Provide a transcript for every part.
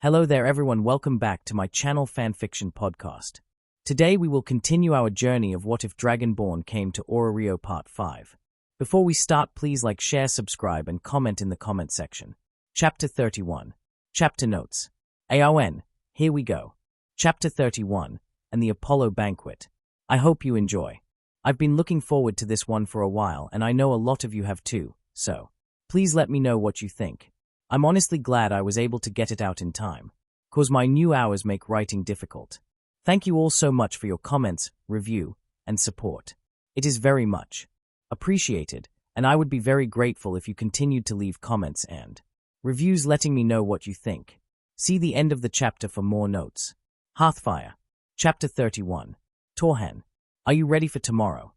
Hello there everyone, welcome back to my channel Fanfiction podcast. Today we will continue our journey of What If Dragonborn Came to Orario Part 5. Before we start, please like, share, subscribe, and comment in the comment section. Chapter 31. Chapter Notes. AON, here we go. Chapter 31, and the Apollo Banquet. I hope you enjoy. I've been looking forward to this one for a while, and I know a lot of you have too, so please let me know what you think. I'm honestly glad I was able to get it out in time, 'cause my new hours make writing difficult. Thank you all so much for your comments, review, and support. It is very much appreciated, and I would be very grateful if you continued to leave comments and reviews letting me know what you think. See the end of the chapter for more notes. Hearthfire. Chapter 31. Torhen. Are you ready for tomorrow?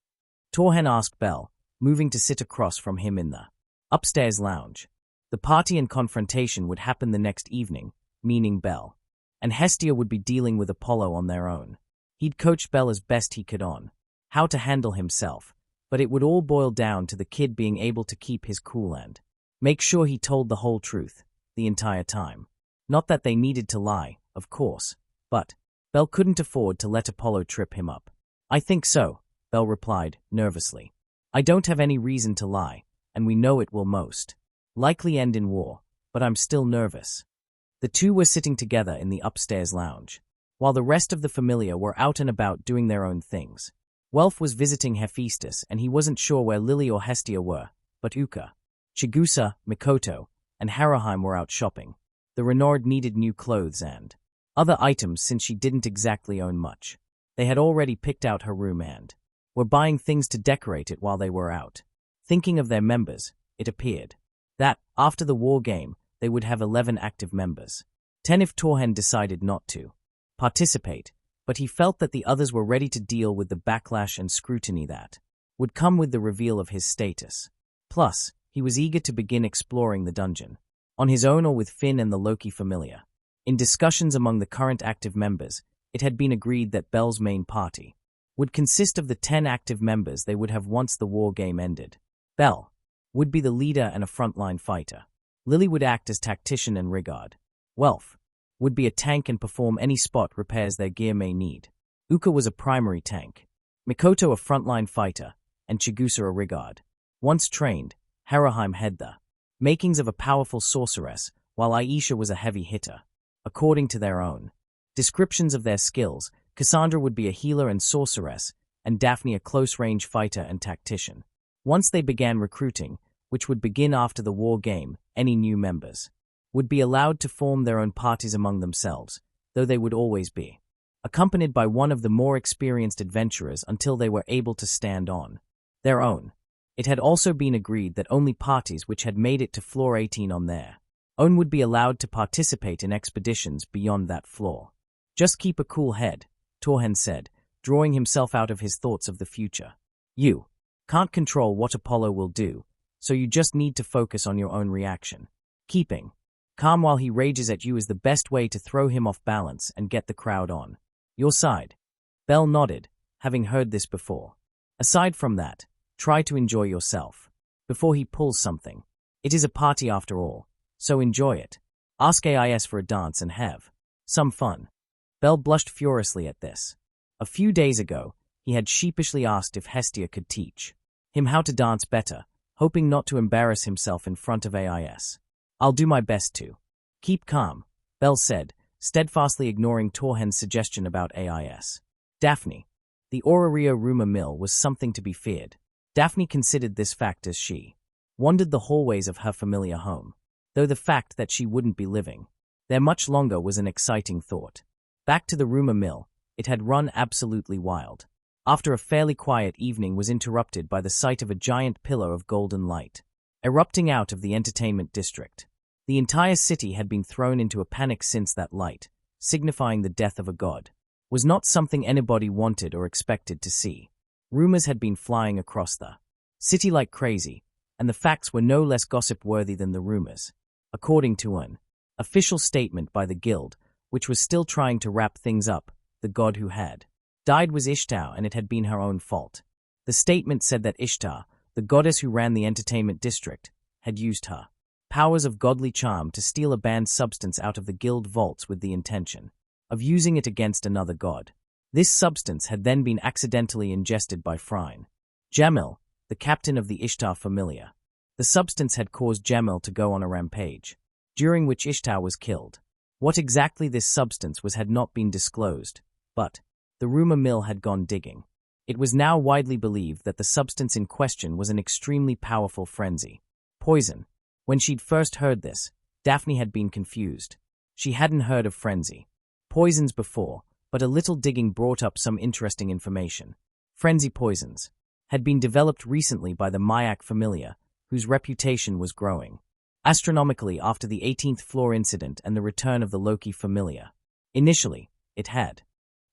Torhen asked Belle, moving to sit across from him in the upstairs lounge. The party and confrontation would happen the next evening, meaning Belle and Hestia would be dealing with Apollo on their own. He'd coached Belle as best he could on how to handle himself, but it would all boil down to the kid being able to keep his cool and make sure he told the whole truth the entire time. Not that they needed to lie, of course, but Belle couldn't afford to let Apollo trip him up. I think so, Belle replied, nervously. I don't have any reason to lie, and we know it will most likely end in war, but I'm still nervous. The two were sitting together in the upstairs lounge, while the rest of the Familia were out and about doing their own things. Welf was visiting Hephaestus, and he wasn't sure where Lily or Hestia were, but Uka, Chigusa, Mikoto, and Haraheim were out shopping. The Renard needed new clothes and other items since she didn't exactly own much. They had already picked out her room and were buying things to decorate it while they were out. Thinking of their members, it appeared that, after the war game, they would have 11 active members. 10 if Torhen decided not to participate, but he felt that the others were ready to deal with the backlash and scrutiny that would come with the reveal of his status. Plus, he was eager to begin exploring the dungeon, on his own or with Finn and the Loki Familia. In discussions among the current active members, it had been agreed that Belle's main party would consist of the 10 active members they would have once the war game ended. Belle would be the leader and a frontline fighter. Lily would act as tactician and rigard. Welf would be a tank and perform any spot repairs their gear may need. Uka was a primary tank, Mikoto a frontline fighter, and Chigusa a rigard. Once trained, Haraheim had the makings of a powerful sorceress, while Aisha was a heavy hitter. According to their own descriptions of their skills, Cassandra would be a healer and sorceress, and Daphne a close-range fighter and tactician. Once they began recruiting, which would begin after the war game, any new members would be allowed to form their own parties among themselves, though they would always be accompanied by one of the more experienced adventurers until they were able to stand on their own. It had also been agreed that only parties which had made it to floor 18 on their own would be allowed to participate in expeditions beyond that floor. Just keep a cool head, Torhen said, drawing himself out of his thoughts of the future. You can't control what Apollo will do, so you just need to focus on your own reaction. Keeping calm while he rages at you is the best way to throw him off balance and get the crowd on your side. Belle nodded, having heard this before. Aside from that, try to enjoy yourself before he pulls something. It is a party after all, so enjoy it. Ask AIS for a dance and have some fun. Belle blushed furiously at this. A few days ago, he had sheepishly asked if Hestia could teach him how to dance better, hoping not to embarrass himself in front of AIS. I'll do my best to keep calm, Belle said, steadfastly ignoring Torhen's suggestion about AIS. Daphne. The Orario rumor mill was something to be feared. Daphne considered this fact as she wandered the hallways of her familiar home, though the fact that she wouldn't be living there much longer was an exciting thought. Back to the rumor mill, it had run absolutely wild. After a fairly quiet evening was interrupted by the sight of a giant pillar of golden light erupting out of the entertainment district. The entire city had been thrown into a panic since that light, signifying the death of a god, was not something anybody wanted or expected to see. Rumors had been flying across the city like crazy, and the facts were no less gossip-worthy than the rumors. According to an official statement by the guild, which was still trying to wrap things up, the god who had died was Ishtar, and it had been her own fault. The statement said that Ishtar, the goddess who ran the entertainment district, had used her powers of godly charm to steal a banned substance out of the guild vaults with the intention of using it against another god. This substance had then been accidentally ingested by Phryne Jamil, the captain of the Ishtar Familia. The substance had caused Jamil to go on a rampage, during which Ishtar was killed. What exactly this substance was had not been disclosed, but the rumor mill had gone digging. It was now widely believed that the substance in question was an extremely powerful frenzy. Poison. When she'd first heard this, Daphne had been confused. She hadn't heard of frenzy poisons before, but a little digging brought up some interesting information. Frenzy poisons had been developed recently by the Mayak Familia, whose reputation was growing astronomically after the 18th floor incident and the return of the Loki Familia. Initially, it had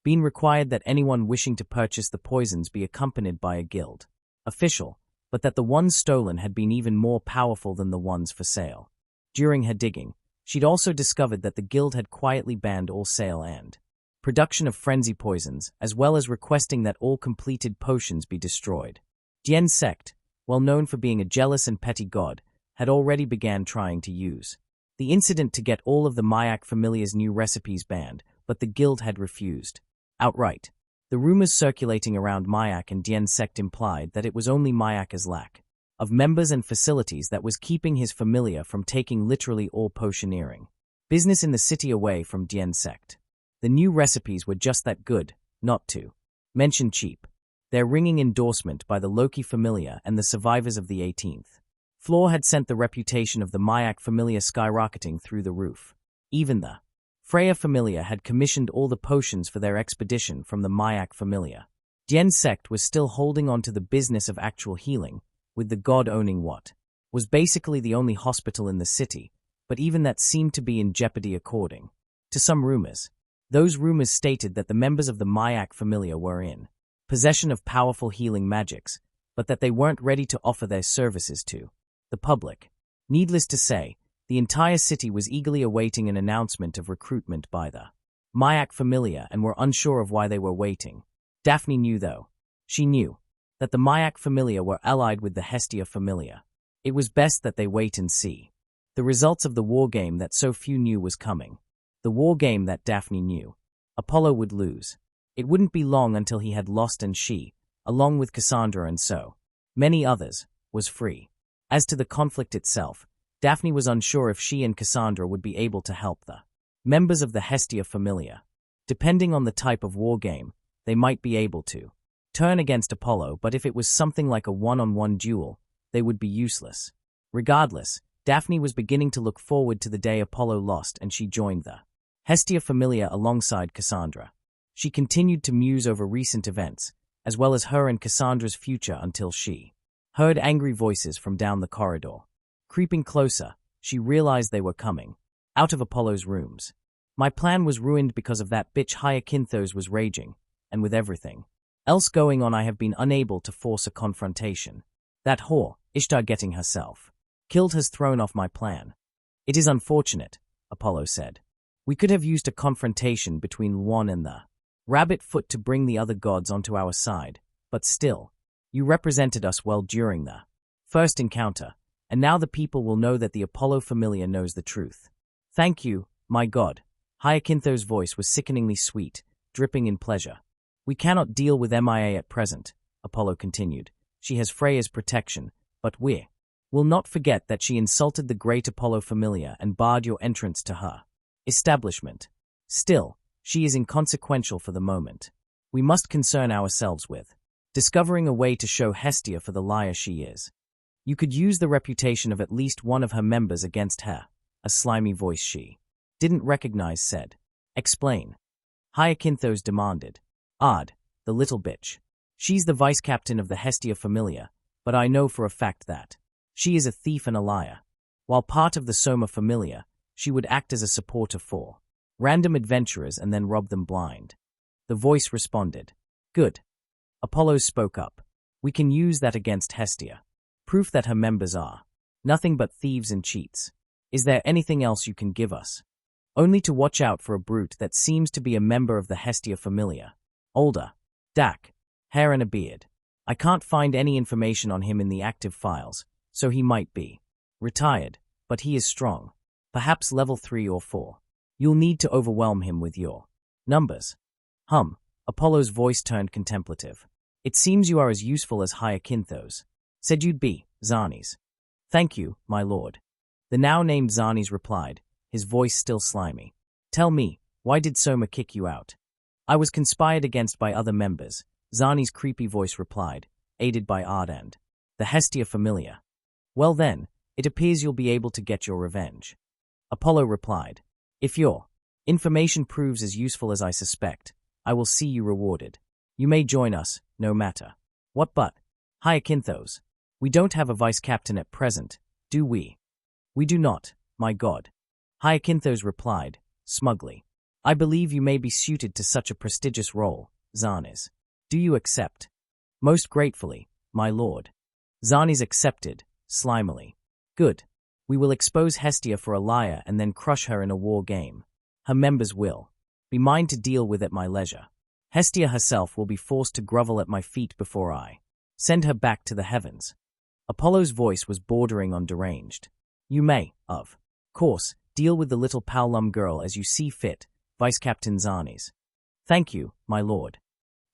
been required that anyone wishing to purchase the poisons be accompanied by a guild official, but that the ones stolen had been even more powerful than the ones for sale. During her digging, she'd also discovered that the guild had quietly banned all sale and production of frenzy poisons, as well as requesting that all completed potions be destroyed. Dien sect, well known for being a jealous and petty god, had already began trying to use the incident to get all of the Mayak Familia's new recipes banned, but the guild had refused outright. The rumors circulating around Mayak and Dien sect implied that it was only Mayak's lack of members and facilities that was keeping his familia from taking literally all potioneering business in the city away from Dien sect. The new recipes were just that good, not to mention cheap. Their ringing endorsement by the Loki Familia and the survivors of the 18th floor had sent the reputation of the Mayak Familia skyrocketing through the roof. Even the Freya Familia had commissioned all the potions for their expedition from the Mayak Familia. Dien sect was still holding on to the business of actual healing, with the god owning what was basically the only hospital in the city, but even that seemed to be in jeopardy according to some rumors. Those rumors stated that the members of the Mayak Familia were in possession of powerful healing magics, but that they weren't ready to offer their services to the public. Needless to say, the entire city was eagerly awaiting an announcement of recruitment by the Mayak Familia and were unsure of why they were waiting. Daphne knew, though. She knew that the Mayak Familia were allied with the Hestia Familia. It was best that they wait and see the results of the war game that so few knew was coming. The war game that Daphne knew Apollo would lose. It wouldn't be long until he had lost and she, along with Cassandra and so many others, was free. As to the conflict itself, Daphne was unsure if she and Cassandra would be able to help the members of the Hestia Familia. Depending on the type of war game, they might be able to turn against Apollo, but if it was something like a one-on-one duel, they would be useless. Regardless, Daphne was beginning to look forward to the day Apollo lost and she joined the Hestia Familia alongside Cassandra. She continued to muse over recent events, as well as her and Cassandra's future until she heard angry voices from down the corridor. Creeping closer, she realized they were coming out of Apollo's rooms. My plan was ruined because of that bitch Hyacinthos was raging, and with everything else going on I have been unable to force a confrontation. That whore, Ishtar getting herself killed has thrown off my plan. It is unfortunate, Apollo said. We could have used a confrontation between Luan and the rabbit foot to bring the other gods onto our side, but still, you represented us well during the first encounter, and now the people will know that the Apollo Familia knows the truth. Thank you, my god. Hyacinthos' voice was sickeningly sweet, dripping in pleasure. We cannot deal with MIA at present, Apollo continued. She has Freya's protection, but we will not forget that she insulted the great Apollo Familia and barred your entrance to her establishment. Still, she is inconsequential for the moment. We must concern ourselves with discovering a way to show Hestia for the liar she is. You could use the reputation of at least one of her members against her, a slimy voice she didn't recognize said. Explain. Hyacinthos demanded. Odd, the little bitch. She's the vice-captain of the Hestia Familia, but I know for a fact that she is a thief and a liar. While part of the Soma Familia, she would act as a supporter for random adventurers and then rob them blind. The voice responded. Good. Apollo spoke up. We can use that against Hestia. Proof that her members are nothing but thieves and cheats. Is there anything else you can give us? Only to watch out for a brute that seems to be a member of the Hestia Familia. Older. Dak. Hair and a beard. I can't find any information on him in the active files, so he might be retired. but he is strong. Perhaps level 3 or 4. You'll need to overwhelm him with your numbers. Apollo's voice turned contemplative. It seems you are as useful as Hyacinthos said you'd be, Xanes. Thank you, my lord. The now-named Xanes replied, his voice still slimy. Tell me, why did Soma kick you out? I was conspired against by other members, Xanes' creepy voice replied, aided by Ard, the Hestia Familia. Well then, it appears you'll be able to get your revenge. Apollo replied, if your information proves as useful as I suspect, I will see you rewarded. You may join us, no matter what, but, Hyacinthos, we don't have a vice-captain at present, do we? We do not, my god. Hyacinthos replied, smugly. I believe you may be suited to such a prestigious role, Xanes. Do you accept? Most gratefully, my lord. Xanes accepted, slimily. Good. We will expose Hestia for a liar and then crush her in a war game. Her members will be mine to deal with at my leisure. Hestia herself will be forced to grovel at my feet before I send her back to the heavens. Apollo's voice was bordering on deranged. You may, of course, deal with the little Paolum girl as you see fit, Vice-Captain Xanes. Thank you, my lord.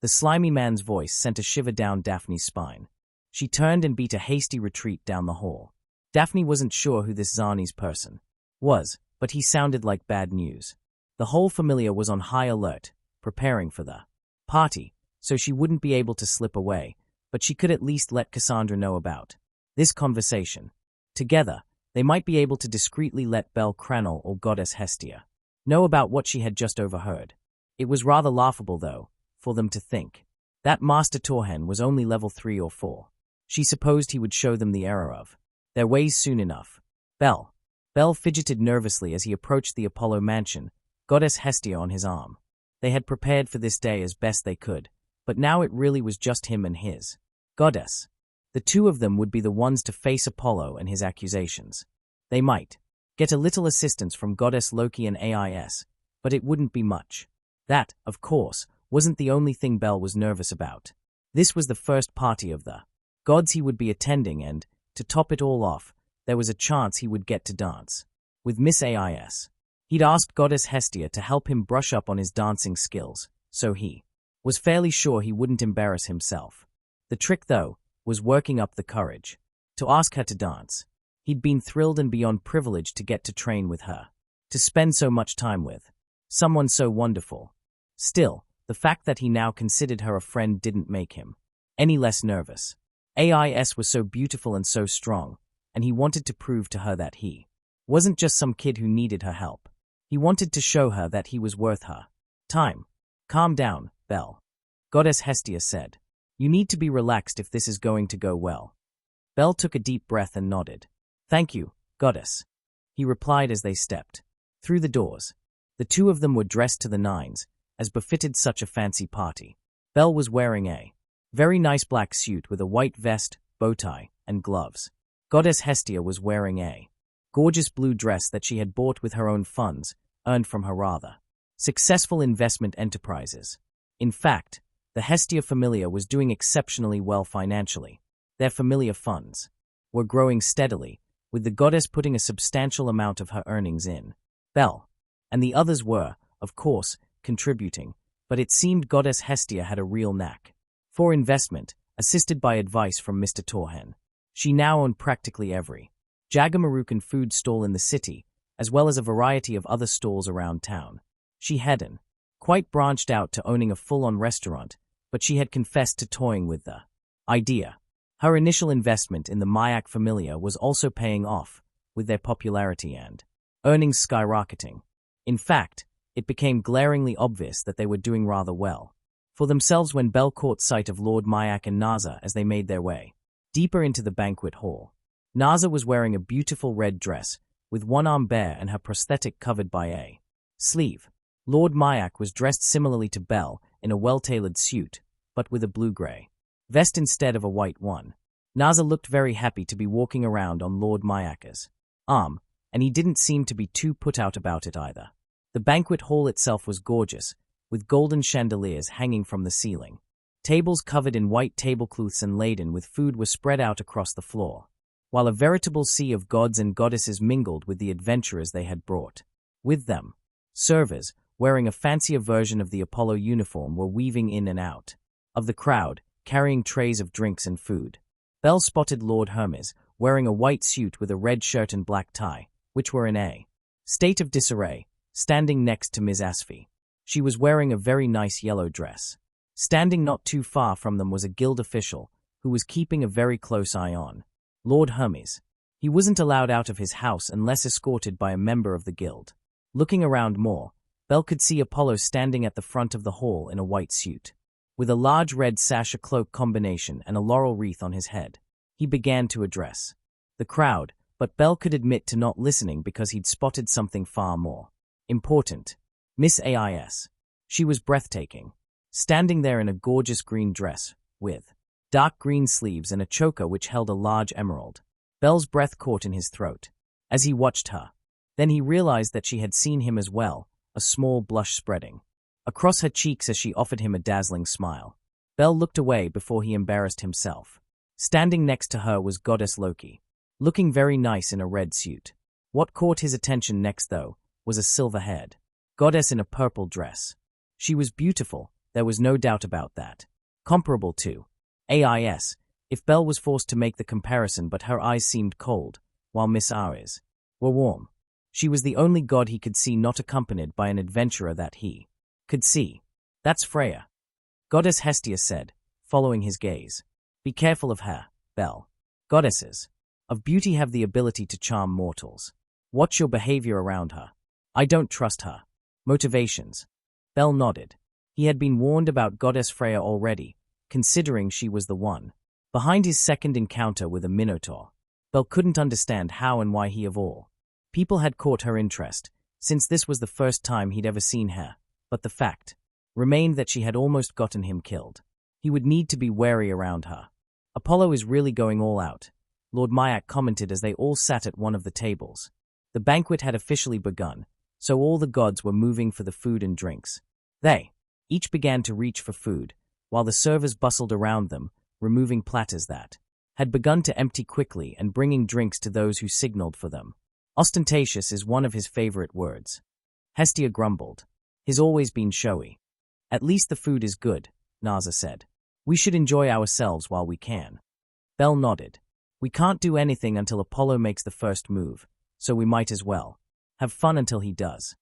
The slimy man's voice sent a shiver down Daphne's spine. She turned and beat a hasty retreat down the hall. Daphne wasn't sure who this Xanes person was, but he sounded like bad news. The whole Familia was on high alert, preparing for the party, so she wouldn't be able to slip away, but she could at least let Cassandra know about this conversation. Together, they might be able to discreetly let Bel Cranel or Goddess Hestia know about what she had just overheard. It was rather laughable, though, for them to think that Master Torhen was only level 3 or 4. She supposed he would show them the error of their ways soon enough. Bel fidgeted nervously as he approached the Apollo mansion, Goddess Hestia on his arm. They had prepared for this day as best they could, but now it really was just him and his goddess. The two of them would be the ones to face Apollo and his accusations. They might get a little assistance from Goddess Loki and AIS, but it wouldn't be much. That, of course, wasn't the only thing Bel was nervous about. This was the first party of the gods he would be attending, and, to top it all off, there was a chance he would get to dance with Miss AIS. He'd asked Goddess Hestia to help him brush up on his dancing skills, so he was fairly sure he wouldn't embarrass himself. The trick, though, was working up the courage to ask her to dance. He'd been thrilled and beyond privileged to get to train with her, to spend so much time with someone so wonderful. Still, the fact that he now considered her a friend didn't make him any less nervous. AIS was so beautiful and so strong, and he wanted to prove to her that he wasn't just some kid who needed her help. He wanted to show her that he was worth her time. Calm down, Bel. Goddess Hestia said. You need to be relaxed if this is going to go well. Bel took a deep breath and nodded. Thank you, Goddess. He replied as they stepped through the doors. The two of them were dressed to the nines, as befitted such a fancy party. Bel was wearing a very nice black suit with a white vest, bow tie, and gloves. Goddess Hestia was wearing a gorgeous blue dress that she had bought with her own funds, earned from her rather successful investment enterprises. In fact, the Hestia Familia was doing exceptionally well financially. Their Familia funds were growing steadily, with the goddess putting a substantial amount of her earnings in. Bel and the others were, of course, contributing, but it seemed Goddess Hestia had a real knack for investment, assisted by advice from Mr. Torhen. She now owned practically every Jagamarukan food stall in the city, as well as a variety of other stalls around town. She hadn't quite branched out to owning a full-on restaurant, but she had confessed to toying with the idea. Her initial investment in the Mayak Familia was also paying off, with their popularity and earnings skyrocketing. In fact, it became glaringly obvious that they were doing rather well for themselves when Bel caught sight of Lord Mayak and Naza as they made their way deeper into the banquet hall. Naza was wearing a beautiful red dress, with one arm bare and her prosthetic covered by a sleeve. Lord Mayak was dressed similarly to Bel in a well-tailored suit, but with a blue-gray vest instead of a white one. Naza looked very happy to be walking around on Lord Mayak's arm, and he didn't seem to be too put out about it either. The banquet hall itself was gorgeous, with golden chandeliers hanging from the ceiling. Tables covered in white tablecloths and laden with food were spread out across the floor, while a veritable sea of gods and goddesses mingled with the adventurers they had brought. With them, servers, wearing a fancier version of the Apollo uniform, were weaving in and out of the crowd, carrying trays of drinks and food. Belle spotted Lord Hermes, wearing a white suit with a red shirt and black tie, which were in a state of disarray, standing next to Ms. Asfi. She was wearing a very nice yellow dress. Standing not too far from them was a guild official, who was keeping a very close eye on Lord Hermes. He wasn't allowed out of his house unless escorted by a member of the guild. Looking around more, Belle could see Apollo standing at the front of the hall in a white suit, with a large red sash, a cloak combination, and a laurel wreath on his head. He began to address the crowd, but Belle could admit to not listening because he'd spotted something far more important. Miss Ais. She was breathtaking, standing there in a gorgeous green dress, with dark green sleeves and a choker which held a large emerald. Belle's breath caught in his throat as he watched her. Then he realized that she had seen him as well, a small blush spreading across her cheeks as she offered him a dazzling smile. Belle looked away before he embarrassed himself. Standing next to her was Goddess Loki, looking very nice in a red suit. What caught his attention next, though, was a silver-haired goddess in a purple dress. She was beautiful, there was no doubt about that. Comparable to Ais, if Belle was forced to make the comparison, but her eyes seemed cold, while Miss Ais were warm. She was the only god he could see not accompanied by an adventurer that he could see. That's Freya, Goddess Hestia said, following his gaze. Be careful of her, Belle. Goddesses of beauty have the ability to charm mortals. Watch your behavior around her. I don't trust her. Motivations. Belle nodded. He had been warned about Goddess Freya already, considering she was the one behind his second encounter with a Minotaur. Belle couldn't understand how and why he of all people had caught her interest, since this was the first time he'd ever seen her, but the fact remained that she had almost gotten him killed. He would need to be wary around her. Apollo is really going all out, Lord Myak commented as they all sat at one of the tables. The banquet had officially begun, so all the gods were moving for the food and drinks. They each began to reach for food, while the servers bustled around them, removing platters that had begun to empty quickly and bringing drinks to those who signaled for them. Ostentatious is one of his favorite words. Hestia grumbled. He's always been showy. At least the food is good, Naza said. We should enjoy ourselves while we can. Belle nodded. We can't do anything until Apollo makes the first move, so we might as well have fun until he does.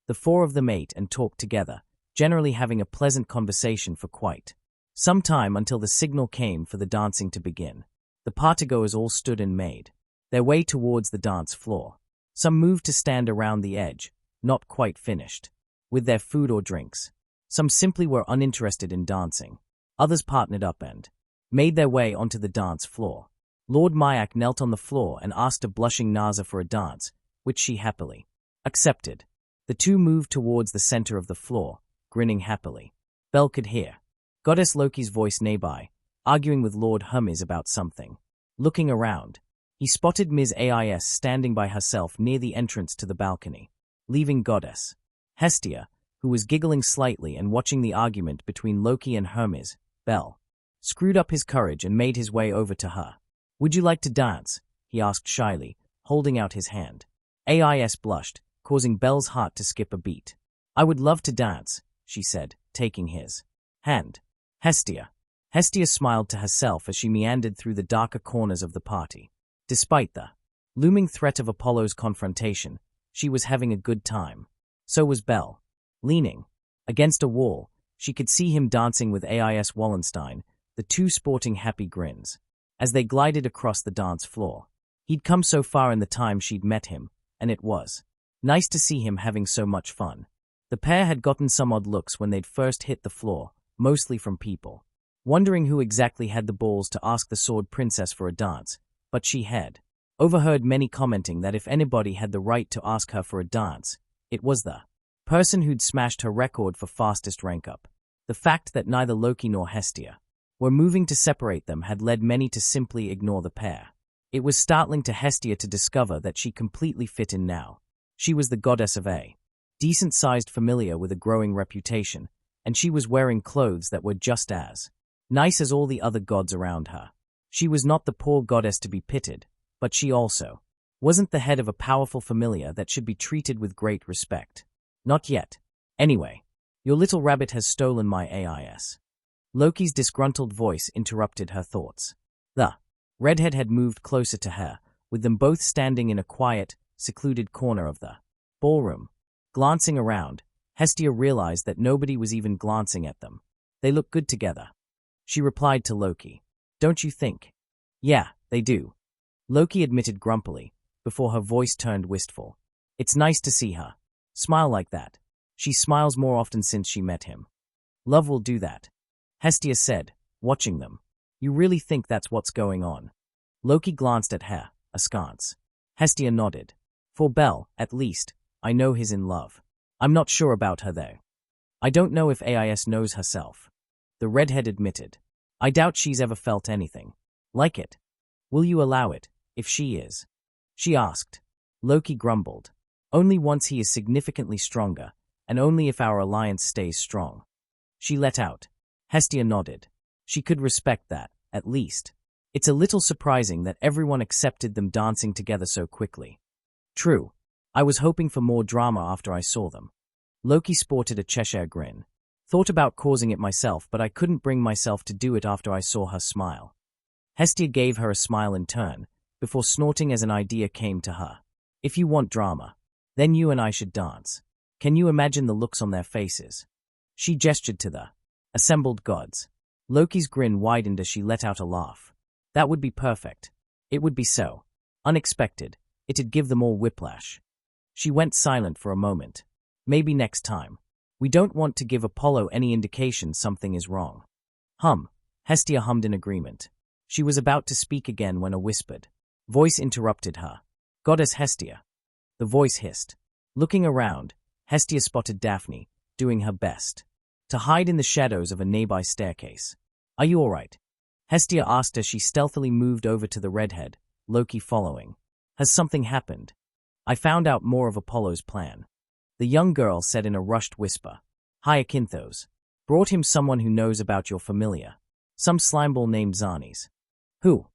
The four of them ate and talked together, generally having a pleasant conversation for quite some time until the signal came for the dancing to begin. The partygoers all stood and made their way towards the dance floor. Some moved to stand around the edge, not quite finished with their food or drinks. Some simply were uninterested in dancing. Others partnered up and made their way onto the dance floor. Lord Myak knelt on the floor and asked a blushing Naza for a dance, which she happily accepted. The two moved towards the center of the floor, grinning happily. Belle could hear Goddess Loki's voice nearby, arguing with Lord Hermes about something. Looking around, he spotted Ms. Ais standing by herself near the entrance to the balcony, leaving Goddess Hestia, who was giggling slightly and watching the argument between Loki and Hermes. Belle screwed up his courage and made his way over to her. Would you like to dance? He asked shyly, holding out his hand. Ais blushed, causing Belle's heart to skip a beat. I would love to dance, she said, taking his hand. Hestia smiled to herself as she meandered through the darker corners of the party. Despite the looming threat of Apollo's confrontation, she was having a good time. So was Belle. Leaning against a wall, she could see him dancing with Ais Wallenstein, the two sporting happy grins, as they glided across the dance floor. He'd come so far in the time she'd met him, and it was nice to see him having so much fun. The pair had gotten some odd looks when they'd first hit the floor, mostly from people wondering who exactly had the balls to ask the Sword Princess for a dance, but she had overheard many commenting that if anybody had the right to ask her for a dance, it was the person who'd smashed her record for fastest rank-up. The fact that neither Loki nor Hestia were moving to separate them had led many to simply ignore the pair. It was startling to Hestia to discover that she completely fit in now. She was the goddess of a decent-sized familia with a growing reputation, and she was wearing clothes that were just as nice as all the other gods around her. She was not the poor goddess to be pitied, But she also wasn't the head of a powerful familia that should be treated with great respect. Not yet. Anyway, your little rabbit has stolen my AIS. Loki's disgruntled voice interrupted her thoughts. The redhead had moved closer to her, with them both standing in a quiet, secluded corner of the ballroom. Glancing around, Hestia realized that nobody was even glancing at them. They look good together. She replied to Loki. Don't you think? Yeah, they do. Loki admitted grumpily, before her voice turned wistful. It's nice to see her smile like that. She smiles more often since she met him. Love will do that, Hestia said, watching them. You really think that's what's going on? Loki glanced at her, askance. Hestia nodded. For Bel, at least, I know he's in love. I'm not sure about her though. I don't know if AIS knows herself. The redhead admitted. I doubt she's ever felt anything like it. Will you allow it, if she is? She asked. Loki grumbled. Only once he is significantly stronger, and only if our alliance stays strong. She let out. Hestia nodded. She could respect that, at least. It's a little surprising that everyone accepted them dancing together so quickly. True. I was hoping for more drama after I saw them. Loki sported a Cheshire grin. Thought about causing it myself, but I couldn't bring myself to do it after I saw her smile. Hestia gave her a smile in turn, before snorting as an idea came to her. If you want drama, then you and I should dance. Can you imagine the looks on their faces? She gestured to the assembled gods. Loki's grin widened as she let out a laugh. That would be perfect. It would be so unexpected, it'd give them all whiplash. She went silent for a moment. Maybe next time. We don't want to give Apollo any indication something is wrong. Hestia hummed in agreement. She was about to speak again when a whispered voice interrupted her. Goddess Hestia. The voice hissed. Looking around, Hestia spotted Daphne, doing her best to hide in the shadows of a nearby staircase. Are you all right? Hestia asked as she stealthily moved over to the redhead, Loki following. Has something happened? I found out more of Apollo's plan. The young girl said in a rushed whisper. Hyacinthos. Brought him someone who knows about your familia. Some slimeball named Xanes. Who?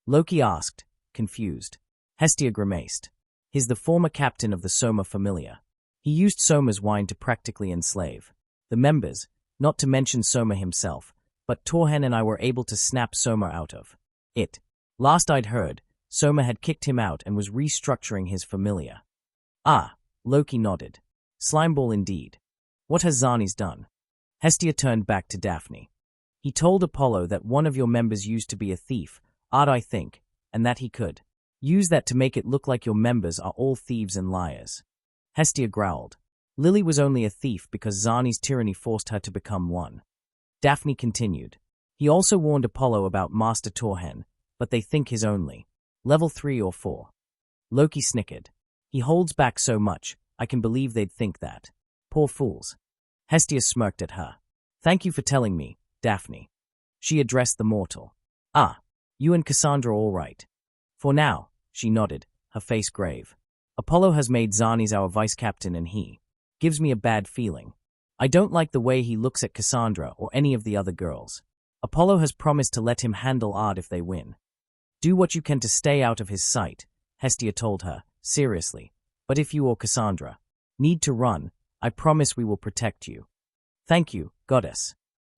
Loki asked, confused. Hestia grimaced. He's the former captain of the Soma Familia. He used Soma's wine to practically enslave the members, not to mention Soma himself, but Torhen and I were able to snap Soma out of it. Last I'd heard, Soma had kicked him out and was restructuring his familia. Ah, Loki nodded. Slimeball indeed. What has Xanes done? Hestia turned back to Daphne. He told Apollo that one of your members used to be a thief, I think, and that he could use that to make it look like your members are all thieves and liars. Hestia growled. Lily was only a thief because Xanes' tyranny forced her to become one. Daphne continued. He also warned Apollo about Master Torhen, but they think he's only level 3 or 4. Loki snickered. He holds back so much, I can believe they'd think that. Poor fools. Hestia smirked at her. Thank you for telling me, Daphne. She addressed the mortal. Ah, you and Cassandra all right. For now, she nodded, her face grave. Apollo has made Xanes our vice-captain and he gives me a bad feeling. I don't like the way he looks at Cassandra or any of the other girls. Apollo has promised to let him handle Ard if they win. Do what you can to stay out of his sight, Hestia told her, seriously. But if you or Cassandra need to run, I promise we will protect you. Thank you, goddess.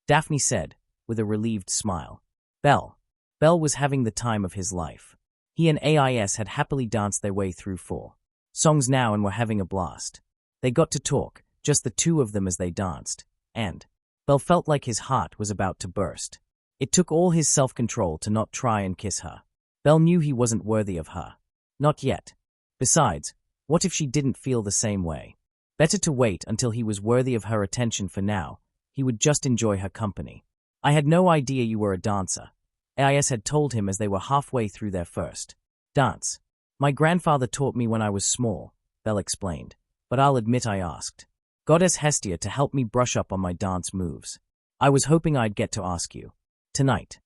Daphne said, with a relieved smile. Bel was having the time of his life. He and AIS had happily danced their way through 4 songs now and were having a blast. They got to talk, just the two of them as they danced, and Bel felt like his heart was about to burst. It took all his self-control to not try and kiss her. Bel knew he wasn't worthy of her. Not yet. Besides, what if she didn't feel the same way? Better to wait until he was worthy of her attention. For now, he would just enjoy her company. I had no idea you were a dancer, AIS had told him as they were halfway through their first dance. My grandfather taught me when I was small, Bel explained, but I'll admit I asked Goddess Hestia to help me brush up on my dance moves. I was hoping I'd get to ask you tonight.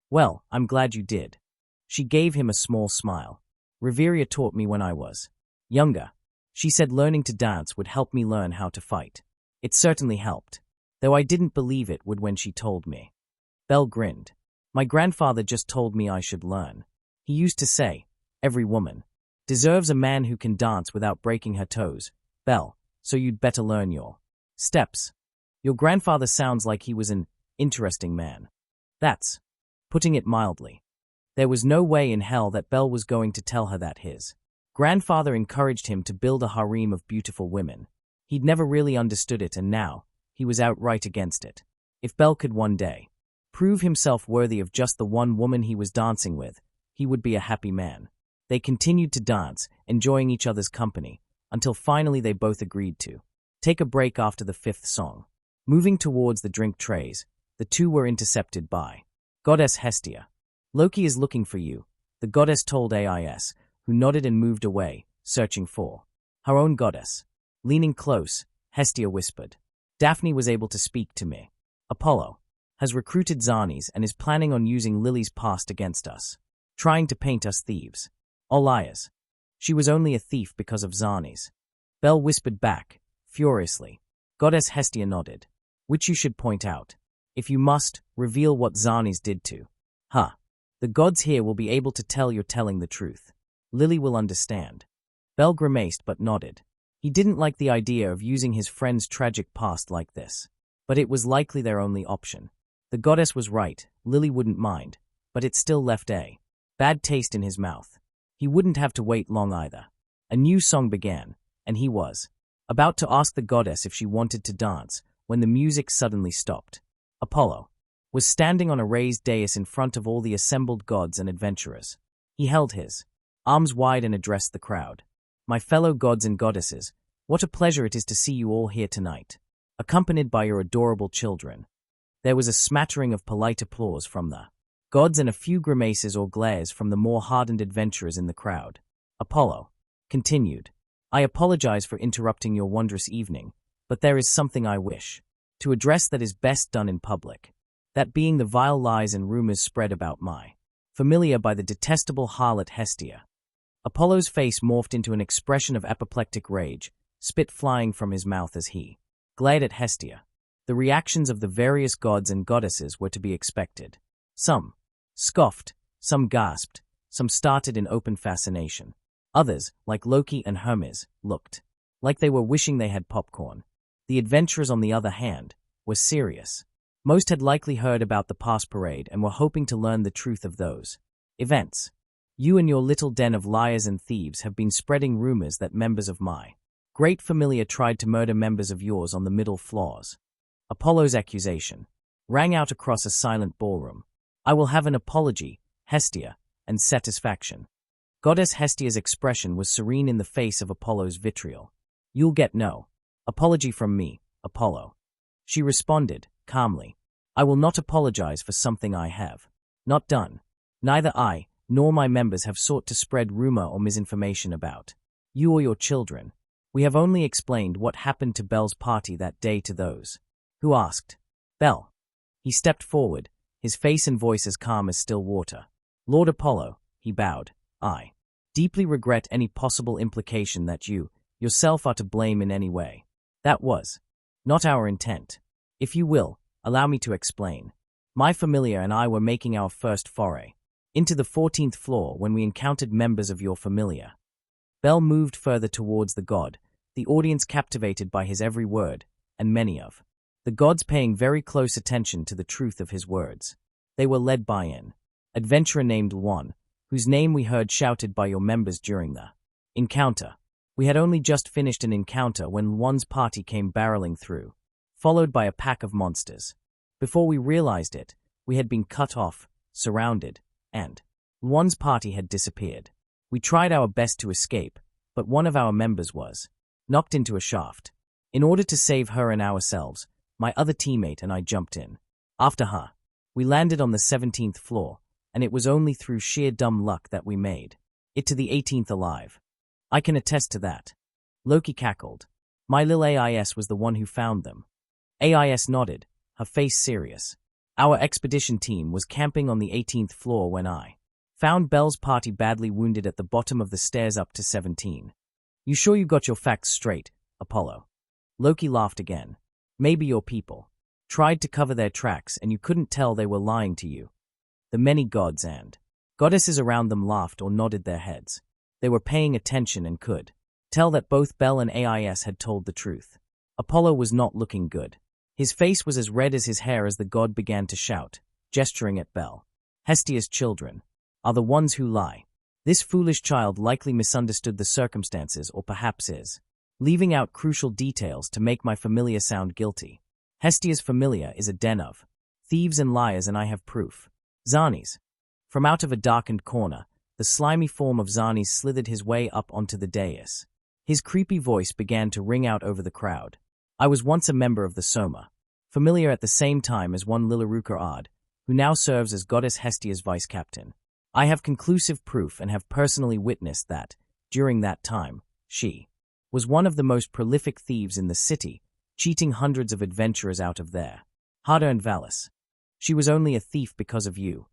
Well, I'm glad you did. She gave him a small smile. Reveria taught me when I was younger. She said learning to dance would help me learn how to fight. It certainly helped, though I didn't believe it would when she told me. Bel grinned. My grandfather just told me I should learn. He used to say, Every woman deserves a man who can dance without breaking her toes, Belle, so you'd better learn your steps. Your grandfather sounds like he was an interesting man. That's putting it mildly. There was no way in hell that Belle was going to tell her that his grandfather encouraged him to build a harem of beautiful women. He'd never really understood it, and now he was outright against it. If Belle could one day prove himself worthy of just the one woman he was dancing with, he would be a happy man. They continued to dance, enjoying each other's company, until finally they both agreed to take a break after the fifth song. Moving towards the drink trays, the two were intercepted by Goddess Hestia. "Loki is looking for you," the goddess told Ais, who nodded and moved away, searching for her own goddess. Leaning close, Hestia whispered, "Daphne was able to speak to me. Apollo has recruited Xerxes and is planning on using Lily's past against us, trying to paint us thieves. All liars. She was only a thief because of Xerxes." Belle whispered back, furiously. Goddess Hestia nodded. "Which you should point out. If you must, reveal what Xerxes did to her. The gods here will be able to tell you're telling the truth. Lily will understand." Belle grimaced but nodded. He didn't like the idea of using his friend's tragic past like this, but it was likely their only option. The goddess was right, Lily wouldn't mind, but it still left a bad taste in his mouth. He wouldn't have to wait long either. A new song began, and he was about to ask the goddess if she wanted to dance when the music suddenly stopped. Apollo was standing on a raised dais in front of all the assembled gods and adventurers. He held his arms wide and addressed the crowd. "My fellow gods and goddesses, what a pleasure it is to see you all here tonight, accompanied by your adorable children." There was a smattering of polite applause from the gods and a few grimaces or glares from the more hardened adventurers in the crowd. Apollo continued, "I apologize for interrupting your wondrous evening, but there is something I wish to address that is best done in public. That being the vile lies and rumors spread about my Familia by the detestable harlot Hestia." Apollo's face morphed into an expression of apoplectic rage, spit flying from his mouth as he glared at Hestia. The reactions of the various gods and goddesses were to be expected. Some scoffed, some gasped, some started in open fascination. Others, like Loki and Hermes, looked like they were wishing they had popcorn. The adventurers, on the other hand, were serious. Most had likely heard about the past parade and were hoping to learn the truth of those events. "You and your little den of liars and thieves have been spreading rumors that members of my great Familia tried to murder members of yours on the middle floors." Apollo's accusation rang out across a silent ballroom. "I will have an apology, Hestia, and satisfaction." Goddess Hestia's expression was serene in the face of Apollo's vitriol. "You'll get no apology from me, Apollo," she responded, calmly. "I will not apologize for something I have not done. Neither I nor my members have sought to spread rumor or misinformation about you or your children. We have only explained what happened to Belle's party that day to those who asked." "Belle." He stepped forward, his face and voice as calm as still water. "Lord Apollo," he bowed, "I deeply regret any possible implication that you yourself are to blame in any way. That was not our intent. If you will, allow me to explain. My Familia and I were making our first foray into the 14th floor when we encountered members of your Familia." Belle moved further towards the god, the audience captivated by his every word, and many of the gods paying very close attention to the truth of his words. They were led by an adventurer named Luan, whose name we heard shouted by your members during the encounter. We had only just finished an encounter when Luan's party came barreling through, followed by a pack of monsters. Before we realized it, we had been cut off, surrounded, and Luan's party had disappeared. We tried our best to escape, but one of our members was knocked into a shaft. In order to save her and ourselves, my other teammate and I jumped in after her. We landed on the 17th floor, and it was only through sheer dumb luck that we made it to the 18th alive. I can attest to that." Loki cackled. "My lil Ais was the one who found them." Ais nodded, her face serious. "Our expedition team was camping on the 18th floor when I found Belle's party badly wounded at the bottom of the stairs up to 17. You sure you got your facts straight, Apollo?" Loki laughed again. "Maybe your people tried to cover their tracks and you couldn't tell they were lying to you. The many gods and Goddesses around them laughed or nodded their heads. They were paying attention and could tell that both Bel and Ais had told the truth. Apollo was not looking good. His face was as red as his hair as the god began to shout, gesturing at Bel. Hestia's children are the ones who lie. This foolish child likely misunderstood the circumstances, or perhaps is leaving out crucial details to make my familia sound guilty. Hestia's familia is a den of thieves and liars, and I have proof. Xanes. From out of a darkened corner, the slimy form of Xanes slithered his way up onto the dais. His creepy voice began to ring out over the crowd. I was once a member of the Soma, familiar at the same time as one Lilaruka Ard, who now serves as Goddess Hestia's vice-captain. I have conclusive proof and have personally witnessed that, during that time, she was one of the most prolific thieves in the city, cheating hundreds of adventurers out of their hard-earned valise. She was only a thief because of you.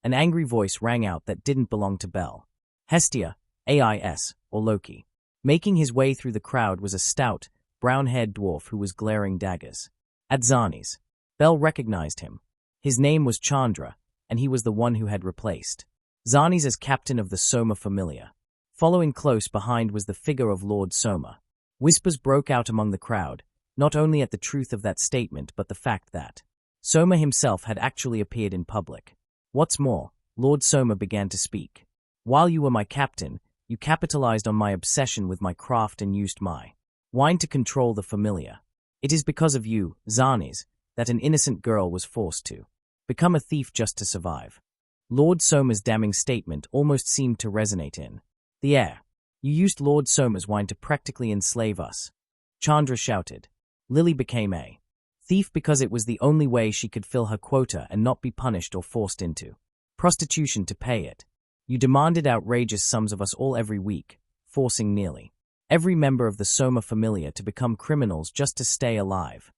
An angry voice rang out that didn't belong to Bel. Hestia, Ais, or Loki. Making his way through the crowd was a stout, brown-haired dwarf who was glaring daggers at Xanes. Bel recognized him. His name was Chandra, and he was the one who had replaced Xanes as captain of the Soma Familia. Following close behind was the figure of Lord Soma. Whispers broke out among the crowd, not only at the truth of that statement but the fact that Soma himself had actually appeared in public. What's more, Lord Soma began to speak. While you were my captain, you capitalized on my obsession with my craft and used my wine to control the familia. It is because of you, Xanes, that an innocent girl was forced to become a thief just to survive. Lord Soma's damning statement almost seemed to resonate in the air. You used Lord Soma's wine to practically enslave us. Chandra shouted. Lily became a thief because it was the only way she could fill her quota and not be punished or forced into prostitution to pay it. You demanded outrageous sums of us all every week, forcing nearly every member of the Soma Familia to become criminals just to stay alive.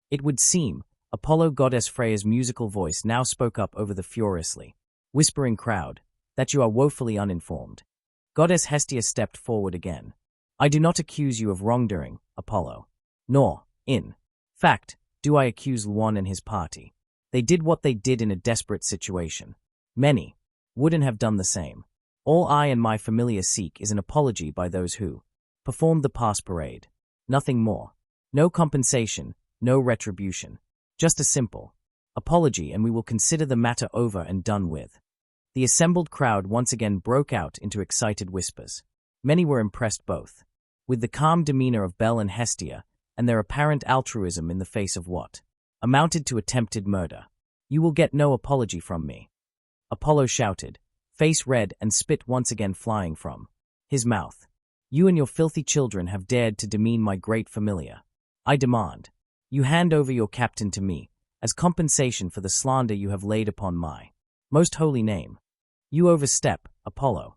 It would seem, Apollo goddess Freya's musical voice now spoke up over the furiously whispering crowd, that you are woefully uninformed. Goddess Hestia stepped forward again. I do not accuse you of wrongdoing, Apollo. Nor, in fact, do I accuse Luan and his party. They did what they did in a desperate situation. Many wouldn't have done the same. All I and my familia seek is an apology by those who performed the past parade. Nothing more. No compensation, no retribution. Just a simple apology, and we will consider the matter over and done with. The assembled crowd once again broke out into excited whispers. Many were impressed both with the calm demeanor of Bel and Hestia and their apparent altruism in the face of what amounted to attempted murder. You will get no apology from me. Apollo shouted, face red and spit once again flying from his mouth. You and your filthy children have dared to demean my great familia. I demand you hand over your captain to me, as compensation for the slander you have laid upon my most holy name. You overstep, Apollo.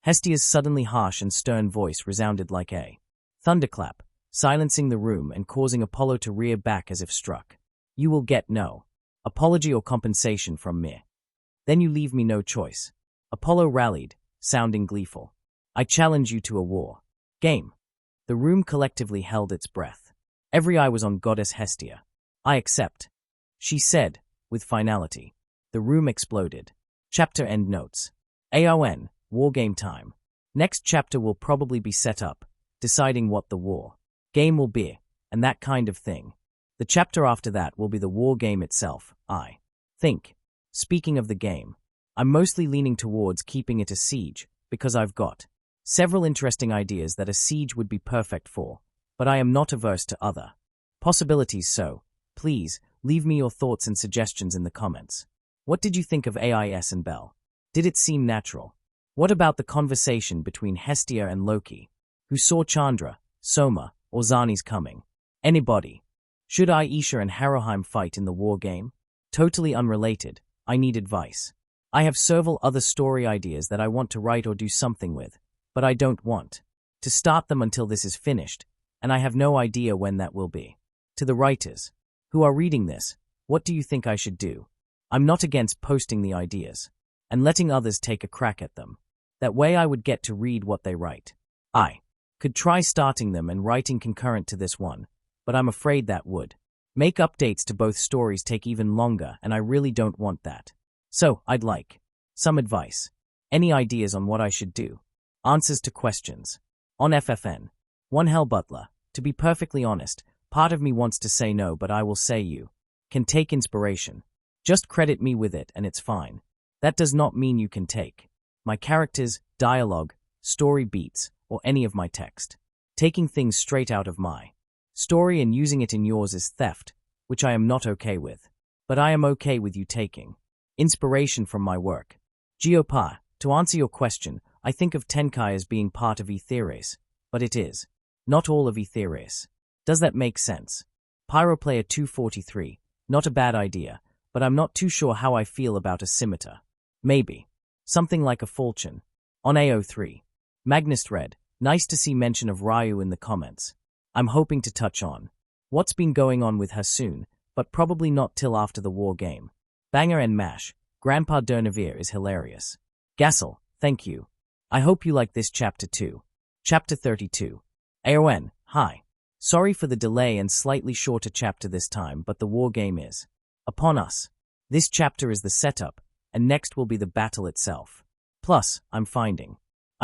Hestia's suddenly harsh and stern voice resounded like a thunderclap, silencing the room and causing Apollo to rear back as if struck. You will get no apology or compensation from me. Then you leave me no choice. Apollo rallied, sounding gleeful. I challenge you to a war game. The room collectively held its breath. Every eye was on Goddess Hestia. I accept, she said, with finality. The room exploded. Chapter end notes. AON, Wargame time. Next chapter will probably be set up, deciding what the war game will be, and that kind of thing. The chapter after that will be the war game itself, I think. Speaking of the game, I'm mostly leaning towards keeping it a siege, because I've got several interesting ideas that a siege would be perfect for, but I am not averse to other possibilities, so please leave me your thoughts and suggestions in the comments. What did you think of AIS and Bel? Did it seem natural? What about the conversation between Hestia and Loki? Who saw Chandra, Soma, or Xanes coming? Anybody? Should Aisha and Haroheim fight in the war game? Totally unrelated. I need advice. I have several other story ideas that I want to write or do something with, but I don't want to start them until this is finished, and I have no idea when that will be. To the writers who are reading this, what do you think I should do? I'm not against posting the ideas and letting others take a crack at them. That way I would get to read what they write. I could try starting them and writing concurrent to this one, but I'm afraid that would make updates to both stories take even longer, and I really don't want that. So, I'd like some advice. Any ideas on what I should do? Answers to questions. On FFN. One Hell Butler. To be perfectly honest, part of me wants to say no, but I will say you can take inspiration. Just credit me with it and it's fine. That does not mean you can take my characters, dialogue, story beats, or any of my text. Taking things straight out of my story and using it in yours is theft, which I am not okay with. But I am okay with you taking inspiration from my work. Geopa, to answer your question, I think of Tenkai as being part of Aetheres, but it is not all of Aetheres. Does that make sense? Pyroplayer 243, not a bad idea, but I'm not too sure how I feel about a scimitar. Maybe something like a falchion. On AO3. Magnus Thread, nice to see mention of Ryu in the comments. I'm hoping to touch on what's been going on with her soon, but probably not till after the war game. Banger and Mash, Grandpa Dernevere is hilarious. Gassel, thank you. I hope you like this chapter too. Chapter 32. AON, hi. Sorry for the delay and slightly shorter chapter this time, but the war game is upon us. This chapter is the setup, and next will be the battle itself. Plus, I'm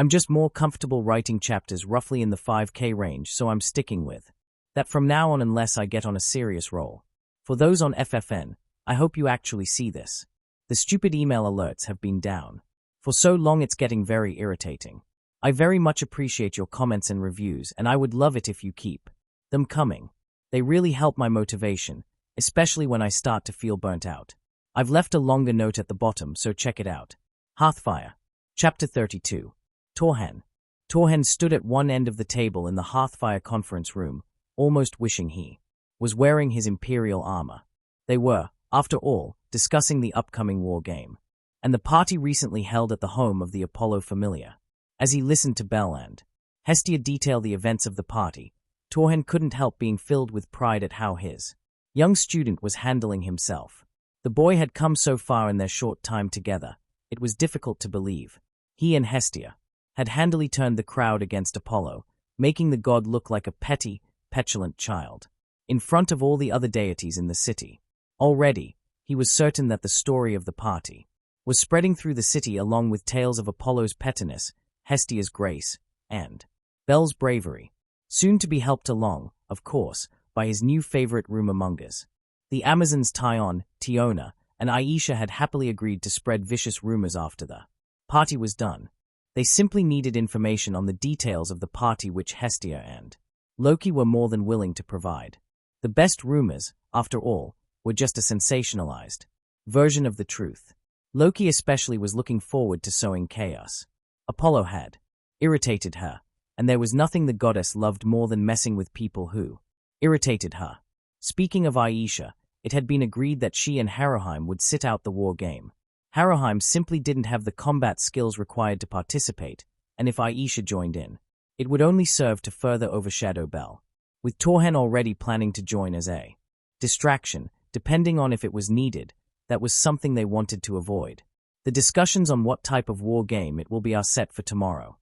just more comfortable writing chapters roughly in the 5K range, so I'm sticking with that from now on unless I get on a serious roll. For those on FFN, I hope you actually see this. The stupid email alerts have been down for so long it's getting very irritating. I very much appreciate your comments and reviews, and I would love it if you keep them coming. They really help my motivation, especially when I start to feel burnt out. I've left a longer note at the bottom, so check it out. Hearthfire. Chapter 32. Torhen. Torhen stood at one end of the table in the Hearthfire conference room, almost wishing he was wearing his imperial armor. They were, after all, discussing the upcoming war game, and the party recently held at the home of the Apollo Familia. As he listened to Bell and Hestia detail the events of the party, Torhen couldn't help being filled with pride at how his young student was handling himself. The boy had come so far in their short time together, it was difficult to believe. He and Hestia had handily turned the crowd against Apollo, making the god look like a petty, petulant child in front of all the other deities in the city. Already, he was certain that the story of the party was spreading through the city along with tales of Apollo's pettiness, Hestia's grace, and Bell's bravery, soon to be helped along, of course, by his new favorite rumormongers. The Amazons Tyon, Tiona, and Aisha had happily agreed to spread vicious rumors after the party was done. They simply needed information on the details of the party, which Hestia and Loki were more than willing to provide. The best rumors, after all, were just a sensationalized version of the truth. Loki especially was looking forward to sowing chaos. Apollo had irritated her, and there was nothing the goddess loved more than messing with people who irritated her. Speaking of Aisha, it had been agreed that she and Haroheim would sit out the war game. Haroheim simply didn't have the combat skills required to participate, and if Aisha joined in, it would only serve to further overshadow Bell. With Torhen already planning to join as a distraction, depending on if it was needed, that was something they wanted to avoid. The discussions on what type of war game it will be are set for tomorrow.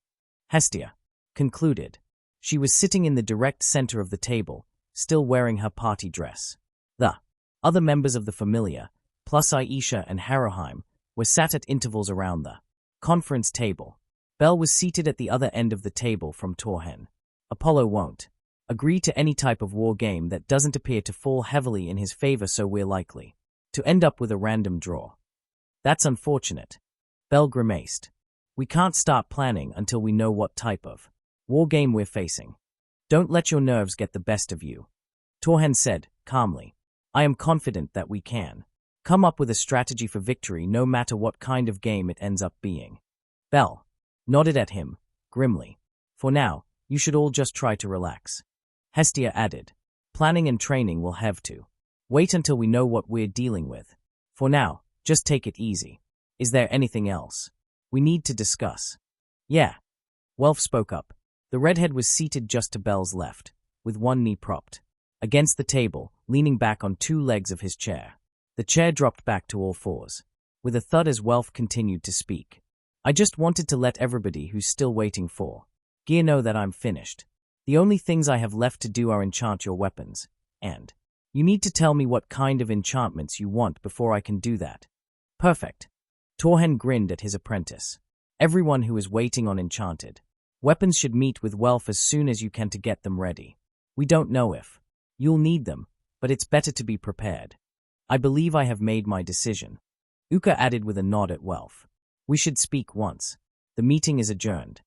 Hestia concluded. She was sitting in the direct center of the table, still wearing her party dress. The other members of the Familia, plus Aisha and Haroheim, were sat at intervals around the conference table. Bell was seated at the other end of the table from Torhen. Apollo won't agree to any type of war game that doesn't appear to fall heavily in his favor, so we're likely to end up with a random draw. That's unfortunate. Bell grimaced. We can't start planning until we know what type of war game we're facing. Don't let your nerves get the best of you. Torhen said, calmly. I am confident that we can come up with a strategy for victory no matter what kind of game it ends up being. Bell nodded at him, grimly. For now, you should all just try to relax. Hestia added. Planning and training will have to wait until we know what we're dealing with. For now, just take it easy. Is there anything else we need to discuss? Yeah. Welf spoke up. The redhead was seated just to Bell's left, with one knee propped against the table, leaning back on two legs of his chair. The chair dropped back to all fours, with a thud as Welf continued to speak. I just wanted to let everybody who's still waiting for gear know that I'm finished. The only things I have left to do are enchant your weapons, and you need to tell me what kind of enchantments you want before I can do that. Perfect. Torhen grinned at his apprentice. Everyone who is waiting on Enchanted. Weapons should meet with Welf as soon as you can to get them ready. We don't know if you'll need them, but it's better to be prepared. I believe I have made my decision. Uka added with a nod at Welf. We should speak once. The meeting is adjourned.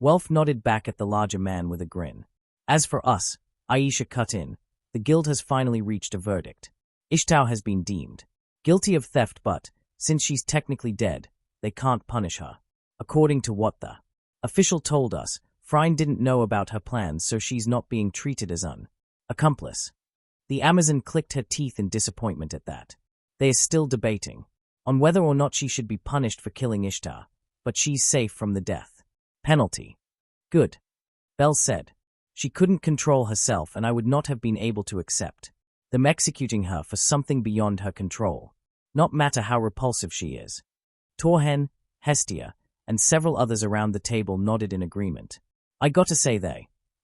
Welf nodded back at the larger man with a grin. As for us, Aisha cut in, the guild has finally reached a verdict. Ishtau has been deemed guilty of theft, but, since she's technically dead, they can't punish her. According to what the official told us, Frine didn't know about her plans, so she's not being treated as an accomplice. The Amazon clicked her teeth in disappointment at that. They are still debating on whether or not she should be punished for killing Ishtar, but she's safe from the death penalty. Good. Belle said. She couldn't control herself, and I would not have been able to accept them executing her for something beyond her control, not matter how repulsive she is. Torhen, Hestia, and several others around the table nodded in agreement. I gotta say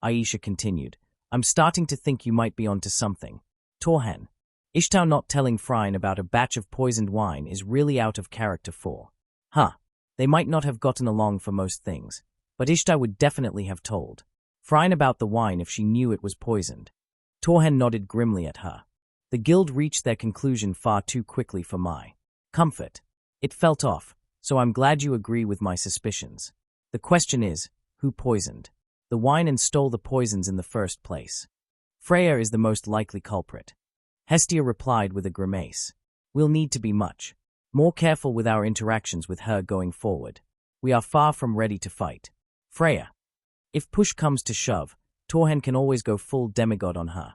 Aisha continued, I'm starting to think you might be onto something. Torhen, Ishtau not telling Frine about a batch of poisoned wine is really out of character for. They might not have gotten along for most things, but Ishtau would definitely have told Frine about the wine if she knew it was poisoned. Torhen nodded grimly at her. The guild reached their conclusion far too quickly for my comfort. It felt off, so I'm glad you agree with my suspicions. The question is, who poisoned the wine and stole the poisons in the first place? Freya is the most likely culprit. Hestia replied with a grimace. We'll need to be much more careful with our interactions with her going forward. We are far from ready to fight Freya. If push comes to shove, Torhen can always go full demigod on her.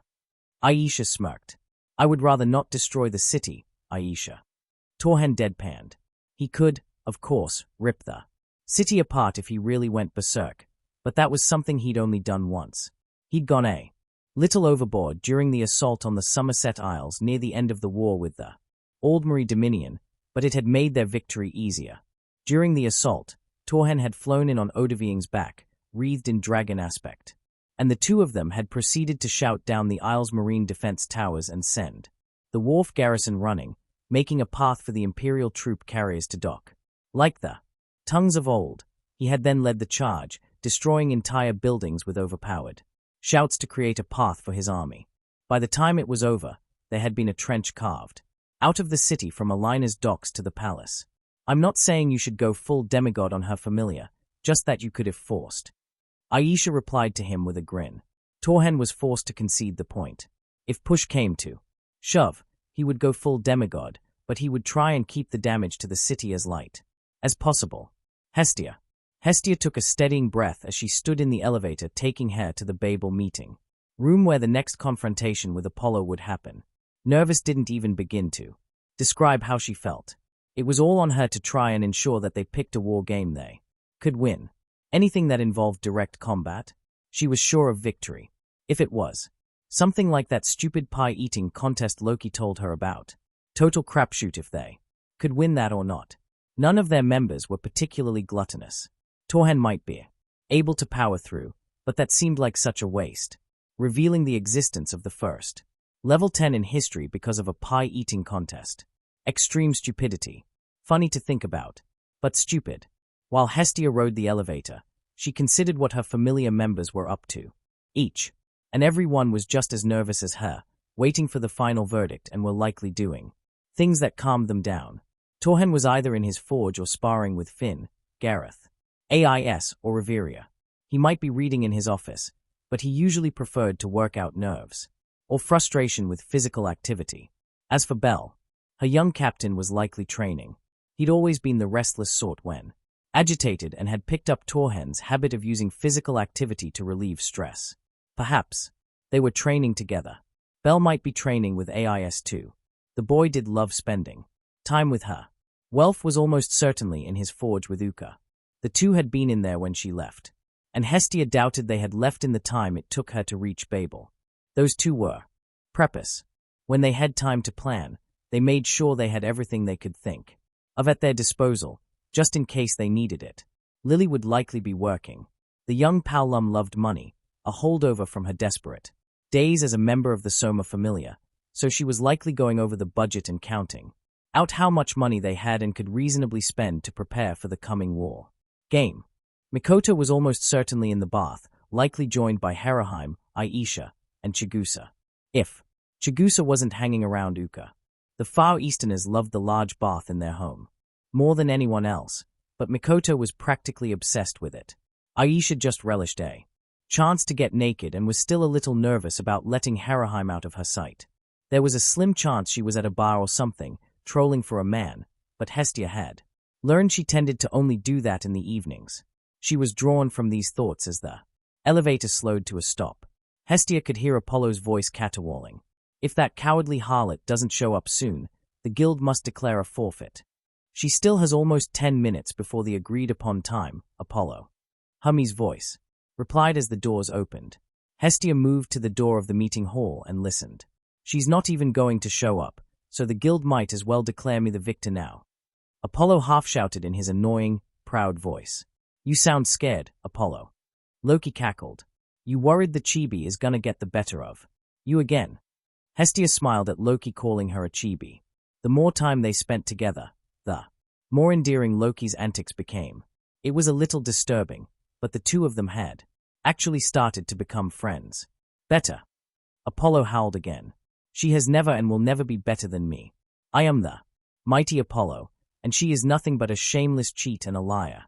Aisha smirked. I would rather not destroy the city, Aisha. Torhen deadpanned. He could, of course, rip the city apart if he really went berserk, but that was something he'd only done once. He'd gone a little overboard during the assault on the Somerset Isles near the end of the war with the Aldmeri Dominion, but it had made their victory easier. During the assault, Torhen had flown in on Odeviing's back, wreathed in dragon aspect, and the two of them had proceeded to shout down the Isle's marine defense towers and send the wharf garrison running, making a path for the Imperial troop carriers to dock. Like the tongues of old, he had then led the charge, destroying entire buildings with overpowered shouts to create a path for his army. By the time it was over, there had been a trench carved out of the city from Alina's docks to the palace. I'm not saying you should go full demigod on her Familia, just that you could if forced. Aisha replied to him with a grin. Torhen was forced to concede the point. If push came to shove, he would go full demigod, but he would try and keep the damage to the city as light as possible. Hestia took a steadying breath as she stood in the elevator taking her to the Babel meeting room where the next confrontation with Apollo would happen. Nervous didn't even begin to describe how she felt. It was all on her to try and ensure that they picked a war game they could win. Anything that involved direct combat, she was sure of victory. If it was something like that stupid pie-eating contest Loki told her about, total crapshoot if they could win that or not. None of their members were particularly gluttonous. Torhen might be able to power through, but that seemed like such a waste, revealing the existence of the first level 10 in history because of a pie-eating contest. Extreme stupidity. Funny to think about, but stupid. While Hestia rode the elevator, she considered what her Familia members were up to. Each and every one was just as nervous as her, waiting for the final verdict, and were likely doing things that calmed them down. Torhen was either in his forge or sparring with Finn, Gareth, Ais, or Reveria. He might be reading in his office, but he usually preferred to work out nerves or frustration with physical activity. As for Belle, her young captain was likely training. He'd always been the restless sort when agitated and had picked up Torhen's habit of using physical activity to relieve stress. Perhaps they were training together. Belle might be training with Ais too. The boy did love spending time with her. Welf was almost certainly in his forge with Uka. The two had been in there when she left, and Hestia doubted they had left in the time it took her to reach Babel. Those two were preppers. When they had time to plan, they made sure they had everything they could think of at their disposal, just in case they needed it. Lily would likely be working. The young Paolum loved money, a holdover from her desperate days as a member of the Soma Familia, so she was likely going over the budget and counting out how much money they had and could reasonably spend to prepare for the coming war. Game. Mikoto was almost certainly in the bath, likely joined by Heraheim, Aisha, and Chigusa. If Chigusa wasn't hanging around Uka. The Far Easterners loved the large bath in their home. More than anyone else, but Mikoto was practically obsessed with it. Aisha just relished a chance to get naked and was still a little nervous about letting Heraheim out of her sight. There was a slim chance she was at a bar or something, trolling for a man, but Hestia had learned she tended to only do that in the evenings. She was drawn from these thoughts as the elevator slowed to a stop. Hestia could hear Apollo's voice caterwauling. If that cowardly harlot doesn't show up soon, the guild must declare a forfeit. She still has almost 10 minutes before the agreed-upon time, Apollo. Hummy's voice replied as the doors opened. Hestia moved to the door of the meeting hall and listened. She's not even going to show up, so the guild might as well declare me the victor now. Apollo half-shouted in his annoying, proud voice. You sound scared, Apollo. Loki cackled. You worried the chibi is gonna get the better of you again. Hestia smiled at Loki calling her a chibi. The more time they spent together, the more endearing Loki's antics became. It was a little disturbing, but the two of them had actually started to become friends. Better. Apollo howled again. She has never and will never be better than me. I am the mighty Apollo, and she is nothing but a shameless cheat and a liar.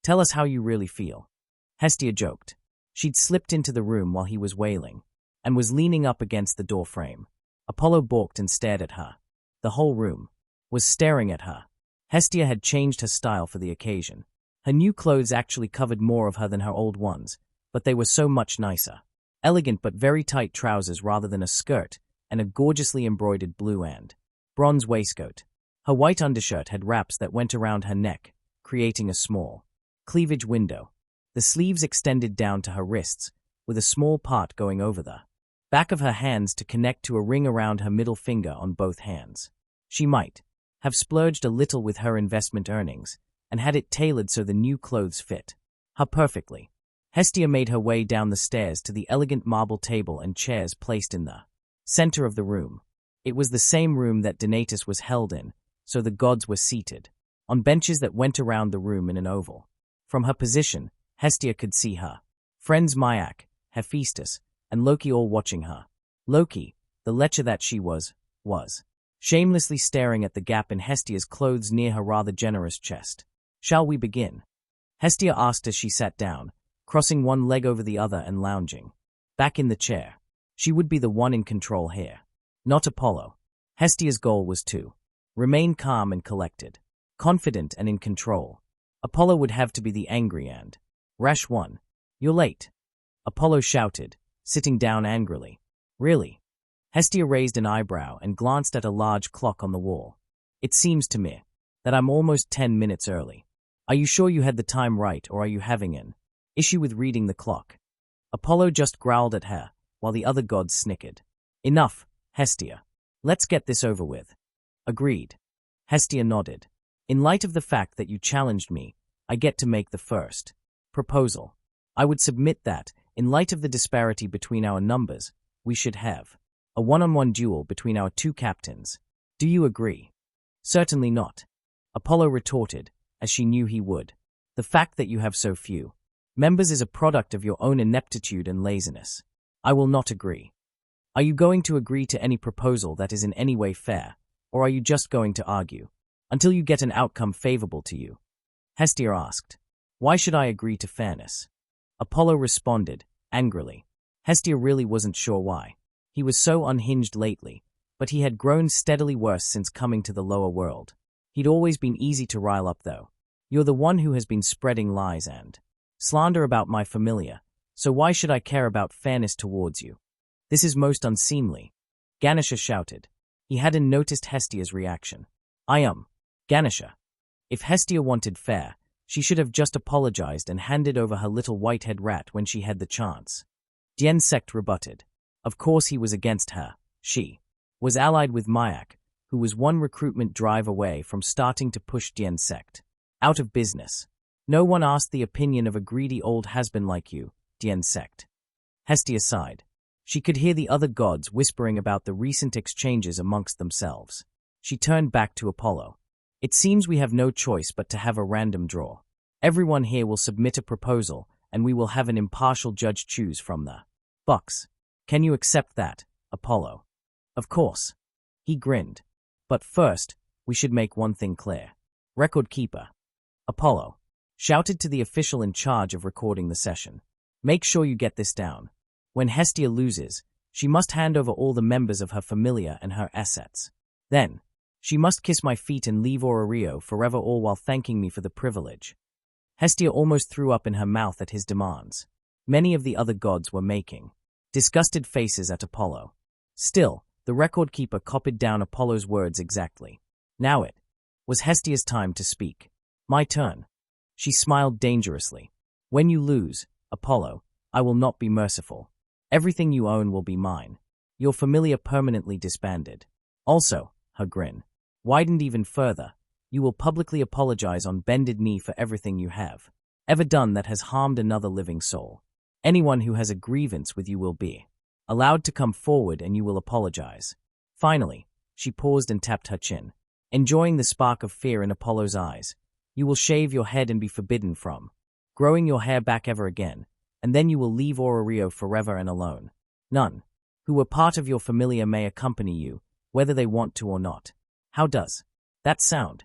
Tell us how you really feel. Hestia joked. She'd slipped into the room while he was wailing, and was leaning up against the door frame. Apollo balked and stared at her. The whole room was staring at her. Hestia had changed her style for the occasion. Her new clothes actually covered more of her than her old ones, but they were so much nicer. Elegant but very tight trousers rather than a skirt, and a gorgeously embroidered blue and bronze waistcoat. Her white undershirt had wraps that went around her neck, creating a small cleavage window. The sleeves extended down to her wrists, with a small part going over the back of her hands to connect to a ring around her middle finger on both hands. She might have splurged a little with her investment earnings, and had it tailored so the new clothes fit her perfectly. Hestia made her way down the stairs to the elegant marble table and chairs placed in the center of the room. It was the same room that Donatus was held in, so the gods were seated on benches that went around the room in an oval. From her position, Hestia could see her friends Myak, Hephaestus, and Loki all watching her. Loki, the lecher that she was shamelessly staring at the gap in Hestia's clothes near her rather generous chest. Shall we begin? Hestia asked as she sat down, crossing one leg over the other and lounging back in the chair. She would be the one in control here, not Apollo. Hestia's goal was to remain calm and collected, confident and in control. Apollo would have to be the angry and rash one. You're late, Apollo shouted, sitting down angrily. Really? Hestia raised an eyebrow and glanced at a large clock on the wall. It seems to me that I'm almost 10 minutes early. Are you sure you had the time right, or are you having an issue with reading the clock? Apollo just growled at her, while the other gods snickered. Enough, Hestia. Let's get this over with. Agreed. Hestia nodded. In light of the fact that you challenged me, I get to make the first proposal. I would submit that, in light of the disparity between our numbers, we should have a one-on-one duel between our two captains. Do you agree? Certainly not, Apollo retorted, as she knew he would. The fact that you have so few members is a product of your own ineptitude and laziness. I will not agree. Are you going to agree to any proposal that is in any way fair, or are you just going to argue until you get an outcome favorable to you? Hestia asked. Why should I agree to fairness? Apollo responded, angrily. Hestia really wasn't sure why. He was so unhinged lately, but he had grown steadily worse since coming to the lower world. He'd always been easy to rile up, though. You're the one who has been spreading lies and slander about my Familia, so why should I care about fairness towards you? This is most unseemly, Ganesha shouted. He hadn't noticed Hestia's reaction. Ganesha. If Hestia wanted fair, she should have just apologized and handed over her little whitehead rat when she had the chance. Dien Sect rebutted. Of course he was against her. She was allied with Myak, who was one recruitment drive away from starting to push Dien Sect out of business. No one asked the opinion of a greedy old has-been like you, Dien Sect. Hestia sighed. She could hear the other gods whispering about the recent exchanges amongst themselves. She turned back to Apollo. It seems we have no choice but to have a random draw. Everyone here will submit a proposal, and we will have an impartial judge choose from the box. Can you accept that, Apollo? Of course. He grinned. But first, we should make one thing clear. Record keeper. Apollo shouted to the official in charge of recording the session. Make sure you get this down. When Hestia loses, she must hand over all the members of her familia and her assets. Then, she must kiss my feet and leave Orario forever, all while thanking me for the privilege. Hestia almost threw up in her mouth at his demands. Many of the other gods were making disgusted faces at Apollo. Still, the record keeper copied down Apollo's words exactly. Now it was Hestia's time to speak. My turn. She smiled dangerously. When you lose, Apollo, I will not be merciful. Everything you own will be mine. Your familia permanently disbanded. Also, her grin widened even further. You will publicly apologize on bended knee for everything you have ever done that has harmed another living soul. Anyone who has a grievance with you will be allowed to come forward, and you will apologize. Finally, she paused and tapped her chin, enjoying the spark of fear in Apollo's eyes. You will shave your head and be forbidden from growing your hair back ever again, and then you will leave Orario forever and alone. None who were part of your familia may accompany you, whether they want to or not. How does that sound?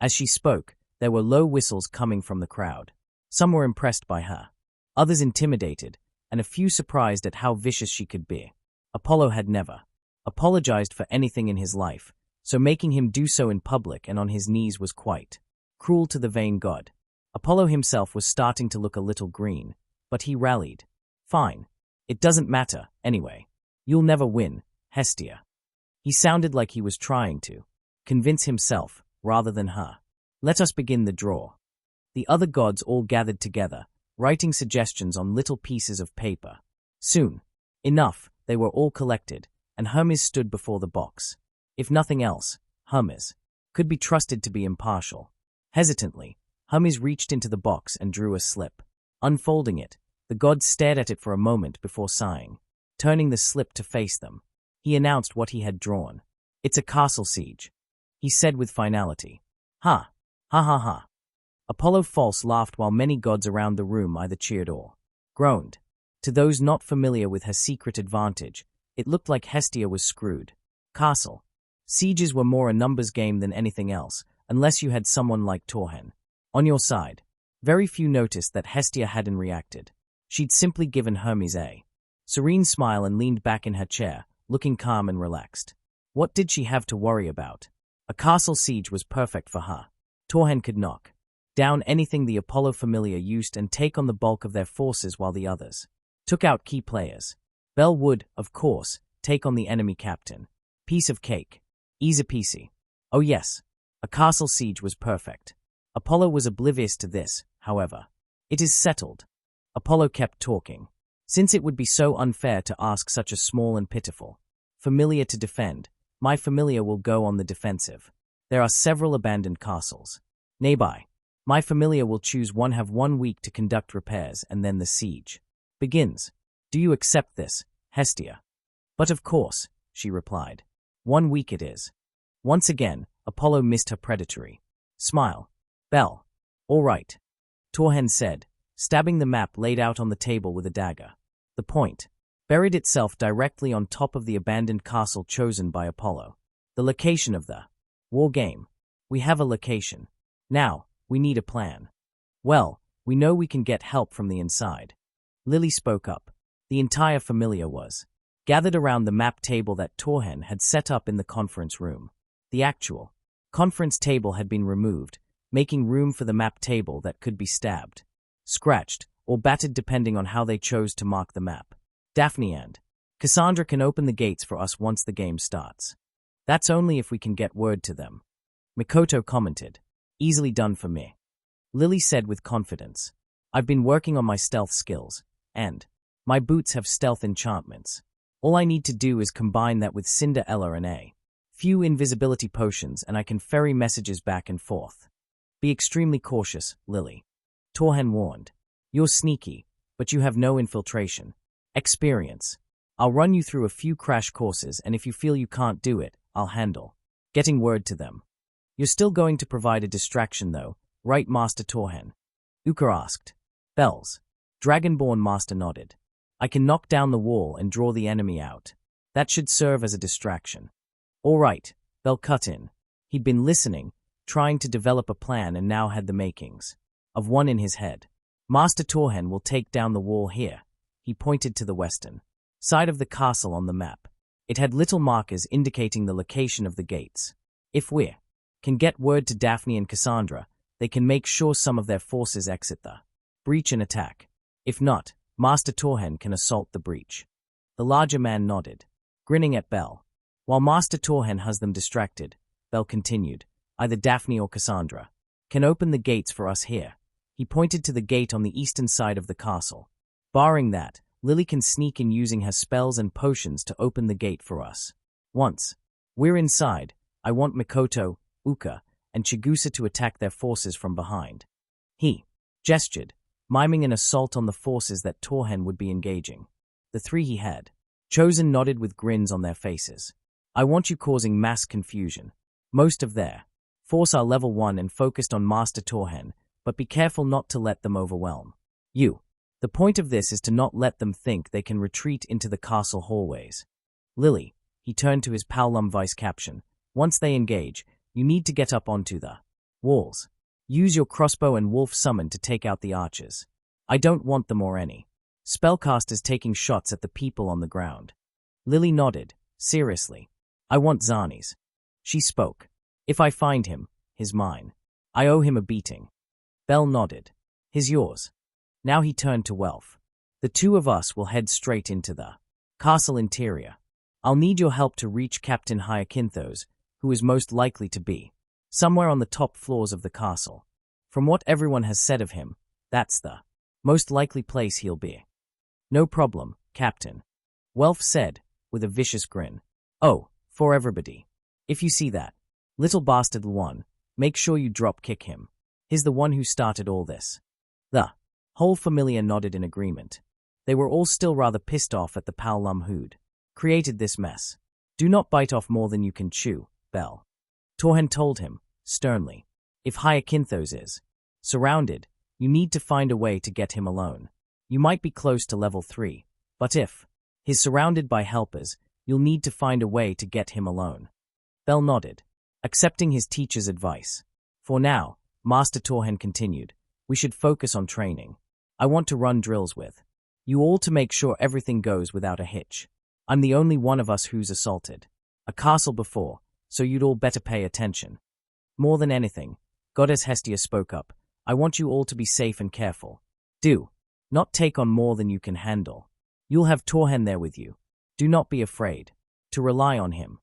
As she spoke, there were low whistles coming from the crowd. Some were impressed by her, others intimidated, and a few surprised at how vicious she could be. Apollo had never apologized for anything in his life, so making him do so in public and on his knees was quite cruel to the vain god. Apollo himself was starting to look a little green, but he rallied. Fine. It doesn't matter, anyway. You'll never win, Hestia. He sounded like he was trying to convince himself, rather than her. Let us begin the draw. The other gods all gathered together, writing suggestions on little pieces of paper. Soon enough, they were all collected, and Hermes stood before the box. If nothing else, Hermes could be trusted to be impartial. Hesitantly, Hermes reached into the box and drew a slip. Unfolding it, the gods stared at it for a moment before sighing. Turning the slip to face them, he announced what he had drawn. It's a castle siege, he said with finality. Ha! Ha ha ha! Apollo False laughed while many gods around the room either cheered or groaned. To those not familiar with her secret advantage, it looked like Hestia was screwed. Castle sieges were more a numbers game than anything else, unless you had someone like Torhen on your side. Very few noticed that Hestia hadn't reacted. She'd simply given Hermes a serene smile and leaned back in her chair, looking calm and relaxed. What did she have to worry about? A castle siege was perfect for her. Torhen could knock down anything the Apollo Familia used and take on the bulk of their forces while the others took out key players. Bell would, of course, take on the enemy captain. Piece of cake. Easy peasy. Oh yes, a castle siege was perfect. Apollo was oblivious to this, however. It is settled. Apollo kept talking. Since it would be so unfair to ask such a small and pitiful familia to defend, my familia will go on the defensive. There are several abandoned castles nearby. My familia will choose one, have 1 week to conduct repairs, and then the siege begins. Do you accept this, Hestia? But of course, she replied. 1 week it is. Once again, Apollo missed her predatory smile. Bell. All right, Torhen said, stabbing the map laid out on the table with a dagger. The point buried itself directly on top of the abandoned castle chosen by Apollo. The location of the war game. We have a location. Now, we need a plan. Well, we know we can get help from the inside. Lily spoke up. The entire familia was gathered around the map table that Torhen had set up in the conference room. The actual conference table had been removed, making room for the map table that could be stabbed, scratched, or battered depending on how they chose to mark the map. Daphne and Cassandra can open the gates for us once the game starts. That's only if we can get word to them. Mikoto commented. Easily done for me. Lily said with confidence. I've been working on my stealth skills, and my boots have stealth enchantments. All I need to do is combine that with Cinderella and a few invisibility potions, and I can ferry messages back and forth. Be extremely cautious, Lily. Torhen warned. You're sneaky, but you have no infiltration experience. I'll run you through a few crash courses, and if you feel you can't do it, I'll handle getting word to them. You're still going to provide a distraction though, right, Master Torhen? Uka asked. Bells. Dragonborn Master nodded. I can knock down the wall and draw the enemy out. That should serve as a distraction. All right, Bell cut in. He'd been listening, trying to develop a plan, and now had the makings of one in his head. Master Torhen will take down the wall here. He pointed to the western side of the castle on the map. It had little markers indicating the location of the gates. If we can get word to Daphne and Cassandra, they can make sure some of their forces exit the breach and attack. If not, Master Torhen can assault the breach. The larger man nodded, grinning at Bell. While Master Torhen has them distracted, Bell continued, either Daphne or Cassandra can open the gates for us here. He pointed to the gate on the eastern side of the castle. Barring that, Lily can sneak in using her spells and potions to open the gate for us. Once we're inside, I want Mikoto, Uka, and Chigusa to attack their forces from behind. He gestured, miming an assault on the forces that Torhen would be engaging. The three he had chosen nodded with grins on their faces. I want you causing mass confusion. Most of their force are level 1 and focused on Master Torhen, but be careful not to let them overwhelm you. The point of this is to not let them think they can retreat into the castle hallways. Lily, he turned to his Paolum vice caption, once they engage, you need to get up onto the walls. Use your crossbow and wolf summon to take out the archers. I don't want them or any spellcasters taking shots at the people on the ground. Lily nodded, seriously. I want Zani's. She spoke. If I find him, he's mine. I owe him a beating. Bell nodded. He's yours. Now he turned to Welf. The two of us will head straight into the castle interior. I'll need your help to reach Captain Hyacinthos, who is most likely to be somewhere on the top floors of the castle. From what everyone has said of him, that's the most likely place he'll be. No problem, Captain. Welf said, with a vicious grin. Oh, for everybody. If you see that little bastard one, make sure you drop kick him. He's the one who started all this. The whole Familia nodded in agreement. They were all still rather pissed off at the Paolum who'd created this mess. Do not bite off more than you can chew, Bell. Torhen told him, sternly. If Hyacinthos is surrounded, you need to find a way to get him alone. You might be close to level 3, but if he's surrounded by helpers, you'll need to find a way to get him alone. Bell nodded, accepting his teacher's advice. For now, Master Torhen continued, we should focus on training. I want to run drills with you all to make sure everything goes without a hitch. I'm the only one of us who's assaulted a castle before, so you'd all better pay attention. More than anything, Goddess Hestia spoke up, I want you all to be safe and careful. Do not take on more than you can handle. You'll have Torhen there with you. Do not be afraid to rely on him.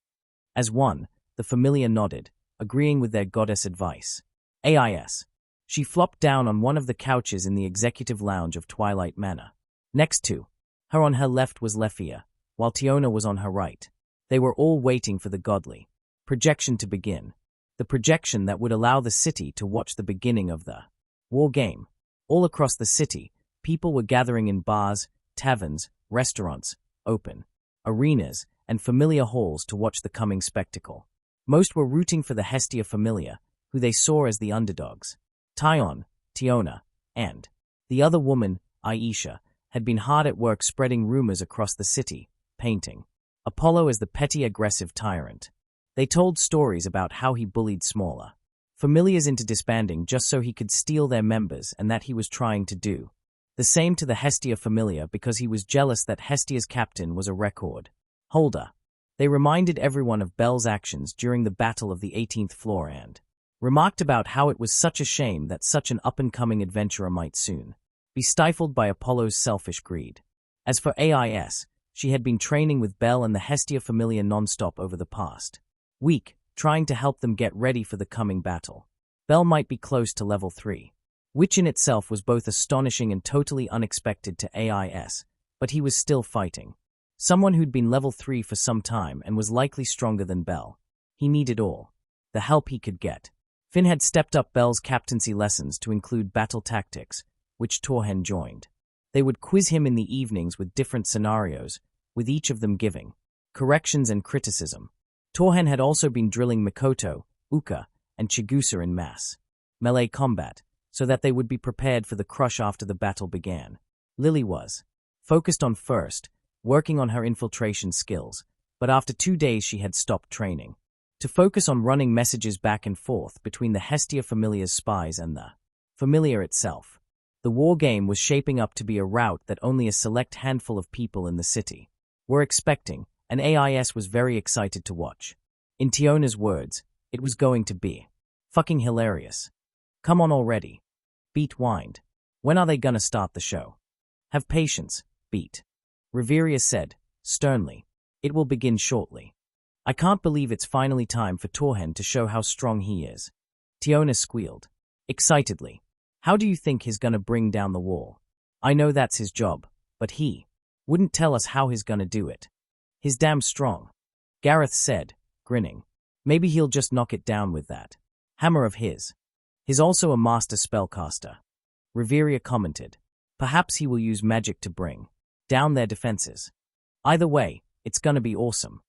As one, the Familia nodded, agreeing with their goddess advice. AIS. She flopped down on one of the couches in the executive lounge of Twilight Manor. Next to her on her left was Lefia, while Tiona was on her right. They were all waiting for the godly projection to begin. The projection that would allow the city to watch the beginning of the war game. All across the city, people were gathering in bars, taverns, restaurants, open arenas, and Familia halls to watch the coming spectacle. Most were rooting for the Hestia Familia, who they saw as the underdogs. Tyon, Tiona, and the other woman, Aisha, had been hard at work spreading rumors across the city, painting Apollo as the petty aggressive tyrant. They told stories about how he bullied smaller Familias into disbanding just so he could steal their members, and that he was trying to do the same to the Hestia Familia because he was jealous that Hestia's captain was a record holder. They reminded everyone of Bell's actions during the Battle of the 18th Floor and remarked about how it was such a shame that such an up-and-coming adventurer might soon be stifled by Apollo's selfish greed. As for AIS, she had been training with Bell and the Hestia Familia non-stop over the past week, trying to help them get ready for the coming battle. Bell might be close to level 3, which in itself was both astonishing and totally unexpected to AIS, but he was still fighting someone who'd been level 3 for some time and was likely stronger than Bell. He needed all the help he could get. Finn had stepped up Bell's captaincy lessons to include battle tactics, which Torhen joined. They would quiz him in the evenings with different scenarios, with each of them giving corrections and criticism. Torhen had also been drilling Mikoto, Uka, and Chigusa in mass melee combat, so that they would be prepared for the crush after the battle began. Lily was focused on first, working on her infiltration skills, but after 2 days she had stopped training to focus on running messages back and forth between the Hestia Familia's spies and the Familia itself. The war game was shaping up to be a rout that only a select handful of people in the city were expecting, and AIS was very excited to watch. In Tiona's words, it was going to be fucking hilarious. Come on already. Beat whined. When are they gonna start the show? Have patience, Beat. Reveria said, sternly. It will begin shortly. I can't believe it's finally time for Torhen to show how strong he is. Tiona squealed. Excitedly. How do you think he's gonna bring down the wall? I know that's his job, but he wouldn't tell us how he's gonna do it. He's damn strong. Gareth said, grinning. Maybe he'll just knock it down with that hammer of his. He's also a master spellcaster. Reveria commented. Perhaps he will use magic to bring down their defenses. Either way, it's gonna be awesome.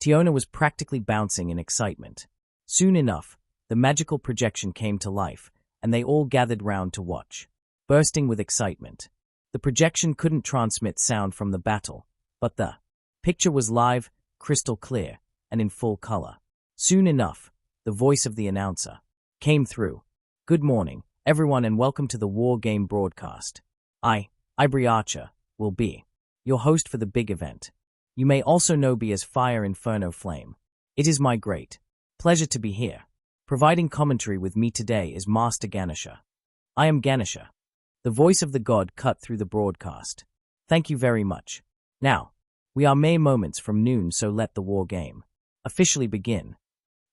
Tiona was practically bouncing in excitement. Soon enough, the magical projection came to life, and they all gathered round to watch, bursting with excitement. The projection couldn't transmit sound from the battle, but the picture was live, crystal clear, and in full color. Soon enough, the voice of the announcer came through. Good morning, everyone, and welcome to the War Game broadcast. Ivory Archer, will be your host for the big event. You may also know me as Fire Inferno Flame. It is my great pleasure to be here. Providing commentary with me today is Master Ganesha. I am Ganesha. The voice of the god cut through the broadcast. Thank you very much. Now, we are mere moments from noon, so let the war game officially begin.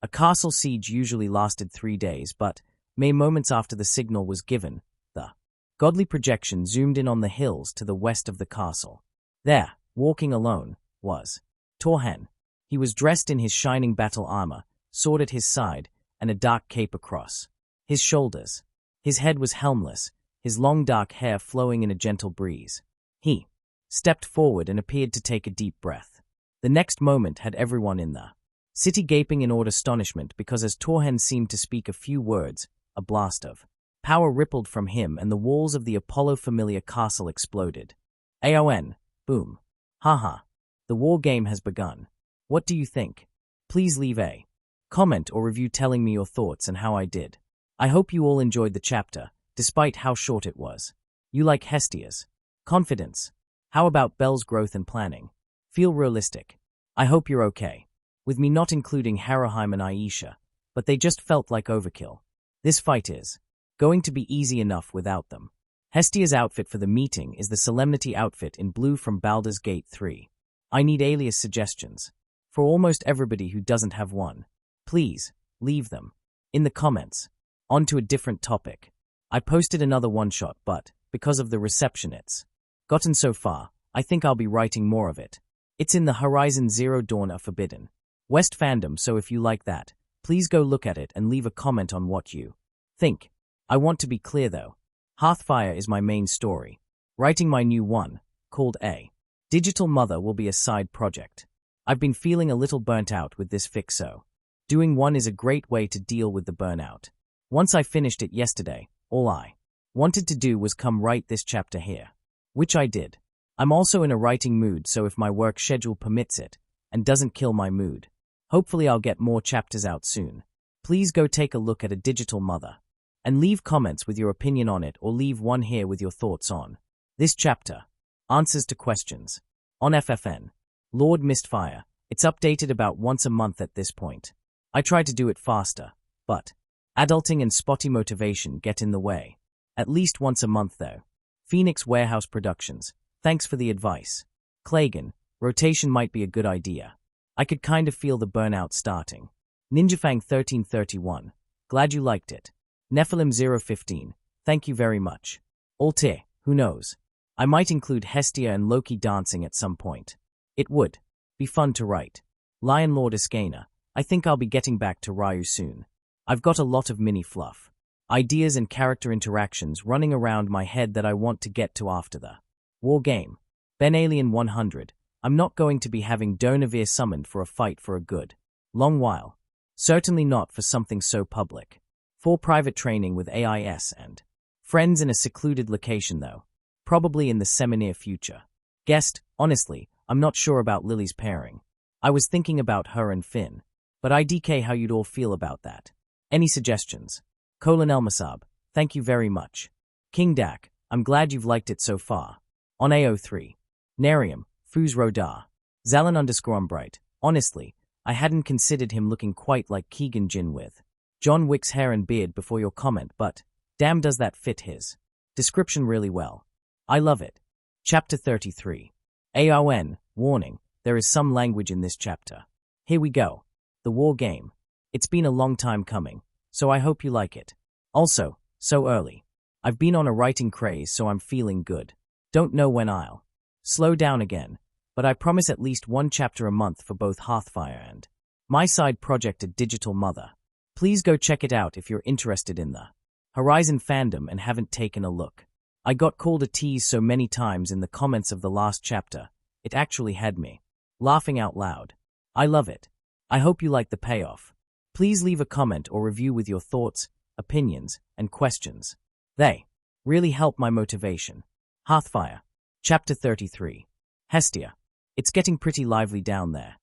A castle siege usually lasted 3 days, but mere moments after the signal was given, the godly projection zoomed in on the hills to the west of the castle. There, walking alone, was Torhen. He was dressed in his shining battle armor, sword at his side, and a dark cape across his shoulders. His head was helmless, his long dark hair flowing in a gentle breeze. He stepped forward and appeared to take a deep breath. The next moment had everyone in the city gaping in awed astonishment, because as Torhen seemed to speak a few words, a blast of power rippled from him and the walls of the Apollo Familia castle exploded. Aon, boom. Haha. The war game has begun. What do you think? Please leave a comment or review telling me your thoughts and how I did. I hope you all enjoyed the chapter, despite how short it was. You like Hestia's confidence? How about Belle's growth and planning? Feel realistic. I hope you're okay with me not including Haraheim and Aisha, but they just felt like overkill. This fight is going to be easy enough without them. Hestia's outfit for the meeting is the Solemnity outfit in blue from Baldur's Gate 3. I need alias suggestions for almost everybody who doesn't have one. Please, leave them in the comments. On to a different topic. I posted another one-shot, but because of the reception it's gotten so far, I think I'll be writing more of it. It's in the Horizon Zero Dawn of Forbidden West fandom, so if you like that, please go look at it and leave a comment on what you think. I want to be clear though. Hearthfire is my main story. Writing my new one, called A Digital Mother, will be a side project. I've been feeling a little burnt out with this fic, so doing one is a great way to deal with the burnout. Once I finished it yesterday, all I wanted to do was come write this chapter here, which I did. I'm also in a writing mood, so if my work schedule permits it and doesn't kill my mood, hopefully I'll get more chapters out soon. Please go take a look at A Digital Mother and leave comments with your opinion on it, or leave one here with your thoughts on this chapter. Answers to questions. On FFN. Lord Mistfire. It's updated about once a month at this point. I try to do it faster, but adulting and spotty motivation get in the way. At least once a month though. Phoenix Warehouse Productions. Thanks for the advice. Clagan. Rotation might be a good idea. I could kind of feel the burnout starting. Ninjafang 1331. Glad you liked it. Nephilim 015. Thank you very much. Altair. Who knows? I might include Hestia and Loki dancing at some point. It would be fun to write. Lion Lord Iskana. I think I'll be getting back to Ryu soon. I've got a lot of mini fluff ideas and character interactions running around my head that I want to get to after the war game. Ben Alien 100. I'm not going to be having Donavir summoned for a fight for a good long while. Certainly not for something so public. For private training with AIS and Friends in a secluded location, though. Probably in the semi-near future. Guest, honestly, I'm not sure about Lily's pairing. I was thinking about her and Finn. But IDK how you'd all feel about that. Any suggestions? Colin Elmasab, thank you very much. King Dak, I'm glad you've liked it so far. On AO3. Nerium, Fuz Rodar. Zalan_Umbright, honestly, I hadn't considered him looking quite like Keegan Jin with John Wick's hair and beard before your comment, but damn does that fit his description really well. I love it. Chapter 33. AON, warning, there is some language in this chapter. Here we go. The war game. It's been a long time coming, so I hope you like it. Also, so early. I've been on a writing craze, so I'm feeling good. Don't know when I'll slow down again, but I promise at least one chapter a month for both Hearthfire and my side project, A Digital Mother. Please go check it out if you're interested in the Horizon fandom and haven't taken a look. I got called a tease so many times in the comments of the last chapter, it actually had me laughing out loud. I love it. I hope you like the payoff. Please leave a comment or review with your thoughts, opinions, and questions. They really help my motivation. Hearthfire. Chapter 33. Hestia. It's getting pretty lively down there.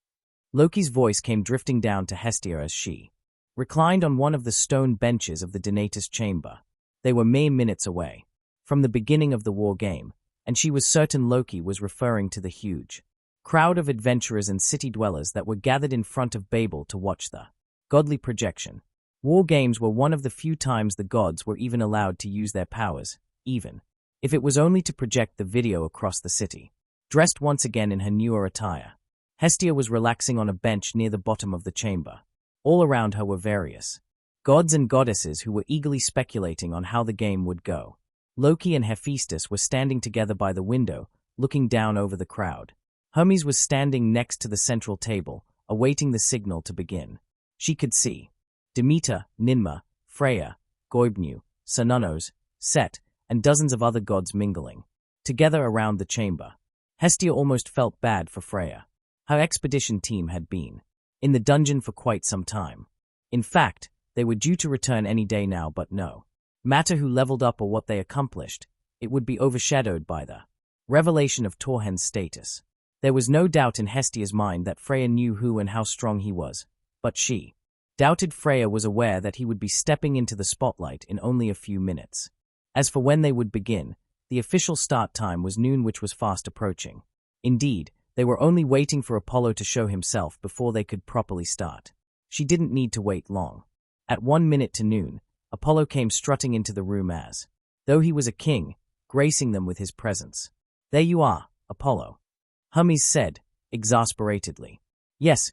Loki's voice came drifting down to Hestia as she reclined on one of the stone benches of the Donatus chamber. They were mere minutes away from the beginning of the war game, and she was certain Loki was referring to the huge crowd of adventurers and city dwellers that were gathered in front of Babel to watch the godly projection. War games were one of the few times the gods were even allowed to use their powers, even if it was only to project the video across the city. Dressed once again in her newer attire, Hestia was relaxing on a bench near the bottom of the chamber. All around her were various gods and goddesses who were eagerly speculating on how the game would go. Loki and Hephaestus were standing together by the window, looking down over the crowd. Hermes was standing next to the central table, awaiting the signal to begin. She could see Demeter, Ninmah, Freya, Goibnu, Cernunnos, Set, and dozens of other gods mingling together around the chamber. Hestia almost felt bad for Freya. Her expedition team had been in the dungeon for quite some time. In fact, they were due to return any day now, but no matter who leveled up or what they accomplished, it would be overshadowed by the revelation of Torhen's status. There was no doubt in Hestia's mind that Freya knew who and how strong he was, but she doubted Freya was aware that he would be stepping into the spotlight in only a few minutes. As for when they would begin, the official start time was noon, which was fast approaching. Indeed, they were only waiting for Apollo to show himself before they could properly start. She didn't need to wait long. At 1 minute to noon, Apollo came strutting into the room as though he was a king, gracing them with his presence. "There you are, Apollo," Hermes said, exasperatedly. Yes.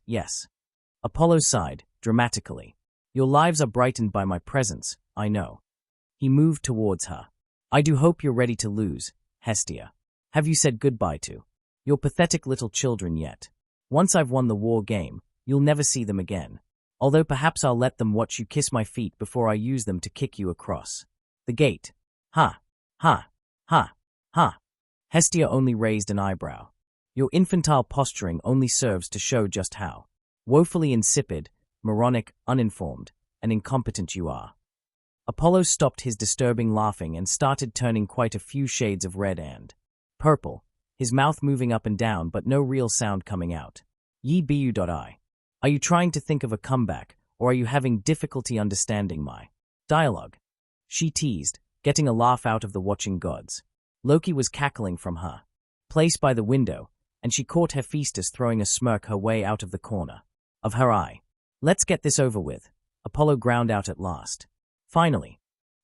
Apollo sighed, dramatically. "Your lives are brightened by my presence, I know." He moved towards her. "I do hope you're ready to lose, Hestia. Have you said goodbye to your pathetic little children yet? Once I've won the war game, you'll never see them again. Although perhaps I'll let them watch you kiss my feet before I use them to kick you across the gate." Ha. Hestia only raised an eyebrow. "Your infantile posturing only serves to show just how woefully insipid, moronic, uninformed, and incompetent you are." Apollo stopped his disturbing laughing and started turning quite a few shades of red and purple, his mouth moving up and down but no real sound coming out. "Ye bu.I. Are you trying to think of a comeback, or are you having difficulty understanding my dialogue?" She teased, getting a laugh out of the watching gods. Loki was cackling from her place by the window, and she caught Hephaestus throwing a smirk her way out of the corner of her eye. "Let's get this over with," Apollo ground out at last. "Finally,"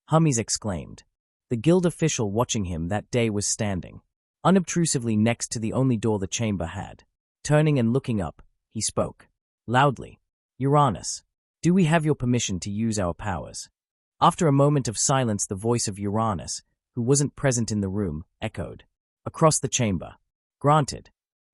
Hermes exclaimed. The guild official watching him that day was standing unobtrusively next to the only door the chamber had. Turning and looking up, he spoke loudly. "Uranus, do we have your permission to use our powers?" After a moment of silence, the voice of Uranus, who wasn't present in the room, echoed across the chamber. "Granted."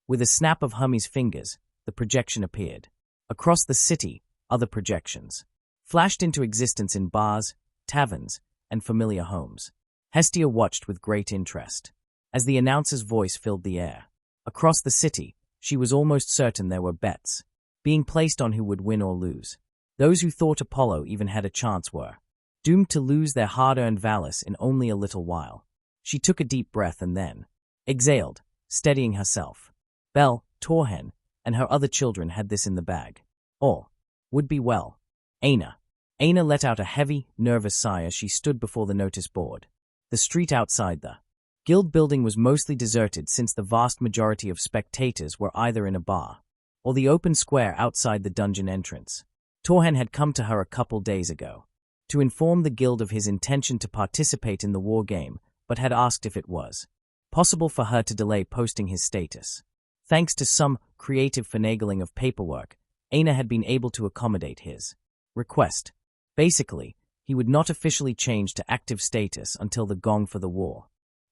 With a snap of Hermes' fingers, the projection appeared. Across the city, other projections flashed into existence in bars, taverns, and familiar homes. Hestia watched with great interest as the announcer's voice filled the air. Across the city, she was almost certain there were bets being placed on who would win or lose. Those who thought Apollo even had a chance were doomed to lose their hard-earned valors in only a little while. She took a deep breath and then exhaled, steadying herself. Belle, Torhen, and her other children had this in the bag. All would be well. Aina let out a heavy, nervous sigh as she stood before the notice board. The street outside the guild building was mostly deserted since the vast majority of spectators were either in a bar or the open square outside the dungeon entrance. Torhen had come to her a couple days ago to inform the guild of his intention to participate in the war game, but had asked if it was possible for her to delay posting his status. Thanks to some creative finagling of paperwork, Aina had been able to accommodate his request. Basically, he would not officially change to active status until the gong for the war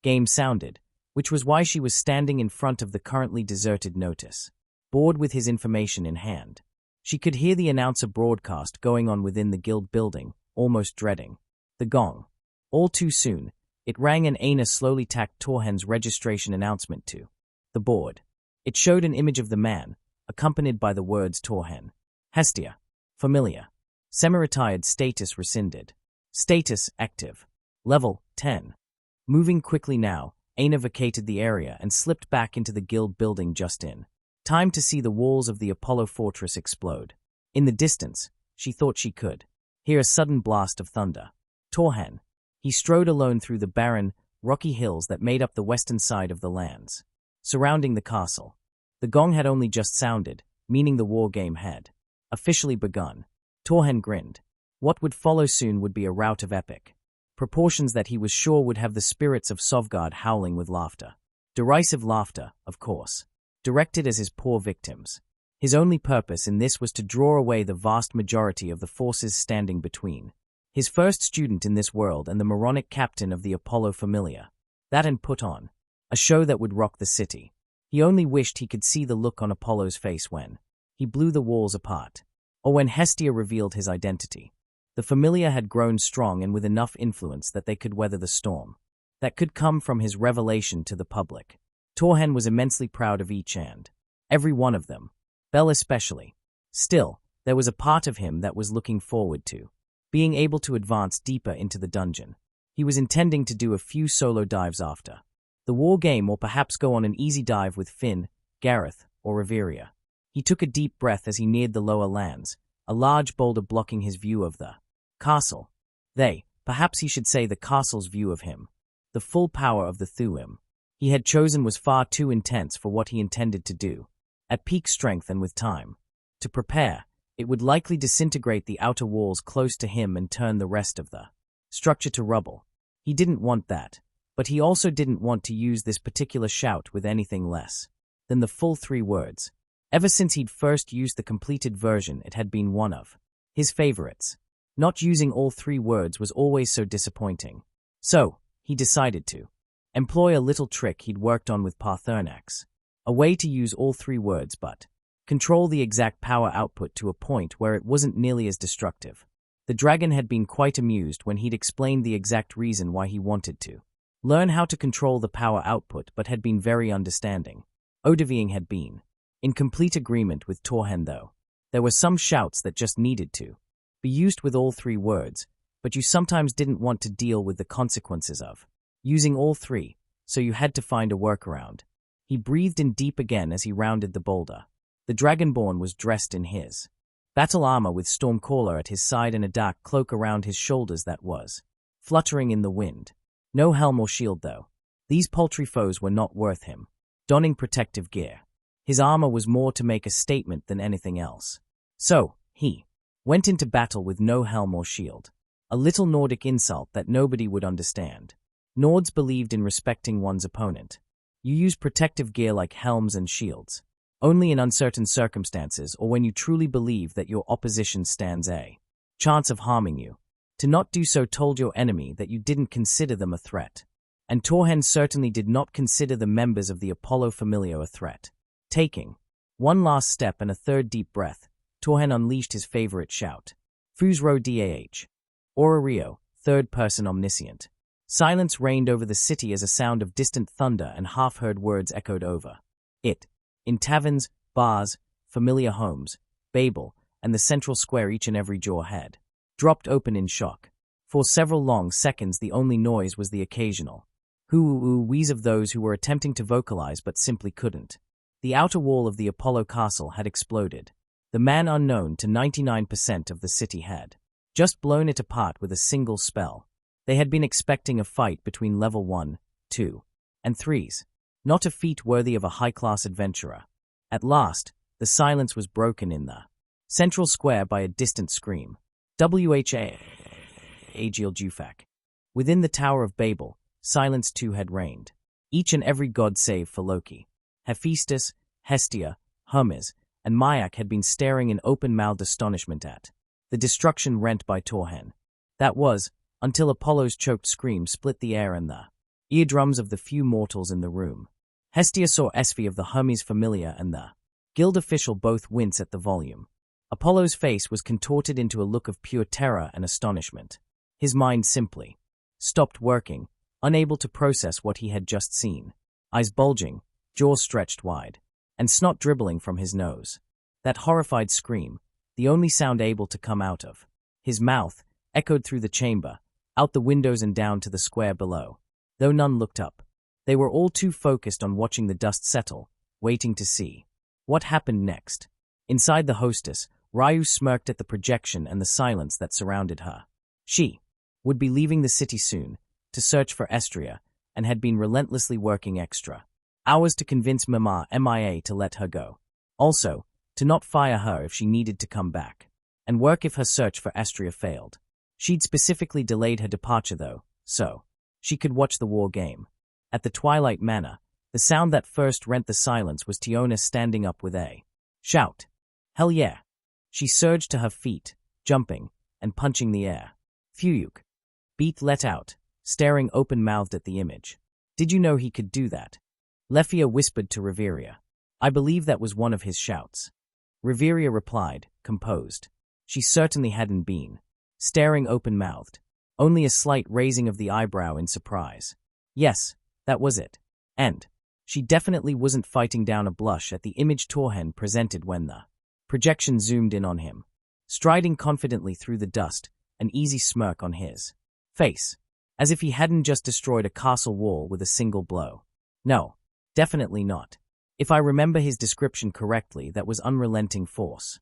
game sounded, which was why she was standing in front of the currently deserted notice board with his information in hand. She could hear the announcer broadcast going on within the guild building, almost dreading the gong. All too soon, it rang and Aina slowly tacked Torhen's registration announcement to the board. It showed an image of the man, accompanied by the words Torhen. Hestia. Familia. Semi-retired status rescinded. Status active. Level 10. Moving quickly now, Aina vacated the area and slipped back into the guild building just in time to see the walls of the Apollo fortress explode. In the distance, she thought she could hear a sudden blast of thunder. Torhen. He strode alone through the barren, rocky hills that made up the western side of the lands surrounding the castle. The gong had only just sounded, meaning the war game had officially begun. Torhen grinned. What would follow soon would be a rout of epic proportions that he was sure would have the spirits of Sovgard howling with laughter. Derisive laughter, of course, directed at his poor victims. His only purpose in this was to draw away the vast majority of the forces standing between his first student in this world and the moronic captain of the Apollo Familia. That and put on a show that would rock the city. He only wished he could see the look on Apollo's face when he blew the walls apart, or when Hestia revealed his identity. The Familia had grown strong and with enough influence that they could weather the storm that could come from his revelation to the public. Torhen was immensely proud of each and every one of them, Belle especially. Still, there was a part of him that was looking forward to being able to advance deeper into the dungeon. He was intending to do a few solo dives after the war game, or perhaps go on an easy dive with Finn, Gareth, or Riveria. He took a deep breath as he neared the lower lands, a large boulder blocking his view of the castle. Perhaps he should say the castle's view of him. The full power of the Thuim he had chosen was far too intense for what he intended to do. At peak strength and with time to prepare, it would likely disintegrate the outer walls close to him and turn the rest of the structure to rubble. He didn't want that, but he also didn't want to use this particular shout with anything less than the full 3 words. Ever since he'd first used the completed version, it had been one of his favorites. Not using all 3 words was always so disappointing. So, he decided to employ a little trick he'd worked on with Parthernax. A way to use all 3 words but control the exact power output to a point where it wasn't nearly as destructive. The dragon had been quite amused when he'd explained the exact reason why he wanted to learn how to control the power output, but had been very understanding. Odaving had been in complete agreement with Torhen though. There were some shouts that just needed to be used with all 3 words, but you sometimes didn't want to deal with the consequences of using all 3, so you had to find a workaround. He breathed in deep again as he rounded the boulder. The Dragonborn was dressed in his battle armor with Stormcaller at his side and a dark cloak around his shoulders that was fluttering in the wind. No helm or shield though. These paltry foes were not worth him donning protective gear. His armor was more to make a statement than anything else. So, he went into battle with no helm or shield. A little Nordic insult that nobody would understand. Nords believed in respecting one's opponent. You use protective gear like helms and shields only in uncertain circumstances or when you truly believe that your opposition stands a chance of harming you. To not do so told your enemy that you didn't consider them a threat. And Torhen certainly did not consider the members of the Apollo Familia a threat. Taking one last step and a third deep breath, Torhen unleashed his favorite shout. Fusro Dah. Orario, third-person omniscient. Silence reigned over the city as a sound of distant thunder and half-heard words echoed over it. In taverns, bars, familiar homes, Babel, and the central square, each and every jaw had dropped open in shock. For several long seconds the only noise was the occasional hoo-wheeze of those who were attempting to vocalize but simply couldn't. The outer wall of the Apollo castle had exploded. The man unknown to 99% of the city had just blown it apart with a single spell. They had been expecting a fight between level 1, 2, and 3s, not a feat worthy of a high-class adventurer. At last, the silence was broken in the central square by a distant scream. Wha Agiel Jufak. Within the Tower of Babel, silence too had reigned. Each and every god save for Loki, Hephaestus, Hestia, Hermes, and Mayak had been staring in open-mouthed astonishment at the destruction rent by Torhen. That was, until Apollo's choked scream split the air and the eardrums of the few mortals in the room. Hestia saw Sv of the Hermes Familia and the guild official both wince at the volume. Apollo's face was contorted into a look of pure terror and astonishment. His mind simply stopped working, unable to process what he had just seen. Eyes bulging, jaws stretched wide, and snot dribbling from his nose. That horrified scream, the only sound able to come out of his mouth, echoed through the chamber, out the windows and down to the square below. Though none looked up, they were all too focused on watching the dust settle, waiting to see what happened next. Inside the hostess, Ryu smirked at the projection and the silence that surrounded her. She would be leaving the city soon, to search for Estria, and had been relentlessly working extra hours to convince Mama MIA to let her go. Also, to not fire her if she needed to come back, and work if her search for Estria failed. She'd specifically delayed her departure though, so she could watch the war game. At the Twilight Manor, the sound that first rent the silence was Tiona standing up with a shout. Hell yeah! She surged to her feet, jumping, and punching the air. Fuyuk. Beat let out, staring open-mouthed at the image. Did you know he could do that? Lefia whispered to Reveria. I believe that was one of his shouts. Reveria replied, composed. She certainly hadn't been staring open-mouthed. Only a slight raising of the eyebrow in surprise. Yes, that was it. And she definitely wasn't fighting down a blush at the image Torhen presented when the projection zoomed in on him. Striding confidently through the dust, an easy smirk on his face, as if he hadn't just destroyed a castle wall with a single blow. No, definitely not. If I remember his description correctly, that was unrelenting force.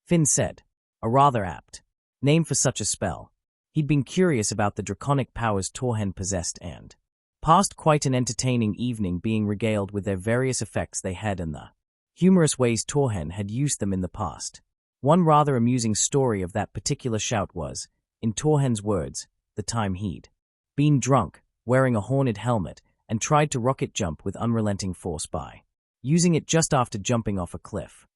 Finn said, a rather apt name for such a spell. He'd been curious about the draconic powers Torhen possessed and passed quite an entertaining evening being regaled with their various effects they had and the humorous ways Torhen had used them in the past. One rather amusing story of that particular shout was, in Torhen's words, the time he'd been drunk, wearing a horned helmet, and tried to rocket jump with unrelenting force by using it just after jumping off a cliff.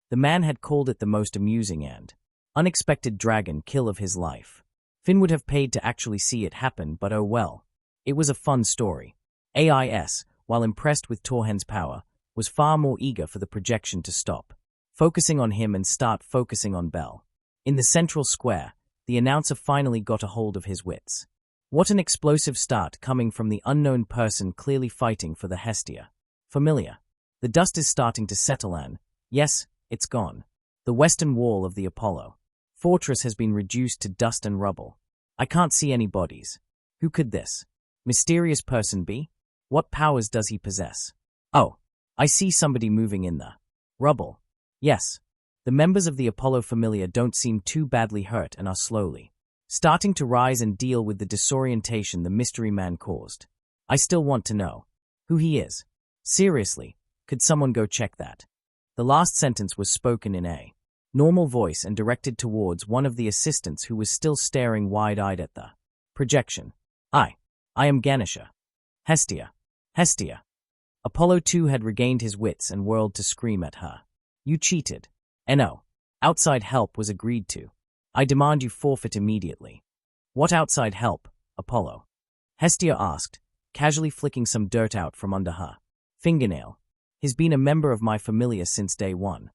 The man had called it the most amusing and unexpected dragon kill of his life. Finn would have paid to actually see it happen, but oh well. It was a fun story. AIS, while impressed with Torhen's power, was far more eager for the projection to stop, focusing on him and start focusing on Bell. In the central square, the announcer finally got a hold of his wits. What an explosive start coming from the unknown person clearly fighting for the Hestia. Familia. The dust is starting to settle and, yes, it's gone. The western wall of the Apollo fortress has been reduced to dust and rubble. I can't see any bodies. Who could this mysterious person be? What powers does he possess? Oh, I see somebody moving in the rubble. Yes. The members of the Apollo Familia don't seem too badly hurt and are slowly starting to rise and deal with the disorientation the mystery man caused. I still want to know who he is. Seriously, could someone go check that? The last sentence was spoken in a normal voice and directed towards one of the assistants who was still staring wide-eyed at the projection. I am Ganesha. Hestia. Hestia. Apollo 2 had regained his wits and whirled to scream at her. You cheated. No. Outside help was agreed to. I demand you forfeit immediately. What outside help, Apollo? Hestia asked, casually flicking some dirt out from under her fingernail. He's been a member of my familia since day one.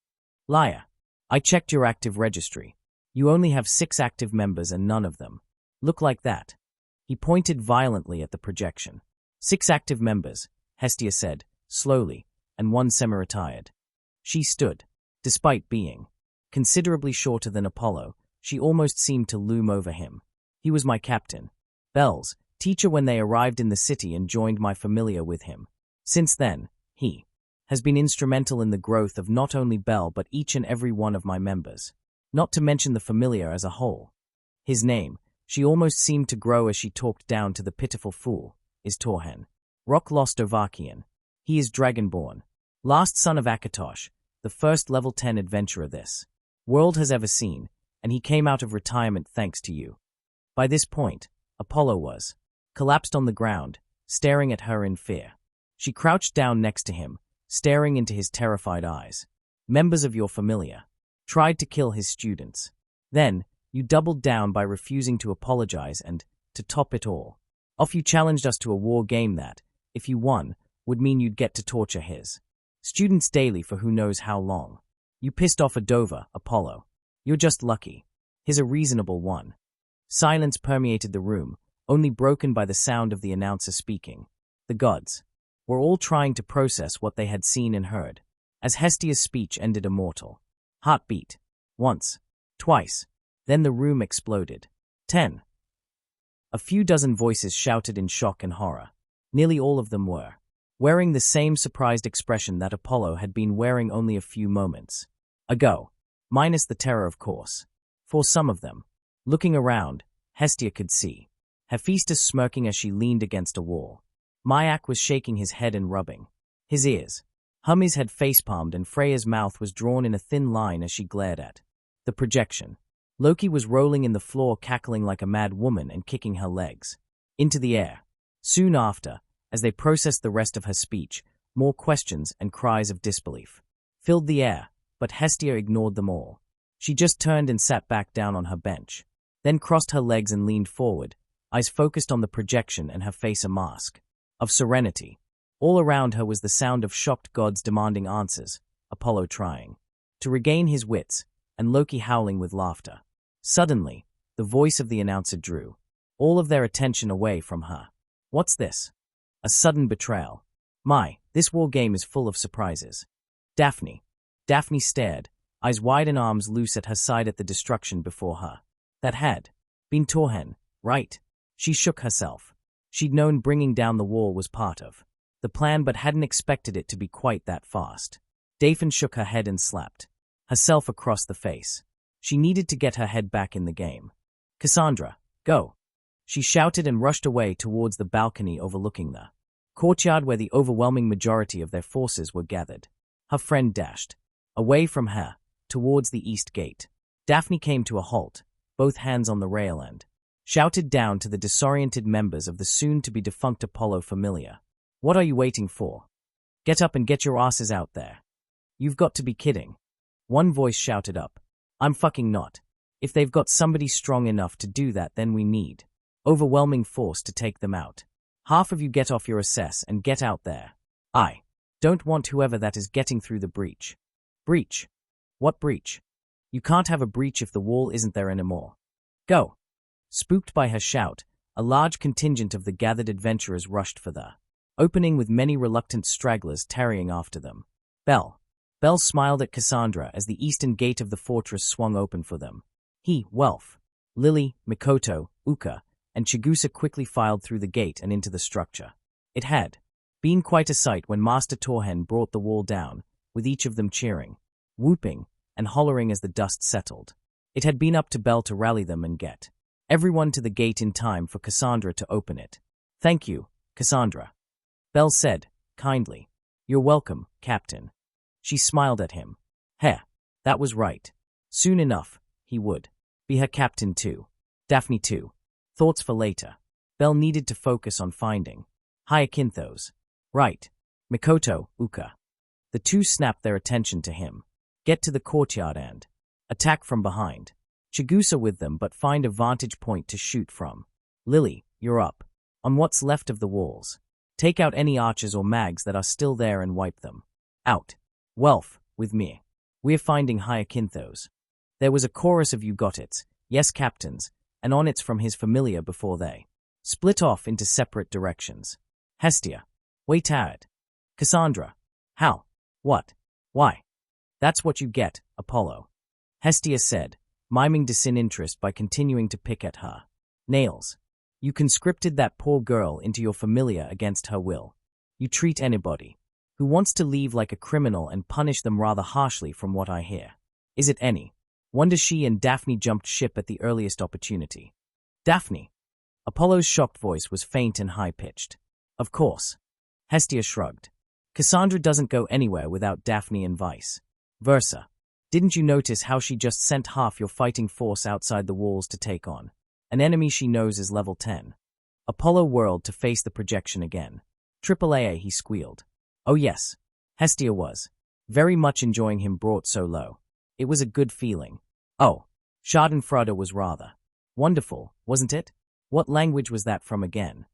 Liar. I checked your active registry. You only have 6 active members and none of them look like that. He pointed violently at the projection. 6 active members, Hestia said, slowly, and 1 semi-retired. She stood. Despite being considerably shorter than Apollo, she almost seemed to loom over him. He was my captain, Bel's teacher when they arrived in the city and joined my Familia with him. Since then, he has been instrumental in the growth of not only Bel but each and every one of my members, not to mention the Familia as a whole. His name, she almost seemed to grow as she talked down to the pitiful fool, is Torhen. Rock lost Ovakian. He is Dragonborn, last son of Akatosh, the first level 10 adventurer this world has ever seen, and he came out of retirement thanks to you. By this point, Apollo was collapsed on the ground, staring at her in fear. She crouched down next to him, staring into his terrified eyes. Members of your Familia tried to kill his students. Then, you doubled down by refusing to apologize and, to top it all, off you challenged us to a war game that, if you won, would mean you'd get to torture his students daily for who knows how long. You pissed off Adova, Apollo. You're just lucky. He's a reasonable one. Silence permeated the room, only broken by the sound of the announcer speaking. The gods were all trying to process what they had seen and heard, as Hestia's speech ended a mortal heartbeat. Once, twice, then the room exploded. 10. A few dozen voices shouted in shock and horror. Nearly all of them were wearing the same surprised expression that Apollo had been wearing only a few moments ago, minus the terror, of course. For some of them, looking around, Hestia could see Hephaestus smirking as she leaned against a wall. Myak was shaking his head and rubbing his ears. Hermes had facepalmed and Freya's mouth was drawn in a thin line as she glared at the projection. Loki was rolling in the floor, cackling like a mad woman and kicking her legs into the air. Soon after, as they processed the rest of her speech, more questions and cries of disbelief filled the air, but Hestia ignored them all. She just turned and sat back down on her bench, then crossed her legs and leaned forward, eyes focused on the projection and her face a mask of serenity. All around her was the sound of shocked gods demanding answers, Apollo trying to regain his wits, and Loki howling with laughter. Suddenly, the voice of the announcer drew all of their attention away from her. What's this? A sudden betrayal. This war game is full of surprises. Daphne stared, eyes wide and arms loose at her side at the destruction before her. That had been Torhen, right? She shook herself. She'd known bringing down the wall was part of the plan but hadn't expected it to be quite that fast. Daphne shook her head and slapped herself across the face. She needed to get her head back in the game. Cassandra, go! She shouted and rushed away towards the balcony overlooking the courtyard where the overwhelming majority of their forces were gathered. Her friend dashed away from her, towards the east gate. Daphne came to a halt, both hands on the rail and shouted down to the disoriented members of the soon-to-be-defunct Apollo Familia. What are you waiting for? Get up and get your asses out there. You've got to be kidding. One voice shouted up. I'm fucking not. If they've got somebody strong enough to do that, then we need overwhelming force to take them out. Half of you get off your assess and get out there. I don't want whoever that is getting through the breach. Breach? What breach? You can't have a breach if the wall isn't there anymore. Go! Spooked by her shout, a large contingent of the gathered adventurers rushed for the opening with many reluctant stragglers tarrying after them. Bel smiled at Cassandra as the eastern gate of the fortress swung open for them. He, Welf, Lily, Mikoto, Uka, and Chigusa quickly filed through the gate and into the structure. It had been quite a sight when Master Torhen brought the wall down, with each of them cheering, whooping, and hollering as the dust settled. It had been up to Bel to rally them and get everyone to the gate in time for Cassandra to open it. Thank you, Cassandra. Bel said, kindly. You're welcome, Captain. She smiled at him. That was right. Soon enough, he would be her captain too. Daphne too. Thoughts for later. Bel needed to focus on finding Hyacinthos. Right. Mikoto, Uka. The two snapped their attention to him. Get to the courtyard and attack from behind. Chigusa with them, but find a vantage point to shoot from. Lily, you're up. On what's left of the walls. Take out any archers or mags that are still there and wipe them out. Welf, with me. We're finding Hyacinthos. There was a chorus of you got it, yes captains, and on it's from his Familia before they split off into separate directions. Hestia. Wait at. Cassandra. How? What? Why? That's what you get, Apollo. Hestia said, miming disinterest by continuing to pick at her Nails. You conscripted that poor girl into your familia against her will. You treat anybody who wants to leave like a criminal and punish them rather harshly from what I hear. Is it any wonder she and Daphne jumped ship at the earliest opportunity? Daphne. Apollo's shocked voice was faint and high-pitched. Of course. Hestia shrugged. Cassandra doesn't go anywhere without Daphne and vice versa. Didn't you notice how she just sent half your fighting force outside the walls to take on an enemy she knows is level 10? Apollo whirled to face the projection again. AAA, he squealed. Oh yes. Hestia was very much enjoying him brought so low. It was a good feeling. Oh. Schadenfreude was rather wonderful, wasn't it? What language was that from again?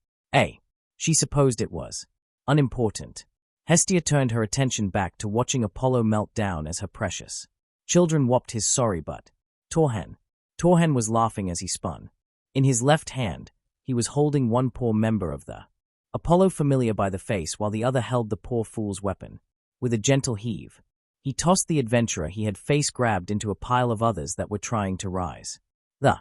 She supposed it was unimportant. Hestia turned her attention back to watching Apollo melt down as her precious children whopped his sorry butt. Torhen. Torhen was laughing as he spun. In his left hand, he was holding one poor member of the Apollo Familia by the face while the other held the poor fool's weapon. With a gentle heave, he tossed the adventurer he had face-grabbed into a pile of others that were trying to rise. The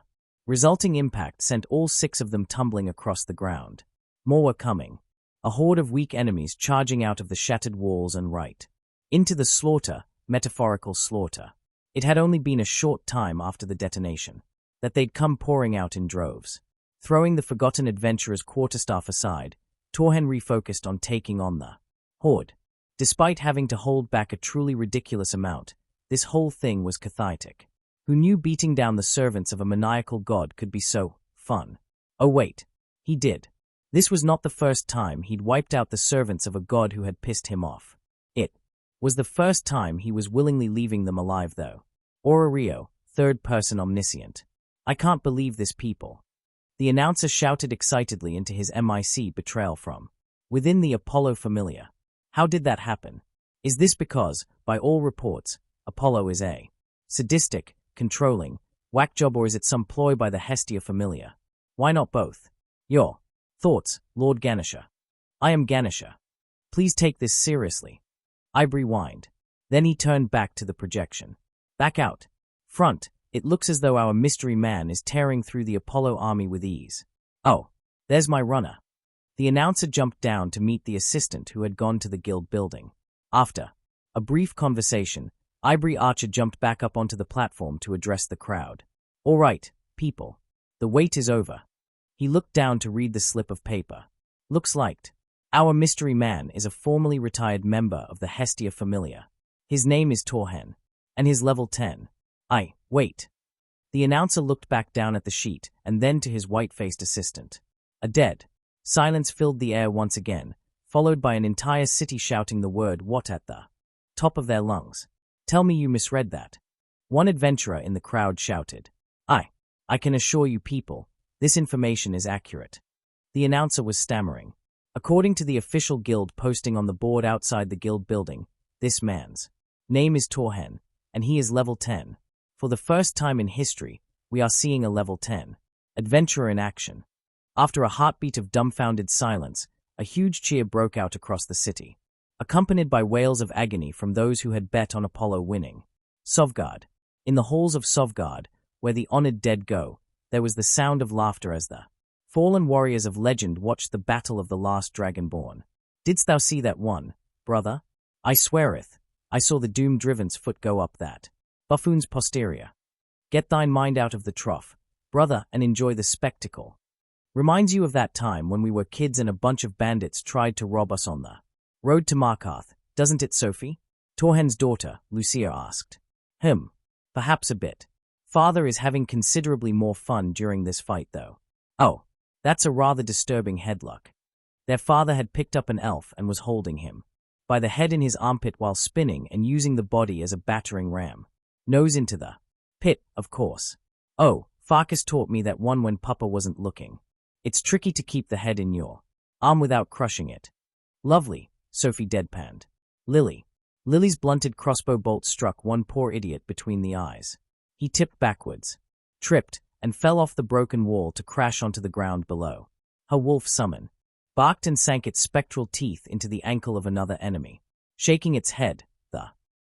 resulting impact sent all 6 of them tumbling across the ground. More were coming. A horde of weak enemies charging out of the shattered walls and right into the slaughter, metaphorical slaughter. It had only been a short time after the detonation that they'd come pouring out in droves. Throwing the forgotten adventurer's quarterstaff aside, Torhen refocused on taking on the horde. Despite having to hold back a truly ridiculous amount, this whole thing was cathartic. Who knew beating down the servants of a maniacal god could be so fun? Oh wait, he did. This was not the first time he'd wiped out the servants of a god who had pissed him off. It was the first time he was willingly leaving them alive though. Orario, third-person omniscient. I can't believe this, people. The announcer shouted excitedly into his MIC betrayal from within the Apollo Familia. How did that happen? Is this because, by all reports, Apollo is a sadistic, controlling, whack job, or is it some ploy by the Hestia Familia? Why not both? Your thoughts, Lord Ganesha. I am Ganesha. Please take this seriously. Ivory whined. Then he turned back to the projection. Back out. Front, it looks as though our mystery man is tearing through the Apollo army with ease. Oh, there's my runner. The announcer jumped down to meet the assistant who had gone to the guild building. After a brief conversation, Ivory Archer jumped back up onto the platform to address the crowd. All right, people. The wait is over. He looked down to read the slip of paper. Looks like our mystery man is a formerly retired member of the Hestia Familia. His name is Torhen, and his level 10. Wait. The announcer looked back down at the sheet and then to his white-faced assistant. A dead silence filled the air once again, followed by an entire city shouting the word "what" at the top of their lungs. Tell me you misread that. One adventurer in the crowd shouted. I can assure you people, this information is accurate. The announcer was stammering. According to the official guild posting on the board outside the guild building, this man's name is Torhen, and he is level 10. For the first time in history, we are seeing a level 10 adventurer in action. After a heartbeat of dumbfounded silence, a huge cheer broke out across the city, accompanied by wails of agony from those who had bet on Apollo winning. Sovgard. In the halls of Sovgard, where the honored dead go, there was the sound of laughter as the fallen warriors of legend watched the battle of the last Dragonborn. Didst thou see that one, brother? I sweareth, I saw the doom-driven's foot go up that buffoon's posterior. Get thine mind out of the trough, brother, and enjoy the spectacle. Reminds you of that time when we were kids and a bunch of bandits tried to rob us on the road to Markarth, doesn't it, Sophie? Torhen's daughter, Lucia, asked. Perhaps a bit. Father is having considerably more fun during this fight, though. Oh, that's a rather disturbing headlock. Their father had picked up an elf and was holding him by the head in his armpit while spinning and using the body as a battering ram. Nose into the pit, of course. Oh, Farkas taught me that one when Papa wasn't looking. It's tricky to keep the head in your arm without crushing it. Lovely, Sophie deadpanned. Lily's blunted crossbow bolt struck one poor idiot between the eyes. He tipped backwards, tripped, and fell off the broken wall to crash onto the ground below. Her wolf summon barked and sank its spectral teeth into the ankle of another enemy. Shaking its head, the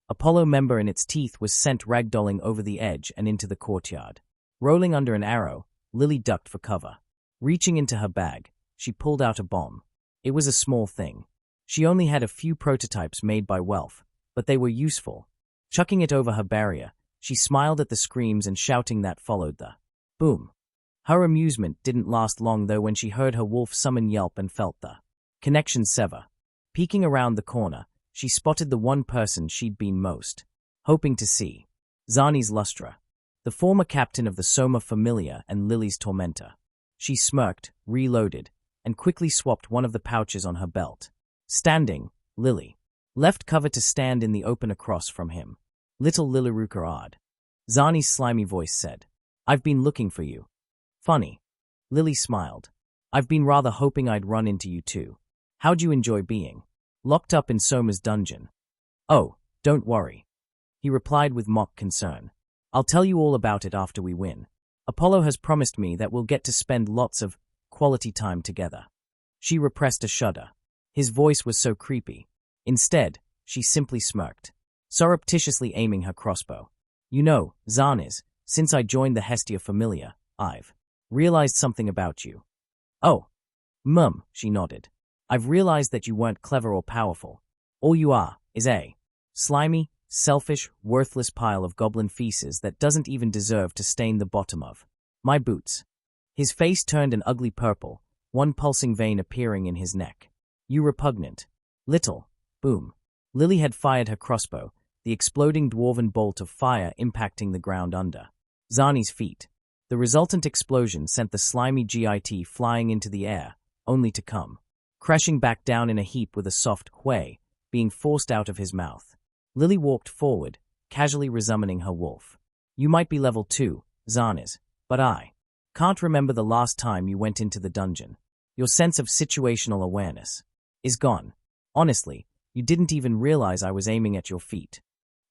Apollo member in its teeth was sent ragdolling over the edge and into the courtyard. Rolling under an arrow, Lily ducked for cover. Reaching into her bag, she pulled out a bomb. It was a small thing. She only had a few prototypes made by Welf, but they were useful. Chucking it over her barrier, she smiled at the screams and shouting that followed the boom. Her amusement didn't last long though when she heard her wolf summon yelp and felt the connection sever. Peeking around the corner, she spotted the one person she'd been most hoping to see. Zani's Lustra, the former captain of the Soma Familia and Lily's tormentor. She smirked, reloaded, and quickly swapped one of the pouches on her belt. Standing, Lily left cover to stand in the open across from him. Little Lilyruka odd. Zani's slimy voice said, "I've been looking for you." Funny. Lily smiled. "I've been rather hoping I'd run into you too. How'd you enjoy being locked up in Soma's dungeon?" "Oh, don't worry," he replied with mock concern. "I'll tell you all about it after we win. Apollo has promised me that we'll get to spend lots of quality time together." She repressed a shudder. His voice was so creepy. Instead, she simply smirked, surreptitiously aiming her crossbow. "You know, Zanis, since I joined the Hestia Familia, I've realized something about you." "Oh." She nodded. "I've realized that you weren't clever or powerful. All you are is a slimy, selfish, worthless pile of goblin feces that doesn't even deserve to stain the bottom of my boots." His face turned an ugly purple, one pulsing vein appearing in his neck. "You repugnant little..." Boom. Lily had fired her crossbow, the exploding dwarven bolt of fire impacting the ground under Zani's feet. The resultant explosion sent the slimy GIT flying into the air, only to come crashing back down in a heap with a soft whey being forced out of his mouth. Lily walked forward, casually resummoning her wolf. "You might be level 2, Zanis, but I can't remember the last time you went into the dungeon. Your sense of situational awareness is gone. Honestly, you didn't even realize I was aiming at your feet."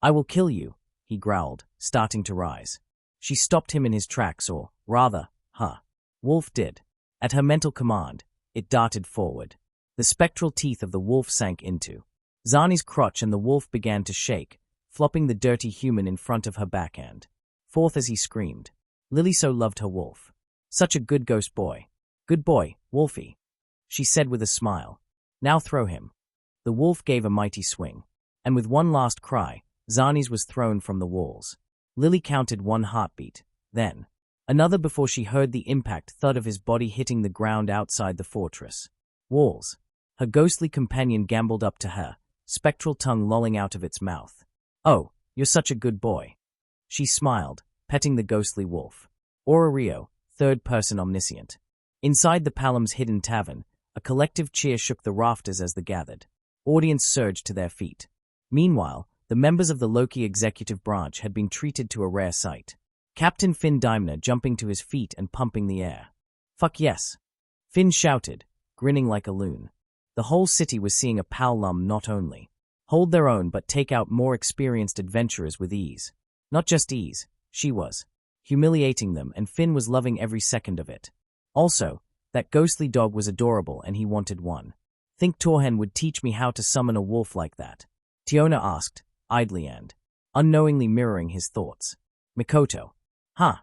"I will kill you," he growled, starting to rise. She stopped him in his tracks, or, rather, her wolf did. At her mental command, it darted forward. The spectral teeth of the wolf sank into Zani's crotch and the wolf began to shake, flopping the dirty human in front of her backhand. Forth as he screamed. Lily so loved her wolf. "Such a good ghost boy. Good boy, Wolfie," she said with a smile. "Now throw him." The wolf gave a mighty swing, and with one last cry, Zani's was thrown from the walls. Lily counted one heartbeat, then another before she heard the impact thud of his body hitting the ground outside the fortress walls. Her ghostly companion gambled up to her, spectral tongue lolling out of its mouth. "Oh, you're such a good boy." She smiled, petting the ghostly wolf. Orario, third-person omniscient. Inside the Palam's hidden tavern, a collective cheer shook the rafters as the gathered audience surged to their feet. Meanwhile, the members of the Loki executive branch had been treated to a rare sight. Captain Finn Daimler jumping to his feet and pumping the air. "Fuck yes," Finn shouted, grinning like a loon. The whole city was seeing a Palum not only hold their own but take out more experienced adventurers with ease. Not just ease, she was humiliating them, and Finn was loving every second of it. Also, that ghostly dog was adorable and he wanted one. "Think Torhen would teach me how to summon a wolf like that?" Tiona asked, idly and unknowingly mirroring his thoughts. "Mikoto." "Huh."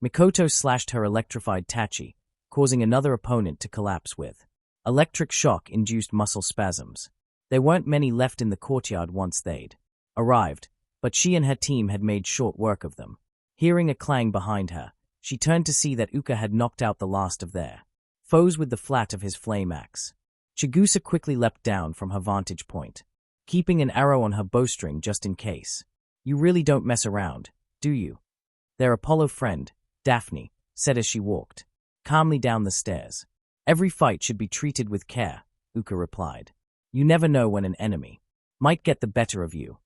Mikoto slashed her electrified Tachi, causing another opponent to collapse with electric shock-induced muscle spasms. There weren't many left in the courtyard once they'd arrived, but she and her team had made short work of them. Hearing a clang behind her, she turned to see that Uka had knocked out the last of their foes with the flat of his flame axe. Chigusa quickly leapt down from her vantage point, keeping an arrow on her bowstring just in case. "You really don't mess around, do you?" Their Apollo friend, Daphne, said as she walked calmly down the stairs. "Every fight should be treated with care," Uka replied. "You never know when an enemy might get the better of you."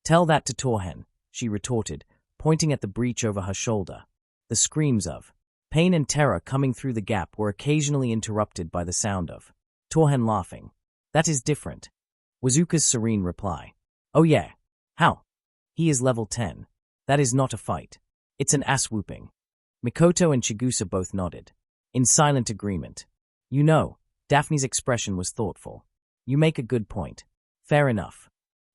"Tell that to Torhen," she retorted, pointing at the breach over her shoulder. The screams of pain and terror coming through the gap were occasionally interrupted by the sound of Torhen laughing. "That is different," was Uka's serene reply. "Oh yeah? How?" "He is level 10. That is not a fight. It's an ass-whooping." Mikoto and Chigusa both nodded, in silent agreement. "You know," Daphne's expression was thoughtful. "You make a good point. Fair enough."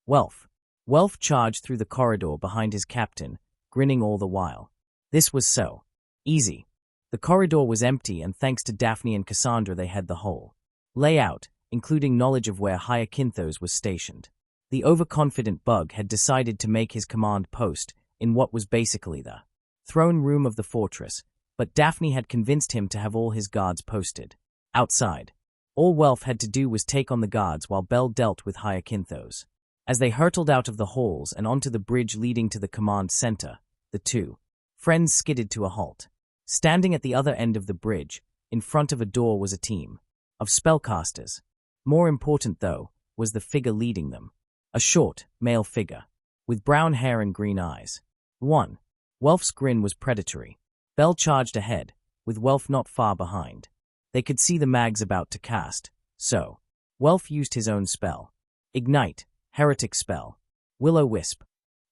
Welf charged through the corridor behind his captain, grinning all the while. This was so easy. The corridor was empty, and thanks to Daphne and Cassandra they had the whole layout, including knowledge of where Hyacinthos was stationed. The overconfident bug had decided to make his command post in what was basically the throne room of the fortress, but Daphne had convinced him to have all his guards posted outside. All Welf had to do was take on the guards while Belle dealt with Hyacinthos. As they hurtled out of the halls and onto the bridge leading to the command center, the two friends skidded to a halt. Standing at the other end of the bridge, in front of a door, was a team of spellcasters. More important, though, was the figure leading them. A short, male figure, with brown hair and green eyes. 1. Welf's grin was predatory. Belle charged ahead, with Welf not far behind. They could see the mags about to cast, so Welf used his own spell. Ignite, heretic spell. Will-o-wisp.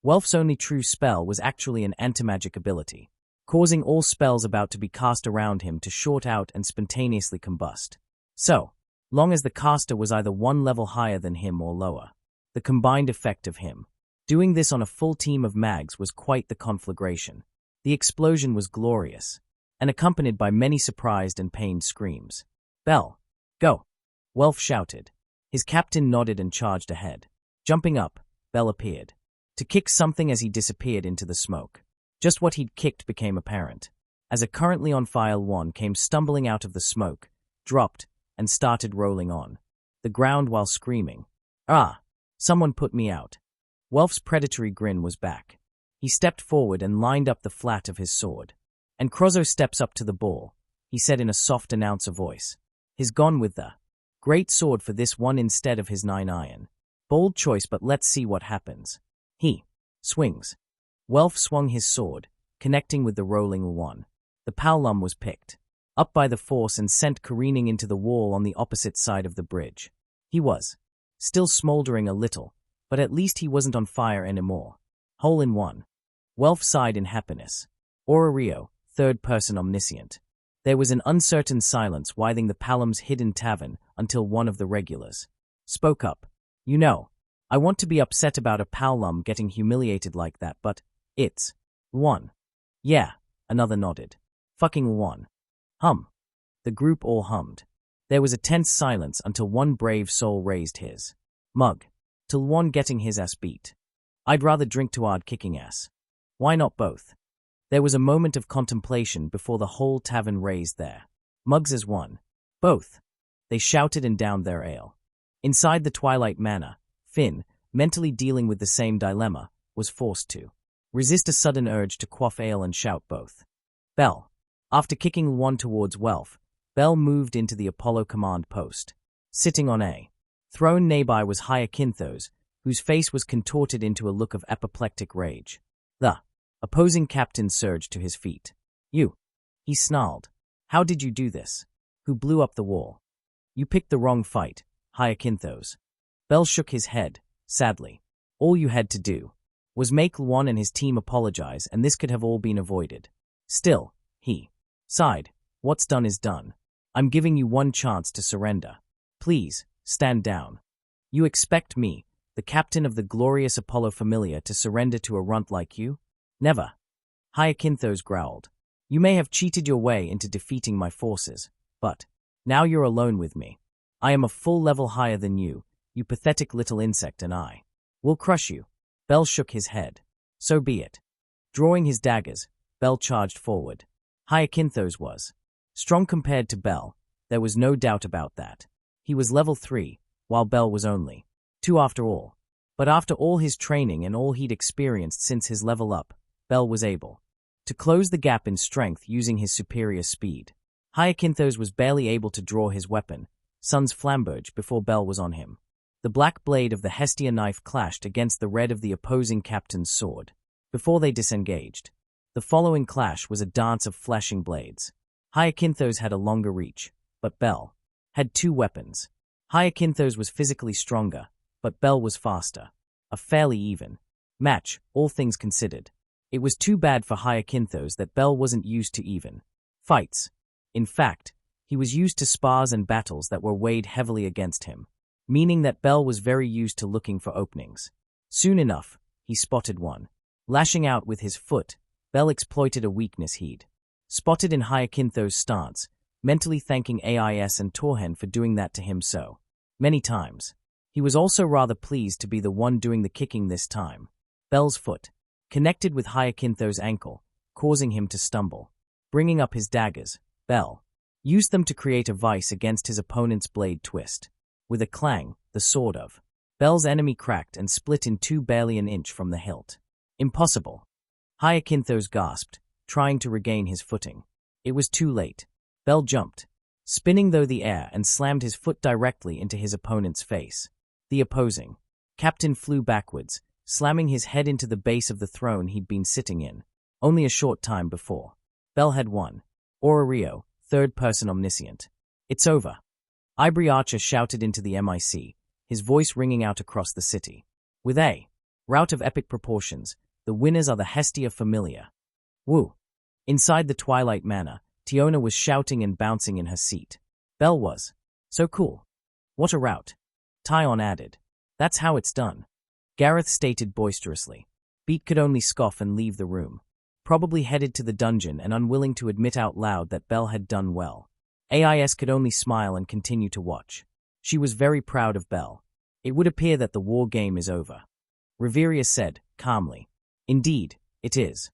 Welf's only true spell was actually an anti-magic ability, causing all spells about to be cast around him to short out and spontaneously combust. So long as the caster was either one level higher than him or lower. The combined effect of him doing this on a full team of mags was quite the conflagration. The explosion was glorious, and accompanied by many surprised and pained screams. "Belle, go!" Welf shouted. His captain nodded and charged ahead. Jumping up, Belle appeared to kick something as he disappeared into the smoke. Just what he'd kicked became apparent, as a currently on fire one came stumbling out of the smoke, dropped, and started rolling on the ground while screaming, "Ah! Someone put me out." Welf's predatory grin was back. He stepped forward and lined up the flat of his sword. "And Crozo steps up to the ball," he said in a soft announcer voice. "He's gone with the great sword for this one instead of his 9-iron. Bold choice, but let's see what happens." He swings. Welf swung his sword, connecting with the rolling one. The Paolum was picked up by the force and sent careening into the wall on the opposite side of the bridge. He was still smoldering a little, but at least he wasn't on fire anymore. Hole in one. Welf sighed in happiness. Orario, third-person omniscient. There was an uncertain silence withing the Paolum's hidden tavern until one of the regulars spoke up. "You know, I want to be upset about a Paolum getting humiliated like that, but it's one." "Yeah," another nodded. "Fucking one." "Hum." The group all hummed. There was a tense silence until one brave soul raised his mug. Till one getting his ass beat. "I'd rather drink to hard kicking ass." "Why not both?" There was a moment of contemplation before the whole tavern raised their mugs as one. "Both." They shouted and downed their ale. Inside the Twilight Manor, Finn, mentally dealing with the same dilemma, was forced to resist a sudden urge to quaff ale and shout both. "Belle." After kicking one towards Welf, Belle moved into the Apollo command post. Sitting on a throne nearby was Hyacinthos, whose face was contorted into a look of apoplectic rage. The opposing captain surged to his feet. "You," he snarled. "How did you do this? Who blew up the wall?" "You picked the wrong fight, Hyacinthos." Belle shook his head, sadly. "All you had to do was make Luan and his team apologize, and this could have all been avoided." Still, he sighed. "What's done is done. I'm giving you one chance to surrender. Please, stand down." "You expect me, the captain of the glorious Apollo Familia, to surrender to a runt like you? Never." Hyacinthos growled. "You may have cheated your way into defeating my forces, but now you're alone with me. I am a full level higher than you pathetic little insect, and I will crush you." Belle shook his head. "So be it." Drawing his daggers, Belle charged forward. Hyacinthos was strong compared to Belle, there was no doubt about that. He was level 3, while Belle was only 2 after all. But after all his training and all he'd experienced since his level up, Belle was able to close the gap in strength using his superior speed. Hyacinthos was barely able to draw his weapon, Sun's Flamberge, before Belle was on him. The black blade of the Hestia knife clashed against the red of the opposing captain's sword before they disengaged. The following clash was a dance of flashing blades. Hyacinthos had a longer reach, but Belle had 2 weapons. Hyacinthos was physically stronger, but Belle was faster. A fairly even match, all things considered. It was too bad for Hyacinthos that Belle wasn't used to even fights. In fact, he was used to spars and battles that were weighed heavily against him, meaning that Belle was very used to looking for openings. Soon enough, he spotted one. Lashing out with his foot, Belle exploited a weakness he'd spotted in Hyacinthos' stance, mentally thanking AIS and Torhen for doing that to him so many times. He was also rather pleased to be the one doing the kicking this time. Bell's foot connected with Hyacinthos' ankle, causing him to stumble. Bringing up his daggers, Bell used them to create a vice against his opponent's blade twist. With a clang, the sword of Bell's enemy cracked and split in two barely an inch from the hilt. Impossible. Hyacinthos gasped, trying to regain his footing. It was too late. Bell jumped, spinning through the air and slammed his foot directly into his opponent's face. The opposing captain flew backwards, slamming his head into the base of the throne he'd been sitting in only a short time before. Bell had won. Orario, third-person omniscient. It's over. Ivory Archer shouted into the MIC, his voice ringing out across the city. With a rout of epic proportions, the winners are the Hestia Familia. Woo! Inside the Twilight Manor, Tiona was shouting and bouncing in her seat. Bell was so cool. What a rout. Tyon added. That's how it's done. Gareth stated boisterously. Beat could only scoff and leave the room. Probably headed to the dungeon and unwilling to admit out loud that Bell had done well. AIS could only smile and continue to watch. She was very proud of Bell. It would appear that the war game is over. Reveria said, calmly. Indeed, it is.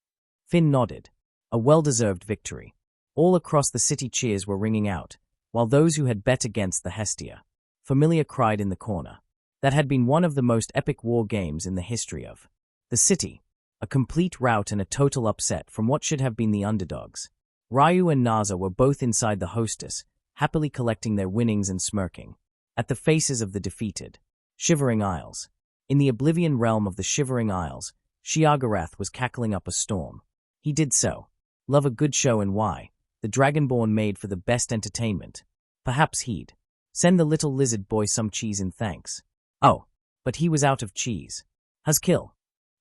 Finn nodded. A well-deserved victory. All across the city cheers were ringing out, while those who had bet against the Hestia Familia cried in the corner. That had been one of the most epic war games in the history of the city. A complete rout and a total upset from what should have been the underdogs. Ryu and Naza were both inside the hostess, happily collecting their winnings and smirking at the faces of the defeated. Shivering Isles. In the oblivion realm of the Shivering Isles, Shiagarath was cackling up a storm. He did so. Love a good show and why. The Dragonborn made for the best entertainment. Perhaps he'd send the little lizard boy some cheese in thanks. Oh, but he was out of cheese. Haskill.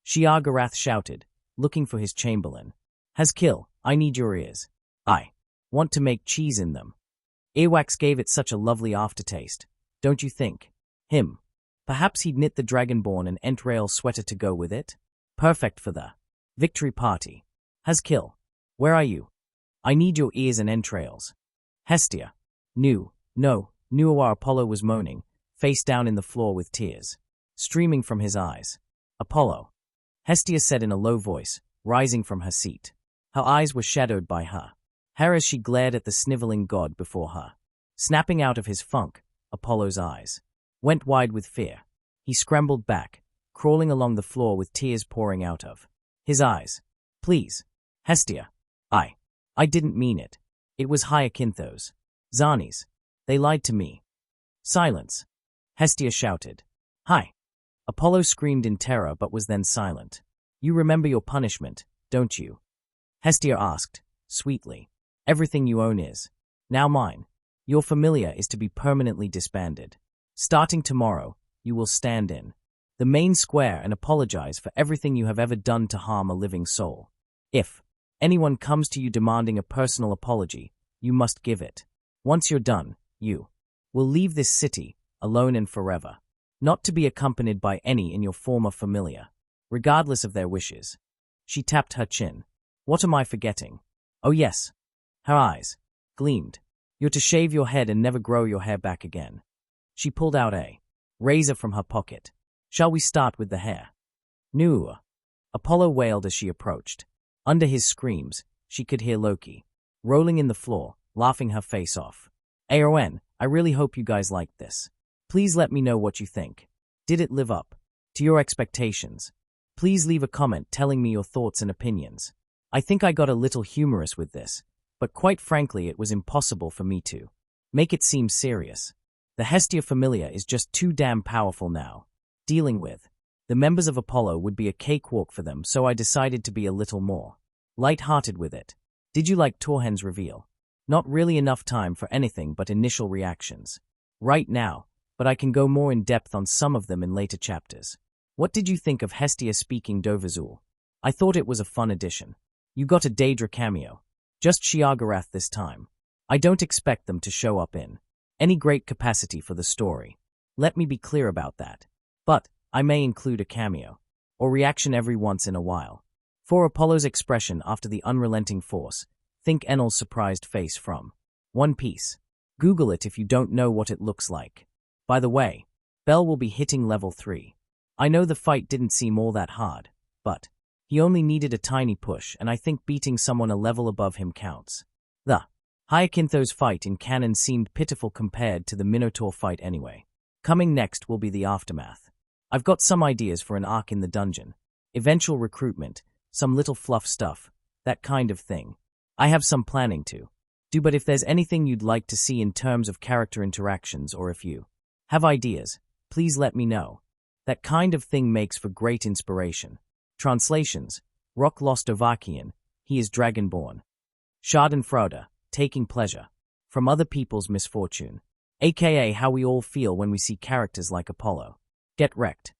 Shiagarath shouted, looking for his chamberlain. Haskill, I need your ears. I want to make cheese in them. Earwax gave it such a lovely aftertaste, don't you think? Him. Perhaps he'd knit the Dragonborn an entrail sweater to go with it? Perfect for the victory party. Haskill, where are you? I need your ears and entrails. Hestia. Nuawar Apollo was moaning, face down in the floor with tears streaming from his eyes. Apollo. Hestia said in a low voice, rising from her seat. Her eyes were shadowed by her hair as she glared at the sniveling god before her. Snapping out of his funk, Apollo's eyes went wide with fear. He scrambled back, crawling along the floor with tears pouring out of his eyes. Please. Hestia. I didn't mean it. It was Hyacinthos. Zani's. They lied to me. Silence. Hestia shouted. Hi. Apollo screamed in terror but was then silent. You remember your punishment, don't you? Hestia asked, sweetly. Everything you own is now mine. Your Familia is to be permanently disbanded. Starting tomorrow, you will stand in the main square and apologize for everything you have ever done to harm a living soul. If anyone comes to you demanding a personal apology, you must give it. Once you're done, you will leave this city, alone and forever, not to be accompanied by any in your former Familia, regardless of their wishes. She tapped her chin. What am I forgetting? Oh yes. Her eyes gleamed. You're to shave your head and never grow your hair back again. She pulled out a razor from her pocket. Shall we start with the hair? No. Apollo wailed as she approached. Under his screams, she could hear Loki rolling in the floor, laughing her face off. Aon, I really hope you guys liked this. Please let me know what you think. Did it live up to your expectations? Please leave a comment telling me your thoughts and opinions. I think I got a little humorous with this, but quite frankly it was impossible for me to make it seem serious. The Hestia Familia is just too damn powerful now. Dealing with the members of Apollo would be a cakewalk for them, so I decided to be a little more light-hearted with it. Did you like Torhen's reveal? Not really enough time for anything but initial reactions right now, but I can go more in depth on some of them in later chapters. What did you think of Hestia speaking Dovazul? I thought it was a fun addition. You got a Daedra cameo. Just Shiagarath this time. I don't expect them to show up in any great capacity for the story. Let me be clear about that. But I may include a cameo or reaction every once in a while. For Apollo's expression after the unrelenting force Think Enel's surprised face from One Piece. Google it if you don't know what it looks like. By the way, Bell will be hitting level 3. I know the fight didn't seem all that hard, but he only needed a tiny push, and I think beating someone a level above him counts. The Hyacinthos fight in canon seemed pitiful compared to the Minotaur fight anyway. Coming next will be the aftermath. I've got some ideas for an arc in the dungeon. Eventual recruitment, some little fluff stuff, that kind of thing. I have some planning to do, but if there's anything you'd like to see in terms of character interactions, or if you have ideas, please let me know. That kind of thing makes for great inspiration. Translations: Rock Lostovakian, he is Dragonborn. Schadenfreude, taking pleasure from other people's misfortune, aka how we all feel when we see characters like Apollo get wrecked.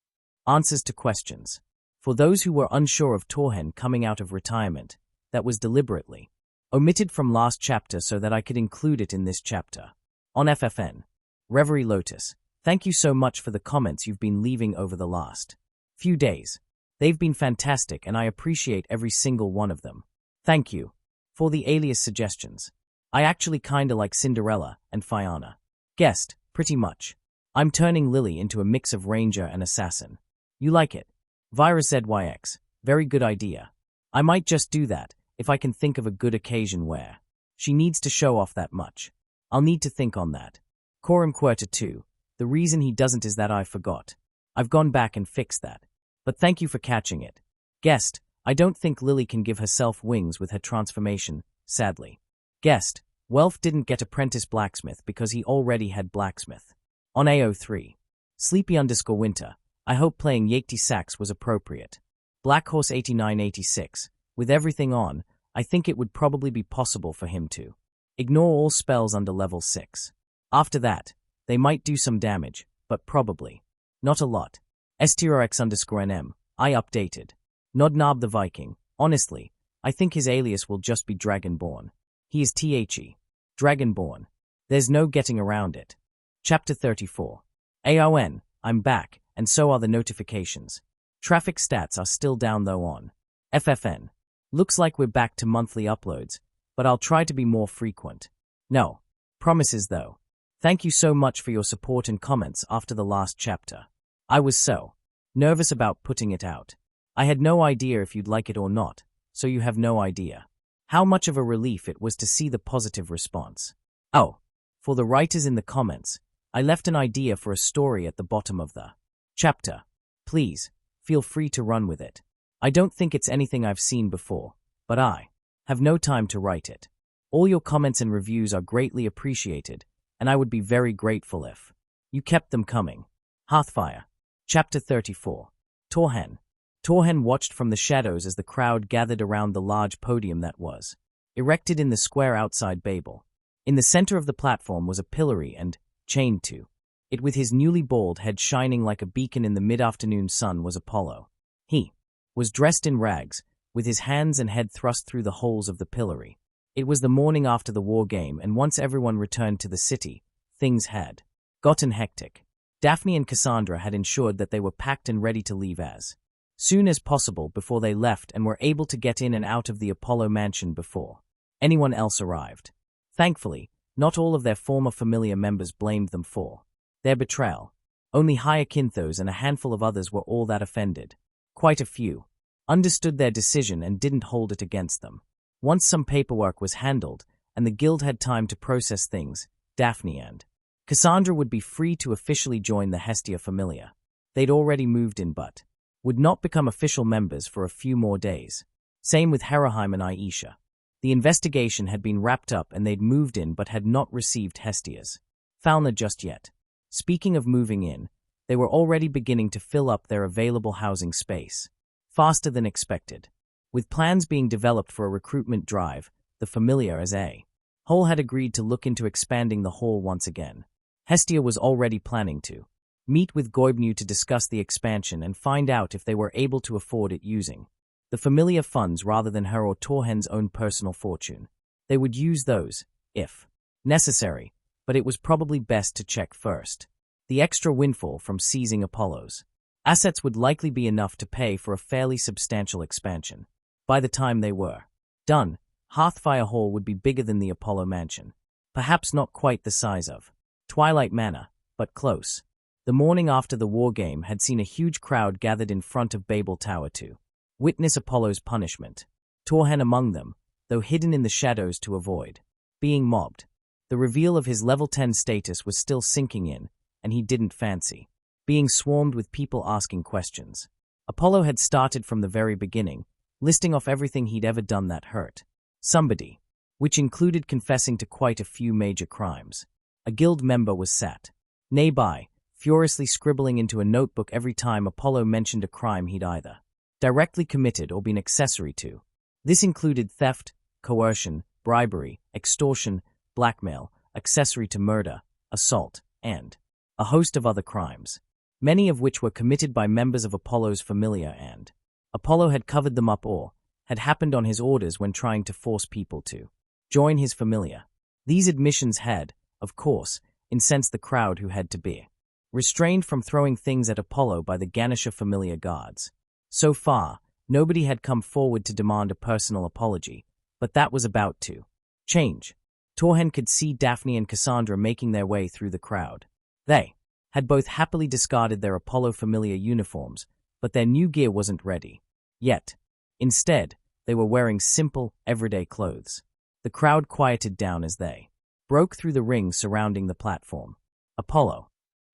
Answers to questions. For those who were unsure of Torhen coming out of retirement, that was deliberately omitted from last chapter so that I could include it in this chapter. On FFN. Reverie Lotus, thank you so much for the comments you've been leaving over the last few days. They've been fantastic and I appreciate every single one of them. Thank you for the alias suggestions. I actually kinda like Cinderella and Fiona. Guessed, pretty much. I'm turning Lily into a mix of ranger and assassin. You like it? Virus ZYX, very good idea. I might just do that, if I can think of a good occasion where she needs to show off that much. I'll need to think on that. Coram Querta 2, the reason he doesn't is that I forgot. I've gone back and fixed that. But thank you for catching it. Guest, I don't think Lily can give herself wings with her transformation, sadly. Guest, Welf didn't get apprentice blacksmith because he already had blacksmith. On AO3. Sleepy_winter, I hope playing Yakti Sax was appropriate. Black Horse 8986, with everything on, I think it would probably be possible for him to ignore all spells under level 6. After that, they might do some damage, but probably not a lot. STRX_NM, I updated. Nodnab the Viking, honestly, I think his alias will just be Dragonborn. He is THE. Dragonborn. There's no getting around it. Chapter 34. AON, I'm back, and so are the notifications. Traffic stats are still down though on FFN. Looks like we're back to monthly uploads, but I'll try to be more frequent. No promises though. Thank you so much for your support and comments after the last chapter. I was so nervous about putting it out. I had no idea if you'd like it or not, so you have no idea how much of a relief it was to see the positive response. Oh, for the writers in the comments, I left an idea for a story at the bottom of the chapter. Please, feel free to run with it. I don't think it's anything I've seen before, but I have no time to write it. All your comments and reviews are greatly appreciated, and I would be very grateful if you kept them coming. Hearthfire. Chapter 34. Torhen. Torhen watched from the shadows as the crowd gathered around the large podium that was erected in the square outside Babel. In the center of the platform was a pillory and, chained to it with his newly bald head shining like a beacon in the mid-afternoon sun, was Apollo. He was dressed in rags, with his hands and head thrust through the holes of the pillory. It was the morning after the war game, and once everyone returned to the city, things had gotten hectic. Daphne and Cassandra had ensured that they were packed and ready to leave as soon as possible before they left, and were able to get in and out of the Apollo mansion before anyone else arrived. Thankfully, not all of their former Familia members blamed them for their betrayal. Only Hyacinthos and a handful of others were all that offended. Quite a few understood their decision and didn't hold it against them. Once some paperwork was handled and the guild had time to process things, Daphne and Cassandra would be free to officially join the Hestia Familia. They'd already moved in but would not become official members for a few more days. Same with Heraheim and Aisha. The investigation had been wrapped up and they'd moved in but had not received Hestia's Falna just yet. Speaking of moving in, they were already beginning to fill up their available housing space, faster than expected. With plans being developed for a recruitment drive, the Familia as a whole had agreed to look into expanding the hall once again. Hestia was already planning to meet with Goibnu to discuss the expansion and find out if they were able to afford it using the Familia funds rather than her or Torhen's own personal fortune. They would use those, if necessary, but it was probably best to check first. The extra windfall from seizing Apollo's assets would likely be enough to pay for a fairly substantial expansion. By the time they were done, Hearthfire Hall would be bigger than the Apollo Mansion. Perhaps not quite the size of Twilight Manor, but close. The morning after the war game had seen a huge crowd gathered in front of Babel Tower to witness Apollo's punishment. Torhen among them, though hidden in the shadows to avoid being mobbed. The reveal of his level 10 status was still sinking in, and he didn't fancy being swarmed with people asking questions. Apollo had started from the very beginning, listing off everything he'd ever done that hurt somebody, which included confessing to quite a few major crimes. A guild member was sat nearby, furiously scribbling into a notebook every time Apollo mentioned a crime he'd either directly committed or been accessory to. This included theft, coercion, bribery, extortion, blackmail, accessory to murder, assault, and a host of other crimes, many of which were committed by members of Apollo's Familia, and Apollo had covered them up or had happened on his orders when trying to force people to join his Familia. These admissions had, of course, incensed the crowd who had to be restrained from throwing things at Apollo by the Ganesha Familia guards. So far, nobody had come forward to demand a personal apology, but that was about to change. Torhen could see Daphne and Cassandra making their way through the crowd. They had both happily discarded their Apollo Familia uniforms, but their new gear wasn't ready yet. Instead, they were wearing simple, everyday clothes. The crowd quieted down as they broke through the ring surrounding the platform. Apollo.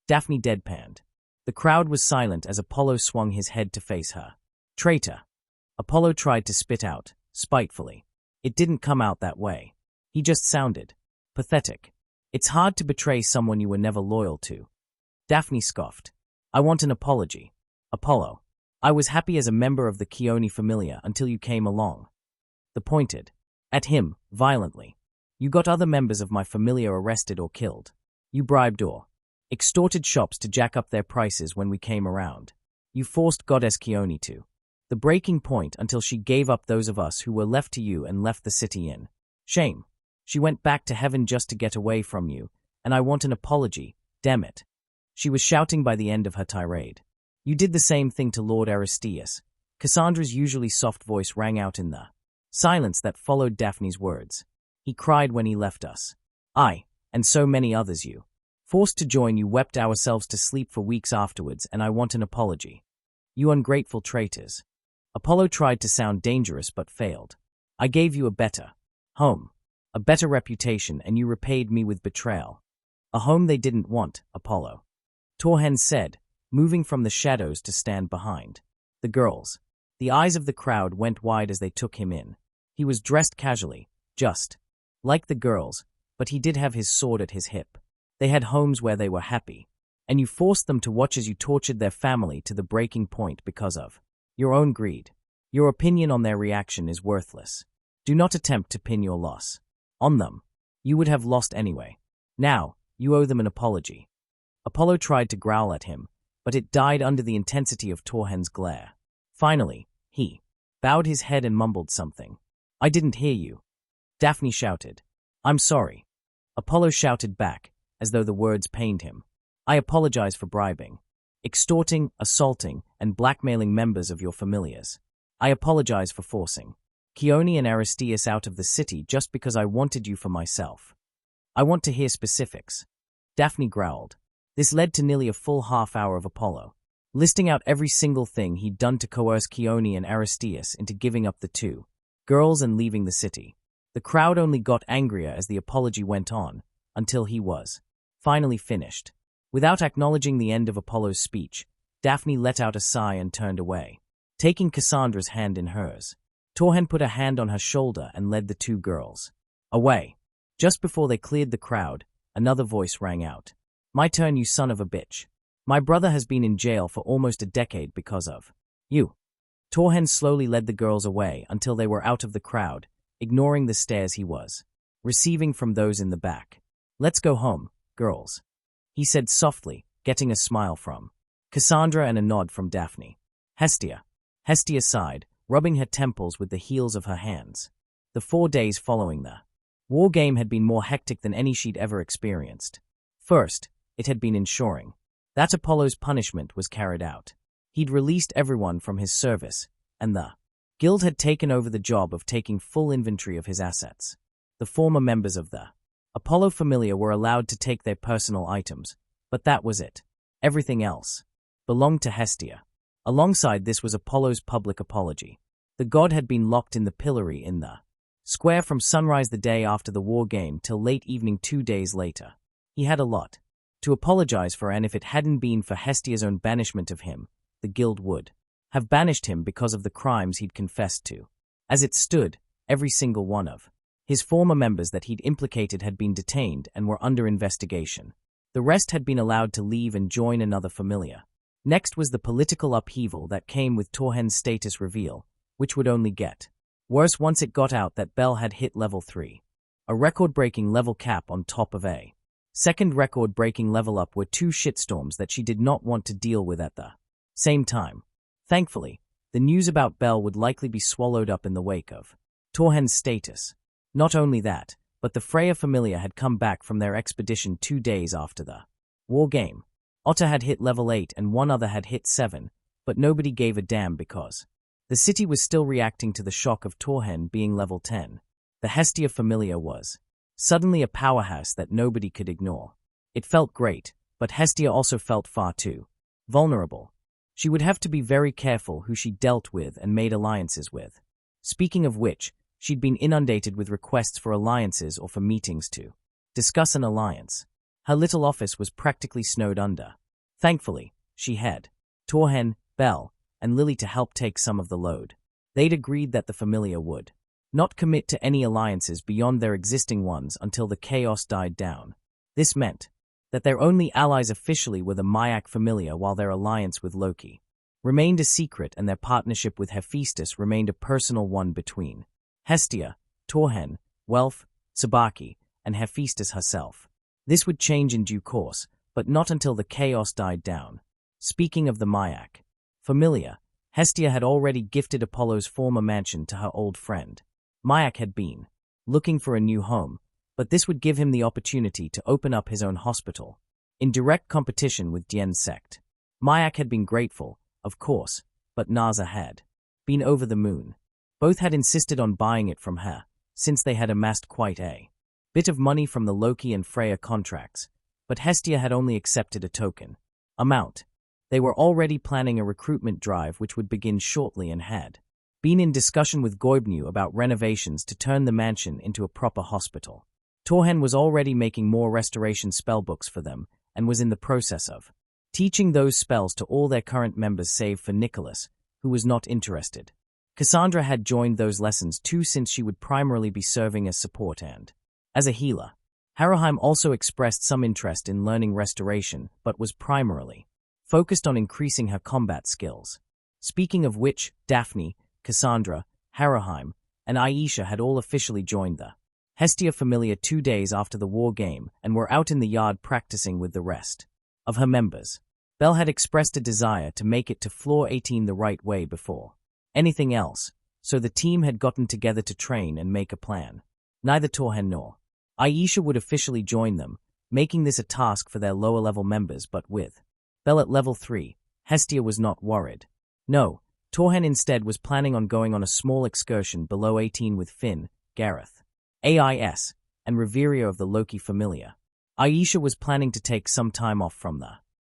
Daphne deadpanned. The crowd was silent as Apollo swung his head to face her. Traitor. Apollo tried to spit out, spitefully. It didn't come out that way. He just sounded pathetic. It's hard to betray someone you were never loyal to. Daphne scoffed. I want an apology. Apollo. I was happy as a member of the Keone Familia until you came along. The pointed at him, violently. You got other members of my Familia arrested or killed. You bribed or extorted shops to jack up their prices when we came around. You forced Goddess Keone to the breaking point until she gave up those of us who were left to you and left the city in shame. She went back to heaven just to get away from you, and I want an apology, damn it. She was shouting by the end of her tirade. You did the same thing to Lord Aristeus. Cassandra's usually soft voice rang out in the silence that followed Daphne's words. He cried when he left us. I, and so many others you. Forced to join you, wept ourselves to sleep for weeks afterwards, and I want an apology. You ungrateful traitors. Apollo tried to sound dangerous but failed. I gave you a better home, a better reputation, and you repaid me with betrayal. A home they didn't want, Apollo. Torhen said, moving from the shadows to stand behind the girls. The eyes of the crowd went wide as they took him in. He was dressed casually, just like the girls, but he did have his sword at his hip. They had homes where they were happy, and you forced them to watch as you tortured their family to the breaking point because of your own greed. Your opinion on their reaction is worthless. Do not attempt to pin your loss on them. You would have lost anyway. Now, you owe them an apology. Apollo tried to growl at him, but it died under the intensity of Torhen's glare. Finally, he bowed his head and mumbled something. I didn't hear you. Daphne shouted. I'm sorry. Apollo shouted back, as though the words pained him. I apologize for bribing, extorting, assaulting, and blackmailing members of your familiars. I apologize for forcing Keone and Aristeus out of the city just because I wanted you for myself. I want to hear specifics. Daphne growled. This led to nearly a full half-hour of Apollo, listing out every single thing he'd done to coerce Keone and Aristeus into giving up the two girls and leaving the city. The crowd only got angrier as the apology went on, until he was finally finished. Without acknowledging the end of Apollo's speech, Daphne let out a sigh and turned away, taking Cassandra's hand in hers. Torhen put a hand on her shoulder and led the two girls away. Just before they cleared the crowd, another voice rang out. My turn, you son of a bitch. My brother has been in jail for almost a decade because of you. Torhen slowly led the girls away until they were out of the crowd, ignoring the stares he was receiving from those in the back. Let's go home, girls, he said softly, getting a smile from Cassandra and a nod from Daphne. Hestia. Hestia sighed, rubbing her temples with the heels of her hands. The 4 days following the war game had been more hectic than any she'd ever experienced. First, it had been ensuring that Apollo's punishment was carried out. He'd released everyone from his service, and the Guild had taken over the job of taking full inventory of his assets. The former members of the Apollo Familia were allowed to take their personal items, but that was it. Everything else belonged to Hestia. Alongside this was Apollo's public apology. The god had been locked in the pillory in the square from sunrise the day after the war game till late evening 2 days later. He had a lot to apologize for, and if it hadn't been for Hestia's own banishment of him, the guild would have banished him because of the crimes he'd confessed to. As it stood, every single one of his former members that he'd implicated had been detained and were under investigation. The rest had been allowed to leave and join another familia. Next was the political upheaval that came with Torhen's status reveal, which would only get worse once it got out that Belle had hit level 3. A record-breaking level cap on top of a second record-breaking level up were two shitstorms that she did not want to deal with at the same time. Thankfully, the news about Belle would likely be swallowed up in the wake of Torhen's status. Not only that, but the Freya Familia had come back from their expedition 2 days after the war game. Otter had hit level 8 and one other had hit 7, but nobody gave a damn because the city was still reacting to the shock of Torhen being level 10. The Hestia Familia was suddenly a powerhouse that nobody could ignore. It felt great, but Hestia also felt far too vulnerable. She would have to be very careful who she dealt with and made alliances with. Speaking of which, she'd been inundated with requests for alliances or for meetings to discuss an alliance. Her little office was practically snowed under. Thankfully, she had Torhen, Belle, and Lily to help take some of the load. They'd agreed that the Familia would not commit to any alliances beyond their existing ones until the chaos died down. This meant that their only allies officially were the Mayak Familia, while their alliance with Loki remained a secret and their partnership with Hephaestus remained a personal one between Hestia, Torhen, Welf, Tsubaki, and Hephaestus herself. This would change in due course, but not until the chaos died down. Speaking of the Mayak Familia, Hestia had already gifted Apollo's former mansion to her old friend. Mayak had been looking for a new home, but this would give him the opportunity to open up his own hospital, in direct competition with Dian's sect. Mayak had been grateful, of course, but Naza had been over the moon. Both had insisted on buying it from her, since they had amassed quite a bit of money from the Loki and Freya contracts, but Hestia had only accepted a token amount. They were already planning a recruitment drive which would begin shortly and had been in discussion with Goibnu about renovations to turn the mansion into a proper hospital. Torhen was already making more restoration spellbooks for them and was in the process of teaching those spells to all their current members save for Nicholas, who was not interested. Cassandra had joined those lessons too, since she would primarily be serving as support and as a healer. Harrowheim also expressed some interest in learning restoration, but was primarily focused on increasing her combat skills. Speaking of which, Daphne, Cassandra, Harrowheim, and Aisha had all officially joined the Hestia Familia 2 days after the war game and were out in the yard practicing with the rest of her members. Belle had expressed a desire to make it to floor 18 the right way before anything else, so the team had gotten together to train and make a plan. Neither Torhen nor Aisha would officially join them, making this a task for their lower-level members, but with Belle at level 3, Hestia was not worried. No, Torhen instead was planning on going on a small excursion below 18 with Finn, Gareth, AIS, and Reverio of the Loki Familia. Aisha was planning to take some time off from the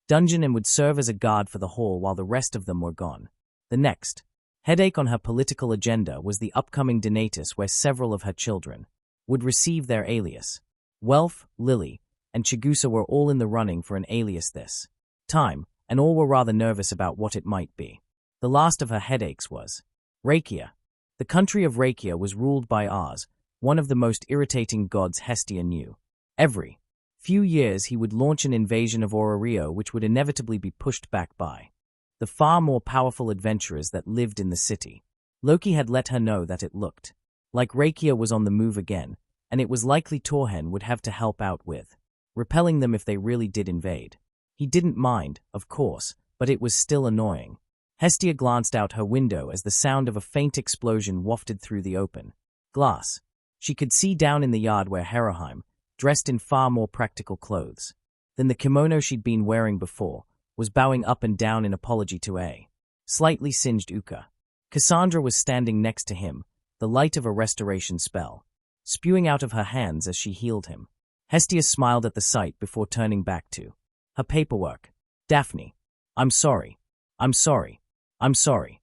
dungeon and would serve as a guard for the hall while the rest of them were gone. The next headache on her political agenda was the upcoming Donatus, where several of her children would receive their alias. Welf, Lily, and Chigusa were all in the running for an alias this time, and all were rather nervous about what it might be. The last of her headaches was Rakia. The country of Rakia was ruled by Ars, one of the most irritating gods Hestia knew. Every few years he would launch an invasion of Orario, which would inevitably be pushed back by the far more powerful adventurers that lived in the city. Loki had let her know that it looked like Rakia was on the move again, and it was likely Torhen would have to help out with repelling them if they really did invade. He didn't mind, of course, but it was still annoying. Hestia glanced out her window as the sound of a faint explosion wafted through the open glass. She could see down in the yard where Harrowheim, dressed in far more practical clothes than the kimono she'd been wearing before, was bowing up and down in apology to a slightly singed Uka. Cassandra was standing next to him, the light of a restoration spell, spewing out of her hands as she healed him. Hestia smiled at the sight before turning back to her paperwork. Daphne. I'm sorry. I'm sorry. I'm sorry.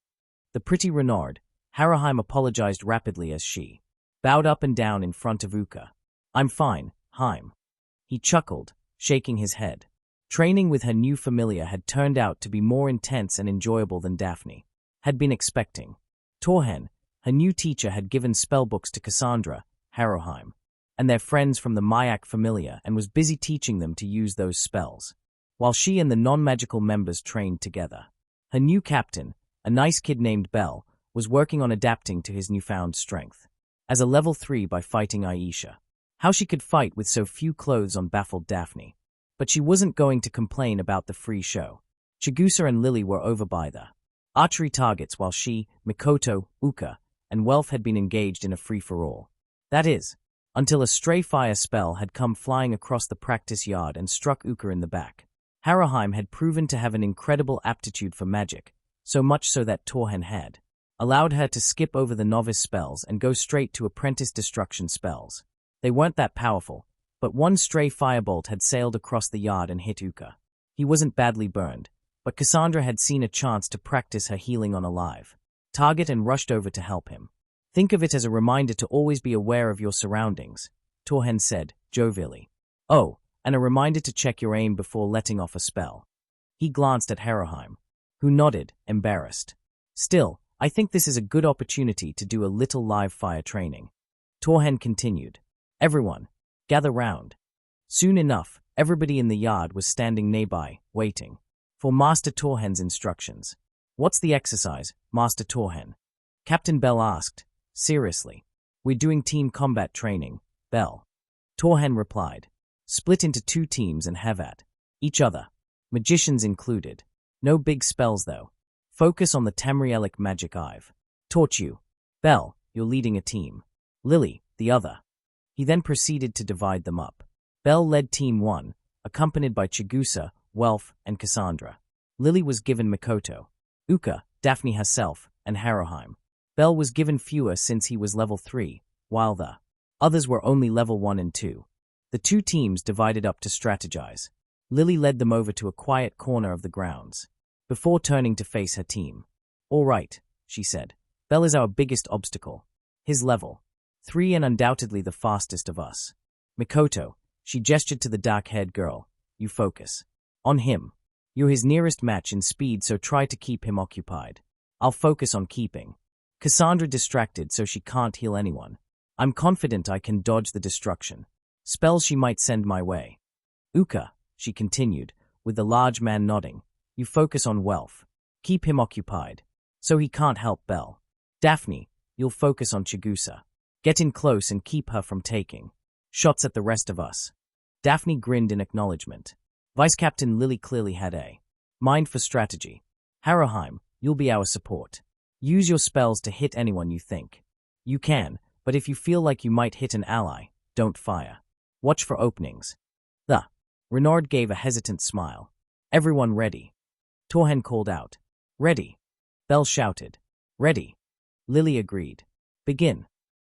The pretty Renard, Haraheim apologized rapidly as she bowed up and down in front of Uka. I'm fine, Heim. He chuckled, shaking his head. Training with her new familiar had turned out to be more intense and enjoyable than Daphne had been expecting. Torhen, her new teacher, had given spellbooks to Cassandra, Haraheim, and their friends from the Mayak Familia and was busy teaching them to use those spells, while she and the non-magical members trained together. Her new captain, a nice kid named Bell, was working on adapting to his newfound strength. As a level 3 by fighting Aisha. How she could fight with so few clothes on baffled Daphne. But she wasn't going to complain about the free show. Chigusa and Lily were over by the archery targets while she, Mikoto, Uka, and Welf had been engaged in a free-for-all. That is, until a stray fire spell had come flying across the practice yard and struck Uka in the back. Haraheim had proven to have an incredible aptitude for magic, so much so that Torhen had allowed her to skip over the novice spells and go straight to apprentice destruction spells. They weren't that powerful, but one stray firebolt had sailed across the yard and hit Uka. He wasn't badly burned, but Cassandra had seen a chance to practice her healing on a live target and rushed over to help him. Think of it as a reminder to always be aware of your surroundings, Torhen said, jovially. Oh, and a reminder to check your aim before letting off a spell. He glanced at Haraheim, who nodded, embarrassed. Still, I think this is a good opportunity to do a little live fire training. Torhen continued. Everyone, gather round. Soon enough, everybody in the yard was standing nearby, waiting for Master Torhen's instructions. What's the exercise, Master Torhen? Captain Bell asked, seriously. We're doing team combat training, Bell. Torhen replied. Split into 2 teams and have at each other. Magicians included. No big spells though. Focus on the Tamrielic magic I've taught you. Bell, you're leading a team. Lily, the other. He then proceeded to divide them up. Bell led Team 1, accompanied by Chigusa, Welf, and Cassandra. Lily was given Mikoto, Uka, Daphne herself, and Haraheim. Bell was given fewer since he was level 3, while the others were only level 1 and 2. The 2 teams divided up to strategize. Lily led them over to a quiet corner of the grounds, before turning to face her team. All right, she said. Bell is our biggest obstacle. His level 3 and undoubtedly the fastest of us. Mikoto, she gestured to the dark-haired girl, you focus on him. You're his nearest match in speed, so try to keep him occupied. I'll focus on keeping Cassandra distracted so she can't heal anyone. I'm confident I can dodge the destruction spells she might send my way. Uka, she continued, with the large man nodding, you focus on Welf. Keep him occupied, so he can't help Bell. Daphne, you'll focus on Chigusa. Get in close and keep her from taking shots at the rest of us. Daphne grinned in acknowledgement. Vice Captain Lily clearly had a mind for strategy. Haraheim, you'll be our support. Use your spells to hit anyone you think you can, but if you feel like you might hit an ally, don't fire. Watch for openings. The Renard gave a hesitant smile. Everyone ready? Torhen called out. Ready. Bell shouted. Ready. Lily agreed. Begin.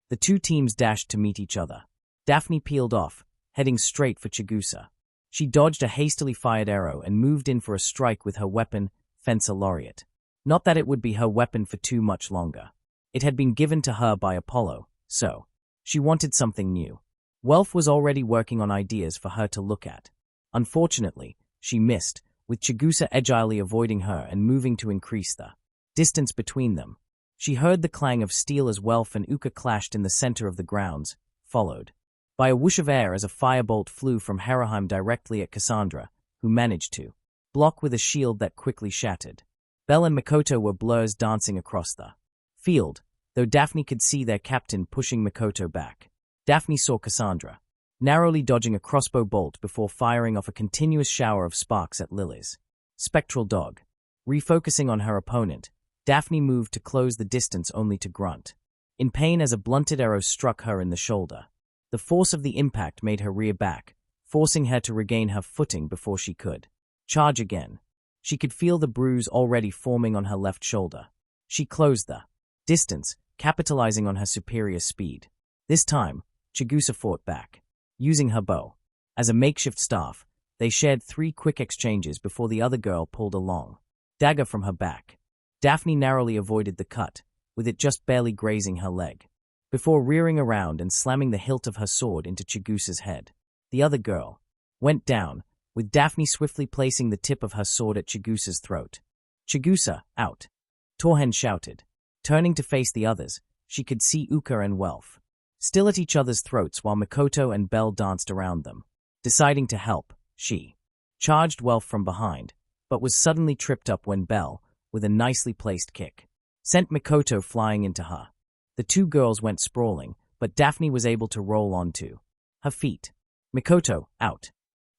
The 2 teams dashed to meet each other. Daphne peeled off, heading straight for Chigusa. She dodged a hastily fired arrow and moved in for a strike with her weapon, Fencer Laureate. Not that it would be her weapon for too much longer. It had been given to her by Apollo, so she wanted something new. Welf was already working on ideas for her to look at. Unfortunately, she missed, with Chigusa agilely avoiding her and moving to increase the distance between them. She heard the clang of steel as Welf and Uka clashed in the center of the grounds, followed by a whoosh of air as a firebolt flew from Haraheim directly at Cassandra, who managed to block with a shield that quickly shattered. Bell and Mikoto were blurs dancing across the field, though Daphne could see their captain pushing Mikoto back. Daphne saw Cassandra narrowly dodging a crossbow bolt before firing off a continuous shower of sparks at Lily's spectral dog. Refocusing on her opponent, Daphne moved to close the distance only to grunt in pain as a blunted arrow struck her in the shoulder. The force of the impact made her rear back, forcing her to regain her footing before she could charge again. She could feel the bruise already forming on her left shoulder. She closed the distance, capitalizing on her superior speed. This time, Chigusa fought back. Using her bow as a makeshift staff, they shared 3 quick exchanges before the other girl pulled a long dagger from her back. Daphne narrowly avoided the cut, with it just barely grazing her leg, before rearing around and slamming the hilt of her sword into Chigusa's head. The other girl went down, with Daphne swiftly placing the tip of her sword at Chigusa's throat. "Chigusa, out!" Torhen shouted. Turning to face the others, she could see Uka and Welf still at each other's throats while Mikoto and Belle danced around them. Deciding to help, she charged Welf from behind, but was suddenly tripped up when Belle, with a nicely placed kick, sent Mikoto flying into her. The 2 girls went sprawling, but Daphne was able to roll onto her feet. "Mikoto, out!"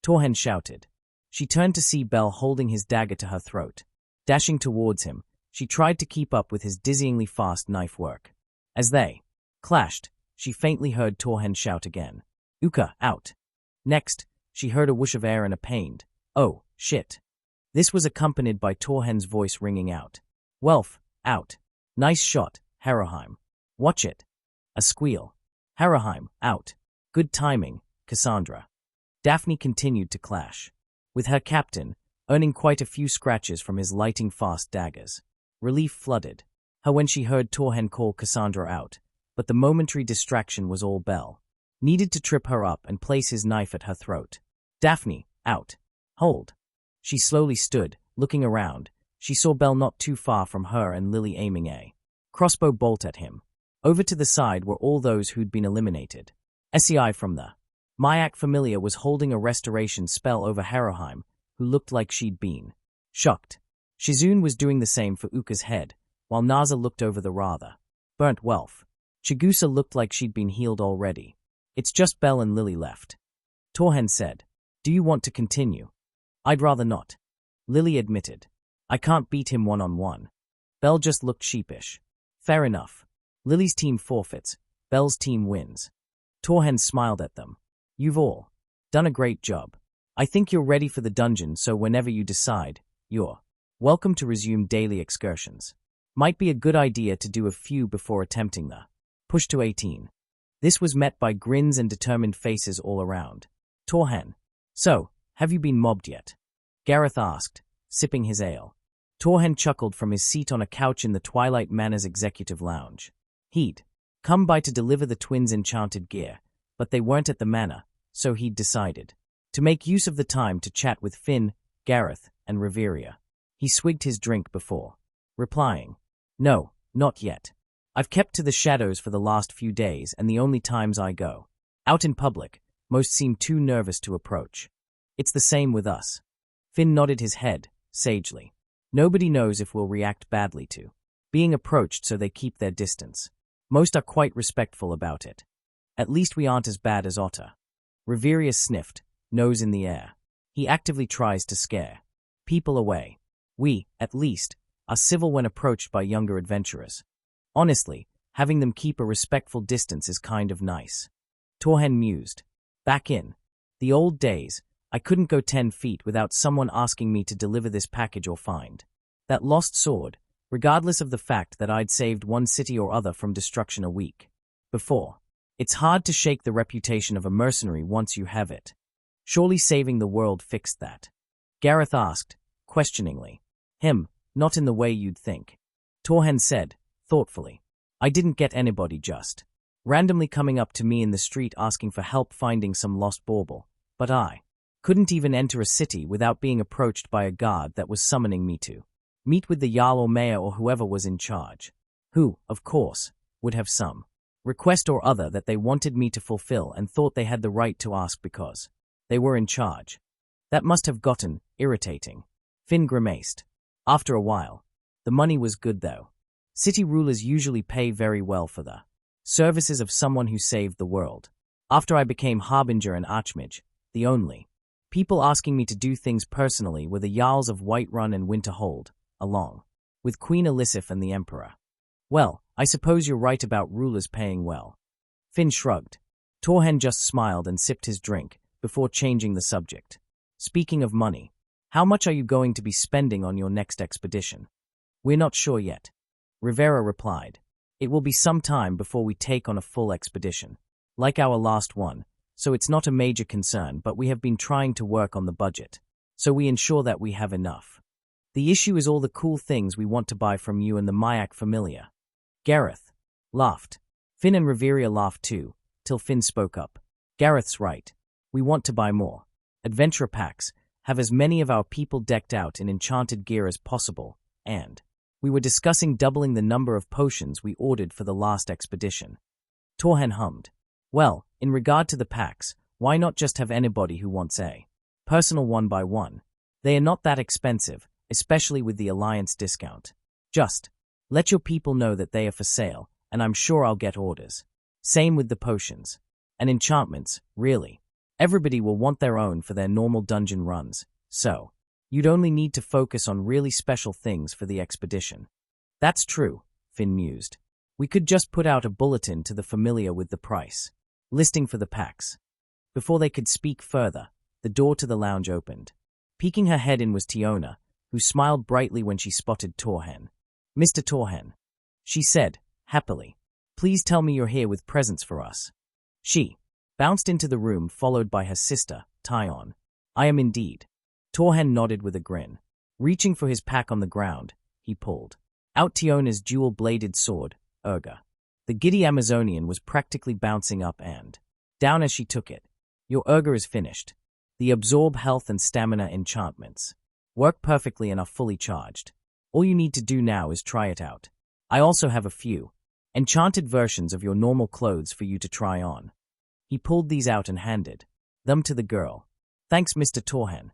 Torhen shouted. She turned to see Belle holding his dagger to her throat. Dashing towards him, she tried to keep up with his dizzyingly fast knife work. As they clashed, she faintly heard Torhen shout again, "Uka, out!" Next, she heard a whoosh of air and a pained, "Oh, shit." This was accompanied by Torhen's voice ringing out, "Welf, out. Nice shot, Haroheim. Watch it." A squeal. "Haroheim, out. Good timing, Cassandra." Daphne continued to clash, with her captain earning quite a few scratches from his lightning-fast daggers. Relief flooded her when she heard Torhen call Cassandra out, but the momentary distraction was all Belle needed to trip her up and place his knife at her throat. "Daphne, out. Hold." She slowly stood, looking around. She saw Belle not too far from her and Lily aiming a crossbow bolt at him. Over to the side were all those who'd been eliminated. Hestia from the Mayak Familia was holding a restoration spell over Haroheim, who looked like she'd been shocked. Shizune was doing the same for Uka's head, while Naza looked over the rather burnt Welf. Chigusa looked like she'd been healed already. "It's just Belle and Lily left," Torhen said. "Do you want to continue?" "I'd rather not," Lily admitted. "I can't beat him one-on-one." Belle just looked sheepish. "Fair enough. Lily's team forfeits, Belle's team wins." Torhen smiled at them. "You've all done a great job. I think you're ready for the dungeon, so whenever you decide, you're welcome to resume daily excursions. Might be a good idea to do a few before attempting the push to 18. This was met by grins and determined faces all around. Torhen, "So, have you been mobbed yet?" Gareth asked, sipping his ale. Torhen chuckled from his seat on a couch in the Twilight Manor's executive lounge. He'd come by to deliver the twins' enchanted gear, but they weren't at the manor, so he'd decided to make use of the time to chat with Finn, Gareth, and Reveria. He swigged his drink before replying, "No, not yet. I've kept to the shadows for the last few days, and the only times I go out in public, most seem too nervous to approach. It's the same with us." Finn nodded his head, sagely. "Nobody knows if we'll react badly to being approached, so they keep their distance. Most are quite respectful about it. At least we aren't as bad as Otter." Reveria sniffed, nose in the air. He actively tries to scare people away. "We, at least, are civil when approached by younger adventurers. Honestly, having them keep a respectful distance is kind of nice." Torhen mused. "Back in the old days, I couldn't go 10 feet without someone asking me to deliver this package or find that lost sword, regardless of the fact that I'd saved one city or other from destruction a week before. It's hard to shake the reputation of a mercenary once you have it. Surely saving the world fixed that?" Gareth asked, questioningly. Not in the way you'd think." Torhen said, thoughtfully. "I didn't get anybody just randomly coming up to me in the street asking for help finding some lost bauble, but I couldn't even enter a city without being approached by a guard that was summoning me to meet with the Jarl or Mayor or whoever was in charge, who, of course, would have some request or other that they wanted me to fulfill and thought they had the right to ask because they were in charge. That must have gotten irritating." Finn grimaced. "After a while. The money was good though. City rulers usually pay very well for the services of someone who saved the world. After I became Harbinger and Archmage, the only people asking me to do things personally were the Jarls of Whiterun and Winterhold, along with Queen Elisif and the Emperor." "Well, I suppose you're right about rulers paying well." Finn shrugged. Torhen just smiled and sipped his drink before changing the subject. "Speaking of money, how much are you going to be spending on your next expedition?" "We're not sure yet," Rivera replied. It will be some time before we take on a full expedition. Like our last one, so it's not a major concern, but we have been trying to work on the budget, so we ensure that we have enough. The issue is all the cool things we want to buy from you and the Mayak Familia. Gareth laughed. Finn and Riveria laughed too, till Finn spoke up. Gareth's right. We want to buy more. Adventurer packs, have as many of our people decked out in enchanted gear as possible, and we were discussing doubling the number of potions we ordered for the last expedition. Torhen hummed. Well, in regard to the packs, why not just have anybody who wants a personal 1x1? They are not that expensive, especially with the Alliance discount. Just let your people know that they are for sale, and I'm sure I'll get orders. Same with the potions. And enchantments, really. Everybody will want their own for their normal dungeon runs, so you'd only need to focus on really special things for the expedition. That's true, Finn mused. We could just put out a bulletin to the Familia with the price listing for the packs. Before they could speak further, the door to the lounge opened. Peeking her head in was Tiona, who smiled brightly when she spotted Torhen. Mr. Torhen, she said, happily. Please tell me you're here with presents for us. She bounced into the room, followed by her sister, Tyon. I am indeed. Torhen nodded with a grin. Reaching for his pack on the ground, he pulled out Tiona's dual-bladed sword, Urga. The giddy Amazonian was practically bouncing up and down as she took it. Your Urga is finished. The absorb health and stamina enchantments work perfectly and are fully charged. All you need to do now is try it out. I also have a few enchanted versions of your normal clothes for you to try on. He pulled these out and handed them to the girl. Thanks, Mr. Torhen.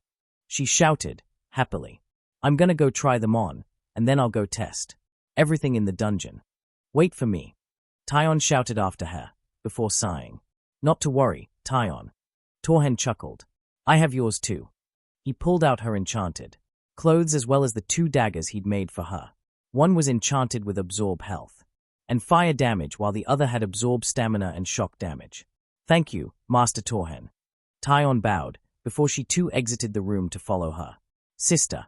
She shouted, happily. I'm gonna go try them on, and then I'll go test everything in the dungeon. Wait for me. Tyon shouted after her, before sighing. Not to worry, Tyon. Torhen chuckled. I have yours too. He pulled out her enchanted clothes as well as the 2 daggers he'd made for her. One was enchanted with absorb health and fire damage, while the other had absorb stamina and shock damage. Thank you, Master Torhen. Tyon bowed, before she too exited the room to follow her sister.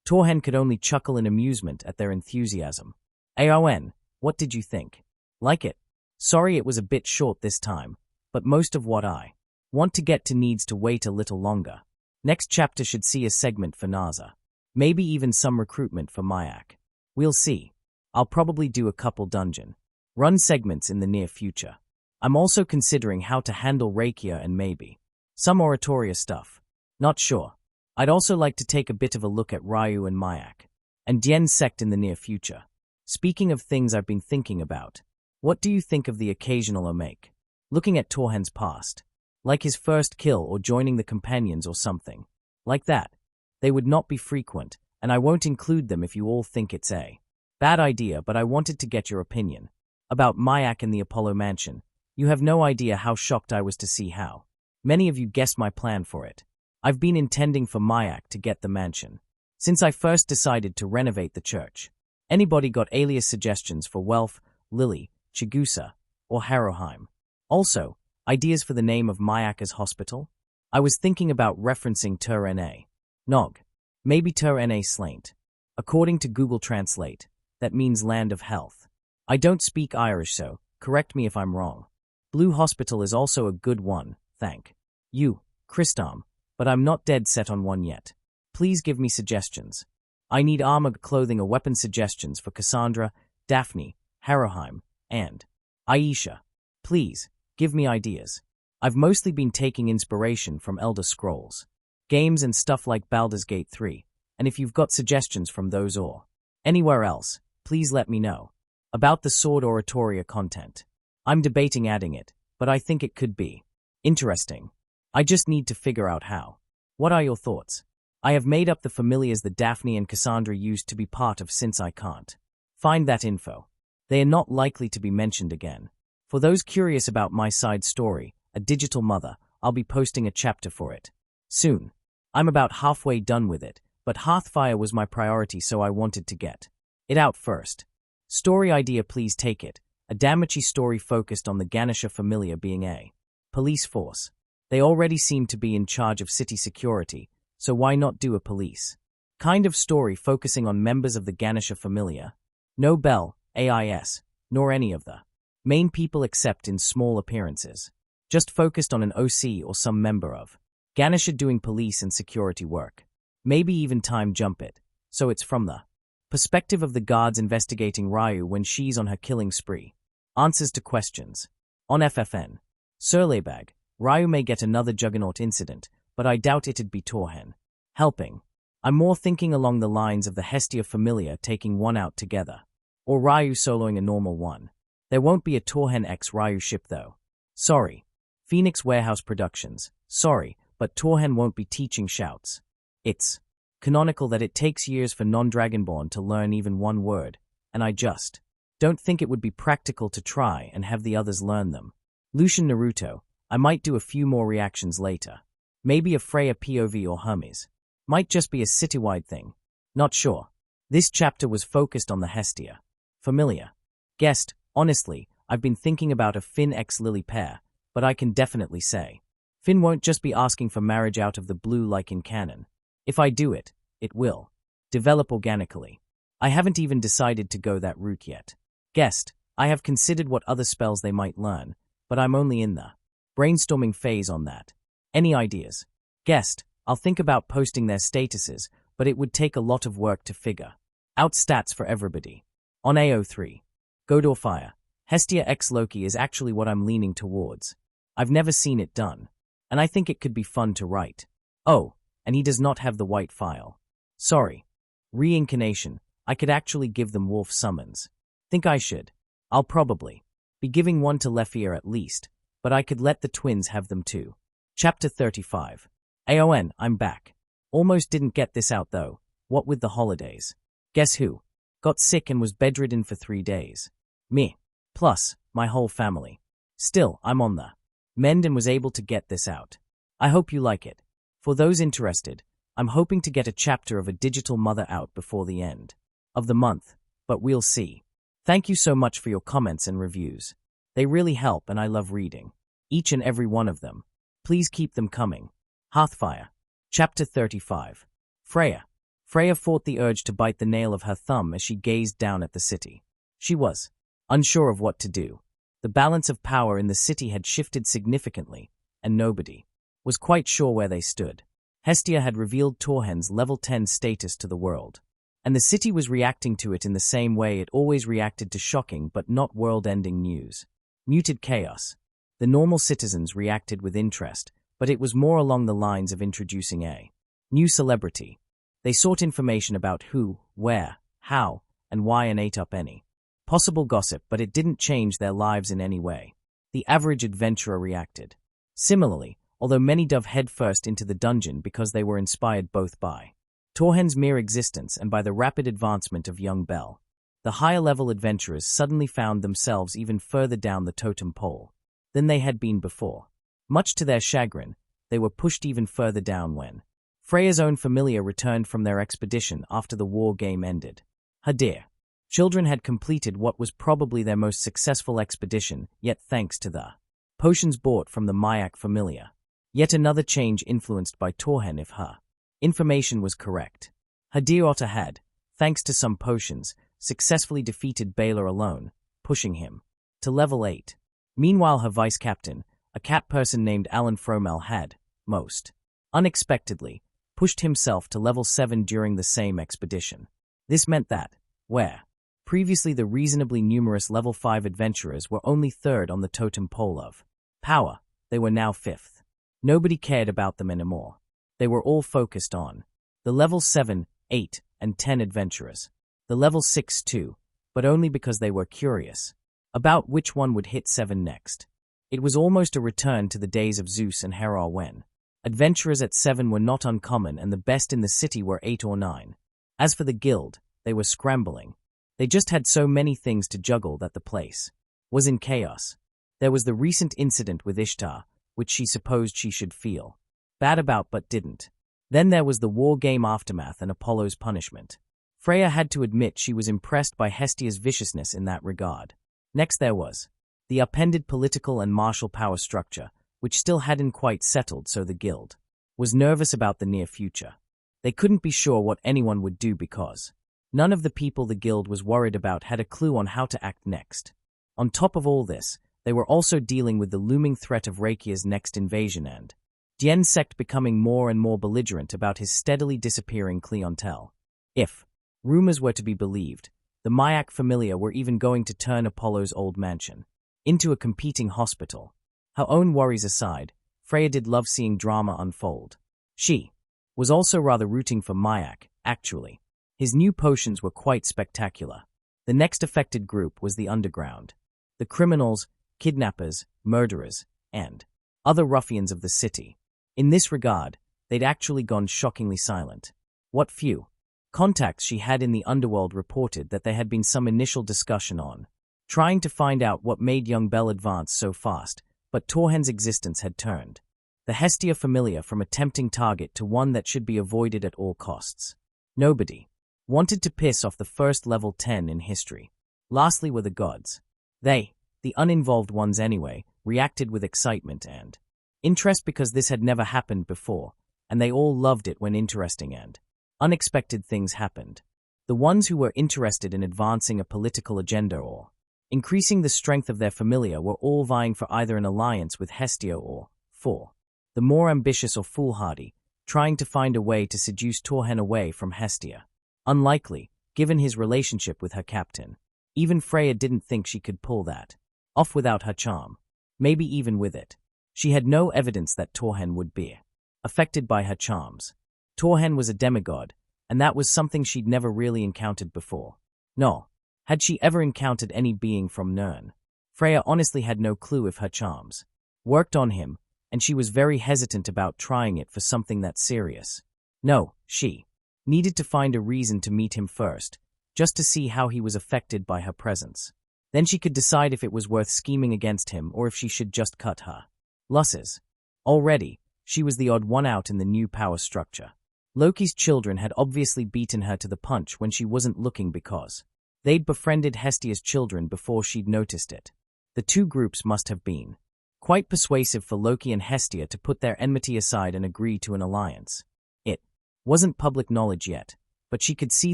Torhen could only chuckle in amusement at their enthusiasm. Aon, what did you think? Like it? Sorry it was a bit short this time, but most of what I want to get to needs to wait a little longer. Next chapter should see a segment for Naza. Maybe even some recruitment for Mayak. We'll see. I'll probably do a couple dungeon run segments in the near future. I'm also considering how to handle Rakia and maybe some Oratoria stuff. Not sure. I'd also like to take a bit of a look at Ryu and Mayak and Dien's sect in the near future. Speaking of things I've been thinking about, what do you think of the occasional Omake? Looking at Torhen's past. Like his first kill or joining the companions or something. Like that. They would not be frequent, and I won't include them if you all think it's a bad idea, but I wanted to get your opinion. About Mayak and the Apollo Mansion, you have no idea how shocked I was to see how many of you guessed my plan for it. I've been intending for Mayak to get the mansion since I first decided to renovate the church. Anybody got alias suggestions for Welf, Lily, Chigusa, or Harrowheim? Also, ideas for the name of Mayaka's hospital? I was thinking about referencing Tur-Na. Nog. Maybe Tur-Na Slaint. According to Google Translate, that means land of health. I don't speak Irish, so correct me if I'm wrong. Blue Hospital is also a good one, thank you, Christam, but I'm not dead set on one yet. Please give me suggestions. I need armor, clothing, or weapon suggestions for Cassandra, Daphne, Harrowheim, and Aisha. Please, give me ideas. I've mostly been taking inspiration from Elder Scrolls games and stuff like Baldur's Gate 3, and if you've got suggestions from those or anywhere else, please let me know. About the Sword Oratoria content. I'm debating adding it, but I think it could be interesting. I just need to figure out how. What are your thoughts? I have made up the familiars that Daphne and Cassandra used to be part of since I can't find that info. They are not likely to be mentioned again. For those curious about my side story, A Digital Mother, I'll be posting a chapter for it soon. I'm about halfway done with it, but Hearthfire was my priority, so I wanted to get it out first. Story idea, please take it. A Damachi story focused on the Ganesha Familia being a police force. They already seem to be in charge of city security, so why not do a police kind of story focusing on members of the Ganesha Familia? No bell, AIS, nor any of the main people except in small appearances. Just focused on an OC or some member of Ganesha doing police and security work. Maybe even time jump it, so it's from the perspective of the guards investigating Ryu when she's on her killing spree. Answers to questions. On FFN. Surlebag, Ryu may get another Juggernaut incident, but I doubt it'd be Torhen helping. I'm more thinking along the lines of the Hestia Familia taking one out together. Or Ryu soloing a normal one. There won't be a Torhen x Ryu ship though. Sorry. Phoenix Warehouse Productions. Sorry, but Torhen won't be teaching shouts. It's canonical that it takes years for non-Dragonborn to learn even one word, and I just don't think it would be practical to try and have the others learn them. Lucian Naruto, I might do a few more reactions later. Maybe a Freya POV or Hermes. Might just be a citywide thing. Not sure. This chapter was focused on the Hestia Familia. Guest, honestly, I've been thinking about a Finn x Lily pair, but I can definitely say Finn won't just be asking for marriage out of the blue like in canon. If I do it, it will develop organically. I haven't even decided to go that route yet. Guest, I have considered what other spells they might learn, but I'm only in the brainstorming phase on that. Any ideas? Guest, I'll think about posting their statuses, but it would take a lot of work to figure out stats for everybody. On AO3. Godor Fire. Hestia x Loki is actually what I'm leaning towards. I've never seen it done, and I think it could be fun to write. Oh, and he does not have the white file. Sorry. Reincarnation. I could actually give them wolf summons. Think I should. I'll probably be giving one to Lefier at least, but I could let the twins have them too. Chapter 35. AON, I'm back. Almost didn't get this out though. What with the holidays? Guess who? Got sick and was bedridden for 3 days. Me. Plus, my whole family. Still, I'm on the mend and was able to get this out. I hope you like it. For those interested, I'm hoping to get a chapter of a digital mother out before the end of the month, but we'll see. Thank you so much for your comments and reviews. They really help and I love reading each and every one of them. Please keep them coming. Hearthfire. Chapter 35. Freya. Freya fought the urge to bite the nail of her thumb as she gazed down at the city. She was unsure of what to do. The balance of power in the city had shifted significantly, and nobody was quite sure where they stood. Hestia had revealed Torhen's level 10 status to the world, and the city was reacting to it in the same way it always reacted to shocking but not world-ending news. Muted chaos. The normal citizens reacted with interest, but it was more along the lines of introducing a new celebrity. They sought information about who, where, how, and why and ate up any possible gossip, but it didn't change their lives in any way. The average adventurer reacted similarly, although many dove headfirst into the dungeon because they were inspired both by Torhen's mere existence and by the rapid advancement of young Belle. The higher-level adventurers suddenly found themselves even further down the totem pole than they had been before. Much to their chagrin, they were pushed even further down when Freya's own Familia returned from their expedition after the war game ended. Her dear children had completed what was probably their most successful expedition, yet thanks to the potions bought from the Mayak Familia. Yet another change influenced by Torhen if her information was correct. Her dear otter had, thanks to some potions, successfully defeated Baylor alone, pushing him to level 8. Meanwhile her vice-captain, a cat person named Alan Fromel had, most unexpectedly, pushed himself to level 7 during the same expedition. This meant that, where previously the reasonably numerous level 5 adventurers were only third on the totem pole of power, they were now 5th. Nobody cared about them anymore. They were all focused on the level 7, 8, and 10 adventurers. The level 6 too, but only because they were curious about which one would hit 7 next. It was almost a return to the days of Zeus and Hera when adventurers at 7 were not uncommon and the best in the city were 8 or 9. As for the guild, they were scrambling. They just had so many things to juggle that the place was in chaos. There was the recent incident with Ishtar, which she supposed she should feel bad about but didn't. Then there was the war game aftermath and Apollo's punishment. Freya had to admit she was impressed by Hestia's viciousness in that regard. Next there was the upended political and martial power structure, which still hadn't quite settled, so the guild was nervous about the near future. They couldn't be sure what anyone would do because None of the people the guild was worried about had a clue on how to act next. On top of all this, they were also dealing with the looming threat of Rakia's next invasion and Dian's sect becoming more and more belligerent about his steadily disappearing clientele. If rumors were to be believed, the Mayak Familia were even going to turn Apollo's old mansion into a competing hospital. Her own worries aside, Freya did love seeing drama unfold. She was also rather rooting for Mayak, actually. His new potions were quite spectacular. The next affected group was the underground. The criminals, kidnappers, murderers, and other ruffians of the city. In this regard, they'd actually gone shockingly silent. What few contacts she had in the underworld reported that there had been some initial discussion on trying to find out what made young Belle advance so fast, but Torhen's existence had turned the Hestia Familia from a tempting target to one that should be avoided at all costs. Nobody wanted to piss off the first level 10 in history. Lastly were the gods. They, the uninvolved ones anyway, reacted with excitement and interest because this had never happened before, and they all loved it when interesting and unexpected things happened. The ones who were interested in advancing a political agenda or increasing the strength of their familia were all vying for either an alliance with Hestia or, for the more ambitious or foolhardy, trying to find a way to seduce Torhen away from Hestia. Unlikely, given his relationship with her captain. Even Freya didn't think she could pull that off without her charm. Maybe even with it. She had no evidence that Torhen would be affected by her charms. Torhen was a demigod, and that was something she'd never really encountered before. No. Had she ever encountered any being from Nirn? Freya honestly had no clue if her charms worked on him, and she was very hesitant about trying it for something that serious. No, she needed to find a reason to meet him first, just to see how he was affected by her presence. Then she could decide if it was worth scheming against him or if she should just cut her losses. Already, she was the odd one out in the new power structure. Loki's children had obviously beaten her to the punch when she wasn't looking because they'd befriended Hestia's children before she'd noticed it. The two groups must have been quite persuasive for Loki and Hestia to put their enmity aside and agree to an alliance. It wasn't public knowledge yet, but she could see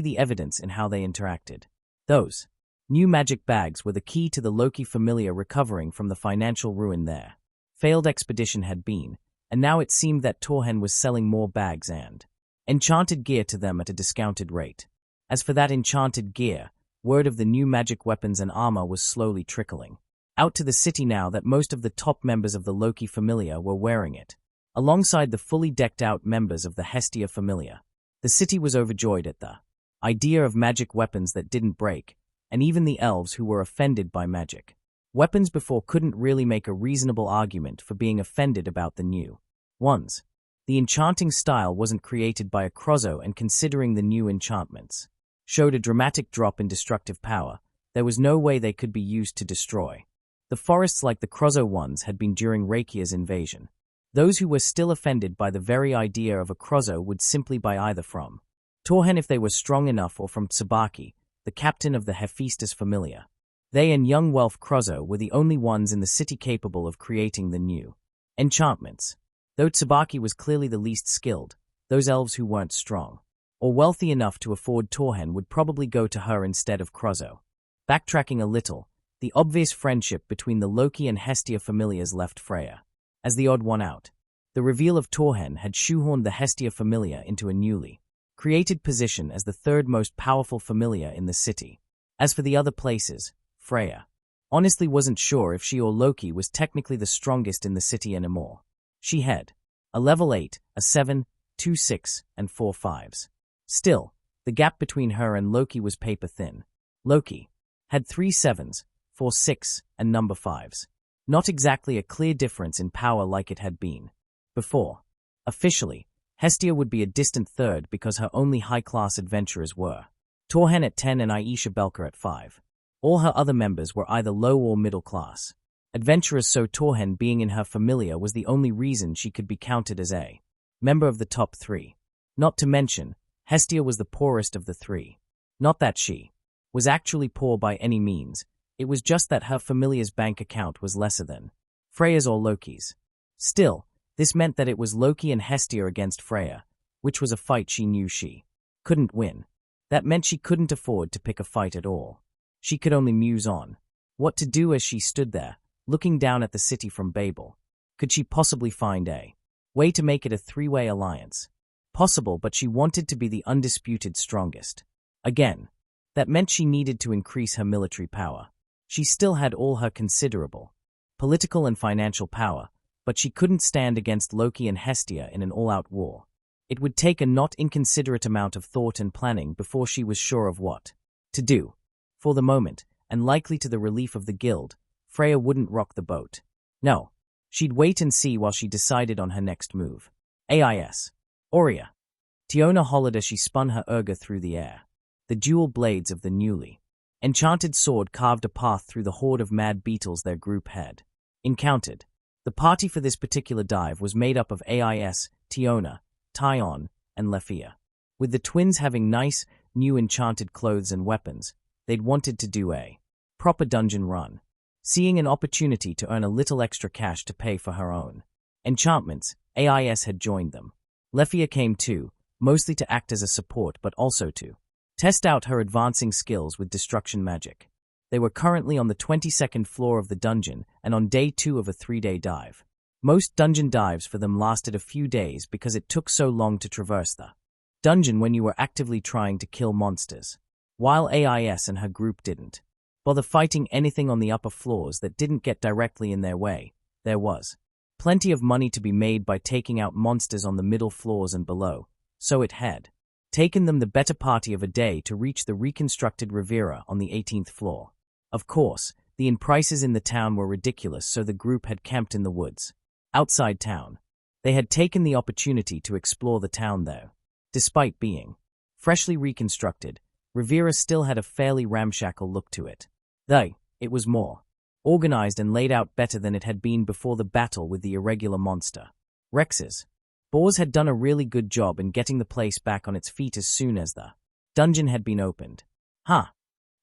the evidence in how they interacted. Those new magic bags were the key to the Loki Familia recovering from the financial ruin their failed expedition had been, and now it seemed that Torhen was selling more bags and enchanted gear to them at a discounted rate. As for that enchanted gear, word of the new magic weapons and armor was slowly trickling out to the city now that most of the top members of the Loki Familia were wearing it, alongside the fully decked-out members of the Hestia Familia. The city was overjoyed at the idea of magic weapons that didn't break, and even the elves who were offended by magic weapons before couldn't really make a reasonable argument for being offended about the new ones. The enchanting style wasn't created by a Crozo, and considering the new enchantments showed a dramatic drop in destructive power, there was no way they could be used to destroy the forests like the Crozo ones had been during Rakia's invasion. Those who were still offended by the very idea of a Crozo would simply buy either from Torhen if they were strong enough or from Tsubaki, the captain of the Hephaestus Familia. They and young Welf Crozo were the only ones in the city capable of creating the new enchantments. Though Tsubaki was clearly the least skilled, those elves who weren't strong or wealthy enough to afford Torhen would probably go to her instead of Crozo. Backtracking a little, the obvious friendship between the Loki and Hestia Familias left Freya as the odd one out. The reveal of Torhen had shoehorned the Hestia Familia into a newly created position as the third most powerful Familia in the city. As for the other places, Freya honestly wasn't sure if she or Loki was technically the strongest in the city anymore. She had a level 8, a 7, 2 6, and 4 5s. Still, the gap between her and Loki was paper thin. Loki had 3 7s, 4 6, and number 5s. Not exactly a clear difference in power like it had been before. Officially, Hestia would be a distant third because her only high-class adventurers were Torhen at 10 and Aisha Belka at 5. All her other members were either low or middle class adventurers, so Torhen being in her Familia was the only reason she could be counted as a member of the top 3. Not to mention, Hestia was the poorest of the 3. Not that she was actually poor by any means, it was just that her Familia's bank account was lesser than Freya's or Loki's. Still, this meant that it was Loki and Hestia against Freya, which was a fight she knew she couldn't win. That meant she couldn't afford to pick a fight at all. She could only muse on. What to do as she stood there, looking down at the city from Babel. Could she possibly find a way to make it a three-way alliance? Possible, but she wanted to be the undisputed strongest. Again, that meant she needed to increase her military power. She still had all her considerable political and financial power, but she couldn't stand against Loki and Hestia in an all-out war. It would take a not inconsiderate amount of thought and planning before she was sure of what to do. For the moment, and likely to the relief of the guild, Freya wouldn't rock the boat. No, she'd wait and see while she decided on her next move. AIS. Orario. Tiona hollered as she spun her urga through the air. The dual blades of the newly enchanted sword carved a path through the horde of mad beetles their group had encountered. The party for this particular dive was made up of AIS, Tiona, Tyon, and Lefia. With the twins having nice, new enchanted clothes and weapons, they'd wanted to do a proper dungeon run. Seeing an opportunity to earn a little extra cash to pay for her own enchantments, AIS had joined them. Lefia came too, mostly to act as a support but also to test out her advancing skills with destruction magic. They were currently on the 22nd floor of the dungeon and on day 2 of a 3-day dive. Most dungeon dives for them lasted a few days because it took so long to traverse the dungeon when you were actively trying to kill monsters. While AIS and her group didn't bother fighting anything on the upper floors that didn't get directly in their way, there was plenty of money to be made by taking out monsters on the middle floors and below, so it had taken them the better part of a day to reach the reconstructed Riviera on the 18th floor. Of course, the inn prices in the town were ridiculous, so the group had camped in the woods outside town. They had taken the opportunity to explore the town though. Despite being freshly reconstructed, Riviera still had a fairly ramshackle look to it. Though, it was more organized and laid out better than it had been before the battle with the irregular monster. Rex's Boars had done a really good job in getting the place back on its feet as soon as the dungeon had been opened. Huh.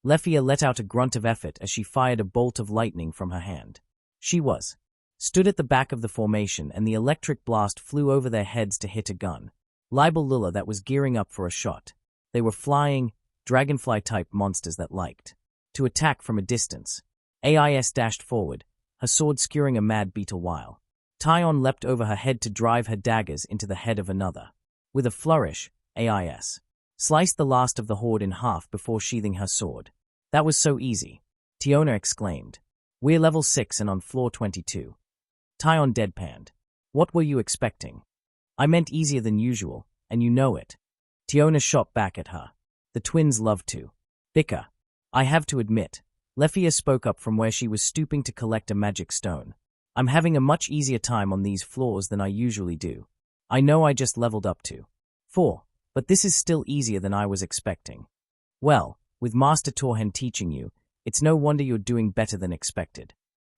Lefia let out a grunt of effort as she fired a bolt of lightning from her hand. She stood at the back of the formation and the electric blast flew over their heads to hit a gun. Libellula that was gearing up for a shot. They were flying, dragonfly-type monsters that liked to attack from a distance. AIS dashed forward, her sword skewering a mad beetle while Tyon leapt over her head to drive her daggers into the head of another. With a flourish, AIS sliced the last of the horde in half before sheathing her sword. That was so easy, Tiona exclaimed. We're level 6 and on floor 22. Tyon deadpanned. What were you expecting? I meant easier than usual, and you know it. Tiona shot back at her. The twins loved to bicker. I have to admit, Lefia spoke up from where she was stooping to collect a magic stone. I'm having a much easier time on these floors than I usually do. I know I just leveled up to 4, but this is still easier than I was expecting. Well, with Master Torhen teaching you, it's no wonder you're doing better than expected.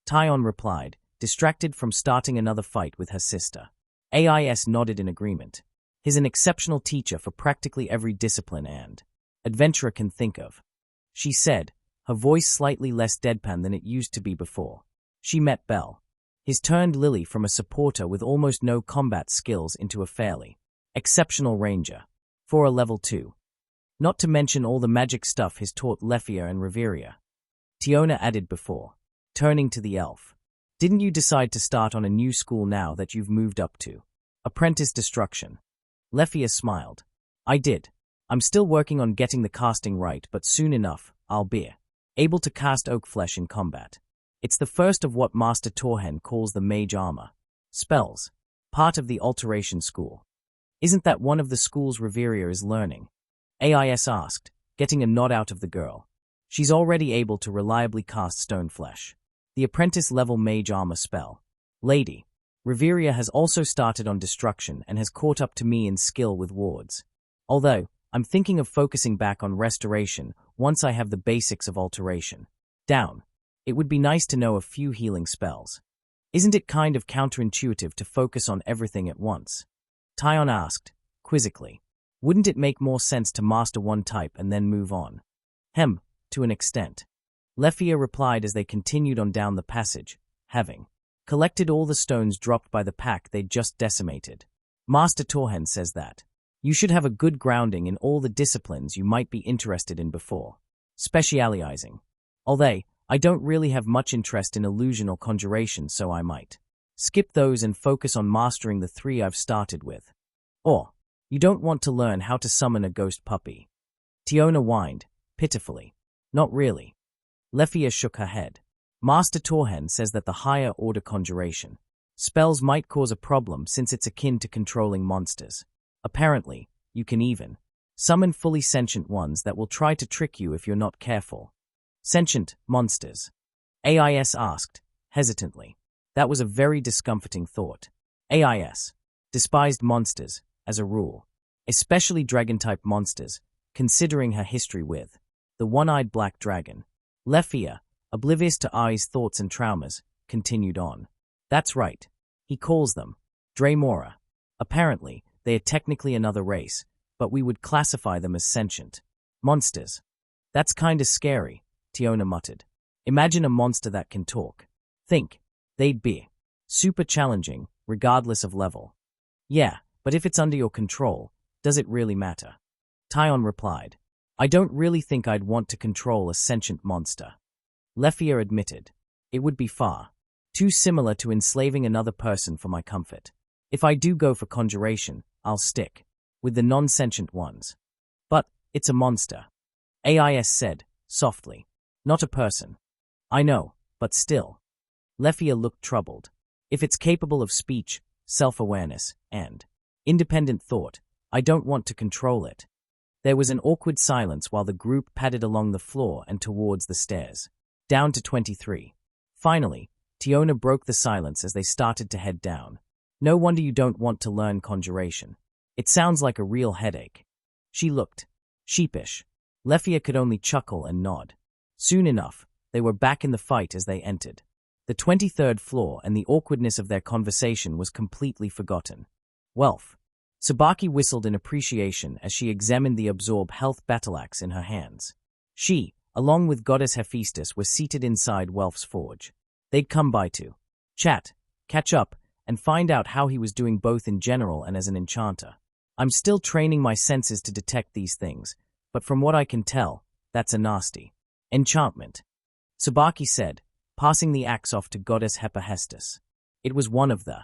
Tyon replied, distracted from starting another fight with her sister. AIS nodded in agreement. He's an exceptional teacher for practically every discipline and adventurer can think of, she said, her voice slightly less deadpan than it used to be before. She met Bell. He's turned Lily from a supporter with almost no combat skills into a fairly exceptional ranger. For a level 2. Not to mention all the magic stuff he's taught Lefia and Riviera. Tiona added before, turning to the elf. Didn't you decide to start on a new school now that you've moved up to Apprentice Destruction? Lefia smiled. I did. I'm still working on getting the casting right, but soon enough, I'll be able to cast oak flesh in combat. It's the first of what Master Torhen calls the mage armor spells, part of the alteration school. Isn't that one of the schools Riviera is learning? AIS asked, getting a nod out of the girl. She's already able to reliably cast stone flesh. The apprentice-level mage armor spell. Lady. Riviera has also started on destruction and has caught up to me in skill with wards. Although, I'm thinking of focusing back on restoration once I have the basics of alteration down. It would be nice to know a few healing spells. Isn't it kind of counterintuitive to focus on everything at once? Tyon asked, quizzically. Wouldn't it make more sense to master one type and then move on? To an extent. Lefia replied as they continued on down the passage, having collected all the stones dropped by the pack they'd just decimated. Master Torhen says that You should have a good grounding in all the disciplines you might be interested in before specializing. Although, I don't really have much interest in illusion or conjuration, so I might skip those and focus on mastering the 3 I've started with. Or, you don't want to learn how to summon a ghost puppy? Tiona whined, pitifully. Not really. Lefia shook her head. Master Torhen says that the higher order conjuration spells might cause a problem since it's akin to controlling monsters. Apparently, you can even summon fully sentient ones that will try to trick you if you're not careful. Sentient monsters? AIS asked, hesitantly. That was a very discomforting thought. AIS despised monsters, as a rule, especially dragon-type monsters, considering her history with the one-eyed black dragon. Lefia, oblivious to Ai's thoughts and traumas, continued on. That's right. He calls them Draymora. Apparently, they are technically another race, but we would classify them as sentient monsters. That's kinda scary, Tiona muttered. Imagine a monster that can talk. Think, they'd be super challenging, regardless of level. Yeah, but if it's under your control, does it really matter? Tyon replied. I don't really think I'd want to control a sentient monster. Lefia admitted. It would be far too similar to enslaving another person for my comfort. If I do go for conjuration, I'll stick with the non-sentient ones. But, it's a monster. AIS said, softly. Not a person. I know, but still. Lefia looked troubled. If it's capable of speech, self-awareness, and independent thought, I don't want to control it. There was an awkward silence while the group padded along the floor and towards the stairs. Down to 23. Finally, Tiona broke the silence as they started to head down. No wonder you don't want to learn conjuration. It sounds like a real headache. She looked sheepish. Lefia could only chuckle and nod. Soon enough, they were back in the fight as they entered. The 23rd floor and the awkwardness of their conversation was completely forgotten. Welf. Tsubaki whistled in appreciation as she examined the absorb health battle-axe in her hands. She, along with Goddess Hephaestus, were seated inside Welf's forge. They'd come by to chat, catch up, and find out how he was doing both in general and as an enchanter. I'm still training my senses to detect these things, but from what I can tell, that's a nasty enchantment, Tsubaki said, passing the axe off to Goddess Hephaestus. It was one of the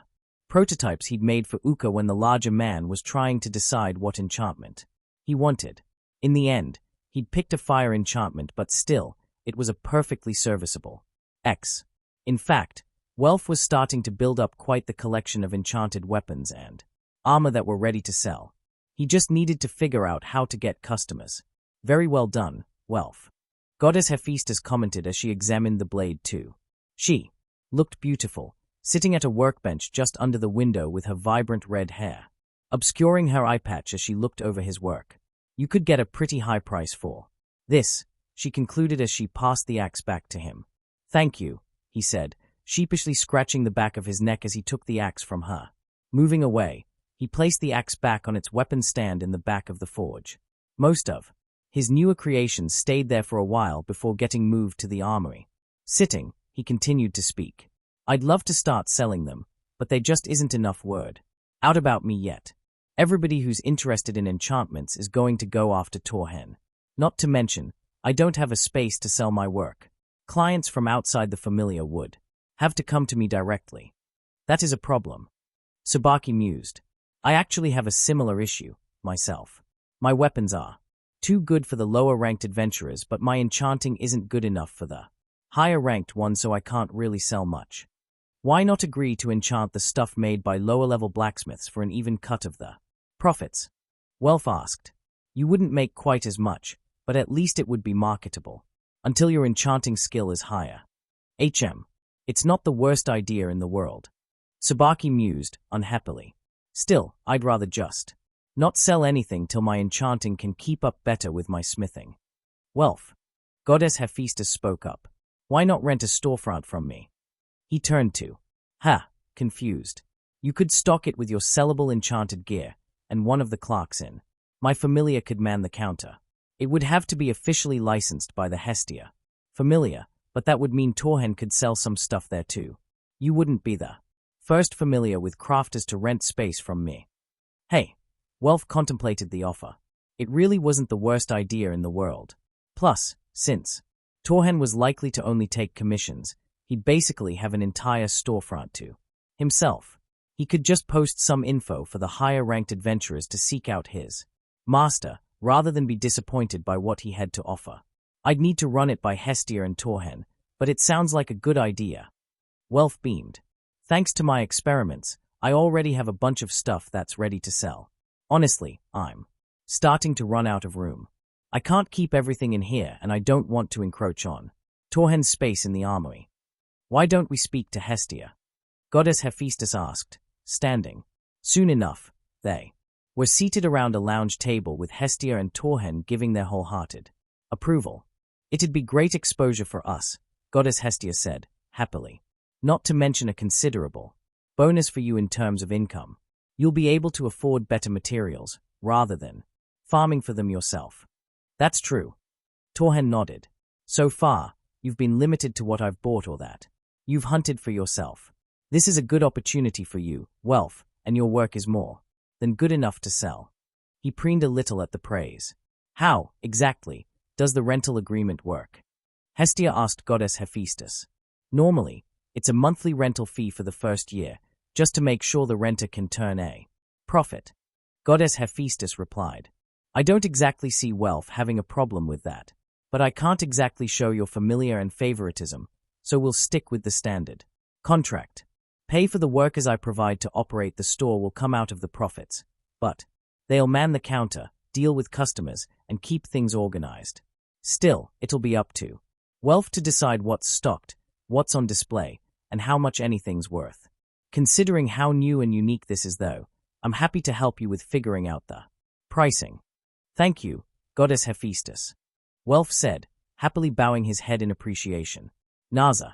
prototypes he'd made for Uka when the larger man was trying to decide what enchantment he wanted. In the end, he'd picked a fire enchantment, but still, it was a perfectly serviceable X. In fact, Welf was starting to build up quite the collection of enchanted weapons and armor that were ready to sell. He just needed to figure out how to get customers. Very well done, Welf. Goddess Hephaestus commented as she examined the blade too. She looked beautiful, sitting at a workbench just under the window with her vibrant red hair, obscuring her eye patch as she looked over his work. You could get a pretty high price for this, she concluded as she passed the axe back to him. Thank you, he said, sheepishly scratching the back of his neck as he took the axe from her. Moving away, he placed the axe back on its weapon stand in the back of the forge. Most of his newer creations stayed there for a while before getting moved to the armory. Sitting, he continued to speak. I'd love to start selling them, but there just isn't enough word out about me yet. Everybody who's interested in enchantments is going to go after Torhen. Not to mention, I don't have a space to sell my work. Clients from outside the Familia would have to come to me directly. That is a problem. Tsubaki mused. I actually have a similar issue, myself. My weapons are too good for the lower-ranked adventurers, but my enchanting isn't good enough for the higher-ranked ones, so I can't really sell much. Why not agree to enchant the stuff made by lower-level blacksmiths for an even cut of the profits? Welf asked. You wouldn't make quite as much, but at least it would be marketable, until your enchanting skill is higher. It's not the worst idea in the world. Tsubaki mused, unhappily. Still, I'd rather just not sell anything till my enchanting can keep up better with my smithing. Welf. Goddess Hephaestus spoke up. Why not rent a storefront from me? He turned to confused. You could stock it with your sellable enchanted gear, and one of the clerks in my Familia could man the counter. It would have to be officially licensed by the Hestia Familia, but that would mean Torhen could sell some stuff there too. You wouldn't be the first Familia with crafters to rent space from me. Hey, Welf contemplated the offer. It really wasn't the worst idea in the world. Plus, since Torhen was likely to only take commissions, he'd basically have an entire storefront to himself. He could just post some info for the higher-ranked adventurers to seek out his master, rather than be disappointed by what he had to offer. I'd need to run it by Hestia and Torhen, but it sounds like a good idea. Welf beamed. Thanks to my experiments, I already have a bunch of stuff that's ready to sell. Honestly, I'm starting to run out of room. I can't keep everything in here, and I don't want to encroach on Torhen's space in the armory. Why don't we speak to Hestia? Goddess Hephaestus asked, standing. Soon enough, they were seated around a lounge table with Hestia and Torhen giving their wholehearted approval. It'd be great exposure for us, Goddess Hestia said, happily. Not to mention a considerable bonus for you in terms of income. You'll be able to afford better materials, rather than farming for them yourself. That's true. Torhen nodded. So far, you've been limited to what I've bought or that you've hunted for yourself. This is a good opportunity for you, Welf, and your work is more than good enough to sell. He preened a little at the praise. How, exactly, does the rental agreement work? Hestia asked Goddess Hephaestus. Normally, it's a monthly rental fee for the first year, just to make sure the renter can turn a profit. Goddess Hephaestus replied. I don't exactly see Welf having a problem with that, but I can't exactly show your familiar and favoritism, so we'll stick with the standard contract. Pay for the workers I provide to operate the store will come out of the profits, but they'll man the counter, deal with customers, and keep things organized. Still, it'll be up to Welf to decide what's stocked, what's on display, and how much anything's worth. Considering how new and unique this is though, I'm happy to help you with figuring out the pricing. Thank you, Goddess Hephaestus. Welf said, happily bowing his head in appreciation. Naza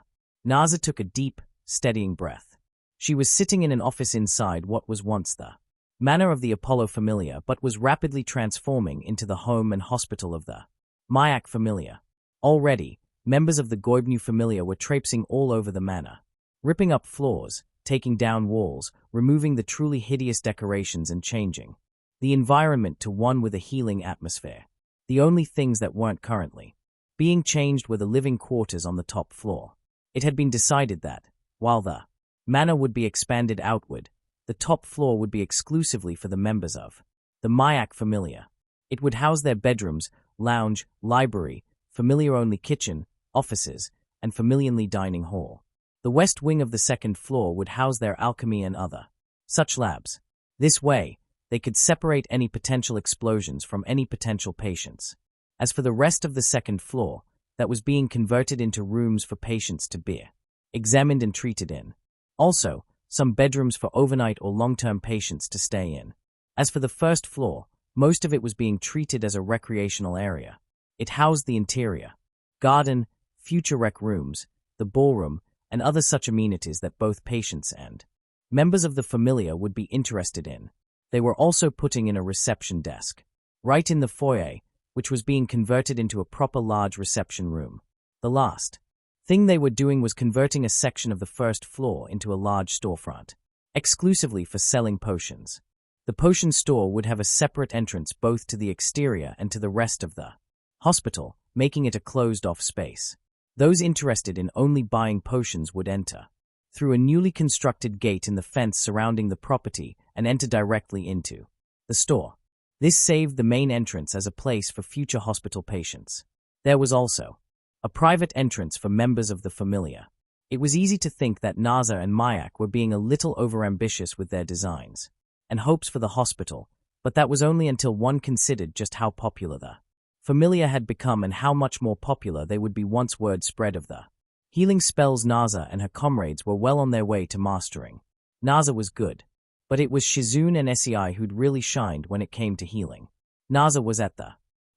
took a deep, steadying breath. She was sitting in an office inside what was once the manor of the Apollo Familia but was rapidly transforming into the home and hospital of the Mayak Familia. Already, members of the Goibnu Familia were traipsing all over the manor, ripping up floors, taking down walls, removing the truly hideous decorations and changing the environment to one with a healing atmosphere. The only things that weren't currently being changed were the living quarters on the top floor. It had been decided that, while the manor would be expanded outward, the top floor would be exclusively for the members of the Mayak Familia. It would house their bedrooms, lounge, library, familiar-only kitchen, offices, and familiarly dining hall. The west wing of the second floor would house their alchemy and other such labs. This way, they could separate any potential explosions from any potential patients. As for the rest of the second floor, that was being converted into rooms for patients to be examined and treated in. Also, some bedrooms for overnight or long-term patients to stay in. As for the first floor, most of it was being treated as a recreational area. It housed the interior garden, future rec rooms, the ballroom, and other such amenities that both patients and members of the Familia would be interested in. They were also putting in a reception desk right in the foyer, which was being converted into a proper large reception room. The last thing they were doing was converting a section of the first floor into a large storefront, exclusively for selling potions. The potion store would have a separate entrance both to the exterior and to the rest of the hospital, making it a closed-off space. Those interested in only buying potions would enter through a newly constructed gate in the fence surrounding the property and enter directly into the store. This saved the main entrance as a place for future hospital patients. There was also a private entrance for members of the Familia. It was easy to think that Naza and Mayak were being a little overambitious with their designs and hopes for the hospital, but that was only until one considered just how popular the Familia had become and how much more popular they would be once word spread of the healing spells Naza and her comrades were well on their way to mastering. Naza was good, but it was Shizune and Sei who'd really shined when it came to healing. Naza was at the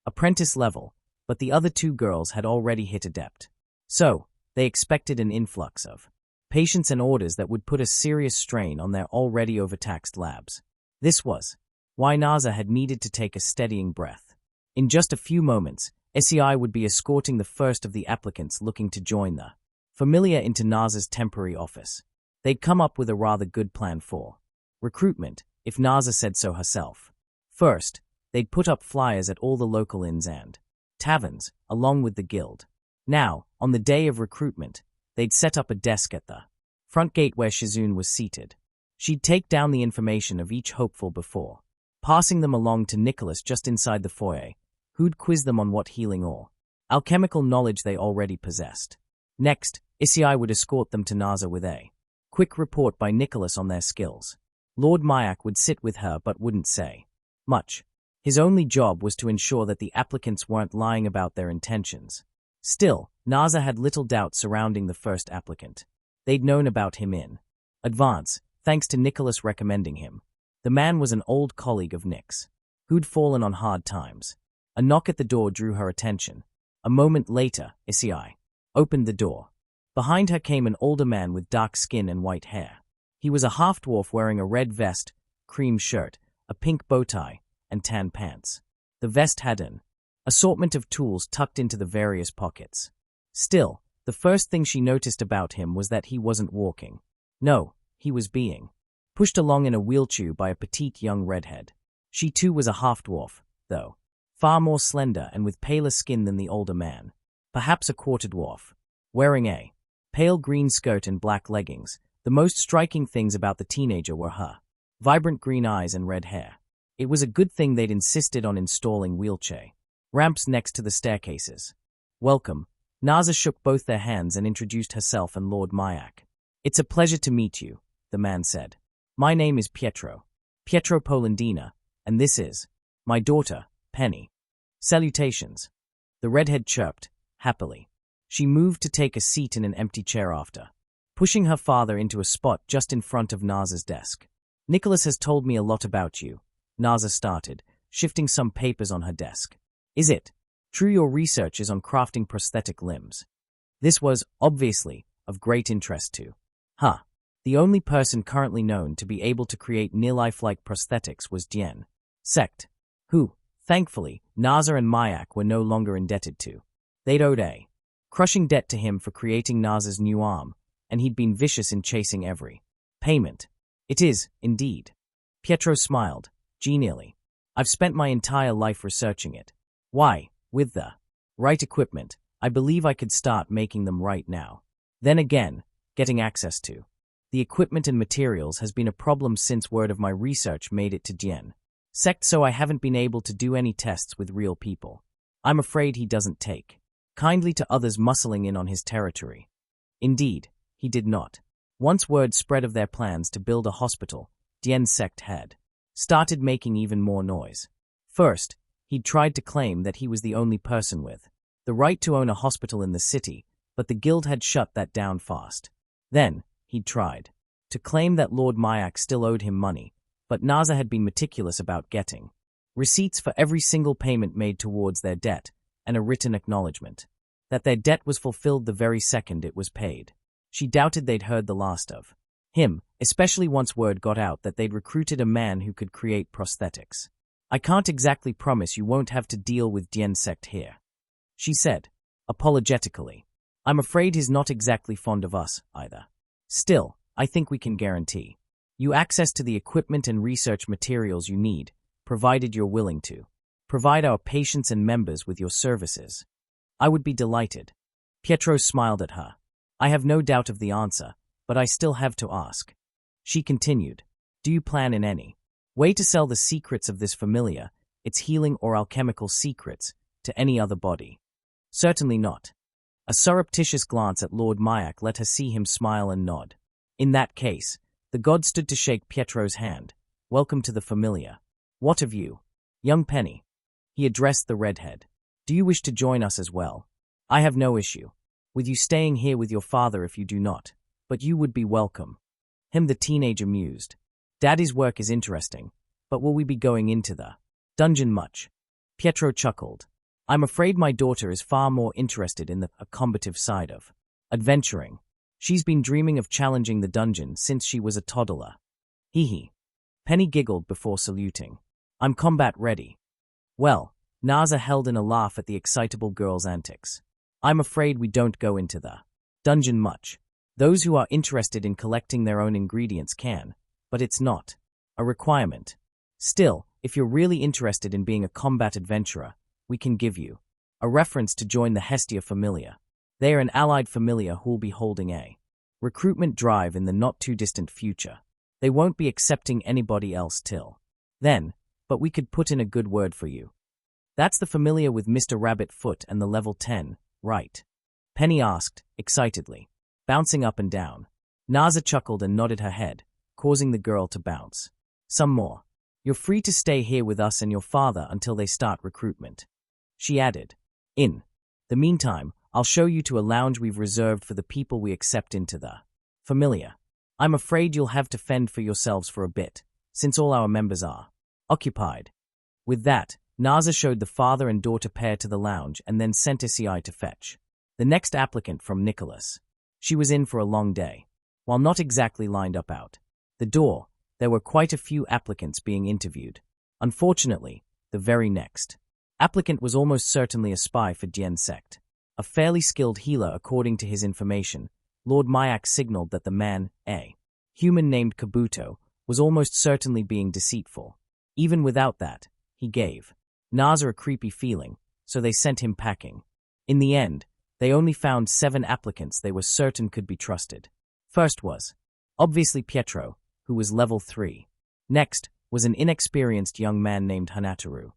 apprentice level, but the other two girls had already hit adept. So, they expected an influx of patients and orders that would put a serious strain on their already overtaxed labs. This was why Naza had needed to take a steadying breath. In just a few moments, Sei would be escorting the first of the applicants looking to join the Familia into Naza's temporary office. They'd come up with a rather good plan for recruitment, if Naza said so herself. First, they'd put up flyers at all the local inns and taverns, along with the guild. Now, on the day of recruitment, they'd set up a desk at the front gate where Shizune was seated. She'd take down the information of each hopeful before passing them along to Nicholas just inside the foyer, who'd quiz them on what healing or alchemical knowledge they already possessed. Next, Hestia would escort them to Naza with a quick report by Nicholas on their skills. Lord Mayak would sit with her but wouldn't say much. His only job was to ensure that the applicants weren't lying about their intentions. Still, Naza had little doubt surrounding the first applicant. They'd known about him in advance, thanks to Nicholas recommending him. The man was an old colleague of Nick's, who'd fallen on hard times. A knock at the door drew her attention. A moment later, Hestia opened the door. Behind her came an older man with dark skin and white hair. He was a half-dwarf wearing a red vest, cream shirt, a pink bow tie, and tan pants. The vest had an assortment of tools tucked into the various pockets. Still, the first thing she noticed about him was that he wasn't walking. No, he was being pushed along in a wheelchair by a petite young redhead. She too was a half-dwarf, though far more slender and with paler skin than the older man. Perhaps a quarter-dwarf. Wearing a pale green skirt and black leggings, the most striking things about the teenager were her vibrant green eyes and red hair. It was a good thing they'd insisted on installing wheelchair ramps next to the staircases. "Welcome." Naza shook both their hands and introduced herself and Lord Mayak. "It's a pleasure to meet you," the man said. "My name is Pietro Polandina, and this is my daughter, Penny." "Salutations," the redhead chirped, happily. She moved to take a seat in an empty chair after pushing her father into a spot just in front of Naza's desk. "Nicholas has told me a lot about you," Naza started, shifting some papers on her desk. "Is it true your research is on crafting prosthetic limbs?" This was, obviously, of great interest to her. The only person currently known to be able to create near-lifelike prosthetics was Dien Sect, who, thankfully, Naza and Mayak were no longer indebted to. They'd owed a crushing debt to him for creating Naza's new arm, and he'd been vicious in chasing every payment. "It is, indeed." Pietro smiled, genially. "I've spent my entire life researching it. Why, with the right equipment, I believe I could start making them right now. Then again, getting access to the equipment and materials has been a problem since word of my research made it to Dien Sect, so I haven't been able to do any tests with real people. I'm afraid he doesn't take kindly to others muscling in on his territory." Indeed, he did not. Once word spread of their plans to build a hospital, Dien Sect had started making even more noise. First, he'd tried to claim that he was the only person with the right to own a hospital in the city, but the guild had shut that down fast. Then, he'd tried to claim that Lord Mayak still owed him money, but Naza had been meticulous about getting receipts for every single payment made towards their debt, and a written acknowledgement that their debt was fulfilled the very second it was paid. She doubted they'd heard the last of him, especially once word got out that they'd recruited a man who could create prosthetics. "I can't exactly promise you won't have to deal with Dien Sect here," she said, apologetically. "I'm afraid he's not exactly fond of us, either. Still, I think we can guarantee you access to the equipment and research materials you need, provided you're willing to provide our patients and members with your services." "I would be delighted." Pietro smiled at her. "I have no doubt of the answer, but I still have to ask." She continued, "Do you plan in any way to sell the secrets of this familia, its healing or alchemical secrets, to any other body?" "Certainly not." A surreptitious glance at Lord Mayak let her see him smile and nod. In that case, the god stood to shake Pietro's hand. "Welcome to the familia. What of you, young Penny?" He addressed the redhead. "Do you wish to join us as well? I have no issue with you staying here with your father if you do not, but you would be welcome." The teenager mused. "Daddy's work is interesting, but will we be going into the dungeon much?" Pietro chuckled. "I'm afraid my daughter is far more interested in the combative side of adventuring. She's been dreaming of challenging the dungeon since she was a toddler." Hee. Penny giggled before saluting. "I'm combat ready." "Well," Naza held in a laugh at the excitable girl's antics. "I'm afraid we don't go into the dungeon much. Those who are interested in collecting their own ingredients can, but it's not a requirement. Still, If you're really interested in being a combat adventurer, we can give you a reference to join the Hestia Familia. They are an allied Familia who'll be holding a recruitment drive in the not-too-distant future. They won't be accepting anybody else till then, but we could put in a good word for you. That's the Familia with Mr. Rabbit Foot and the level 10, right? Penny asked, excitedly, bouncing up and down. Naza chuckled and nodded her head, causing the girl to bounce. Some more. You're free to stay here with us and your father until they start recruitment. She added, in the meantime, I'll show you to a lounge we've reserved for the people we accept into the Familia. I'm afraid you'll have to fend for yourselves for a bit, since all our members are occupied. With that, Naza showed the father and daughter pair to the lounge and then sent Isai to fetch the next applicant from Nicholas. She was in for a long day. While not exactly lined up out the door, there were quite a few applicants being interviewed. Unfortunately, the very next applicant was almost certainly a spy for Dien sect. A fairly skilled healer according to his information. Lord Mayak signaled that the man, a human named Kabuto, was almost certainly being deceitful. Even without that, he gave Naza a creepy feeling, so they sent him packing. In the end, they only found 7 applicants they were certain could be trusted. First was, obviously Pietro, who was level 3. Next was an inexperienced young man named Hanataru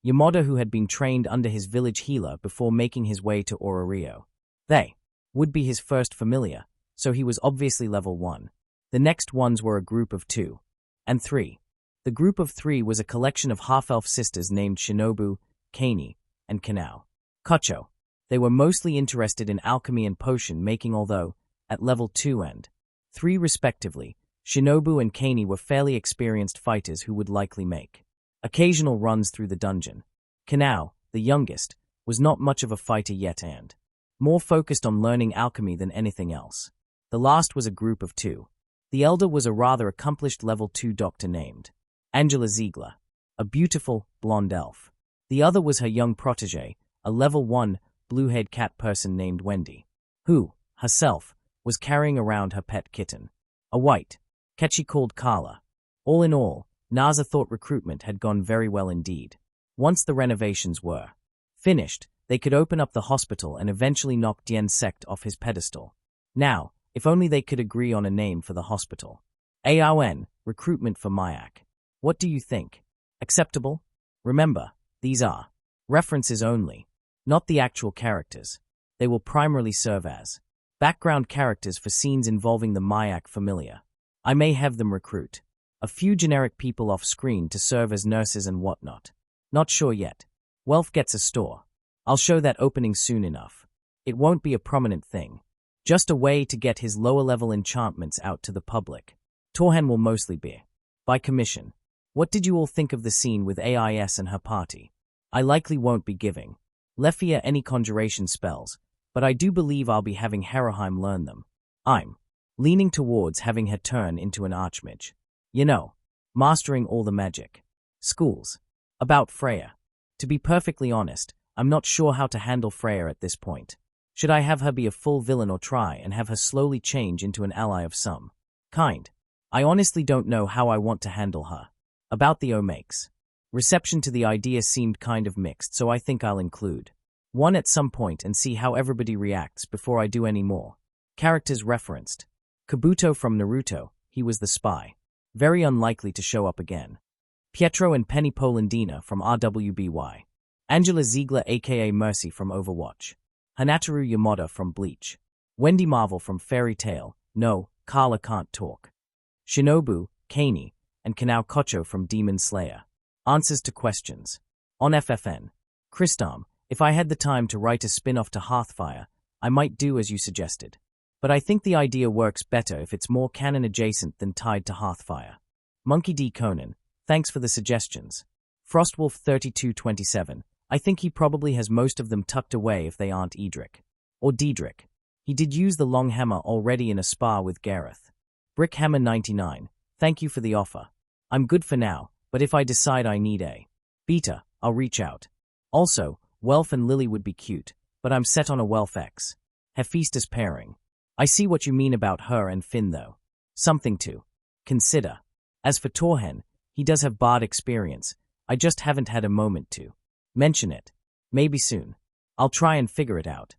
Yamada, who had been trained under his village healer before making his way to Orario. They would be his first Familia, so he was obviously level 1. The next ones were a group of 2 and 3. The group of 3 was a collection of half-elf sisters named Shinobu, Kani, and Kanao Kocho. They were mostly interested in alchemy and potion making, although, at level 2 and 3 respectively, Shinobu and Kani were fairly experienced fighters who would likely make occasional runs through the dungeon. Kanao, the youngest, was not much of a fighter yet and more focused on learning alchemy than anything else. The last was a group of 2. The elder was a rather accomplished level 2 doctor named Angela Ziegler, a beautiful, blonde elf. The other was her young protege, a level 1, blue-haired cat person named Wendy, who, herself, was carrying around her pet kitten, a white cat she called Carla. All in all, Naza thought recruitment had gone very well indeed. Once the renovations were finished, they could open up the hospital and eventually knock Dien sect off his pedestal. Now, if only they could agree on a name for the hospital. AON, recruitment for Mayak. What do you think? Acceptable? Remember, these are references only, not the actual characters. They will primarily serve as background characters for scenes involving the Mayak Familia. I may have them recruit a few generic people off-screen to serve as nurses and whatnot. Not sure yet. Welf gets a store. I'll show that opening soon enough. It won't be a prominent thing. Just a way to get his lower-level enchantments out to the public. Torhen will mostly be by commission. What did you all think of the scene with AIS and her party? I likely won't be giving Lefia any conjuration spells, but I do believe I'll be having Heraheim learn them. I'm leaning towards having her turn into an archmage. You know, mastering all the magic schools. About Freya. To be perfectly honest, I'm not sure how to handle Freya at this point. Should I have her be a full villain or try and have her slowly change into an ally of some kind? I honestly don't know how I want to handle her. About the Omakes. Reception to the idea seemed kind of mixed, so I think I'll include one at some point and see how everybody reacts before I do any more. Characters referenced. Kabuto from Naruto, he was the spy. Very unlikely to show up again. Pietro and Penny Polandina from RWBY. Angela Ziegler aka Mercy from Overwatch. Hanataru Yamada from Bleach. Wendy Marvel from Fairy Tail. No, Carla can't talk. Shinobu, Kani, and Kanao Kocho from Demon Slayer. Answers to questions. On FFN. Christam, if I had the time to write a spin-off to Hearthfire, I might do as you suggested. But I think the idea works better if it's more canon-adjacent than tied to Hearthfire. Monkey D. Conan, thanks for the suggestions. Frostwolf 3227, I think he probably has most of them tucked away if they aren't Edric. Or Diedrich. He did use the long hammer already in a spa with Gareth. Brickhammer 99, thank you for the offer. I'm good for now, but if I decide I need a beta, I'll reach out. Also, Welf and Lily would be cute, but I'm set on a Welf X. Hephaestus pairing. I see what you mean about her and Finn though. Something to consider. As for Torhen, he does have bard experience, I just haven't had a moment to mention it. Maybe soon. I'll try and figure it out.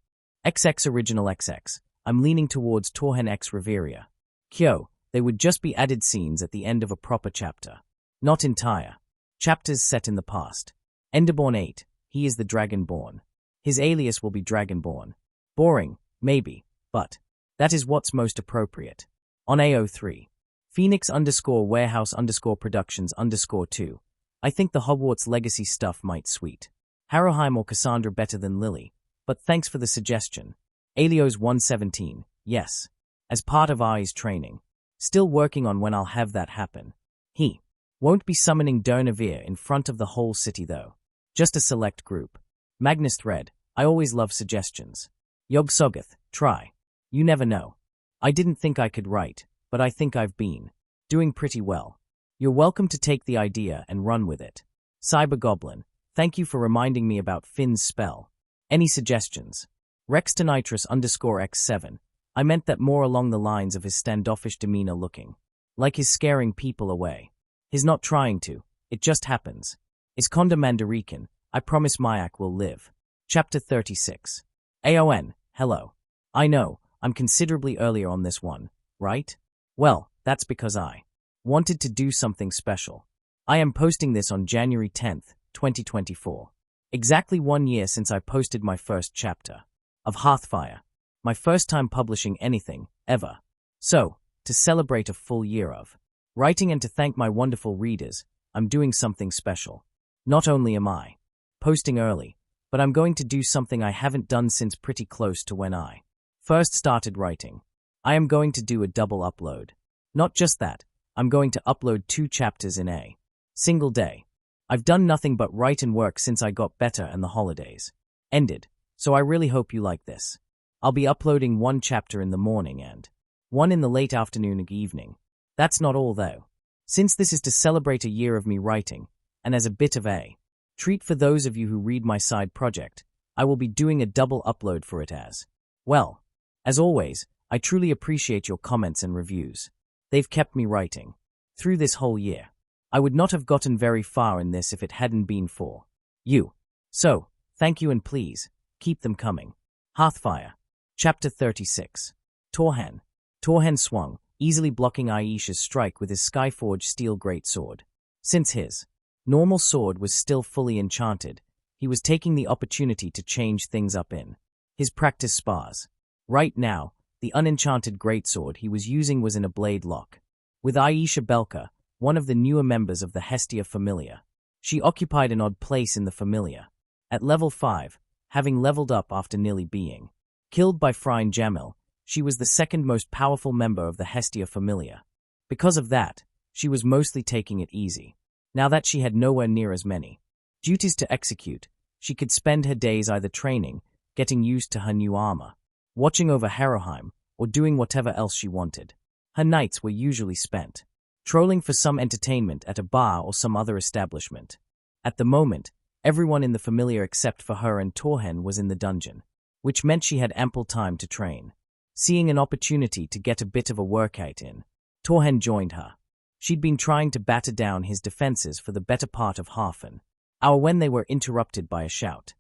XX Original XX. I'm leaning towards Torhen X Reveria. Kyo, they would just be added scenes at the end of a proper chapter. Not entire. Chapters set in the past. Enderborn 8. He is the Dragonborn. His alias will be Dragonborn. Boring, maybe, but that is what's most appropriate. On AO3. Phoenix_Warehouse_Productions_2. I think the Hogwarts Legacy stuff might sweet. Harrowheim or Cassandra better than Lily, but thanks for the suggestion. Alios 117, yes. As part of Ai's training. Still working on when I'll have that happen. He won't be summoning Durnavir in front of the whole city though. Just a select group. Magnus Thread, I always love suggestions. Yog Soggoth, try. You never know. I didn't think I could write, but I think I've been doing pretty well. You're welcome to take the idea and run with it. Cyber Goblin, thank you for reminding me about Finn's spell. Any suggestions? Rextonitrus_X7. I meant that more along the lines of his standoffish demeanor looking. Like he's scaring people away. He's not trying to, it just happens. Is Konda Mandarikan, I promise Mayak will live. Chapter 36. AON, hello. I know, I'm considerably earlier on this one, right? Well, that's because I wanted to do something special. I am posting this on January 10th, 2024. Exactly 1 year since I posted my first chapter of Hearthfire. My first time publishing anything, ever. So, to celebrate a full year of writing and to thank my wonderful readers, I'm doing something special. Not only am I posting early, but I'm going to do something I haven't done since pretty close to when I first started writing. I am going to do a double upload. Not just that, I'm going to upload 2 chapters in a single day. I've done nothing but write and work since I got better and the holidays ended, so I really hope you like this. I'll be uploading 1 chapter in the morning and 1 in the late afternoon and evening. That's not all though. Since this is to celebrate a year of me writing, and as a bit of a treat for those of you who read my side project, I will be doing a double upload for it as well. As always, I truly appreciate your comments and reviews. They've kept me writing through this whole year. I would not have gotten very far in this if it hadn't been for you. So, thank you and please, keep them coming. Hearthfire. Chapter 36. Torhen. Torhen swung, easily blocking Aisha's strike with his Skyforged steel greatsword. Since his normal sword was still fully enchanted, he was taking the opportunity to change things up in his practice spars. Right now, the unenchanted greatsword he was using was in a blade lock. With Aisha Belka, one of the newer members of the Hestia Familia. She occupied an odd place in the Familia. At level 5, having leveled up after nearly being killed by Phryne Jamil, she was the second most powerful member of the Hestia Familia. Because of that, she was mostly taking it easy. Now that she had nowhere near as many duties to execute, she could spend her days either training, getting used to her new armor, watching over Harrowheim, or doing whatever else she wanted. Her nights were usually spent trolling for some entertainment at a bar or some other establishment. At the moment, everyone in the Familia except for her and Torhen was in the dungeon, which meant she had ample time to train. Seeing an opportunity to get a bit of a workout in, Torhen joined her. She'd been trying to batter down his defenses for the better part of half an hour when they were interrupted by a shout.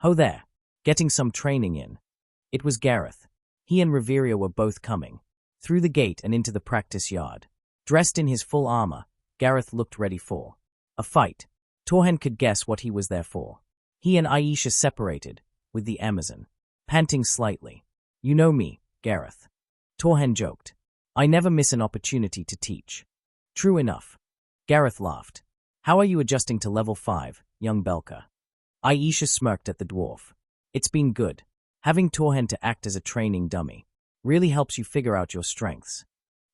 Ho there! Getting some training in. It was Gareth. He and Reveria were both coming through the gate and into the practice yard. Dressed in his full armor, Gareth looked ready for a fight. Torhen could guess what he was there for. He and Aisha separated, with the Amazon panting slightly. You know me, Gareth. Torhen joked. I never miss an opportunity to teach. True enough. Gareth laughed. How are you adjusting to level 5, young Belka? Aisha smirked at the dwarf. It's been good. Having Torhen to act as a training dummy really helps you figure out your strengths.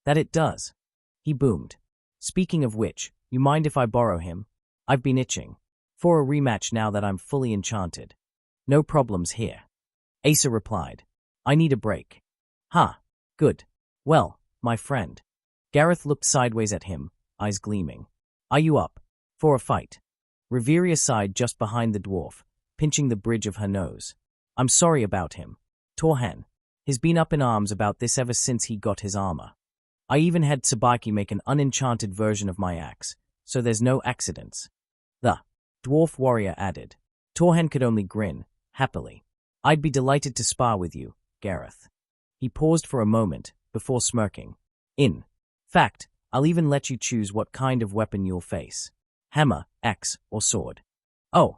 That it does. He boomed. Speaking of which, you mind if I borrow him? I've been itching for a rematch now that I'm fully enchanted. No problems here. Asa replied. I need a break. Huh. Good. Well, my friend. Gareth looked sideways at him, eyes gleaming. Are you up for a fight? Reveria sighed just behind the dwarf, pinching the bridge of her nose. I'm sorry about him. Torhen. He's been up in arms about this ever since he got his armor. I even had Tsubaki make an unenchanted version of my axe, so there's no accidents. The dwarf warrior added. Torhen could only grin, happily. I'd be delighted to spar with you, Gareth. He paused for a moment, before smirking. In fact, I'll even let you choose what kind of weapon you'll face. Hammer, axe, or sword. Oh.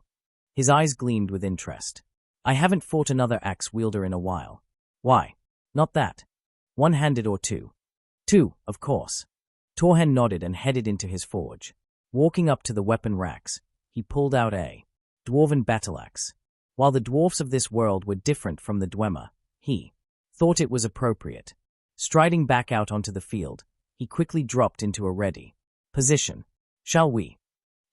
His eyes gleamed with interest. I haven't fought another axe wielder in a while. Why? Not that. One-handed or two? Two, of course. Torhen nodded and headed into his forge. Walking up to the weapon racks, he pulled out a dwarven battle-axe. While the dwarfs of this world were different from the Dwemer, he thought it was appropriate. Striding back out onto the field, he quickly dropped into a ready position. Shall we?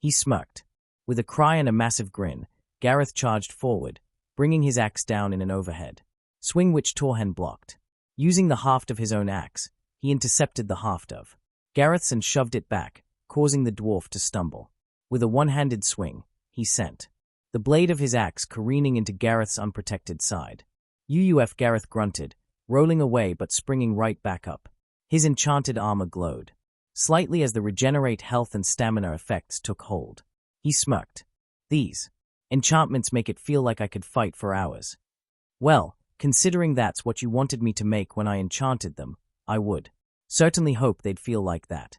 He smirked. With a cry and a massive grin, Gareth charged forward, bringing his axe down in an overhead swing which Torhen blocked. Using the haft of his own axe, he intercepted the haft of Gareth's and shoved it back, causing the dwarf to stumble. With a one-handed swing, he sent the blade of his axe careening into Gareth's unprotected side. Gareth grunted, rolling away but springing right back up. His enchanted armor glowed slightly as the regenerate health and stamina effects took hold. He smirked. These enchantments make it feel like I could fight for hours. Well, considering that's what you wanted me to make when I enchanted them, I would certainly hope they'd feel like that.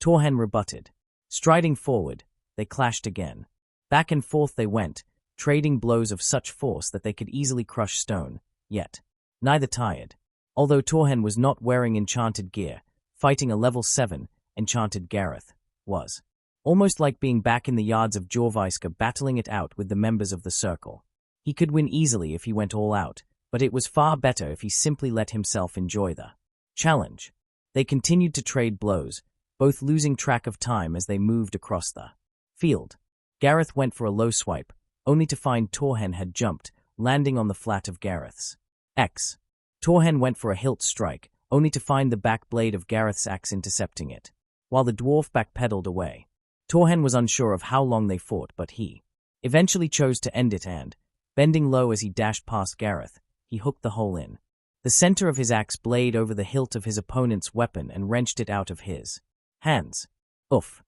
Torhen rebutted. Striding forward, they clashed again. Back and forth they went, trading blows of such force that they could easily crush stone, yet neither tired. Although Torhen was not wearing enchanted gear, fighting a level 7 enchanted Gareth was almost like being back in the yards of Jorvaiska battling it out with the members of the circle. He could win easily if he went all out, but it was far better if he simply let himself enjoy the challenge. They continued to trade blows, both losing track of time as they moved across the field. Gareth went for a low swipe, only to find Torhen had jumped, landing on the flat of Gareth's axe. Torhen went for a hilt strike, only to find the back blade of Gareth's axe intercepting it. While the dwarf backpedaled away, Torhen was unsure of how long they fought, but he eventually chose to end it and, bending low as he dashed past Gareth, he hooked the hole in the center of his axe blade over the hilt of his opponent's weapon and wrenched it out of his hands. Oof.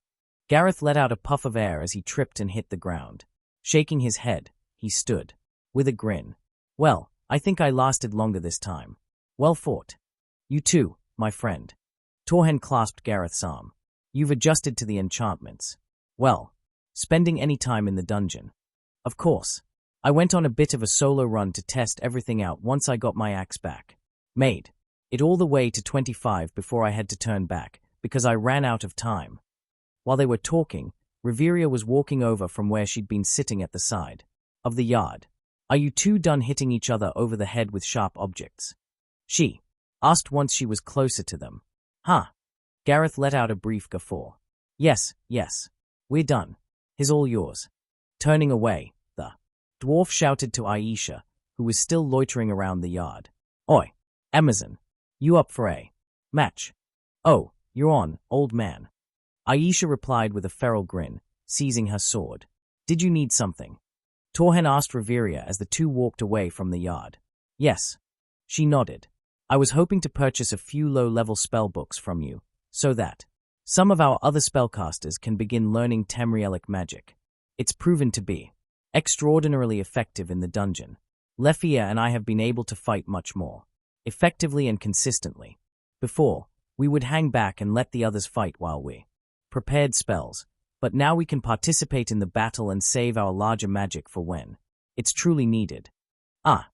Gareth let out a puff of air as he tripped and hit the ground. Shaking his head, he stood with a grin. Well, I think I lasted longer this time. Well fought. You too, my friend. Torhen clasped Gareth's arm. You've adjusted to the enchantments. Well, spending any time in the dungeon. Of course. I went on a bit of a solo run to test everything out once I got my axe back. Made it all the way to 25 before I had to turn back, because I ran out of time. While they were talking, Riveria was walking over from where she'd been sitting at the side of the yard. Are you two done hitting each other over the head with sharp objects? She asked once she was closer to them. Huh? Gareth let out a brief guffaw. Yes, we're done. He's all yours. Turning away, the dwarf shouted to Aisha, who was still loitering around the yard. Oi, Amazon, you up for a match? Oh, you're on, old man. Aisha replied with a feral grin, seizing her sword. Did you need something? Torhen asked Riveria as the two walked away from the yard. Yes. She nodded. I was hoping to purchase a few low-level spellbooks from you, so that some of our other spellcasters can begin learning Tamrielic magic. It's proven to be extraordinarily effective in the dungeon. Lefia and I have been able to fight much more effectively and consistently. Before, we would hang back and let the others fight while we prepared spells, but now we can participate in the battle and save our larger magic for when it's truly needed. Ah.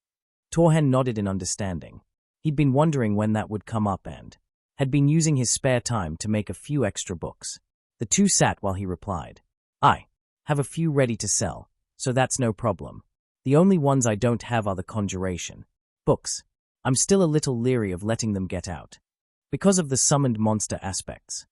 Torhen nodded in understanding. He'd been wondering when that would come up and had been using his spare time to make a few extra books. The two sat while he replied. I have a few ready to sell, so that's no problem. The only ones I don't have are the conjuration books. I'm still a little leery of letting them get out because of the summoned monster aspects.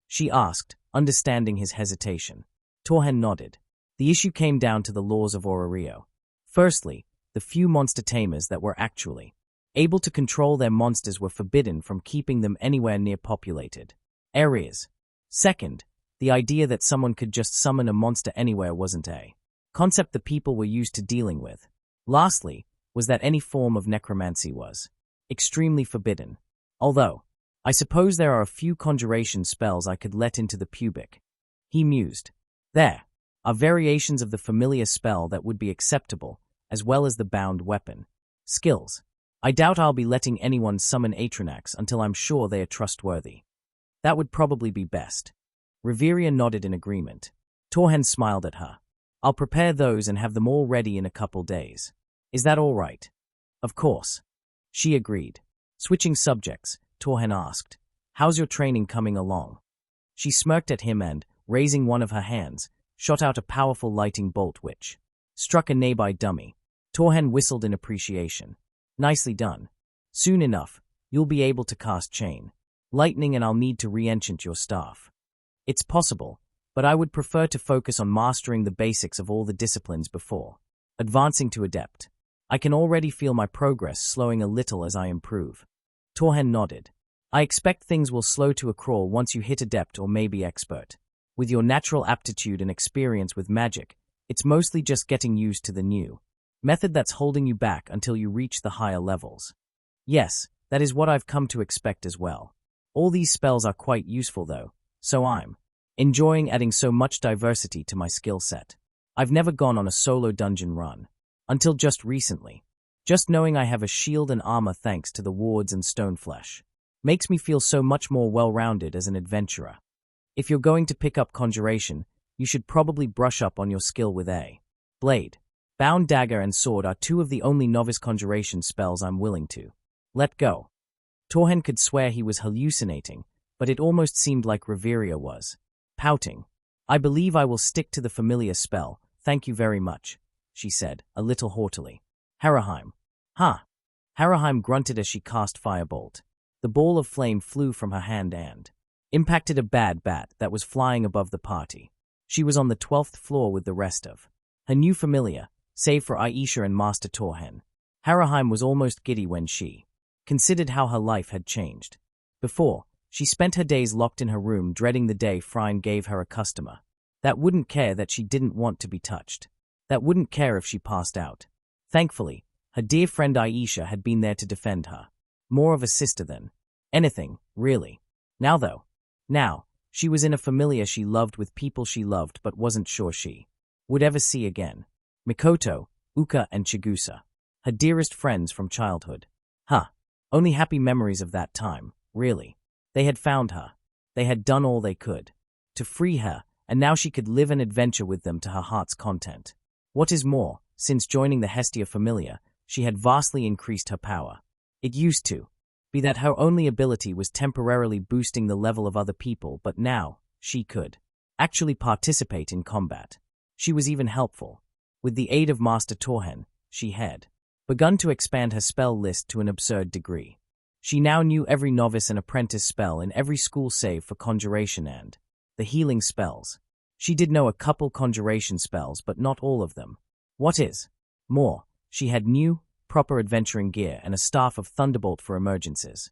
She asked, understanding his hesitation. Torhen nodded. The issue came down to the laws of Orario. Firstly, the few monster tamers that were actually able to control their monsters were forbidden from keeping them anywhere near populated areas. Second, the idea that someone could just summon a monster anywhere wasn't a concept the people were used to dealing with. Lastly, was that any form of necromancy was extremely forbidden. Although, I suppose there are a few conjuration spells I could let into the pubic. He mused. There are variations of the familiar spell that would be acceptable, as well as the bound weapon. Skills. I doubt I'll be letting anyone summon Atronax until I'm sure they are trustworthy. That would probably be best. Reveria nodded in agreement. Torhen smiled at her. I'll prepare those and have them all ready in a couple days. Is that all right? Of course. She agreed. Switching subjects, Torhen asked, how's your training coming along? She smirked at him and, raising one of her hands, shot out a powerful lighting bolt which struck a nearby dummy. Torhen whistled in appreciation. Nicely done. Soon enough, you'll be able to cast Chain Lightning and I'll need to re-enchant your staff. It's possible, but I would prefer to focus on mastering the basics of all the disciplines before advancing to Adept. I can already feel my progress slowing a little as I improve. Torhen nodded. I expect things will slow to a crawl once you hit Adept or maybe Expert. With your natural aptitude and experience with magic, it's mostly just getting used to the new method that's holding you back until you reach the higher levels. Yes, that is what I've come to expect as well. All these spells are quite useful though, so I'm enjoying adding so much diversity to my skill set. I've never gone on a solo dungeon run. Until just recently. Just knowing I have a shield and armor thanks to the wards and stoneflesh makes me feel so much more well-rounded as an adventurer. If you're going to pick up Conjuration, you should probably brush up on your skill with a blade. Bound Dagger and Sword are two of the only novice Conjuration spells I'm willing to let go. Torhen could swear he was hallucinating, but it almost seemed like Reveria was pouting. I believe I will stick to the familiar spell, thank you very much, she said, a little haughtily. Haraheim. Huh. Haraheim grunted as she cast Firebolt. The ball of flame flew from her hand and impacted a bad bat that was flying above the party. She was on the 12th floor with the rest of her new familiar, save for Aisha and Master Torhen. Haraheim was almost giddy when she considered how her life had changed. Before, she spent her days locked in her room dreading the day Phryne gave her a customer that wouldn't care that she didn't want to be touched, that wouldn't care if she passed out. Thankfully, her dear friend Aisha had been there to defend her. More of a sister than anything, really. Now, she was in a familiar she loved with people she loved but wasn't sure she would ever see again. Mikoto, Uka and Chigusa. Her dearest friends from childhood. Only happy memories of that time, really. They had found her. They had done all they could to free her, and now she could live an adventure with them to her heart's content. What is more, since joining the Hestia Familia, she had vastly increased her power. It used to be that her only ability was temporarily boosting the level of other people, but now, she could actually participate in combat. She was even helpful. With the aid of Master Torhen, she had begun to expand her spell list to an absurd degree. She now knew every novice and apprentice spell in every school save for Conjuration and the healing spells. She did know a couple Conjuration spells, but not all of them. What is more, she had new, proper adventuring gear and a staff of Thunderbolt for emergencies.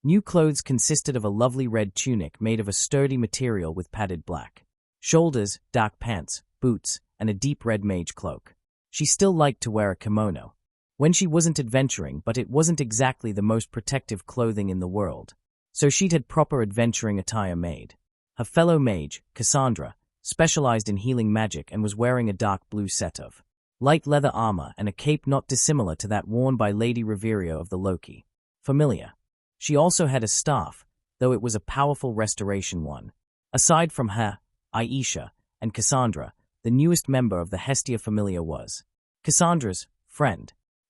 New clothes consisted of a lovely red tunic made of a sturdy material with padded black shoulders, dark pants, boots, and a deep red mage cloak. She still liked to wear a kimono when she wasn't adventuring, but it wasn't exactly the most protective clothing in the world, so she'd had proper adventuring attire made. Her fellow mage, Cassandra, specialized in healing magic and was wearing a dark blue set of light leather armor and a cape not dissimilar to that worn by Lady Reveria of the Loki Familia. She also had a staff, though it was a powerful restoration one. Aside from her, Aisha, and Cassandra, the newest member of the Hestia Familia was Cassandra's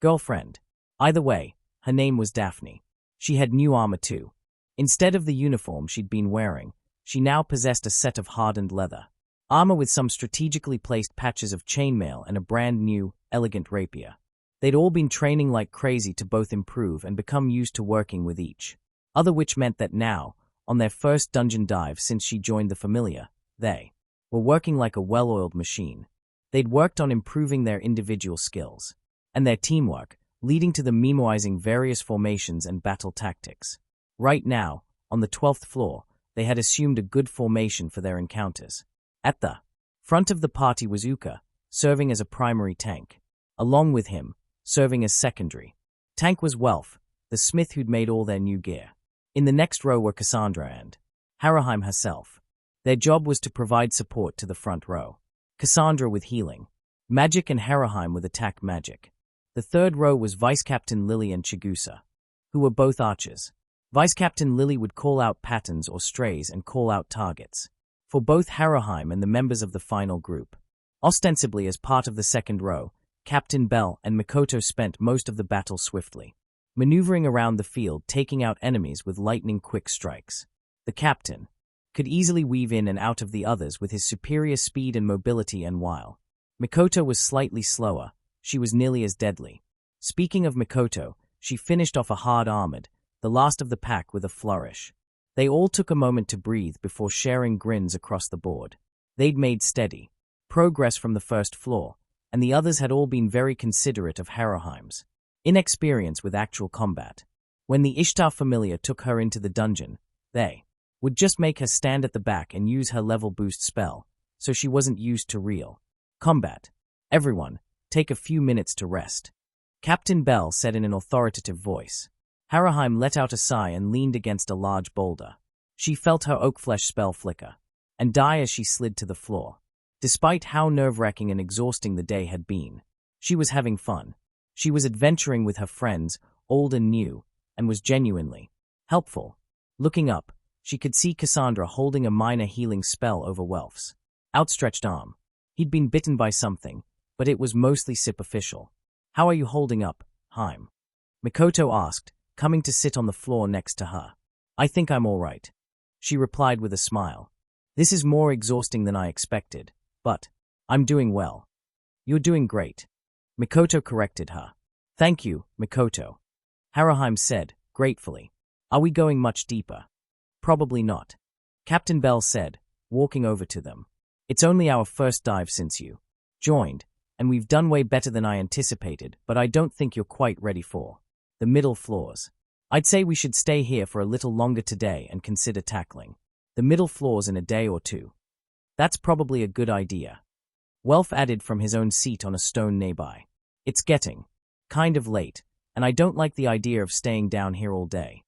girlfriend. Either way, her name was Daphne. She had new armor too. Instead of the uniform she'd been wearing, she now possessed a set of hardened leather armor with some strategically placed patches of chainmail and a brand new, elegant rapier. They'd all been training like crazy to both improve and become used to working with each other, which meant that now, on their first dungeon dive since she joined the Familia, they were working like a well-oiled machine. They'd worked on improving their individual skills and their teamwork, leading to them memoizing various formations and battle tactics. Right now, on the 12th floor, they had assumed a good formation for their encounters. At the front of the party was Uka, serving as a primary tank. Along with him, serving as secondary tank was Welf, the smith who'd made all their new gear. In the next row were Cassandra and Haraheim herself. Their job was to provide support to the front row. Cassandra with healing, magic, and Heraheim with attack magic. The third row was Vice Captain Lily and Chigusa, who were both archers. Vice Captain Lily would call out patterns or strays and call out targets for both Heraheim and the members of the final group. Ostensibly as part of the second row, Captain Bell and Mikoto spent most of the battle swiftly, maneuvering around the field, taking out enemies with lightning-quick strikes. The captain could easily weave in and out of the others with his superior speed and mobility, and while Mikoto was slightly slower, she was nearly as deadly. Speaking of Mikoto, she finished off a hard-armored, the last of the pack, with a flourish. They all took a moment to breathe before sharing grins across the board. They'd made steady progress from the first floor, and the others had all been very considerate of Heraheim's inexperience with actual combat. When the Ishtar Familia took her into the dungeon, they would just make her stand at the back and use her level boost spell, so she wasn't used to real combat. Everyone, take a few minutes to rest, Captain Bell said in an authoritative voice. Heraheim let out a sigh and leaned against a large boulder. She felt her oak flesh spell flicker and die as she slid to the floor. Despite how nerve-wracking and exhausting the day had been, she was having fun. She was adventuring with her friends, old and new, and was genuinely helpful. Looking up, she could see Cassandra holding a minor healing spell over Welf's outstretched arm. He'd been bitten by something, but it was mostly superficial. "How are you holding up, Heim?" Mikoto asked, coming to sit on the floor next to her. "I think I'm all right," she replied with a smile. "This is more exhausting than I expected, but I'm doing well." "You're doing great," Mikoto corrected her. "Thank you, Mikoto," Heraheim said, gratefully. "Are we going much deeper?" "Probably not," Captain Bell said, walking over to them. "It's only our first dive since you joined, and we've done way better than I anticipated, but I don't think you're quite ready for the middle floors. I'd say we should stay here for a little longer today and consider tackling the middle floors in a day or two." "That's probably a good idea," Welf added from his own seat on a stone nearby. "It's getting kind of late, and I don't like the idea of staying down here all day."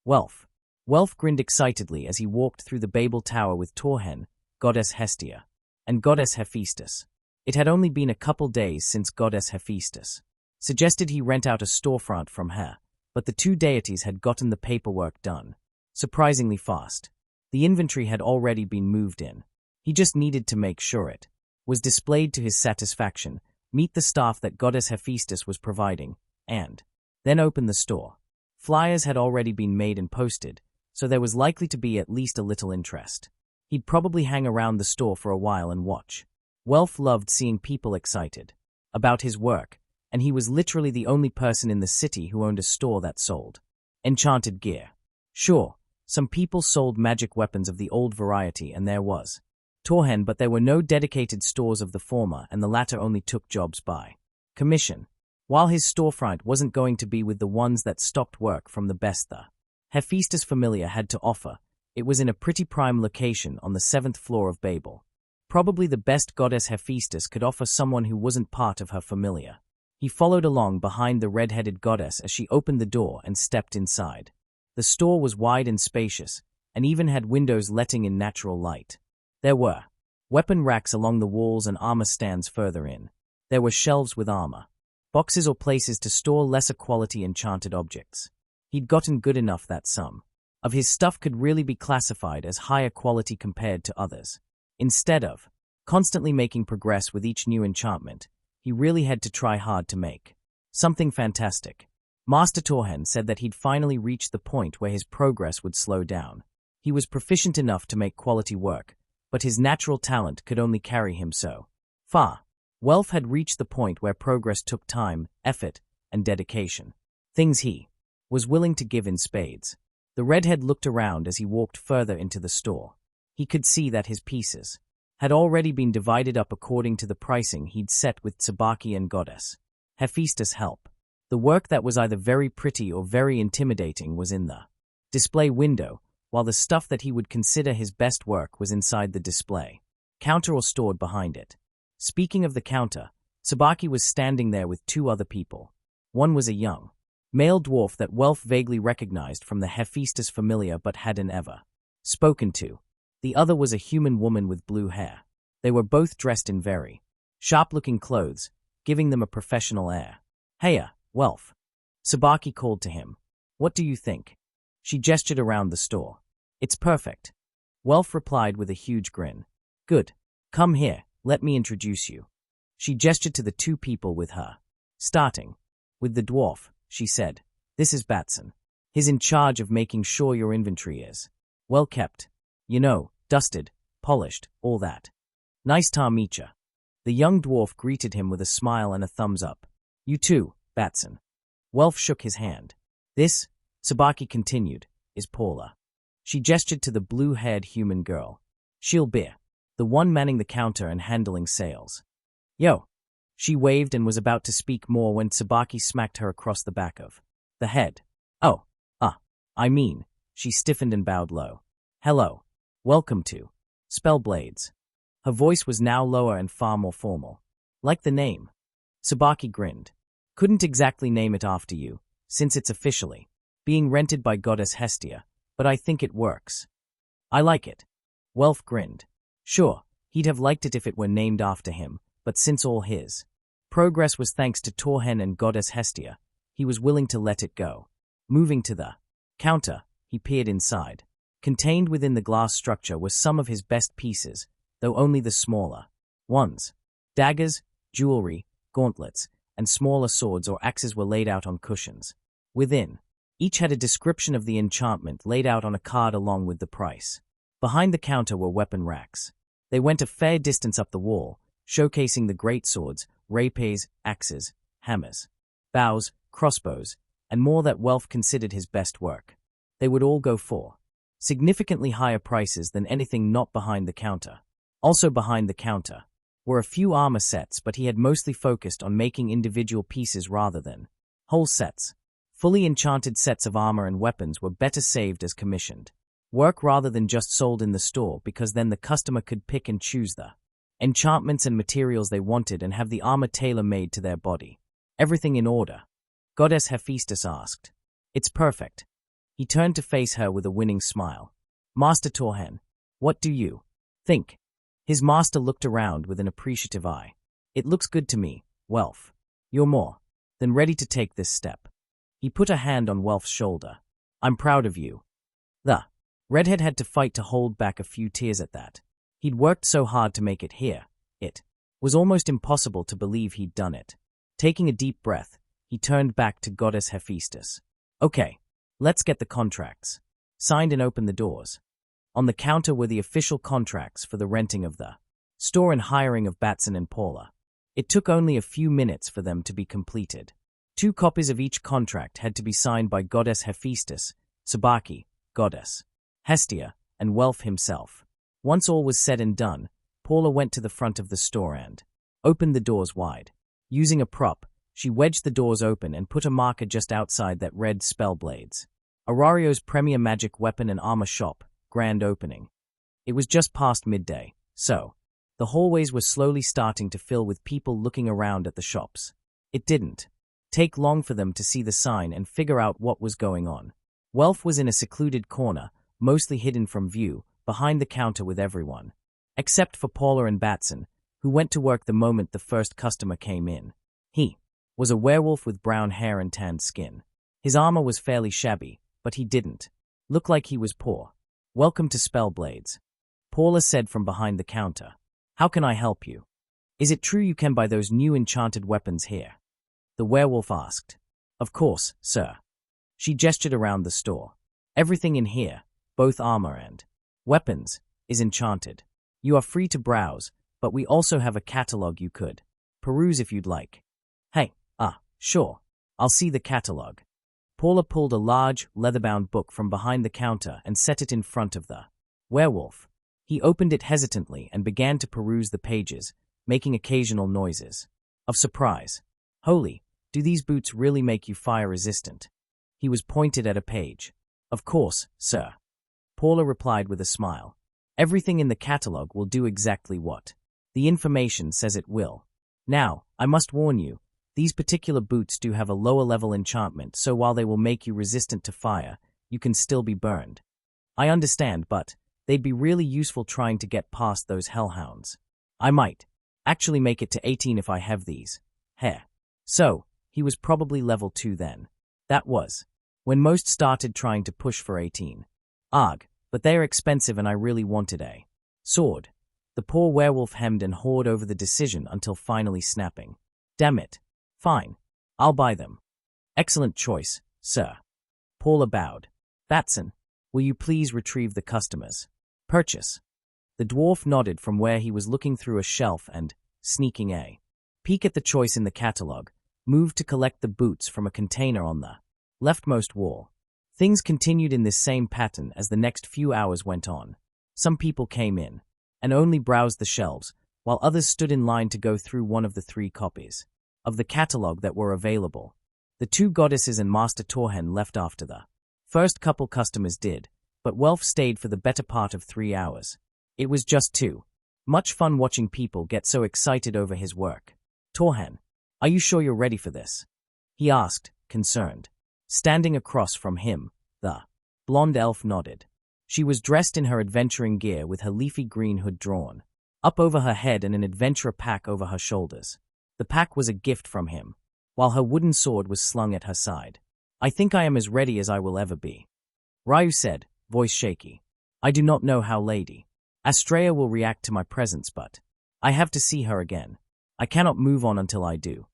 Welf grinned excitedly as he walked through the Babel Tower with Torhen, Goddess Hestia, and Goddess Hephaestus. It had only been a couple days since Goddess Hephaestus suggested he rent out a storefront from her, but the two deities had gotten the paperwork done surprisingly fast. The inventory had already been moved in. He just needed to make sure it was displayed to his satisfaction, meet the staff that Goddess Hephaestus was providing, and then open the store. Flyers had already been made and posted, so there was likely to be at least a little interest. He'd probably hang around the store for a while and watch. Welf loved seeing people excited about his work, and he was literally the only person in the city who owned a store that sold enchanted gear. Sure, some people sold magic weapons of the old variety, and there was Torhen, but there were no dedicated stores of the former, and the latter only took jobs by commission. While his storefront wasn't going to be with the ones that stopped work from the best the Hephaestus Familia had to offer, it was in a pretty prime location on the 7th floor of Babel. Probably the best Goddess Hephaestus could offer someone who wasn't part of her familia. He followed along behind the red-headed goddess as she opened the door and stepped inside. The store was wide and spacious, and even had windows letting in natural light. There were weapon racks along the walls and armor stands further in. There were shelves with armor, boxes or places to store lesser quality enchanted objects. He'd gotten good enough that some of his stuff could really be classified as higher quality compared to others. Instead of constantly making progress with each new enchantment, he really had to try hard to make something fantastic. Master Torhen said that he'd finally reached the point where his progress would slow down. He was proficient enough to make quality work, but his natural talent could only carry him so far. Welf had reached the point where progress took time, effort, and dedication, things he was willing to give in spades. The redhead looked around as he walked further into the store. He could see that his pieces had already been divided up according to the pricing he'd set with Tsubaki and Goddess Hephaestus' help. The work that was either very pretty or very intimidating was in the display window, while the stuff that he would consider his best work was inside the display counter or stored behind it. Speaking of the counter, Tsubaki was standing there with two other people. One was a young male dwarf that Welf vaguely recognized from the Hephaestus Familia but hadn't ever spoken to. The other was a human woman with blue hair. They were both dressed in very sharp-looking clothes, giving them a professional air. "Heya, Welf." Sabaki called to him. "What do you think?" She gestured around the store. "It's perfect." Welf replied with a huge grin. "Good. Come here, let me introduce you." She gestured to the two people with her. Starting with the dwarf, she said, "This is Batson. He's in charge of making sure your inventory is well kept. You know, dusted, polished, all that." "Nice to meet ya." The young dwarf greeted him with a smile and a thumbs up. "You too, Batson." Welf shook his hand. "This," Sabaki continued, "is Paula." She gestured to the blue-haired human girl. "She'll be the one manning the counter and handling sales." "Yo." She waved and was about to speak more when Sabaki smacked her across the back of the head. "Oh, I mean," she stiffened and bowed low. "Hello. Welcome to Spellblades." Her voice was now lower and far more formal. "Like the name." Sabaki grinned. "Couldn't exactly name it after you, since it's officially being rented by goddess Hestia, but I think it works." "I like it." Welf grinned. Sure, he'd have liked it if it were named after him, but since all his progress was thanks to Torhen and goddess Hestia, he was willing to let it go. Moving to the counter, he peered inside. Contained within the glass structure were some of his best pieces, though only the smaller ones. Daggers, jewelry, gauntlets, and smaller swords or axes were laid out on cushions. Within, each had a description of the enchantment laid out on a card along with the price. Behind the counter were weapon racks. They went a fair distance up the wall, showcasing the great swords, rapiers, axes, hammers, bows, crossbows, and more that Welf considered his best work. They would all go for significantly higher prices than anything not behind the counter. Also behind the counter were a few armor sets, but he had mostly focused on making individual pieces rather than whole sets. Fully enchanted sets of armor and weapons were better saved as commissioned work rather than just sold in the store, because then the customer could pick and choose the enchantments and materials they wanted and have the armor tailor-made to their body. "Everything in order?" Goddess Hephaestus asked. "It's perfect." He turned to face her with a winning smile. "Master Torhen, what do you think?" His master looked around with an appreciative eye. "It looks good to me, Welf. You're more than ready to take this step." He put a hand on Welf's shoulder. "I'm proud of you." The redhead had to fight to hold back a few tears at that. He'd worked so hard to make it here. It was almost impossible to believe he'd done it. Taking a deep breath, he turned back to Goddess Hephaestus. "Okay, let's get the contracts signed and open the doors." On the counter were the official contracts for the renting of the store and hiring of Batson and Paula. It took only a few minutes for them to be completed. 2 copies of each contract had to be signed by Goddess Hephaestus, Sabaki, Goddess Hestia, and Welf himself. Once all was said and done, Paula went to the front of the store and opened the doors wide. Using a prop, she wedged the doors open and put a marker just outside that read Spellblades. Orario's premier magic weapon and armor shop, grand opening. It was just past midday, so the hallways were slowly starting to fill with people looking around at the shops. It didn't take long for them to see the sign and figure out what was going on. Welf was in a secluded corner, mostly hidden from view, behind the counter with everyone, except for Paula and Batson, who went to work the moment the first customer came in. He was a werewolf with brown hair and tanned skin. His armor was fairly shabby, but he didn't look like he was poor. "Welcome to Spellblades," Paula said from behind the counter. "How can I help you? Is it true you can buy those new enchanted weapons here?" The werewolf asked. "Of course, sir." She gestured around the store. "Everything in here, both armor and weapons, is enchanted. You are free to browse, but we also have a catalog you could peruse if you'd like." "Hey, sure. I'll see the catalog." Paula pulled a large, leather-bound book from behind the counter and set it in front of the werewolf. He opened it hesitantly and began to peruse the pages, making occasional noises of surprise. "Holy, do these boots really make you fire-resistant?" He was pointed at a page. "Of course, sir." Paula replied with a smile. "Everything in the catalog will do exactly what the information says it will. Now, I must warn you, these particular boots do have a lower-level enchantment, so while they will make you resistant to fire, you can still be burned. I understand, but they'd be really useful trying to get past those hellhounds." I might actually make it to 18 if I have these. Heh. So, he was probably level 2 then. That was when most started trying to push for 18. Arg, but they are expensive and I really wanted a sword. The poor werewolf hemmed and hawed over the decision until finally snapping. Damn it. Fine. I'll buy them. Excellent choice, sir. Paula bowed. Batson, will you please retrieve the customers? Purchase. The dwarf nodded from where he was looking through a shelf and, sneaking a peek at the choice in the catalogue, moved to collect the boots from a container on the leftmost wall. Things continued in this same pattern as the next few hours went on. Some people came in and only browsed the shelves, while others stood in line to go through one of the 3 copies of the catalogue that were available. The 2 goddesses and Master Torhen left after the first couple customers did, but Welf stayed for the better part of 3 hours. It was just too much fun watching people get so excited over his work. Torhen, are you sure you're ready for this? He asked, concerned. Standing across from him, the blonde elf nodded. She was dressed in her adventuring gear with her leafy green hood drawn up over her head and an adventurer pack over her shoulders. The pack was a gift from him, while her wooden sword was slung at her side. I think I am as ready as I will ever be. Ryu said, voice shaky. I do not know how Lady Astrea will react to my presence, but I have to see her again. I cannot move on until I do.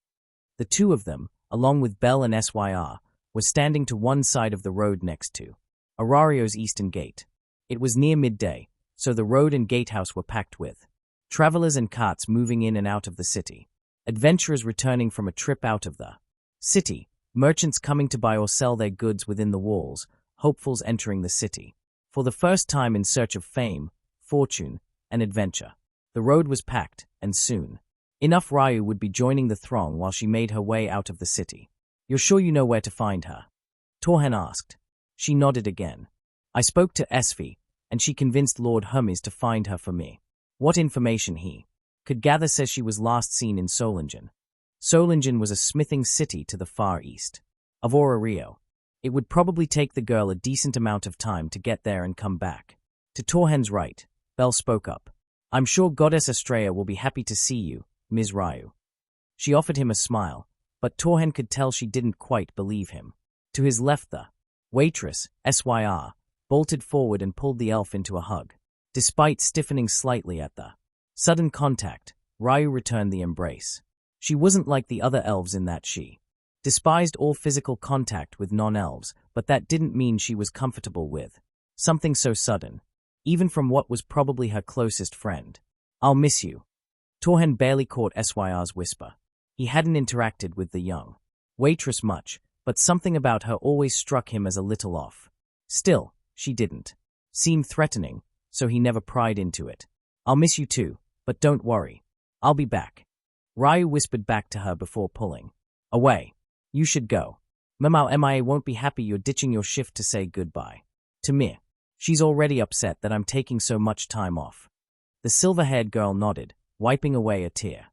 The 2 of them, along with Belle and Syr, were standing to one side of the road next to Orario's eastern gate. It was near midday, so the road and gatehouse were packed with travelers and carts moving in and out of the city. Adventurers returning from a trip out of the city, merchants coming to buy or sell their goods within the walls, hopefuls entering the city for the first time in search of fame, fortune, and adventure. The road was packed, and soon enough Ryu would be joining the throng while she made her way out of the city. You're sure you know where to find her? Torhen asked. She nodded again. I spoke to Esfi, and she convinced Lord Hermes to find her for me. What information he could gather says she was last seen in Solingen. Solingen was a smithing city to the far east of Orario. It would probably take the girl a decent amount of time to get there and come back. To Torhen's right, Belle spoke up. I'm sure Goddess Astrea will be happy to see you, Ms. Ryu. She offered him a smile, but Torhen could tell she didn't quite believe him. To his left the waitress, Syr, bolted forward and pulled the elf into a hug. Despite stiffening slightly at the sudden contact, Ryu returned the embrace. She wasn't like the other elves in that she despised all physical contact with non-elves, but that didn't mean she was comfortable with something so sudden, even from what was probably her closest friend. I'll miss you. Torhen barely caught Syr's whisper. He hadn't interacted with the young waitress much, but something about her always struck him as a little off. Still, she didn't seem threatening, so he never pried into it. I'll miss you too, but don't worry. I'll be back. Ryu whispered back to her before pulling away. You should go. Mamau MIA won't be happy you're ditching your shift to say goodbye to me. She's already upset that I'm taking so much time off. The silver-haired girl nodded, wiping away a tear.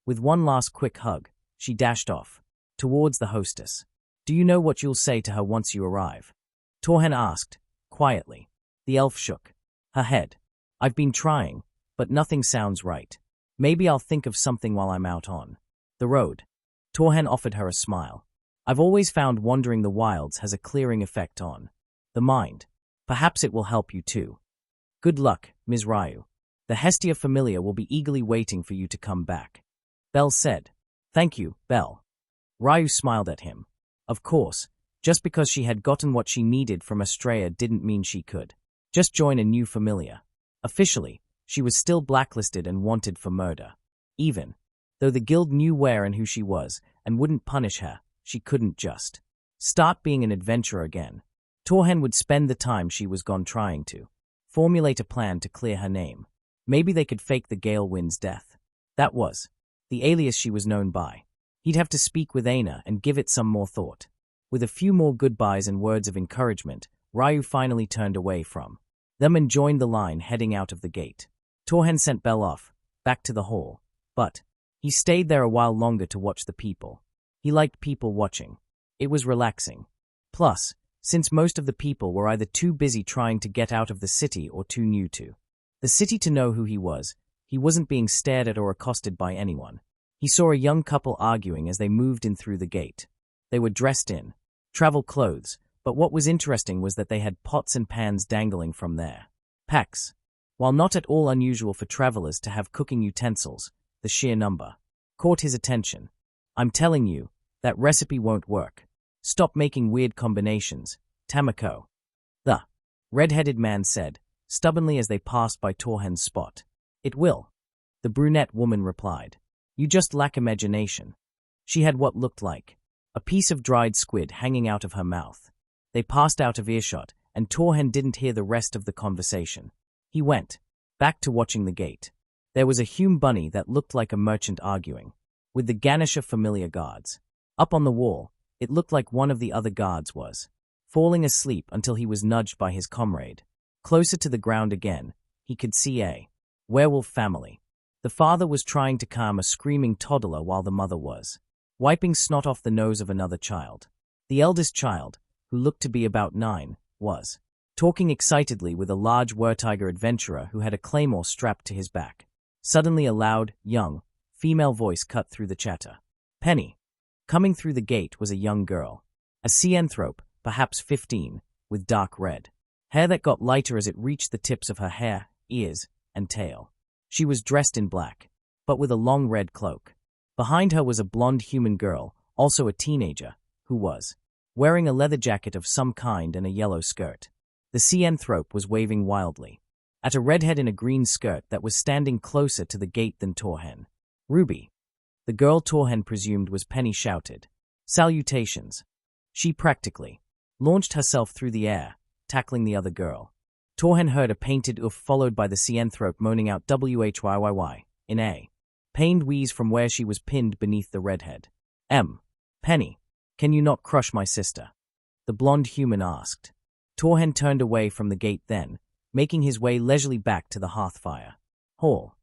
With one last quick hug, she dashed off towards the hostess. Do you know what you'll say to her once you arrive? Torhen asked, quietly. The elf shook her head. I've been trying, but nothing sounds right. Maybe I'll think of something while I'm out on the road. Torhen offered her a smile. I've always found wandering the wilds has a clearing effect on the mind. Perhaps it will help you too. Good luck, Ms. Ryu. The Hestia Familia will be eagerly waiting for you to come back. Belle said. Thank you, Belle. Ryu smiled at him. Of course, just because she had gotten what she needed from Astrea didn't mean she could just join a new familia. Officially, she was still blacklisted and wanted for murder. Even though the guild knew where and who she was and wouldn't punish her, she couldn't just start being an adventurer again. Torhen would spend the time she was gone trying to formulate a plan to clear her name. Maybe they could fake the Galewind's death. That was the alias she was known by. He'd have to speak with Aina and give it some more thought. With a few more goodbyes and words of encouragement, Ryu finally turned away from them and joined the line heading out of the gate. Torhen sent Belle off, back to the hall, but he stayed there a while longer to watch the people. He liked people watching. It was relaxing. Plus, since most of the people were either too busy trying to get out of the city or too new to the city to know who he was, He wasn't being stared at or accosted by anyone. He saw a young couple arguing as they moved in through the gate. They were dressed in travel clothes, but what was interesting was that they had pots and pans dangling from their packs. While not at all unusual for travelers to have cooking utensils, the sheer number caught his attention. I'm telling you, that recipe won't work. Stop making weird combinations, Tamako. The red-headed man said, stubbornly as they passed by Torhen's spot. It will. The brunette woman replied. You just lack imagination. She had what looked like a piece of dried squid hanging out of her mouth. They passed out of earshot, and Torhen didn't hear the rest of the conversation. He went back to watching the gate. There was a Hume bunny that looked like a merchant arguing with the Ganesha Familia guards. Up on the wall, it looked like one of the other guards was falling asleep until he was nudged by his comrade. Closer to the ground again, he could see a werewolf family. The father was trying to calm a screaming toddler while the mother was wiping snot off the nose of another child. The eldest child, who looked to be about 9, was talking excitedly with a large weretiger adventurer who had a claymore strapped to his back. Suddenly a loud, young, female voice cut through the chatter. Penny. Coming through the gate was a young girl, a Cianthrope, perhaps 15, with dark red hair that got lighter as it reached the tips of her hair, ears, and tail. She was dressed in black, but with a long red cloak. Behind her was a blonde human girl, also a teenager, who was wearing a leather jacket of some kind and a yellow skirt. The Cianthrope was waving wildly at a redhead in a green skirt that was standing closer to the gate than Torhen. Ruby. The girl Torhen presumed was Penny shouted, Salutations. She practically launched herself through the air, tackling the other girl. Torhen heard a painted oof followed by the Cianthrope moaning out whyyyy in a pained wheeze from where she was pinned beneath the redhead. Penny, can you not crush my sister? The blonde human asked. Torhen turned away from the gate then, making his way leisurely back to the hearthfire. Hall.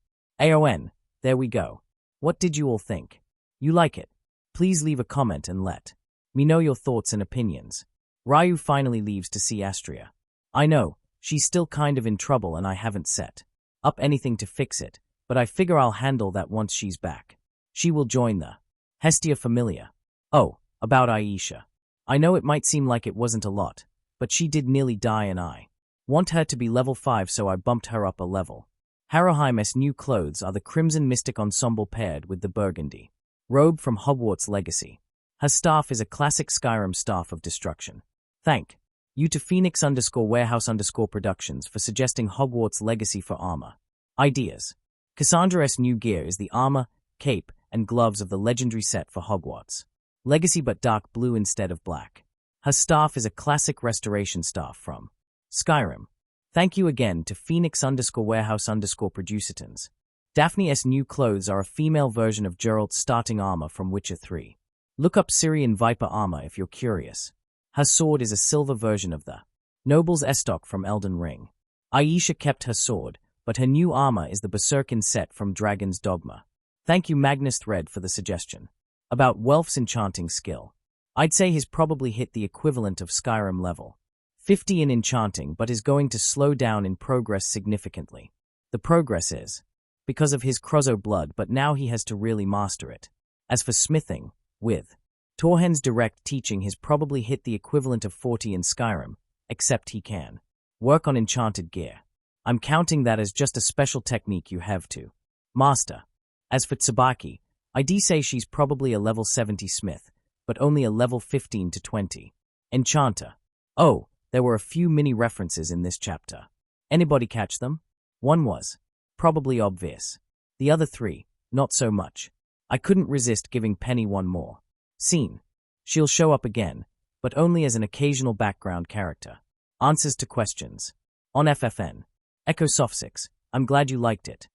Aon, there we go. What did you all think? You like it? Please leave a comment and let me know your thoughts and opinions. Ryu finally leaves to see Astria. I know, she's still kind of in trouble and I haven't set up anything to fix it, but I figure I'll handle that once she's back. She will join the Hestia Familia. Oh, about Aisha. I know it might seem like it wasn't a lot, but she did nearly die and I want her to be level 5 so I bumped her up a level. Haroheim's new clothes are the Crimson Mystic Ensemble paired with the Burgundy robe from Hogwarts Legacy. Her staff is a classic Skyrim staff of destruction. Thank you to Phoenix_Warehouse_Productions for suggesting Hogwarts Legacy for armor ideas. Cassandra's new gear is the armor, cape, and gloves of the legendary set for Hogwarts Legacy but dark blue instead of black. Her staff is a classic restoration staff from Skyrim. Thank you again to Phoenix_Warehouse_Producers. Daphne's new clothes are a female version of Geralt's starting armor from Witcher 3. Look up Syrian Viper armor if you're curious. Her sword is a silver version of the Noble's Estoc from Elden Ring. Aisha kept her sword, but her new armor is the Berserkin set from Dragon's Dogma. Thank you Magnus Thread for the suggestion. About Welf's enchanting skill. I'd say he's probably hit the equivalent of Skyrim level 50 in enchanting but is going to slow down in progress significantly. The progress is because of his Crozo blood, but now he has to really master it. As for smithing, with Torhen's direct teaching he's probably hit the equivalent of 40 in Skyrim, except he can work on enchanted gear. I'm counting that as just a special technique you have to master. As for Tsubaki, I'd say she's probably a level 70 smith, but only a level 15 to 20 enchanter. Oh, there were a few mini references in this chapter. Anybody catch them? One was probably obvious. The other 3, not so much. I couldn't resist giving Penny one more scene. She'll show up again, but only as an occasional background character. Answers to questions. On FFN. Echo Soft6, I'm glad you liked it.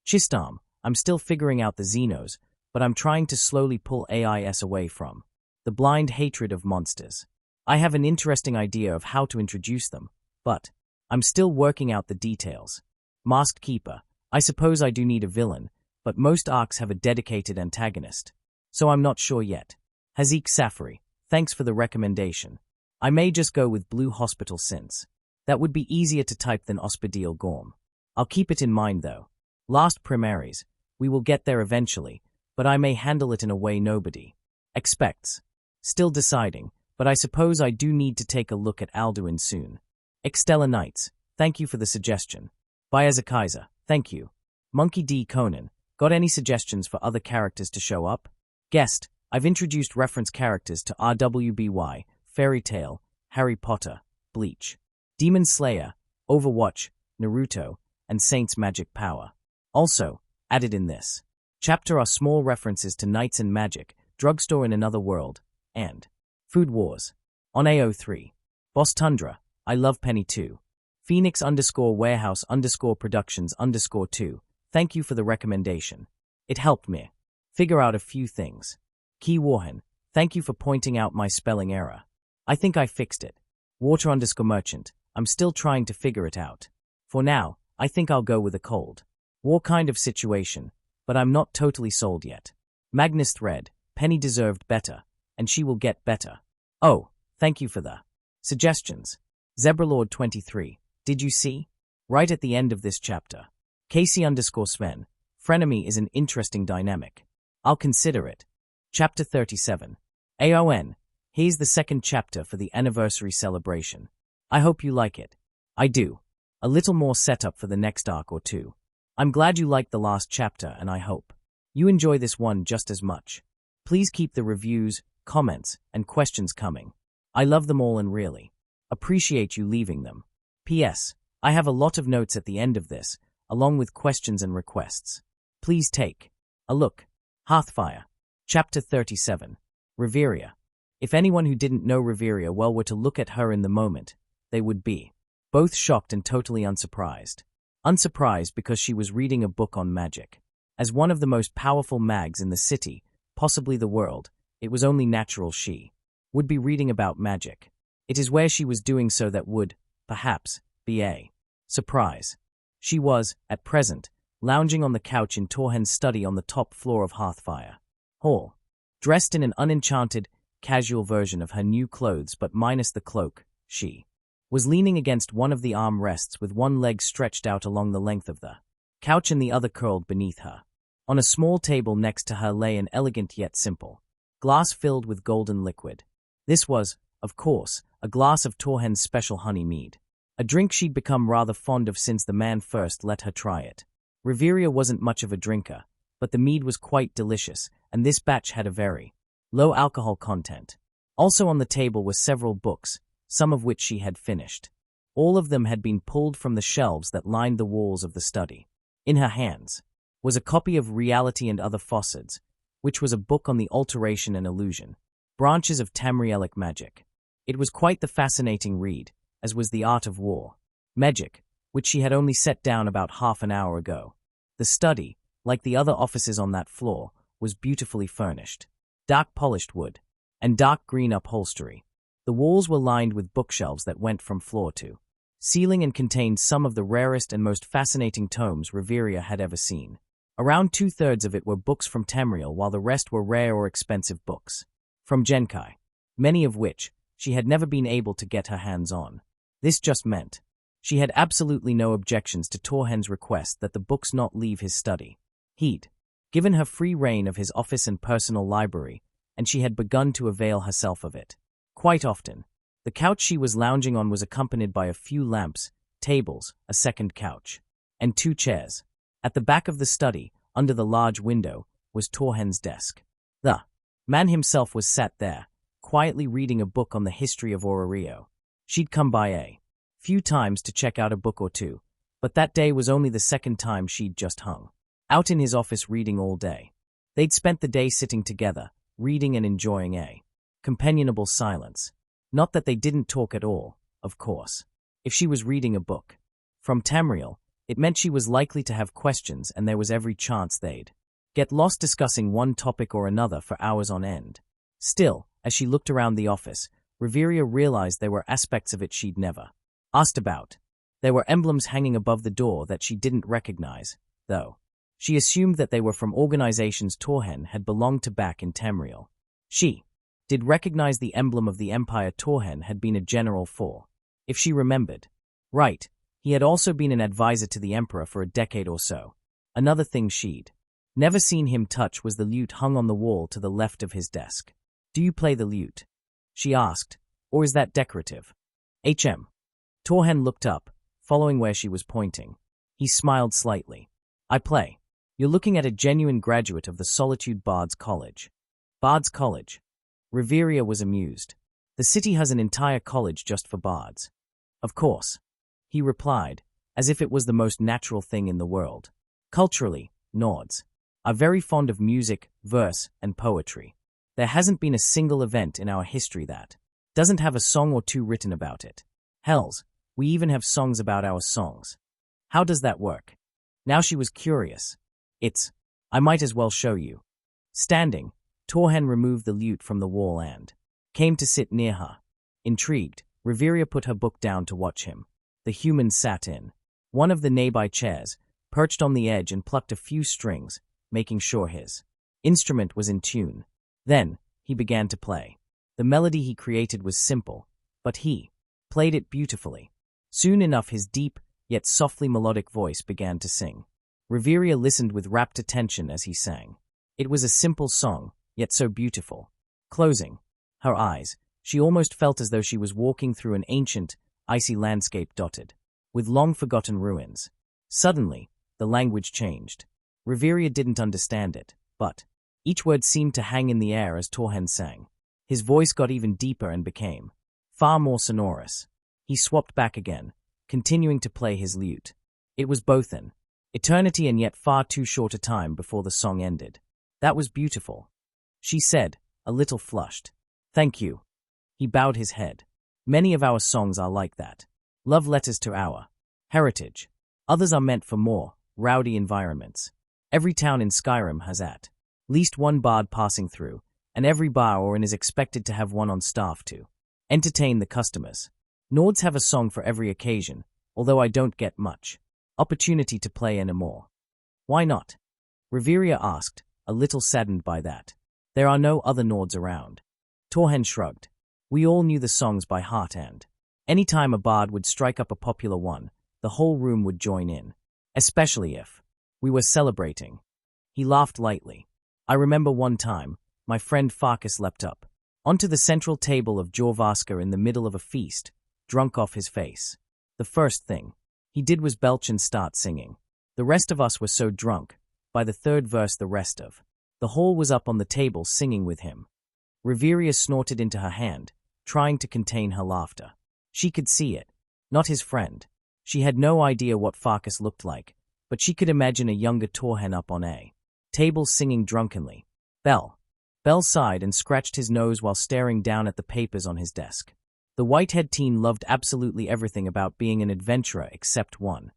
Chistam, I'm still figuring out the Xenos, but I'm trying to slowly pull AIS away from the blind hatred of monsters. I have an interesting idea of how to introduce them, but I'm still working out the details. Masked Keeper, I suppose I do need a villain, but most arcs have a dedicated antagonist, so I'm not sure yet. Hazik Safari, thanks for the recommendation. I may just go with Blue Hospital since that would be easier to type than Ospedale Gorm. I'll keep it in mind though. Last primaries. We will get there eventually, but I may handle it in a way nobody expects. Still deciding, but I suppose I do need to take a look at Alduin soon. Extella Knights, thank you for the suggestion. Bayezakaiser, thank you. Monkey D. Conan, got any suggestions for other characters to show up? Guest, I've introduced reference characters to RWBY, Fairy Tail, Harry Potter, Bleach, Demon Slayer, Overwatch, Naruto, and Saint's Magic Power. Also, added in this chapter are small references to Knights and Magic, Drugstore in Another World, and Food Wars. On AO3. Boss Tundra, I love Penny too. Phoenix_Warehouse_Productions_2, thank you for the recommendation. It helped me figure out a few things. Key Warhen, thank you for pointing out my spelling error. I think I fixed it. Water_Merchant, I'm still trying to figure it out. For now, I think I'll go with a cold war kind of situation, but I'm not totally sold yet. Magnus Thread, Penny deserved better, and she will get better. Oh, thank you for the suggestions. Zebralord23, did you see? Right at the end of this chapter. Casey_Sven, frenemy is an interesting dynamic. I'll consider it. Chapter 37. AON, here's the second chapter for the anniversary celebration. I hope you like it. I do. A little more setup for the next arc or two. I'm glad you liked the last chapter, and I hope you enjoy this one just as much. Please keep the reviews, comments, and questions coming. I love them all and really appreciate you leaving them. P.S. I have a lot of notes at the end of this, along with questions and requests. Please take a look. Hearthfire. Chapter 37. Reveria. If anyone who didn't know Reveria well were to look at her in the moment, they would be both shocked and totally unsurprised. Unsurprised because she was reading a book on magic. As one of the most powerful mags in the city, possibly the world, it was only natural she would be reading about magic. It is where she was doing so that would, perhaps, be a surprise. She was, at present, lounging on the couch in Torhen's study on the top floor of Hearthfire Hall, dressed in an unenchanted, casual version of her new clothes but minus the cloak. She was leaning against one of the arm rests with one leg stretched out along the length of the couch and the other curled beneath her. On a small table next to her lay an elegant yet simple glass filled with golden liquid. This was, of course, a glass of Torhen's special honey mead, a drink she'd become rather fond of since the man first let her try it. Reveria wasn't much of a drinker, but the mead was quite delicious, and this batch had a very low alcohol content. Also on the table were several books, some of which she had finished. All of them had been pulled from the shelves that lined the walls of the study. In her hands was a copy of Reality and Other Fossils, which was a book on the alteration and illusion, branches of Tamrielic magic. It was quite the fascinating read, as was The Art of War Magic, which she had only set down about half an hour ago. The study, like the other offices on that floor, was beautifully furnished. Dark polished wood, and dark green upholstery. The walls were lined with bookshelves that went from floor to ceiling and contained some of the rarest and most fascinating tomes Reveria had ever seen. Around 2/3 of it were books from Tamriel, while the rest were rare or expensive books from Genkai, many of which she had never been able to get her hands on. This just meant she had absolutely no objections to Torhen's request that the books not leave his study. He'd given her free rein of his office and personal library, and she had begun to avail herself of it. Quite often, the couch she was lounging on was accompanied by a few lamps, tables, a second couch, and 2 chairs. At the back of the study, under the large window, was Torhen's desk. The man himself was sat there, quietly reading a book on the history of Orario. She'd come by a few times to check out a book or two, but that day was only the second time she'd just hung out in his office reading all day. They'd spent the day sitting together, reading and enjoying a companionable silence. Not that they didn't talk at all, of course. If she was reading a book from Tamriel, it meant she was likely to have questions, and there was every chance they'd get lost discussing one topic or another for hours on end. Still, as she looked around the office, Reveria realized there were aspects of it she'd never asked about. There were emblems hanging above the door that she didn't recognize, though. She assumed that they were from organizations Torhen had belonged to back in Tamriel. She did recognize the emblem of the Empire Torhen had been a general for. If she remembered right, he had also been an advisor to the Emperor for a decade or so. Another thing she'd never seen him touch was the lute hung on the wall to the left of his desk. "Do you play the lute?" she asked. "Or is that decorative?" Torhen looked up, following where she was pointing. He smiled slightly. "I play. You're looking at a genuine graduate of the Solitude Bards College." "Bards College?" Riveria was amused. "The city has an entire college just for bards." "Of course," he replied, as if it was the most natural thing in the world. "Culturally, Nords are very fond of music, verse, and poetry. There hasn't been a single event in our history that doesn't have a song or two written about it. Hells, we even have songs about our songs." "How does that work?" Now she was curious. I might as well show you." Standing, Torhen removed the lute from the wall and came to sit near her. Intrigued, Riveria put her book down to watch him. The human sat in one of the nearby chairs, perched on the edge and plucked a few strings, making sure his instrument was in tune. Then, he began to play. The melody he created was simple, but he played it beautifully. Soon enough his deep, yet softly melodic voice began to sing. Riveria listened with rapt attention as he sang. It was a simple song, yet so beautiful. Closing her eyes, she almost felt as though she was walking through an ancient, icy landscape dotted with long-forgotten ruins. Suddenly, the language changed. Riveria didn't understand it, but each word seemed to hang in the air as Torhen sang. His voice got even deeper and became far more sonorous. He swapped back again, continuing to play his lute. It was both an eternity and yet far too short a time before the song ended. "That was beautiful," she said, a little flushed. "Thank you." He bowed his head. "Many of our songs are like that. Love letters to our heritage. Others are meant for more rowdy environments. Every town in Skyrim has at least one bard passing through, and every bar or inn is expected to have one on staff to entertain the customers. Nords have a song for every occasion, although I don't get much opportunity to play anymore." "Why not?" Riveria asked, a little saddened by that. "There are no other Nords around." Torhen shrugged. "We all knew the songs by heart and any time a bard would strike up a popular one, the whole room would join in, especially if we were celebrating." He laughed lightly. "I remember one time, my friend Farkas leapt up onto the central table of Jorvaska in the middle of a feast, drunk off his face. The first thing he did was belch and start singing. The rest of us were so drunk, by the third verse the whole was up on the table singing with him." Riveria snorted into her hand, trying to contain her laughter. She could see it, not his friend. She had no idea what Farkas looked like, but she could imagine a younger Torhen up on a table singing drunkenly. Bell sighed and scratched his nose while staring down at the papers on his desk. The white-haired teen loved absolutely everything about being an adventurer except one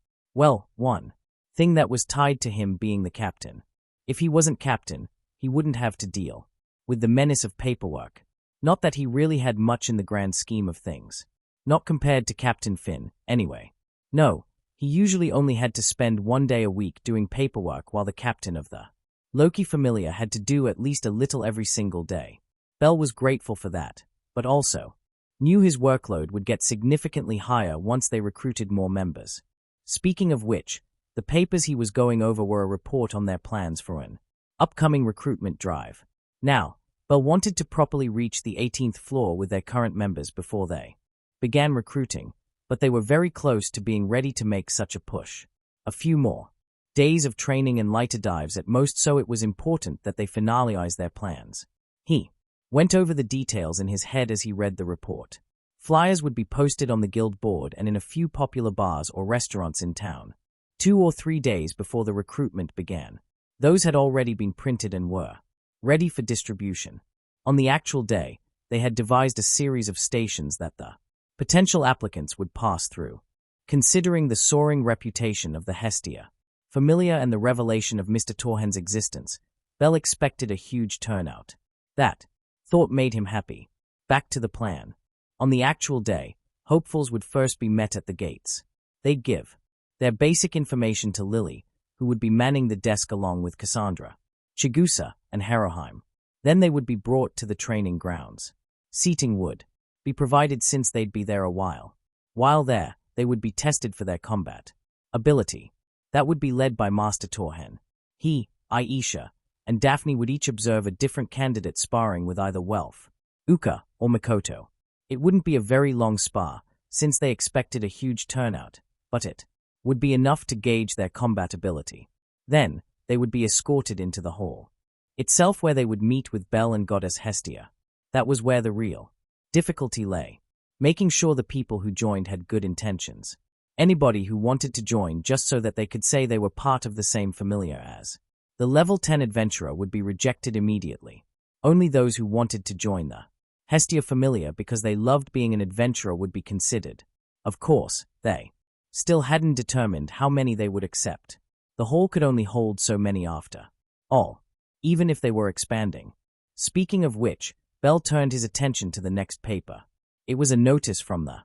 thing that was tied to him being the captain. If he wasn't captain, he wouldn't have to deal with the menace of paperwork. Not that he really had much in the grand scheme of things. Not compared to Captain Finn, anyway. No, he usually only had to spend 1 day a week doing paperwork while the captain of the Loki Familia had to do at least a little every single day. Bell was grateful for that, but also knew his workload would get significantly higher once they recruited more members. Speaking of which, the papers he was going over were a report on their plans for an upcoming recruitment drive. Now, Bell wanted to properly reach the 18th floor with their current members before they began recruiting, but they were very close to being ready to make such a push. A few more days of training and lighter dives at most, so it was important that they finalize their plans. He went over the details in his head as he read the report. Flyers would be posted on the guild board and in a few popular bars or restaurants in town. 2 or 3 days before the recruitment began, those had already been printed and were ready for distribution. On the actual day, they had devised a series of stations that the potential applicants would pass through. Considering the soaring reputation of the Hestia, Familia, and the revelation of Mr. Torhen's existence, Bell expected a huge turnout. That thought made him happy. Back to the plan. On the actual day, hopefuls would first be met at the gates. They'd give their basic information to Lily, who would be manning the desk along with Cassandra, Chigusa, and Haroheim. Then they would be brought to the training grounds. Seating would be provided since they'd be there a while. While there, they would be tested for their combat ability. That would be led by Master Torhen. He, Aisha, and Daphne would each observe a different candidate sparring with either Welf, Uka, or Mikoto. It wouldn't be a very long spar, since they expected a huge turnout, but it would be enough to gauge their combat ability. Then, they would be escorted into the hall itself where they would meet with Bel and Goddess Hestia. That was where the real difficulty lay, making sure the people who joined had good intentions. Anybody who wanted to join just so that they could say they were part of the same Familia as the level 10 adventurer would be rejected immediately. Only those who wanted to join the Hestia Familia because they loved being an adventurer would be considered. Of course, they still hadn't determined how many they would accept. The hall could only hold so many after all, even if they were expanding. Speaking of which, Bel turned his attention to the next paper. It was a notice from the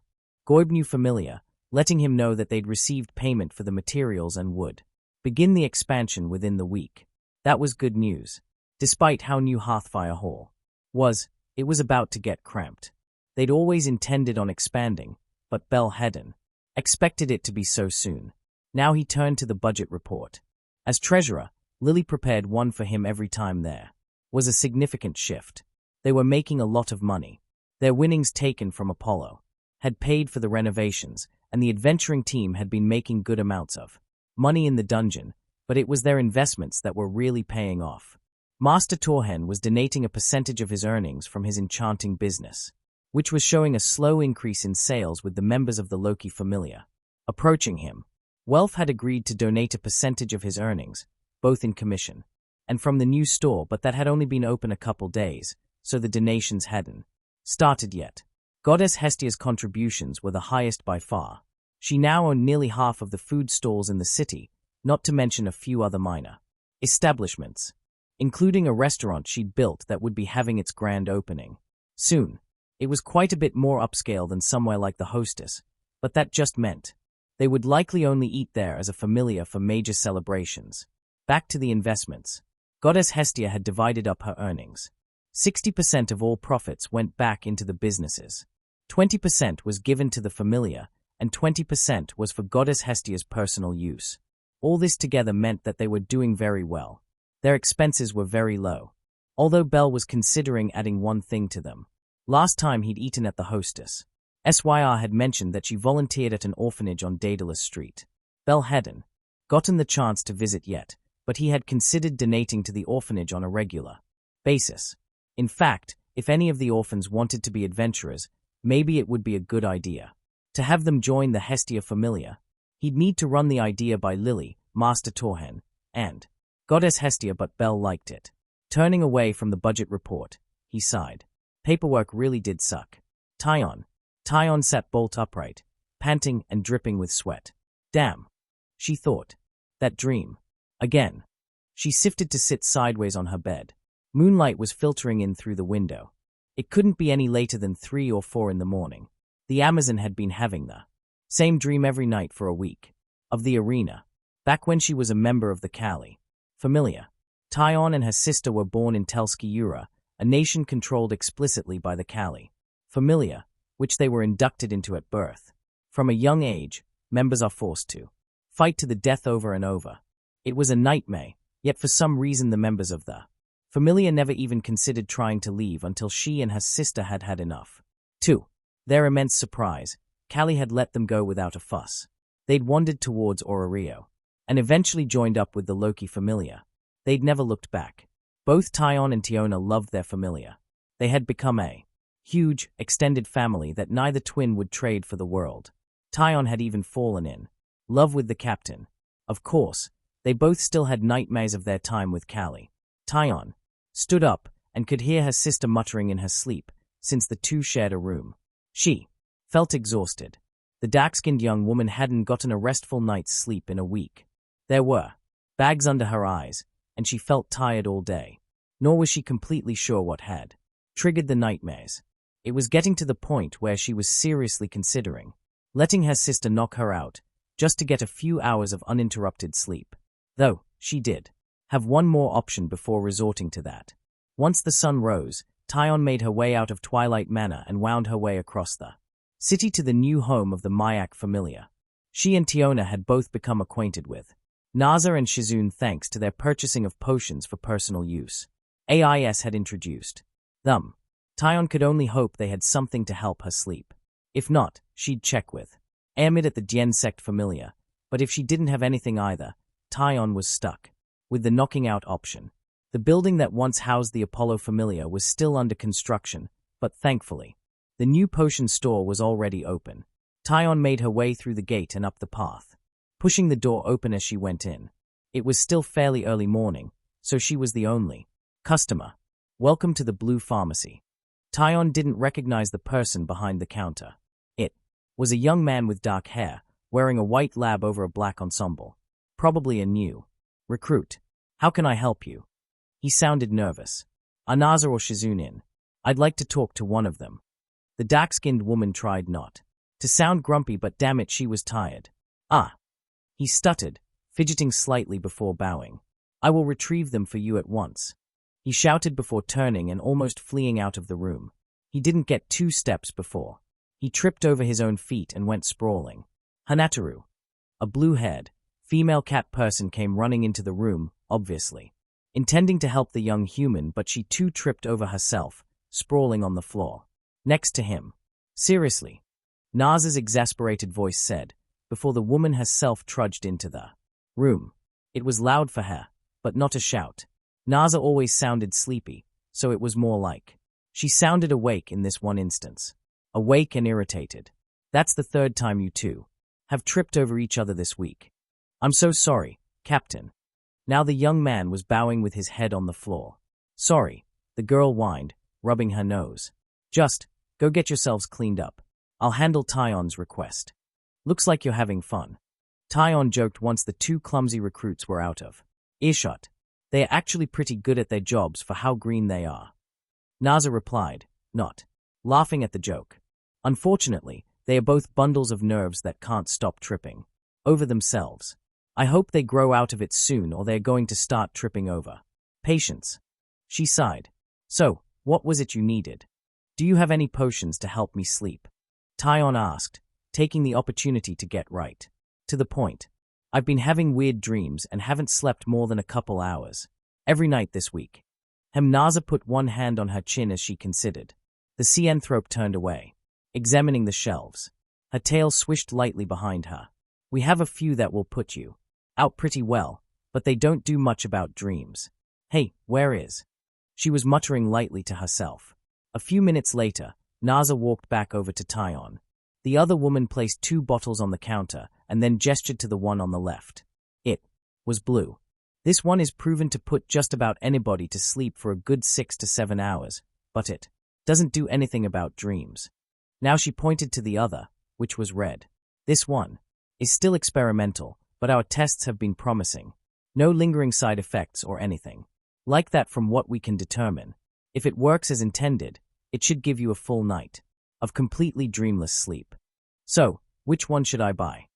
Goibnu Familia, letting him know that they'd received payment for the materials and would begin the expansion within the week. That was good news. Despite how new Hearthfire Hall was, it was about to get cramped. They'd always intended on expanding, but Bel hadn't expected it to be so soon. Now he turned to the budget report. As treasurer, Lily prepared one for him every time there was a significant shift. They were making a lot of money. Their winnings taken from Apollo had paid for the renovations, and the adventuring team had been making good amounts of money in the dungeon, but it was their investments that were really paying off. Master Torhen was donating a percentage of his earnings from his enchanting business, which was showing a slow increase in sales with the members of the Loki Familia approaching him. Welf had agreed to donate a percentage of his earnings, both in commission and from the new store, but that had only been open a couple days, so the donations hadn't started yet. Goddess Hestia's contributions were the highest by far. She now owned nearly half of the food stalls in the city, not to mention a few other minor establishments, including a restaurant she'd built that would be having its grand opening soon. It was quite a bit more upscale than somewhere like the Hostess, but that just meant they would likely only eat there as a familia for major celebrations. Back to the investments. Goddess Hestia had divided up her earnings. 60% of all profits went back into the businesses. 20% was given to the familia, and 20% was for Goddess Hestia's personal use. All this together meant that they were doing very well. Their expenses were very low. Although Bel was considering adding one thing to them. Last time he'd eaten at the Hostess, SYR had mentioned that she volunteered at an orphanage on Daedalus Street. Bel hadn't gotten the chance to visit yet, but he had considered donating to the orphanage on a regular basis. In fact, if any of the orphans wanted to be adventurers, maybe it would be a good idea to have them join the Hestia Familia. He'd need to run the idea by Lily, Master Torhen, and Goddess Hestia, but Bel liked it. Turning away from the budget report, he sighed. Paperwork really did suck. Tyon sat bolt upright, panting and dripping with sweat. Damn, she thought. That dream. Again. She sifted to sit sideways on her bed. Moonlight was filtering in through the window. It couldn't be any later than 3 or 4 in the morning. The Amazon had been having the same dream every night for a week. Of the arena. Back when she was a member of the Kali Familia. Tyon and her sister were born in Telski Ura, a nation controlled explicitly by the Kali Familia, which they were inducted into at birth. From a young age, members are forced to fight to the death over and over. It was a nightmare, yet for some reason the members of the Familia never even considered trying to leave until she and her sister had had enough. To their immense surprise, Kali had let them go without a fuss. They'd wandered towards Orario, and eventually joined up with the Loki Familia. They'd never looked back. Both Tyon and Tiona loved their Familia. They had become a huge, extended family that neither twin would trade for the world. Tyon had even fallen in love with the captain. Of course, they both still had nightmares of their time with Kali. Tyon stood up and could hear her sister muttering in her sleep, since the two shared a room. She felt exhausted. The dark-skinned young woman hadn't gotten a restful night's sleep in a week. There were bags under her eyes, and she felt tired all day. Nor was she completely sure what had triggered the nightmares. It was getting to the point where she was seriously considering letting her sister knock her out, just to get a few hours of uninterrupted sleep. Though, she did have one more option before resorting to that. Once the sun rose, Tyon made her way out of Twilight Manor and wound her way across the city to the new home of the Mayak Familia. She and Tiona had both become acquainted with Naza and Shizun thanks to their purchasing of potions for personal use. AIS had introduced them. Tyon could only hope they had something to help her sleep. If not, she'd check with Amid at the Dien sect Familia, but if she didn't have anything either, Tyon was stuck with the knocking out option. The building that once housed the Apollo Familia was still under construction, but thankfully, the new potion store was already open. Tyon made her way through the gate and up the path, pushing the door open as she went in. It was still fairly early morning, so she was the only customer. Welcome to the Blue Pharmacy. Tyon didn't recognize the person behind the counter. It was a young man with dark hair, wearing a white lab over a black ensemble. Probably a new recruit. How can I help you? He sounded nervous. Anaza or Shizun in? I'd like to talk to one of them. The dark-skinned woman tried not to sound grumpy, but damn it, she was tired. Ah. He stuttered, fidgeting slightly before bowing. I will retrieve them for you at once. He shouted before turning and almost fleeing out of the room. He didn't get 2 steps before he tripped over his own feet and went sprawling. Hanataru, a blue-haired, female cat person, came running into the room, obviously intending to help the young human, but she too tripped over herself, sprawling on the floor next to him. Seriously? Naza's exasperated voice said, before the woman herself trudged into the room. It was loud for her, but not a shout. Naza always sounded sleepy, so it was more like she sounded awake in this one instance. Awake and irritated. That's the 3rd time you two have tripped over each other this week. I'm so sorry, Captain. Now the young man was bowing with his head on the floor. Sorry, the girl whined, rubbing her nose. Just go get yourselves cleaned up. I'll handle Tyon's request. Looks like you're having fun. Tyon joked once the 2 clumsy recruits were out of earshot. They are actually pretty good at their jobs for how green they are. Naza replied, not laughing at the joke. Unfortunately, they are both bundles of nerves that can't stop tripping over themselves. I hope they grow out of it soon, or they're going to start tripping over patience. She sighed. So, what was it you needed? Do you have any potions to help me sleep? Tyon asked, taking the opportunity to get right to the point. I've been having weird dreams and haven't slept more than a couple hours every night this week. Naza put one hand on her chin as she considered. The Cianthrope turned away, examining the shelves. Her tail swished lightly behind her. We have a few that will put you out pretty well, but they don't do much about dreams. Hey, where is? She was muttering lightly to herself. A few minutes later, Naza walked back over to Tyon. The other woman placed 2 bottles on the counter and then gestured to the one on the left. It was blue. This one is proven to put just about anybody to sleep for a good 6 to 7 hours, but it doesn't do anything about dreams. Now she pointed to the other, which was red. This one is still experimental, but our tests have been promising. No lingering side effects or anything like that from what we can determine. If it works as intended, it should give you a full night of completely dreamless sleep. So, which one should I buy?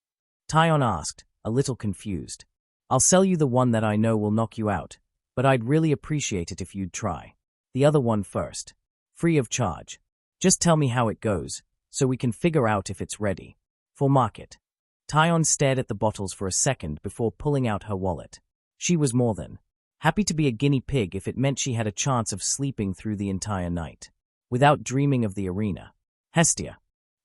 Tyon asked, a little confused. I'll sell you the one that I know will knock you out, but I'd really appreciate it if you'd try the other one first. Free of charge. Just tell me how it goes, so we can figure out if it's ready for market. Tyon stared at the bottles for a second before pulling out her wallet. She was more than happy to be a guinea pig if it meant she had a chance of sleeping through the entire night without dreaming of the arena. Hestia.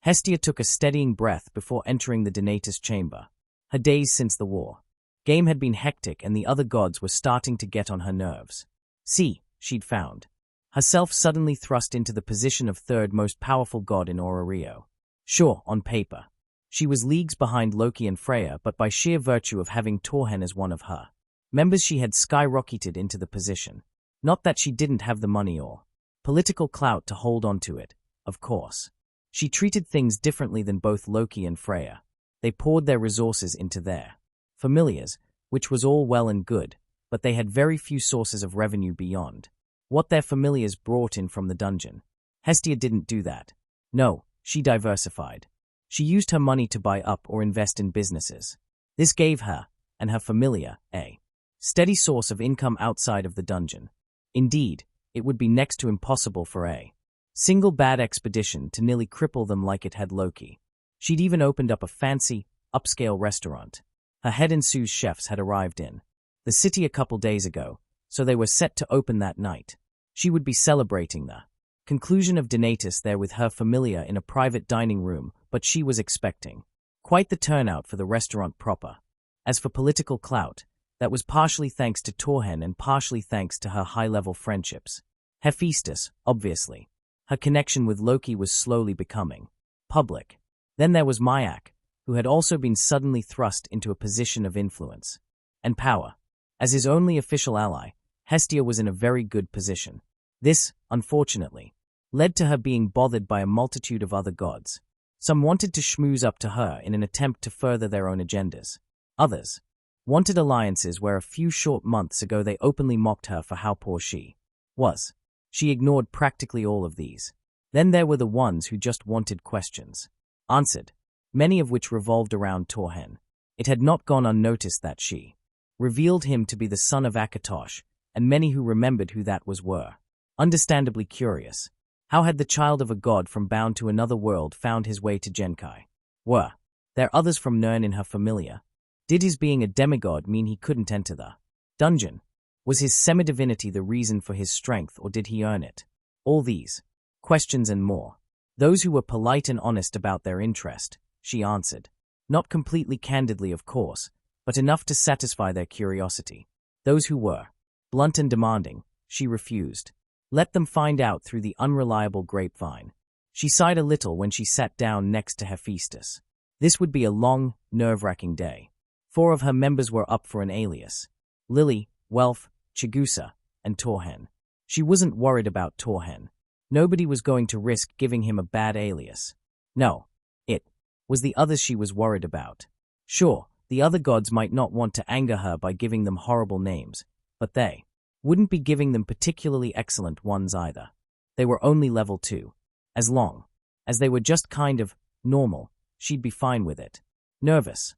Hestia took a steadying breath before entering the Donatus chamber. Her days since the war game had been hectic, and the other gods were starting to get on her nerves. See, she'd found herself suddenly thrust into the position of 3rd most powerful god in Orario. Sure, on paper, she was leagues behind Loki and Freya, but by sheer virtue of having Torhen as one of her members, she had skyrocketed into the position. Not that she didn't have the money or political clout to hold on to it, of course. She treated things differently than both Loki and Freya. They poured their resources into their familiars, which was all well and good, but they had very few sources of revenue beyond what their familiars brought in from the dungeon. Hestia didn't do that. No, she diversified. She used her money to buy up or invest in businesses. This gave her, and her familiar, a steady source of income outside of the dungeon. Indeed, it would be next to impossible for a single bad expedition to nearly cripple them like it had Loki. She'd even opened up a fancy, upscale restaurant Her head and Sue's chefs had arrived in the city a couple days ago, so they were set to open that night. She would be celebrating the conclusion of Donatus there with her Familia in a private dining room, but she was expecting quite the turnout for the restaurant proper. As for political clout, that was partially thanks to Torhen and partially thanks to her high-level friendships. Hephaestus, obviously. Her connection with Loki was slowly becoming public. Then there was Myak, who had also been suddenly thrust into a position of influence and power. As his only official ally, Hestia was in a very good position. This, unfortunately, led to her being bothered by a multitude of other gods. Some wanted to schmooze up to her in an attempt to further their own agendas. Others wanted alliances where a few short months ago they openly mocked her for how poor she was. She ignored practically all of these. Then there were the ones who just wanted questions answered, many of which revolved around Torhen. It had not gone unnoticed that she revealed him to be the son of Akatosh, and many who remembered who that was were understandably curious. How had the child of a god from bound to another world found his way to Genkai? Were there others from Nirn in her Familia? Did his being a demigod mean he couldn't enter the dungeon? Was his semi-divinity the reason for his strength, or did he earn it? All these questions and more. Those who were polite and honest about their interest, she answered. Not completely candidly, of course, but enough to satisfy their curiosity. Those who were blunt and demanding, she refused. Let them find out through the unreliable grapevine. She sighed a little when she sat down next to Hephaestus. This would be a long, nerve-wracking day. 4 of her members were up for an alias: Lily, Welf, Chigusa, and Torhen. She wasn't worried about Torhen. Nobody was going to risk giving him a bad alias. No, it was the others she was worried about. Sure, the other gods might not want to anger her by giving them horrible names, but they wouldn't be giving them particularly excellent ones either. They were only level 2. As long as they were just kind of normal, she'd be fine with it. Nervous?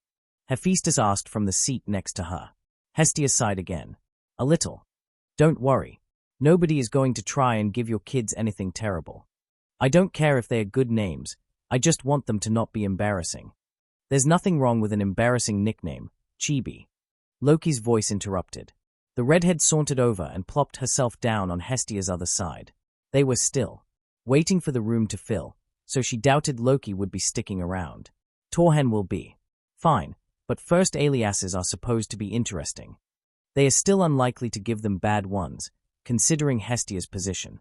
Hephaestus asked from the seat next to her. Hestia sighed again. A little. Don't worry. Nobody is going to try and give your kids anything terrible. I don't care if they are good names, I just want them to not be embarrassing. There's nothing wrong with an embarrassing nickname, Chibi. Loki's voice interrupted. The redhead sauntered over and plopped herself down on Hestia's other side. They were still waiting for the room to fill, so she doubted Loki would be sticking around. Torhen will be fine, but first aliases are supposed to be interesting. They are still unlikely to give them bad ones, considering Hestia's position.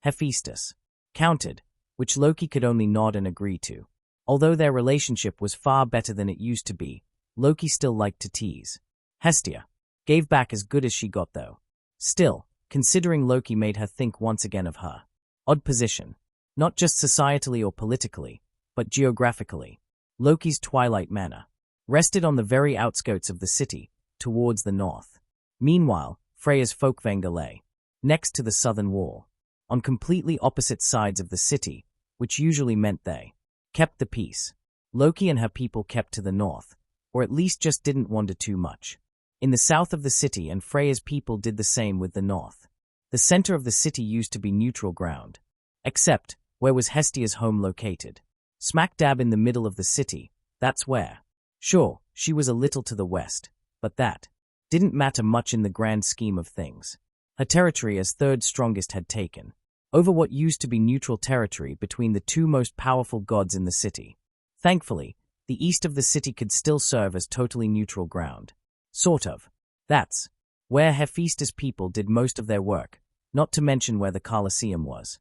Hephaestus countered, which Loki could only nod and agree to. Although their relationship was far better than it used to be, Loki still liked to tease. Hestia gave back as good as she got though. Still, considering Loki made her think once again of her odd position, not just societally or politically, but geographically. Loki's twilight manor rested on the very outskirts of the city, towards the north. Meanwhile, Freya's Folkvanga lay next to the southern wall, on completely opposite sides of the city, which usually meant they kept the peace. Loki and her people kept to the north, or at least just didn't wander too much. In the south of the city, and Freya's people did the same with the north. The center of the city used to be neutral ground. Except, where was Hestia's home located? Smack dab in the middle of the city, that's where. Sure, she was a little to the west, but that didn't matter much in the grand scheme of things. Her territory as third strongest had taken over what used to be neutral territory between the 2 most powerful gods in the city. Thankfully, the east of the city could still serve as totally neutral ground. Sort of. That's where Hephaestus' people did most of their work, not to mention where the Colosseum was.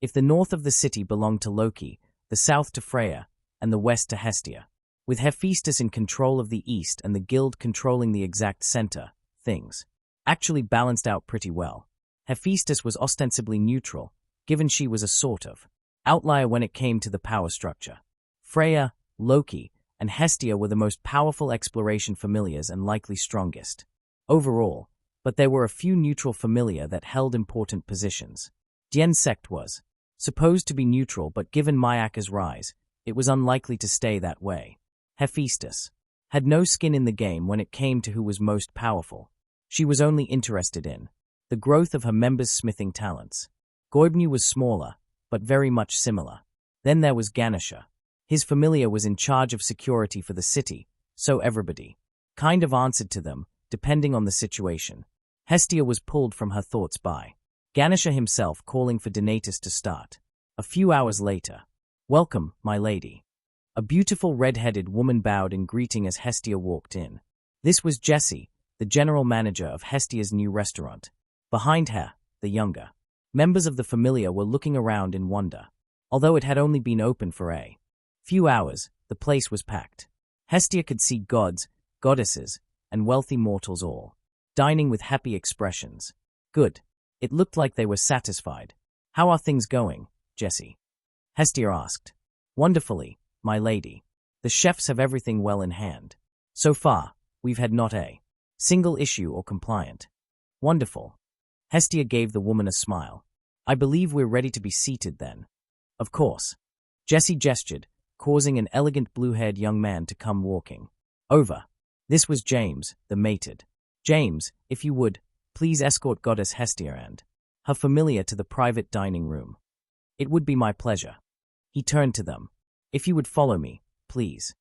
If the north of the city belonged to Loki, the south to Freya, and the west to Hestia. With Hephaestus in control of the east and the guild controlling the exact center, things actually balanced out pretty well. Hephaestus was ostensibly neutral, given she was a sort of outlier when it came to the power structure. Freya, Loki, and Hestia were the most powerful exploration familiars and likely strongest overall, but there were a few neutral familia that held important positions. Dien's sect was supposed to be neutral, but given Myaka's rise, it was unlikely to stay that way. Hephaestus had no skin in the game when it came to who was most powerful. She was only interested in the growth of her members' smithing talents. Goibnu was smaller, but very much similar. Then there was Ganesha. His familia was in charge of security for the city, So everybody kind of answered to them, depending on the situation. Hestia was pulled from her thoughts by Ganesha himself calling for Donatus to start. A few hours later, "Welcome, my lady." A beautiful red-headed woman bowed in greeting as Hestia walked in. This was Jessie, the general manager of Hestia's new restaurant. Behind her, the younger members of the Familia were looking around in wonder. Although it had only been open for a few hours, the place was packed. Hestia could see gods, goddesses, and wealthy mortals all dining with happy expressions. Good. It looked like they were satisfied. "How are things going, Jessie?" Hestia asked. "Wonderfully, my lady. The chefs have everything well in hand. So far, we've had not a single issue or complaint." "Wonderful." Hestia gave the woman a smile. "I believe we're ready to be seated then." "Of course." Jessie gestured, causing an elegant blue-haired young man to come walking over. This was James, the mated. "James, if you would, please escort Goddess Hestia and her Familia to the private dining room." "It would be my pleasure." He turned to them. "If you would follow me, please."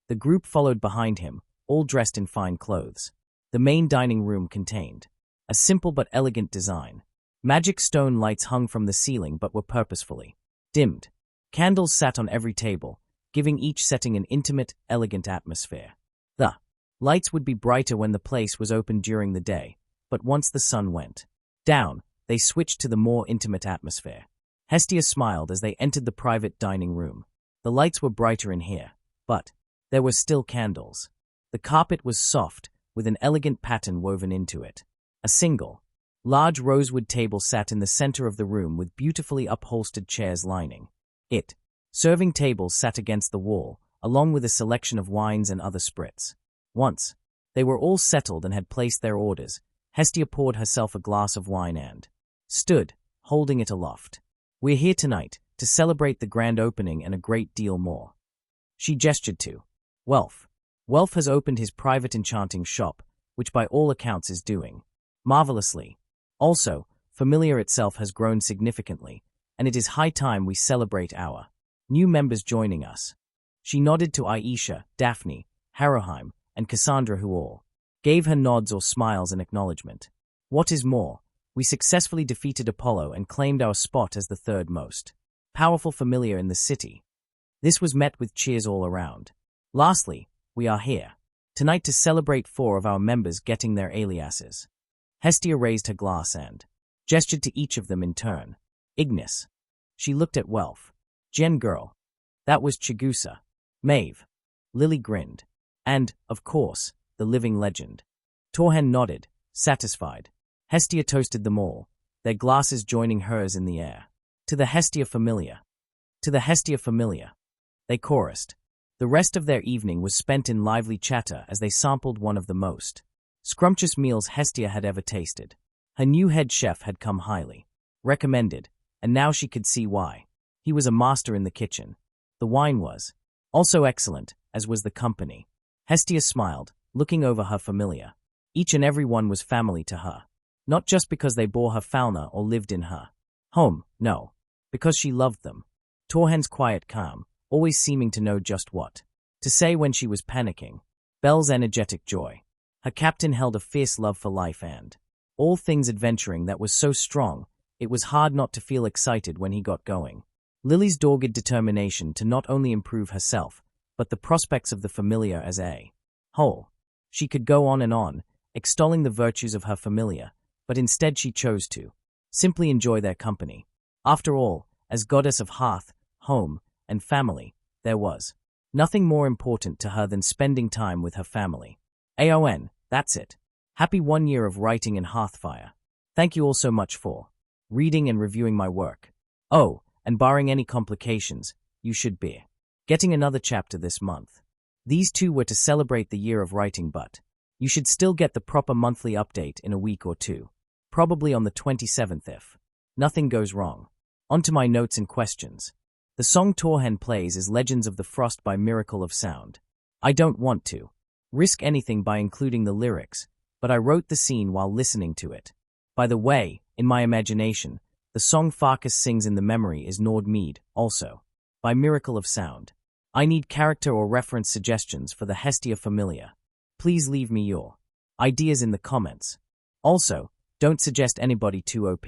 The group followed behind him, all dressed in fine clothes. The main dining room contained a simple but elegant design. Magic stone lights hung from the ceiling but were purposefully dimmed. Candles sat on every table, giving each setting an intimate, elegant atmosphere. The lights would be brighter when the place was open during the day, but once the sun went down, they switched to the more intimate atmosphere. Hestia smiled as they entered the private dining room. The lights were brighter in here, but there were still candles. The carpet was soft, with an elegant pattern woven into it. A single, large rosewood table sat in the center of the room with beautifully upholstered chairs lining it. Serving tables sat against the wall, along with a selection of wines and other spirits. Once they were all settled and had placed their orders, Hestia poured herself a glass of wine and stood, holding it aloft. "We're here tonight to celebrate the grand opening and a great deal more." She gestured to Welf. Welf has opened his private enchanting shop, which by all accounts is doing marvelously. Also, Familia itself has grown significantly, and it is high time we celebrate our new members joining us. She nodded to Aisha, Daphne, Haroheim, and Cassandra, who all gave her nods or smiles in acknowledgement. "What is more, we successfully defeated Apollo and claimed our spot as the third most powerful Familia in the city." This was met with cheers all around. "Lastly, we are here tonight to celebrate 4 of our members getting their aliases." Hestia raised her glass and gestured to each of them in turn. "Ignis." She looked at Welf. "Jen girl." That was Chigusa. "Maeve." Lily grinned. "And, of course, the living legend." Torhen nodded, satisfied. Hestia toasted them all, their glasses joining hers in the air. "To the Hestia Familia." "To the Hestia Familia," they chorused. The rest of their evening was spent in lively chatter as they sampled one of the most scrumptious meals Hestia had ever tasted. Her new head chef had come highly recommended, and now she could see why. He was a master in the kitchen. The wine was also excellent, as was the company. Hestia smiled, looking over her Familia. Each and every one was family to her. Not just because they bore her fauna or lived in her home, no, because she loved them. Torhen's quiet calm, always seeming to know just what to say when she was panicking. Belle's energetic joy. Her captain held a fierce love for life and all things adventuring that was so strong, it was hard not to feel excited when he got going. Lily's dogged determination to not only improve herself, but the prospects of the Familia as a whole. She could go on, extolling the virtues of her Familia, but instead she chose to simply enjoy their company. After all, as goddess of hearth, home, and family, there was nothing more important to her than spending time with her family. Aon, that's it. Happy 1 year of writing in Hearthfire. Thank you all so much for reading and reviewing my work. Oh, and barring any complications, you should be getting another chapter this month. These 2 were to celebrate the year of writing, but you should still get the proper monthly update in a week or 2. Probably on the 27th if nothing goes wrong. On to my notes and questions. The song Torhen plays is Legends of the Frost by Miracle of Sound. I don't want to risk anything by including the lyrics, but I wrote the scene while listening to it. By the way, in my imagination, the song Farkas sings in the memory is Nord Mead, also, by Miracle of Sound. I need character or reference suggestions for the Hestia Familia. Please leave me your ideas in the comments. Also, don't suggest anybody too OP.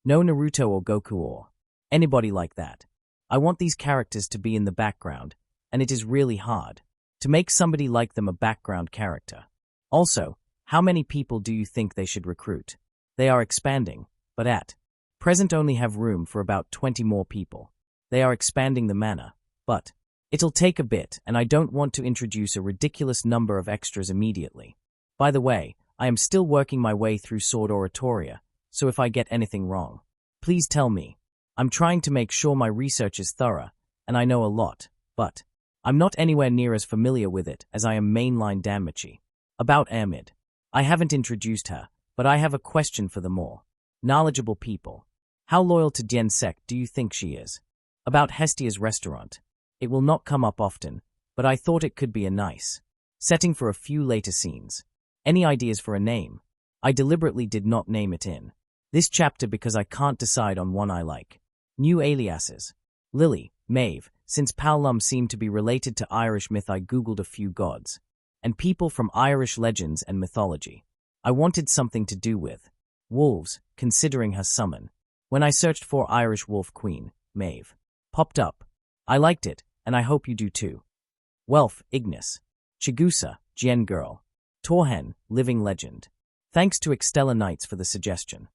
No Naruto or Goku or anybody like that. I want these characters to be in the background, and it is really hard to make somebody like them a background character. Also, how many people do you think they should recruit? They are expanding, but at present only have room for about 20 more people. They are expanding the mana, but it'll take a bit, and I don't want to introduce a ridiculous number of extras immediately. By the way, I am still working my way through Sword Oratoria, so if I get anything wrong, please tell me. I'm trying to make sure my research is thorough, and I know a lot, but I'm not anywhere near as familiar with it as I am mainline Danmachi. About Ermid. I haven't introduced her, but I have a question for the more knowledgeable people. How loyal to Dien sect do you think she is? About Hestia's restaurant. It will not come up often, but I thought it could be a nice setting for a few later scenes. Any ideas for a name? I deliberately did not name it in this chapter because I can't decide on one I like. New aliases. Lily, Maeve. Since Paolum seemed to be related to Irish myth, I googled a few gods and people from Irish legends and mythology. I wanted something to do with wolves, considering her summon. When I searched for Irish wolf queen, Maeve popped up. I liked it, and I hope you do too. Welf, Ignis. Chigusa, Gien girl. Torhen, living legend. Thanks to Extella Knights for the suggestion.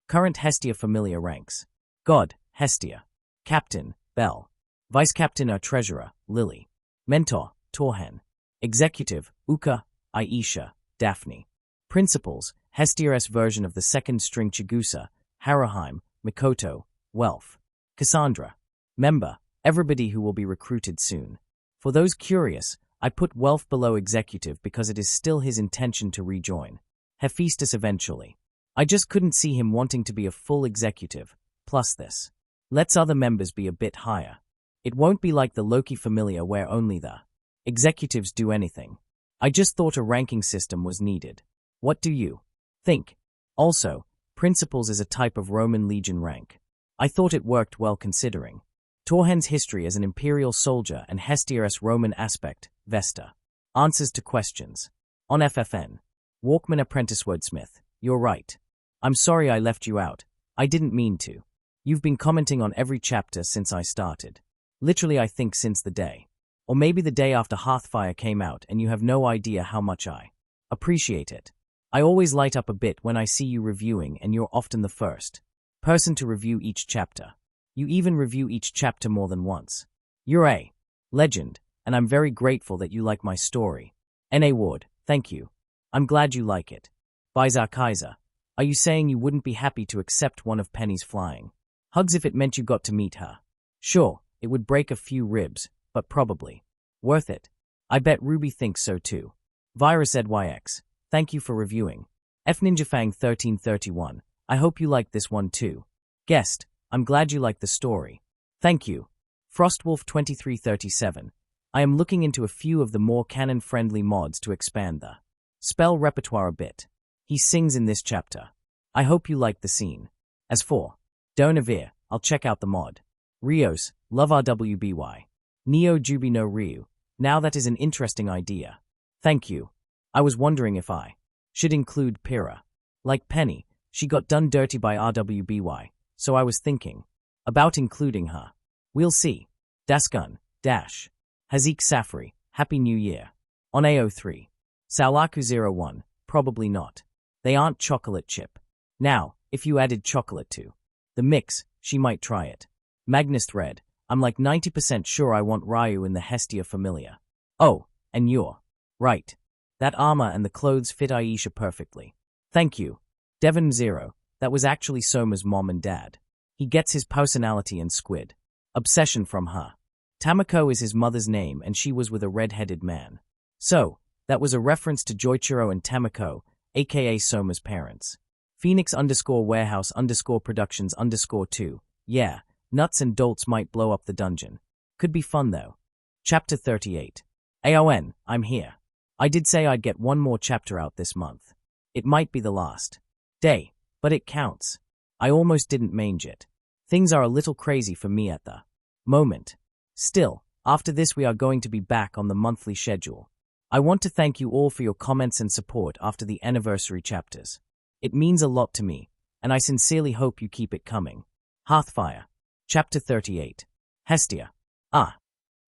Current Hestia Familia ranks. God, Hestia. Captain, Bell. Vice Captain or Treasurer, Lily. Mentor, Torhen. Executive, Uka, Aisha, Daphne. Principals, Hestia's version of the second string Chigusa, Haruheim, Mikoto, Welf. Cassandra. Member, everybody who will be recruited soon. For those curious, I put Welf below executive because it is still his intention to rejoin Hephaestus eventually. I just couldn't see him wanting to be a full executive, plus this lets other members be a bit higher. It won't be like the Loki Familia where only the executives do anything. I just thought a ranking system was needed. What do you think? Also, principals is a type of Roman legion rank. I thought it worked well considering Torhen's history as an imperial soldier and Hestia's Roman aspect, Vesta. Answers to questions. On FFN. Walkman Apprentice Wordsmith. You're right. I'm sorry I left you out. I didn't mean to. You've been commenting on every chapter since I started. Literally I think since the day. Or maybe the day after Hearthfire came out and you have no idea how much I appreciate it. I always light up a bit when I see you reviewing and you're often the first person to review each chapter. You even review each chapter more than once. You're a legend, and I'm very grateful that you like my story. N.A. Ward, thank you. I'm glad you like it. Bizar Kaiser, are you saying you wouldn't be happy to accept one of Penny's flying hugs if it meant you got to meet her? Sure, it would break a few ribs, but probably worth it. I bet Ruby thinks so too. Virus ZYX, thank you for reviewing. F Ninjafang 1331, I hope you liked this one too. Guest, I'm glad you liked the story. Thank you. Frostwolf 2337, I am looking into a few of the more canon-friendly mods to expand the spell repertoire a bit. He sings in this chapter. I hope you liked the scene. As for Donavir, I'll check out the mod. Rios, love RWBY. Neo Jubi no Ryu, now that is an interesting idea. Thank you. I was wondering if I should include Pyrrha. Like Penny, she got done dirty by RWBY, so I was thinking about including her. We'll see. Dasgun, Dash. Hazik Safri, Happy New Year. On AO3. Saulaku01, probably not. They aren't chocolate chip. Now, if you added chocolate to the mix, she might try it. Magnus Thread, I'm like 90% sure I want Ryu in the Hestia Familia. Oh, and you're right. That armor and the clothes fit Aisha perfectly. Thank you. Devon Zero, that was actually Soma's mom and dad. He gets his personality and squid obsession from her. Tamako is his mother's name and she was with a red-headed man. So, that was a reference to Joichiro and Tamako, aka Soma's parents. Phoenix_Warehouse_Productions_2. Yeah, nuts and dolts might blow up the dungeon. Could be fun though. Chapter 38. AON, I'm here. I did say I'd get one more chapter out this month. It might be the last day, but it counts. I almost didn't mange it. Things are a little crazy for me at the moment. Still, After this we are going to be back on the monthly schedule. I want to thank you all for your comments and support after the anniversary chapters. It means a lot to me, and I sincerely hope you keep it coming. Hearthfire. Chapter 38. Hestia. Ah.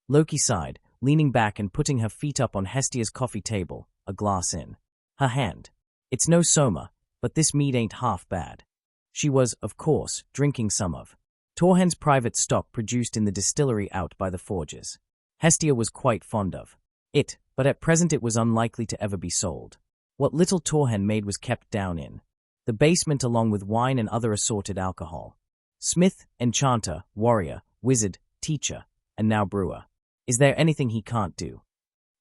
Loki sighed, leaning back and putting her feet up on Hestia's coffee table, a glass in her hand. It's no Soma, but this mead ain't half bad. She was, of course, drinking some of Torhen's private stock produced in the distillery out by the forges. Hestia was quite fond of it, but at present it was unlikely to ever be sold. What little Torhen made was kept down in the basement along with wine and other assorted alcohol. Smith, enchanter, warrior, wizard, teacher, and now brewer. Is there anything he can't do?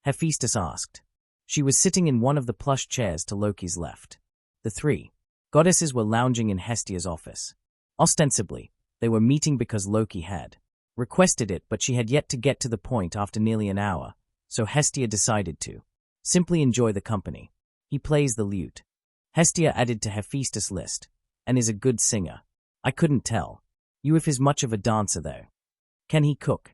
Hephaestus asked. She was sitting in one of the plush chairs to Loki's left. The three goddesses were lounging in Hestia's office. Ostensibly, they were meeting because Loki had requested it, but she had yet to get to the point after nearly an hour, so Hestia decided to simply enjoy the company. He plays the lute. Hestia added to Hephaestus' list, and is a good singer. I couldn't tell you if he's much of a dancer, though. Can he cook?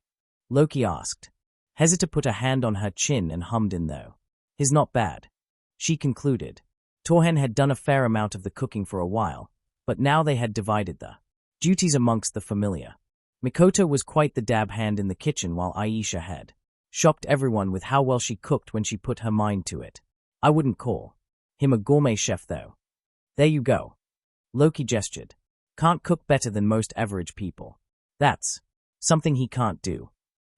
Loki asked. Hesita put a hand on her chin and hummed in, though. He's not bad. She concluded. Torhen had done a fair amount of the cooking for a while, but now they had divided the duties amongst the Familia. Mikoto was quite the dab hand in the kitchen, while Aisha had shocked everyone with how well she cooked when she put her mind to it. I wouldn't call him a gourmet chef, though. There you go. Loki gestured. Can't cook better than most average people. That's something he can't do.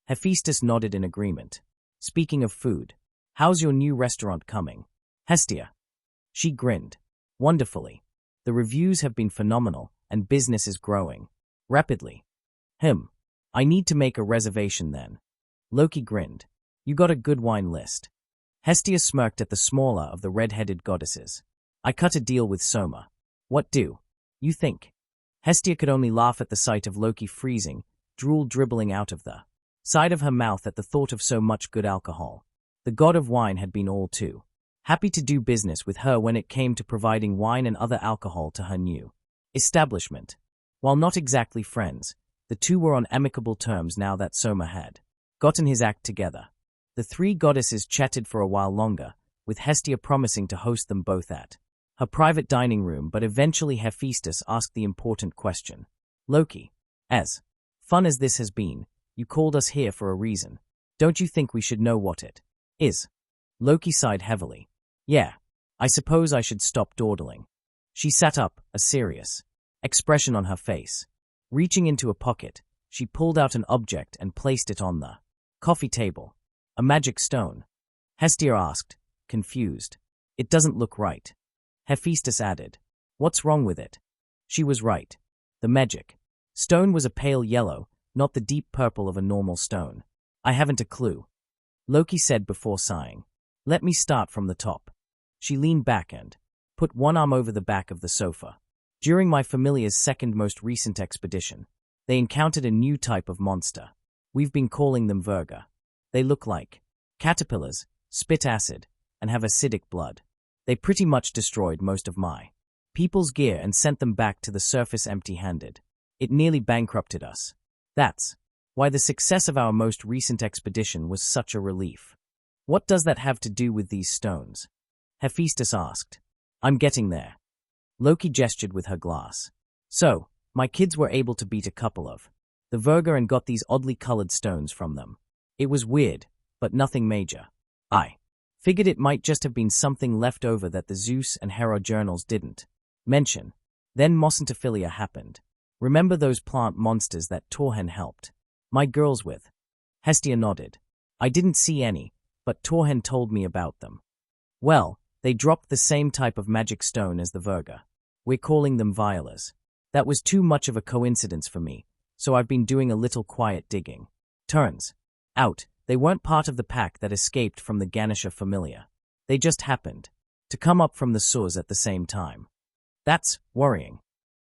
Hephaestus nodded in agreement. Speaking of food, how's your new restaurant coming? Hestia. She grinned. Wonderfully. The reviews have been phenomenal, and business is growing rapidly. I need to make a reservation then. Loki grinned. You got a good wine list. Hestia smirked at the smaller of the red-headed goddesses. I cut a deal with Soma. What do you think? Hestia could only laugh at the sight of Loki freezing, drool dribbling out of the side of her mouth at the thought of so much good alcohol. The god of wine had been all too happy to do business with her when it came to providing wine and other alcohol to her new establishment. While not exactly friends, the two were on amicable terms now that Soma had gotten his act together. The three goddesses chatted for a while longer, with Hestia promising to host them both at her private dining room, but eventually Hephaestus asked the important question. Loki, as fun as this has been, you called us here for a reason. Don't you think we should know what it is? Loki sighed heavily. Yeah, I suppose I should stop dawdling. She sat up, a serious expression on her face. Reaching into a pocket, she pulled out an object and placed it on the coffee table. A magic stone? Hestia asked, confused. It doesn't look right. Hephaestus added. What's wrong with it? She was right. The magic stone was a pale yellow, not the deep purple of a normal stone. I haven't a clue. Loki said before sighing. Let me start from the top. She leaned back and put one arm over the back of the sofa. During my Familia's second most recent expedition, they encountered a new type of monster. We've been calling them Virga. They look like caterpillars, spit acid, and have acidic blood. They pretty much destroyed most of my people's gear and sent them back to the surface empty-handed. It nearly bankrupted us. That's why the success of our most recent expedition was such a relief. What does that have to do with these stones? Hephaestus asked. I'm getting there. Loki gestured with her glass. So, my kids were able to beat a couple of the Virga and got these oddly colored stones from them. It was weird, but nothing major. I figured it might just have been something left over that the Zeus and Hera journals didn't mention. Then Mossantophilia happened. Remember those plant monsters that Torhen helped my girls with? Hestia nodded. I didn't see any, but Torhen told me about them. Well, they dropped the same type of magic stone as the Virga. We're calling them violas. That was too much of a coincidence for me, so I've been doing a little quiet digging. Turns out, they weren't part of the pack that escaped from the Ganesha Familia. They just happened to come up from the sewers at the same time. That's worrying.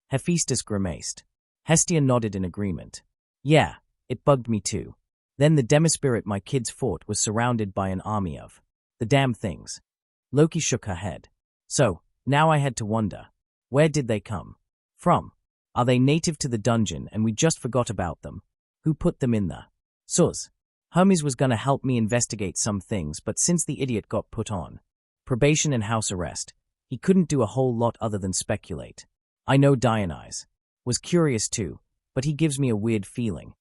Hephaestus grimaced. Hestia nodded in agreement. Yeah, it bugged me too. Then the demispirit my kids fought was surrounded by an army of the damn things. Loki shook her head. So, now I had to wonder, where did they come from? Are they native to the dungeon and we just forgot about them? Who put them in the sewers? Hermes was gonna help me investigate some things, but since the idiot got put on probation and house arrest, he couldn't do a whole lot other than speculate. I know Dionysus was curious too, but he gives me a weird feeling.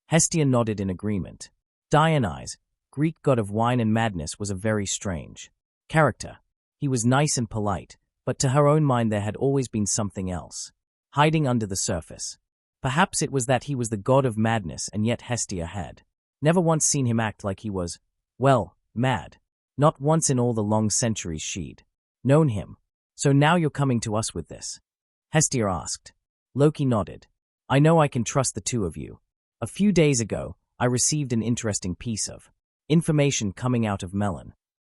Hestia nodded in agreement. Dionysus, Greek god of wine and madness, was a very strange character. He was nice and polite, but to her own mind there had always been something else hiding under the surface. Perhaps it was that he was the god of madness, and yet Hestia had never once seen him act like he was, well, mad. Not once in all the long centuries she'd known him. So now you're coming to us with this? Hestia asked. Loki nodded. I know I can trust the two of you. A few days ago, I received an interesting piece of information coming out of Melon,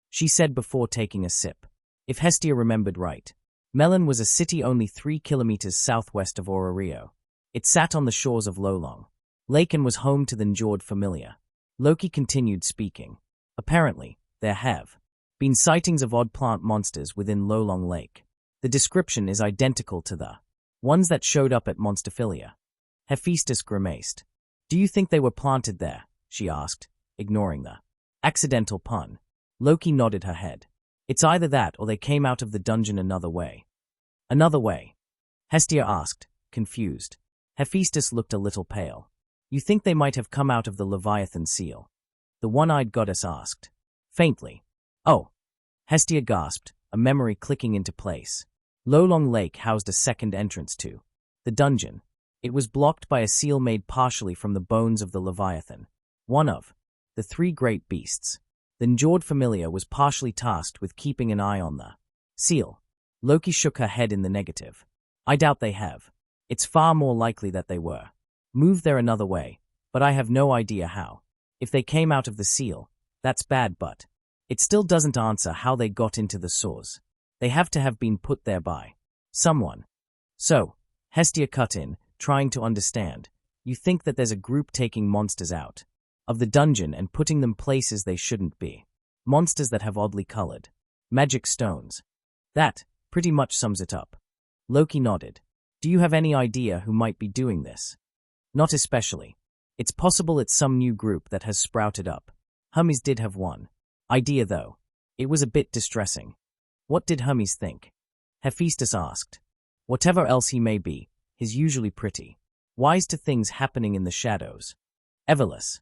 she said before taking a sip. If Hestia remembered right, Melon was a city only 3 kilometers southwest of Orario. It sat on the shores of Lolong Lake and was home to the endured Familia. Loki continued speaking. Apparently, there have been sightings of odd plant monsters within Lolong Lake. The description is identical to the ones that showed up at Monsterphilia. Hephaestus grimaced. Do you think they were planted there? She asked, ignoring the accidental pun. Loki nodded her head. It's either that or they came out of the dungeon another way. Another way? Hestia asked, confused. Hephaestus looked a little pale. You think they might have come out of the Leviathan seal? The one-eyed goddess asked. Faintly. Oh. Hestia gasped, a memory clicking into place. Lolong Lake housed a second entrance to the dungeon. It was blocked by a seal made partially from the bones of the Leviathan, one of the 3 great beasts. The endured Familia was partially tasked with keeping an eye on the seal. Loki shook her head in the negative. I doubt they have. It's far more likely that they were moved there another way, but I have no idea how. If they came out of the seal, that's bad, but it still doesn't answer how they got into the source. They have to have been put there by someone. So, Hestia cut in, trying to understand. You think that there's a group taking monsters out of the dungeon and putting them places they shouldn't be. Monsters that have oddly colored magic stones. That pretty much sums it up. Loki nodded. Do you have any idea who might be doing this? Not especially. It's possible it's some new group that has sprouted up. Hermes did have one idea though. It was a bit distressing. What did Hermes think? Hephaestus asked. Whatever else he may be, he's usually pretty wise to things happening in the shadows. Everless.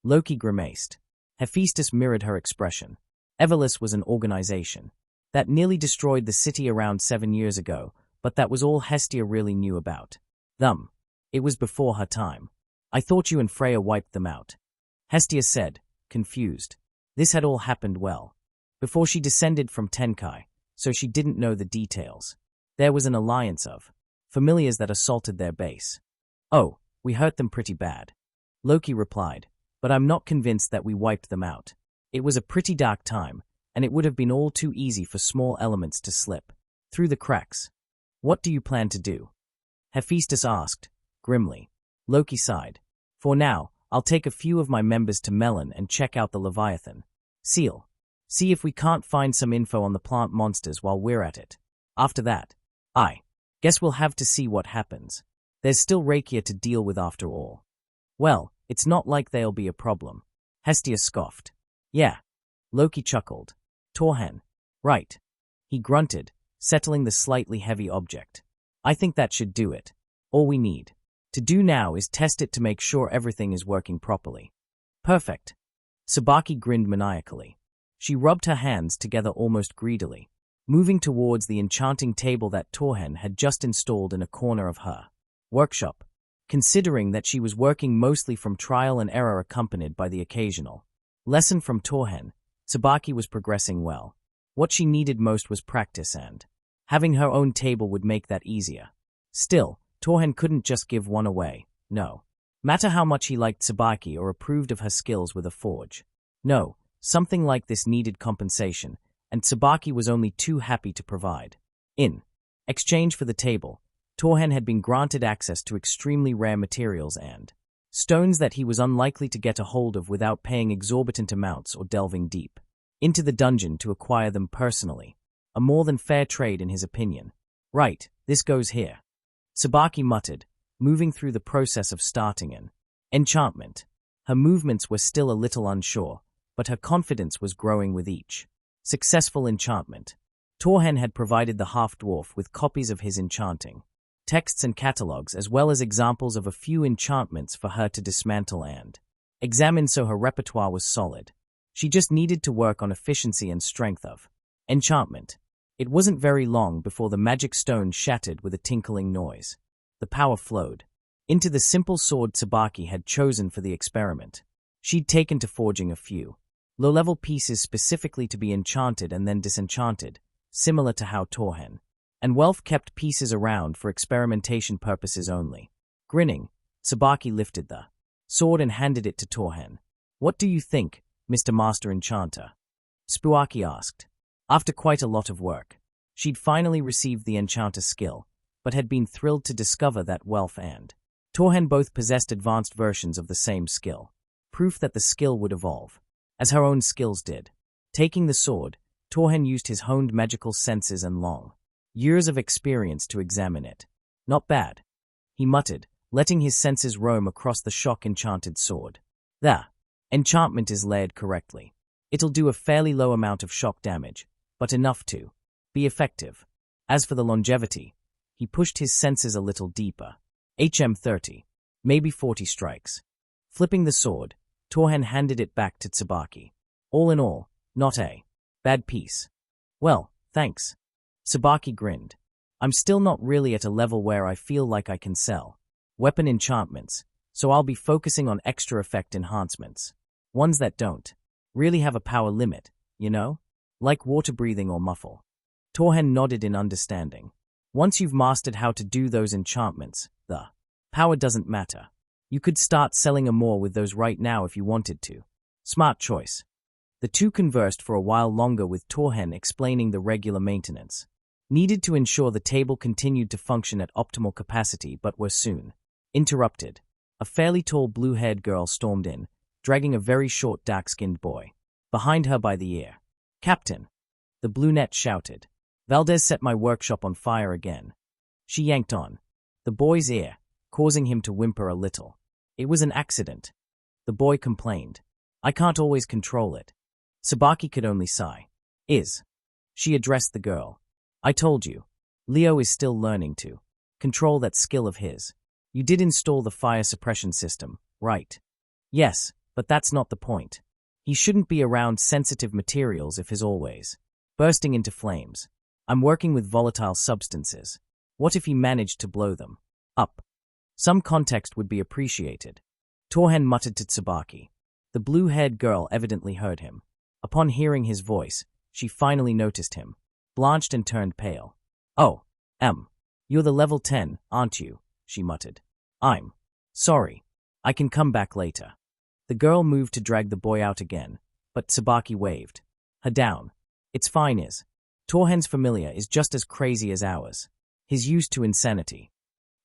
Loki grimaced. Hephaestus mirrored her expression. Everless was an organization that nearly destroyed the city around 7 years ago, but that was all Hestia really knew about them. It was before her time. I thought you and Freya wiped them out. Hestia said, confused. This had all happened well before she descended from Tenkai, so she didn't know the details. There was an alliance of familiars that assaulted their base. Oh, we hurt them pretty bad. Loki replied, but I'm not convinced that we wiped them out. It was a pretty dark time, and it would have been all too easy for small elements to slip through the cracks. What do you plan to do? Hephaestus asked, grimly. Loki sighed. For now, I'll take a few of my members to Melon and check out the Leviathan seal. See if we can't find some info on the plant monsters while we're at it. After that, I guess we'll have to see what happens. There's still Rakia to deal with after all. Well, it's not like they'll be a problem. Hestia scoffed. Yeah. Loki chuckled. Torhen. Right. He grunted, settling the slightly heavy object. I think that should do it. All we need to do now is test it to make sure everything is working properly. Perfect. Sabaki grinned maniacally. She rubbed her hands together almost greedily, moving towards the enchanting table that Torhen had just installed in a corner of her workshop. Considering that she was working mostly from trial and error accompanied by the occasional lesson from Torhen, Sabaki was progressing well. What she needed most was practice, and having her own table would make that easier. Still, Torhen couldn't just give one away, no matter how much he liked Sabaki or approved of her skills with a forge. No, something like this needed compensation, and Sabaki was only too happy to provide. In exchange for the table, Torhen had been granted access to extremely rare materials and stones that he was unlikely to get a hold of without paying exorbitant amounts or delving deep into the dungeon to acquire them personally. A more than fair trade in his opinion. Right, this goes here. Sabaki muttered, moving through the process of starting an enchantment. Her movements were still a little unsure, but her confidence was growing with each successful enchantment. Torhen had provided the half-dwarf with copies of his enchanting texts and catalogues, as well as examples of a few enchantments for her to dismantle and examine, so her repertoire was solid. She just needed to work on efficiency and strength of enchantment. It wasn't very long before the magic stone shattered with a tinkling noise. The power flowed into the simple sword Tsubaki had chosen for the experiment. She'd taken to forging a few low-level pieces specifically to be enchanted and then disenchanted, similar to how Torhen and Welf kept pieces around for experimentation purposes only. Grinning, Tsubaki lifted the sword and handed it to Torhen. "What do you think, Mr. Master Enchanter?" Tsubaki asked. After quite a lot of work, she'd finally received the enchanter skill, but had been thrilled to discover that Welf and Torhen both possessed advanced versions of the same skill, proof that the skill would evolve, as her own skills did. Taking the sword, Torhen used his honed magical senses and long years of experience to examine it. "Not bad," he muttered, letting his senses roam across the shock-enchanted sword. "The enchantment is layered correctly. It'll do a fairly low amount of shock damage, but enough to be effective. As for the longevity," he pushed his senses a little deeper. "30, maybe 40 strikes." Flipping the sword, Torhen handed it back to Tsubaki. "All in all, not a bad piece." "Well, thanks." Tsubaki grinned. "I'm still not really at a level where I feel like I can sell weapon enchantments, so I'll be focusing on extra effect enhancements. Ones that don't really have a power limit, you know? Like water breathing or muffle." Torhen nodded in understanding. "Once you've mastered how to do those enchantments, the power doesn't matter. You could start selling more with those right now if you wanted to." "Smart choice." The two conversed for a while longer, with Torhen explaining the regular maintenance needed to ensure the table continued to function at optimal capacity, but were soon interrupted. A fairly tall blue-haired girl stormed in, dragging a very short dark-skinned boy behind her by the ear. "Captain!" the brunette shouted. "Valdez set my workshop on fire again." She yanked on the boy's ear, causing him to whimper a little. "It was an accident," the boy complained. "I can't always control it." Tsubaki could only sigh. She addressed the girl. "I told you. Leo is still learning to control that skill of his. You did install the fire suppression system, right?" "Yes, but that's not the point. He shouldn't be around sensitive materials if he's always bursting into flames. I'm working with volatile substances. What if he managed to blow them up? Some context would be appreciated." Torhen muttered to Tsubaki. The blue-haired girl evidently heard him. Upon hearing his voice, she finally noticed him, blanched and turned pale. "Oh, you're the level 10, aren't you?" she muttered. "I'm sorry. I can come back later." The girl moved to drag the boy out again, but Tsubaki waved her down. "It's fine. Torhen's Familia is just as crazy as ours. He's used to insanity."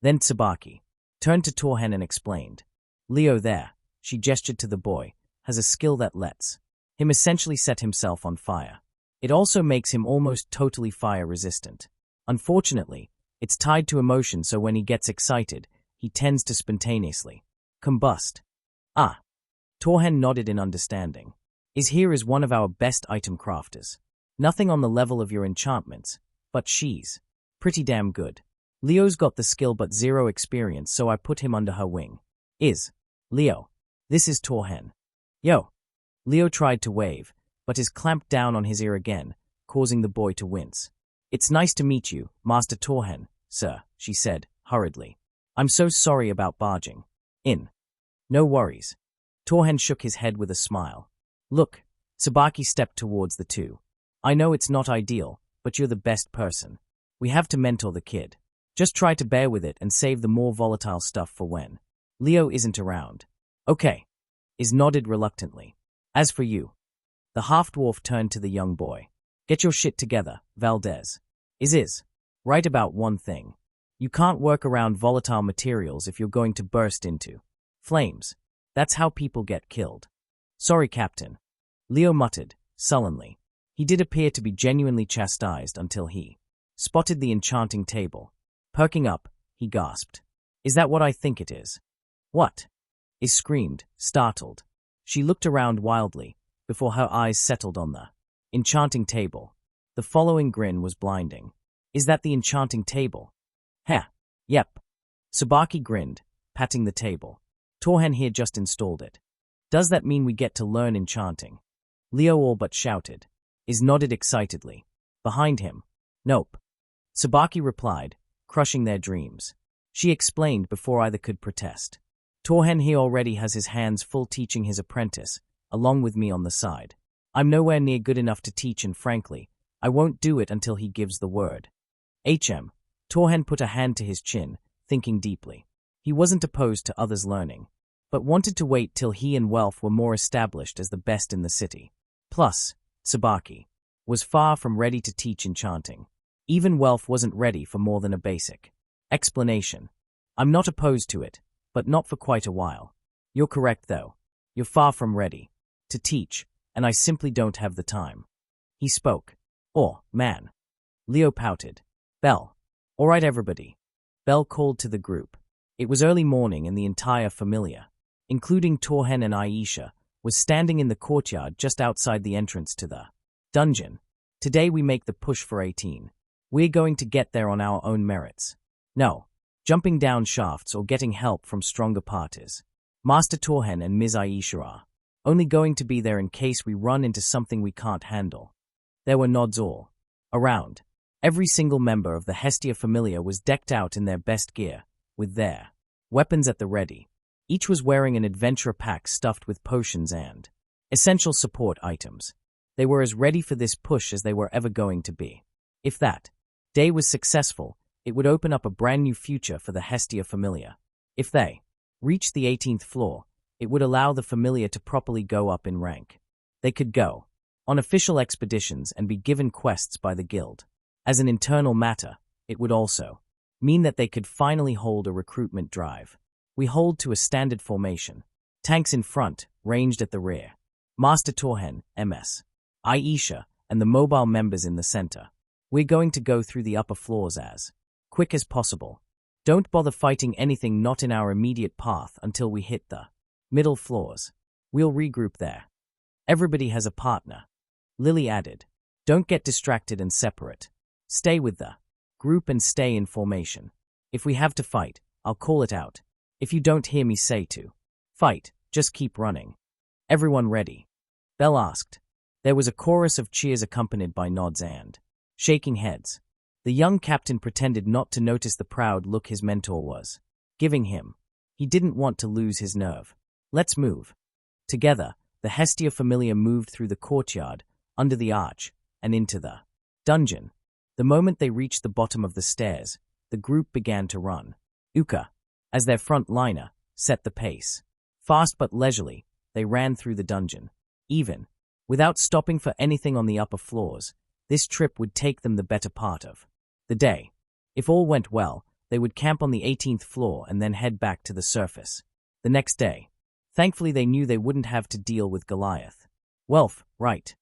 Then Tsubaki turned to Torhen and explained. "Leo there," she gestured to the boy, "has a skill that lets him essentially set himself on fire. It also makes him almost totally fire-resistant. Unfortunately, it's tied to emotion, so when he gets excited, he tends to spontaneously combust." "Ah." Torhen nodded in understanding. Here is one of our best item crafters. Nothing on the level of your enchantments, but she's pretty damn good. Leo's got the skill but zero experience, so I put him under her wing." Leo. This is Torhen." "Yo." Leo tried to wave, but is clamped down on his ear again, causing the boy to wince. "It's nice to meet you, Master Torhen, sir," she said, hurriedly. "I'm so sorry about barging in." "No worries." Torhen shook his head with a smile. "Look." Tsubaki stepped towards the two. "I know it's not ideal, but you're the best person. We have to mentor the kid. Just try to bear with it and save the more volatile stuff for when Leo isn't around." "Okay." Nodded reluctantly. "As for you." The half-dwarf turned to the young boy. "Get your shit together, Valdez. Right about one thing. You can't work around volatile materials if you're going to burst into flames. That's how people get killed." "Sorry, Captain." Leo muttered, sullenly. He did appear to be genuinely chastised until he spotted the enchanting table. Perking up, he gasped. "Is that what I think it is?" "What?" screamed, startled. She looked around wildly, before her eyes settled on the enchanting table. The following grin was blinding. Is that the enchanting table? Heh. Yep. Tsubaki grinned, patting the table. Torhen here just installed it. Does that mean we get to learn enchanting? Leo all but shouted. Is nodded excitedly. Behind him. Nope. Tsubaki replied, crushing their dreams. She explained before either could protest. Torhen here already has his hands full teaching his apprentice, along with me on the side. I'm nowhere near good enough to teach, and frankly, I won't do it until he gives the word. Torhen put a hand to his chin, thinking deeply. He wasn't opposed to others learning, but wanted to wait till he and Welf were more established as the best in the city. Plus, Tsubaki was far from ready to teach enchanting. Even Welf wasn't ready for more than a basic explanation. I'm not opposed to it, but not for quite a while. You're correct though. You're far from ready to teach, and I simply don't have the time. He spoke. Oh, man. Leo pouted. Bell. All right, everybody. Bell called to the group. It was early morning and the entire Familia, including Torhen and Aisha, was standing in the courtyard just outside the entrance to the dungeon. Today we make the push for 18. We're going to get there on our own merits. No, jumping down shafts or getting help from stronger parties. Master Torhen and Ms. Aisha are only going to be there in case we run into something we can't handle. There were nods all around. Every single member of the Hestia Familia was decked out in their best gear, with their weapons at the ready. Each was wearing an adventurer pack stuffed with potions and essential support items. They were as ready for this push as they were ever going to be. If that day was successful, it would open up a brand new future for the Hestia Familia. If they reached the 18th floor, it would allow the Familia to properly go up in rank. They could go on official expeditions and be given quests by the guild. As an internal matter, it would also mean that they could finally hold a recruitment drive. We hold to a standard formation. Tanks in front, ranged at the rear. Master Torhen, MS, Aisha, and the mobile members in the center. We're going to go through the upper floors as quick as possible. Don't bother fighting anything not in our immediate path until we hit the middle floors. We'll regroup there. Everybody has a partner. Lily added. Don't get distracted and separate. Stay with the group and stay in formation. If we have to fight, I'll call it out. If you don't hear me say to fight, just keep running. Everyone ready? Bell asked. There was a chorus of cheers accompanied by nods and shaking heads. The young captain pretended not to notice the proud look his mentor was giving him. He didn't want to lose his nerve. Let's move. Together, the Hestia Familia moved through the courtyard, under the arch, and into the dungeon. The moment they reached the bottom of the stairs, the group began to run. Uka, as their front liner, set the pace. Fast but leisurely, they ran through the dungeon. Even without stopping for anything on the upper floors, this trip would take them the better part of the day. If all went well, they would camp on the 18th floor and then head back to the surface. The next day. Thankfully they knew they wouldn't have to deal with Goliath. Welf, right.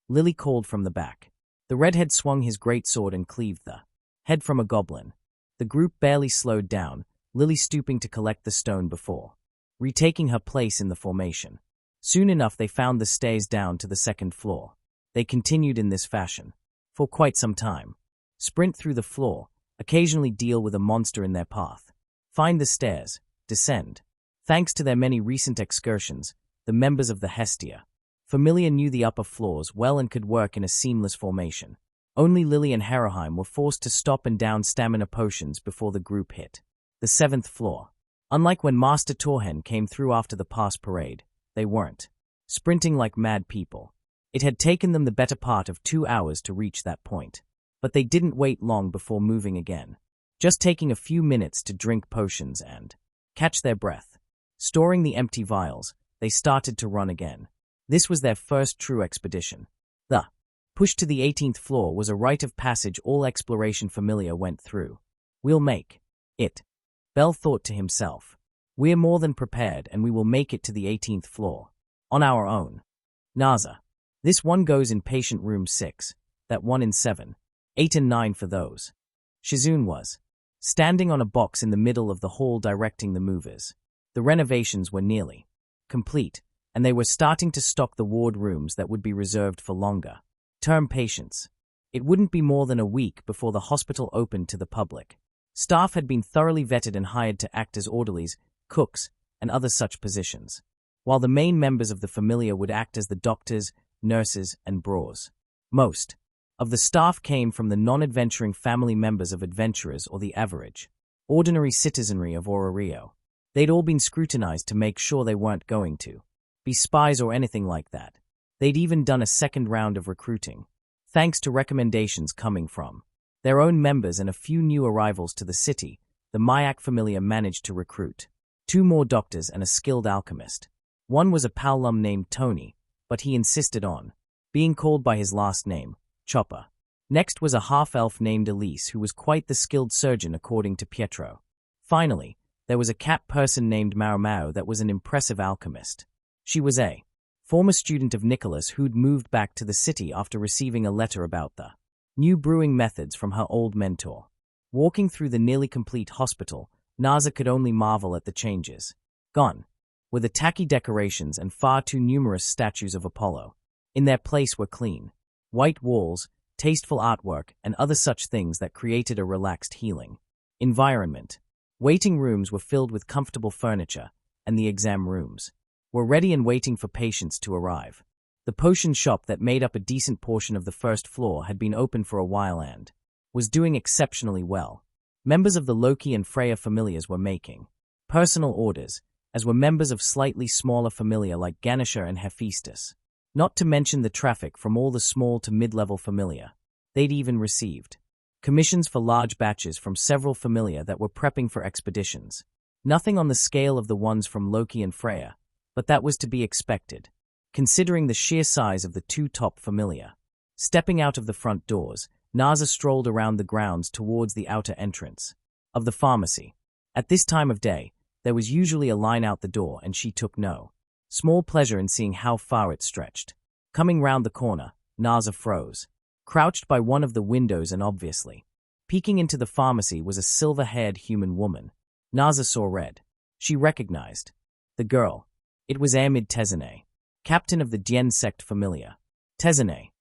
Lily called from the back. The redhead swung his greatsword and cleaved the head from a goblin. The group barely slowed down, Lily stooping to collect the stone before retaking her place in the formation. Soon enough they found the stairs down to the second floor. They continued in this fashion for quite some time. Sprint through the floor, occasionally deal with a monster in their path. Find the stairs, descend. Thanks to their many recent excursions, the members of the Hestia Familia knew the upper floors well and could work in a seamless formation. Only Lily and Heraheim were forced to stop and down stamina potions before the group hit the 7th floor. Unlike when Master Torhen came through after the pass parade, they weren't sprinting like mad people. It had taken them the better part of 2 hours to reach that point. But they didn't wait long before moving again. Just taking a few minutes to drink potions and catch their breath. Storing the empty vials, they started to run again. This was their first true expedition. The push to the 18th floor was a rite of passage all exploration Familia went through. We'll make it. Bell thought to himself. We're more than prepared and we will make it to the 18th floor. On our own. Naza. This one goes in patient room 6, that one in 7, 8 and 9 for those. Shizun was standing on a box in the middle of the hall directing the movers. The renovations were nearly complete, and they were starting to stock the ward rooms that would be reserved for longer-term patients. It wouldn't be more than a week before the hospital opened to the public. Staff had been thoroughly vetted and hired to act as orderlies, cooks, and other such positions, while the main members of the Familia would act as the doctors, nurses, and brawls. Most of the staff came from the non-adventuring family members of adventurers or the average, ordinary citizenry of Orario. They'd all been scrutinized to make sure they weren't going to be spies or anything like that. They'd even done a second round of recruiting, thanks to recommendations coming from their own members and a few new arrivals to the city. The Mayak Familia managed to recruit 2 more doctors and a skilled alchemist. One was a Palum named Tony, but he insisted on being called by his last name, Chopper. Next was a half-elf named Elise, who was quite the skilled surgeon according to Pietro. Finally, there was a cat person named Mau that was an impressive alchemist. She was a former student of Nicholas who'd moved back to the city after receiving a letter about the new brewing methods from her old mentor. Walking through the nearly complete hospital, Naza could only marvel at the changes. Gone were the tacky decorations and far too numerous statues of Apollo. In their place were clean, white walls, tasteful artwork, and other such things that created a relaxed, healing environment. Waiting rooms were filled with comfortable furniture, and the exam rooms were ready and waiting for patients to arrive. The potion shop that made up a decent portion of the first floor had been open for a while and was doing exceptionally well. Members of the Loki and Freya familias were making personal orders, as were members of slightly smaller familia like Ganesha and Hephaestus. Not to mention the traffic from all the small to mid-level familia. They'd even received commissions for large batches from several familia that were prepping for expeditions. Nothing on the scale of the ones from Loki and Freya, but that was to be expected, considering the sheer size of the 2 top familia. Stepping out of the front doors, Naza strolled around the grounds towards the outer entrance of the pharmacy. At this time of day, there was usually a line out the door, and she took no small pleasure in seeing how far it stretched. Coming round the corner, Naza froze. Crouched by one of the windows and obviously peeking into the pharmacy was a silver-haired human woman. Naza saw red. She recognized the girl. It was Amid Tezene, captain of the Dien sect Familia. Tezene.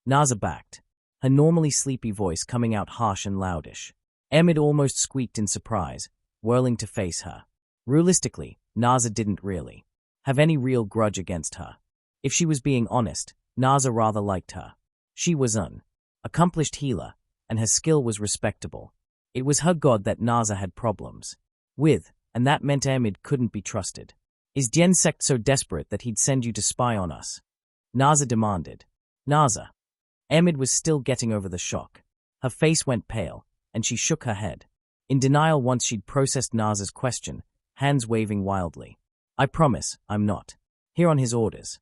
Naza backed, her normally sleepy voice coming out harsh and loudish. Amid almost squeaked in surprise, whirling to face her. Realistically, Naza didn't really have any real grudge against her. If she was being honest, Naza rather liked her. She was an accomplished healer, and her skill was respectable. It was her god that Naza had problems with, and that meant Amid couldn't be trusted. Is Dien sect so desperate that he'd send you to spy on us? Naza demanded. Naza. Amid was still getting over the shock. Her face went pale, and she shook her head, in denial once she'd processed Naza's question, hands waving wildly. I promise, I'm not here on his orders.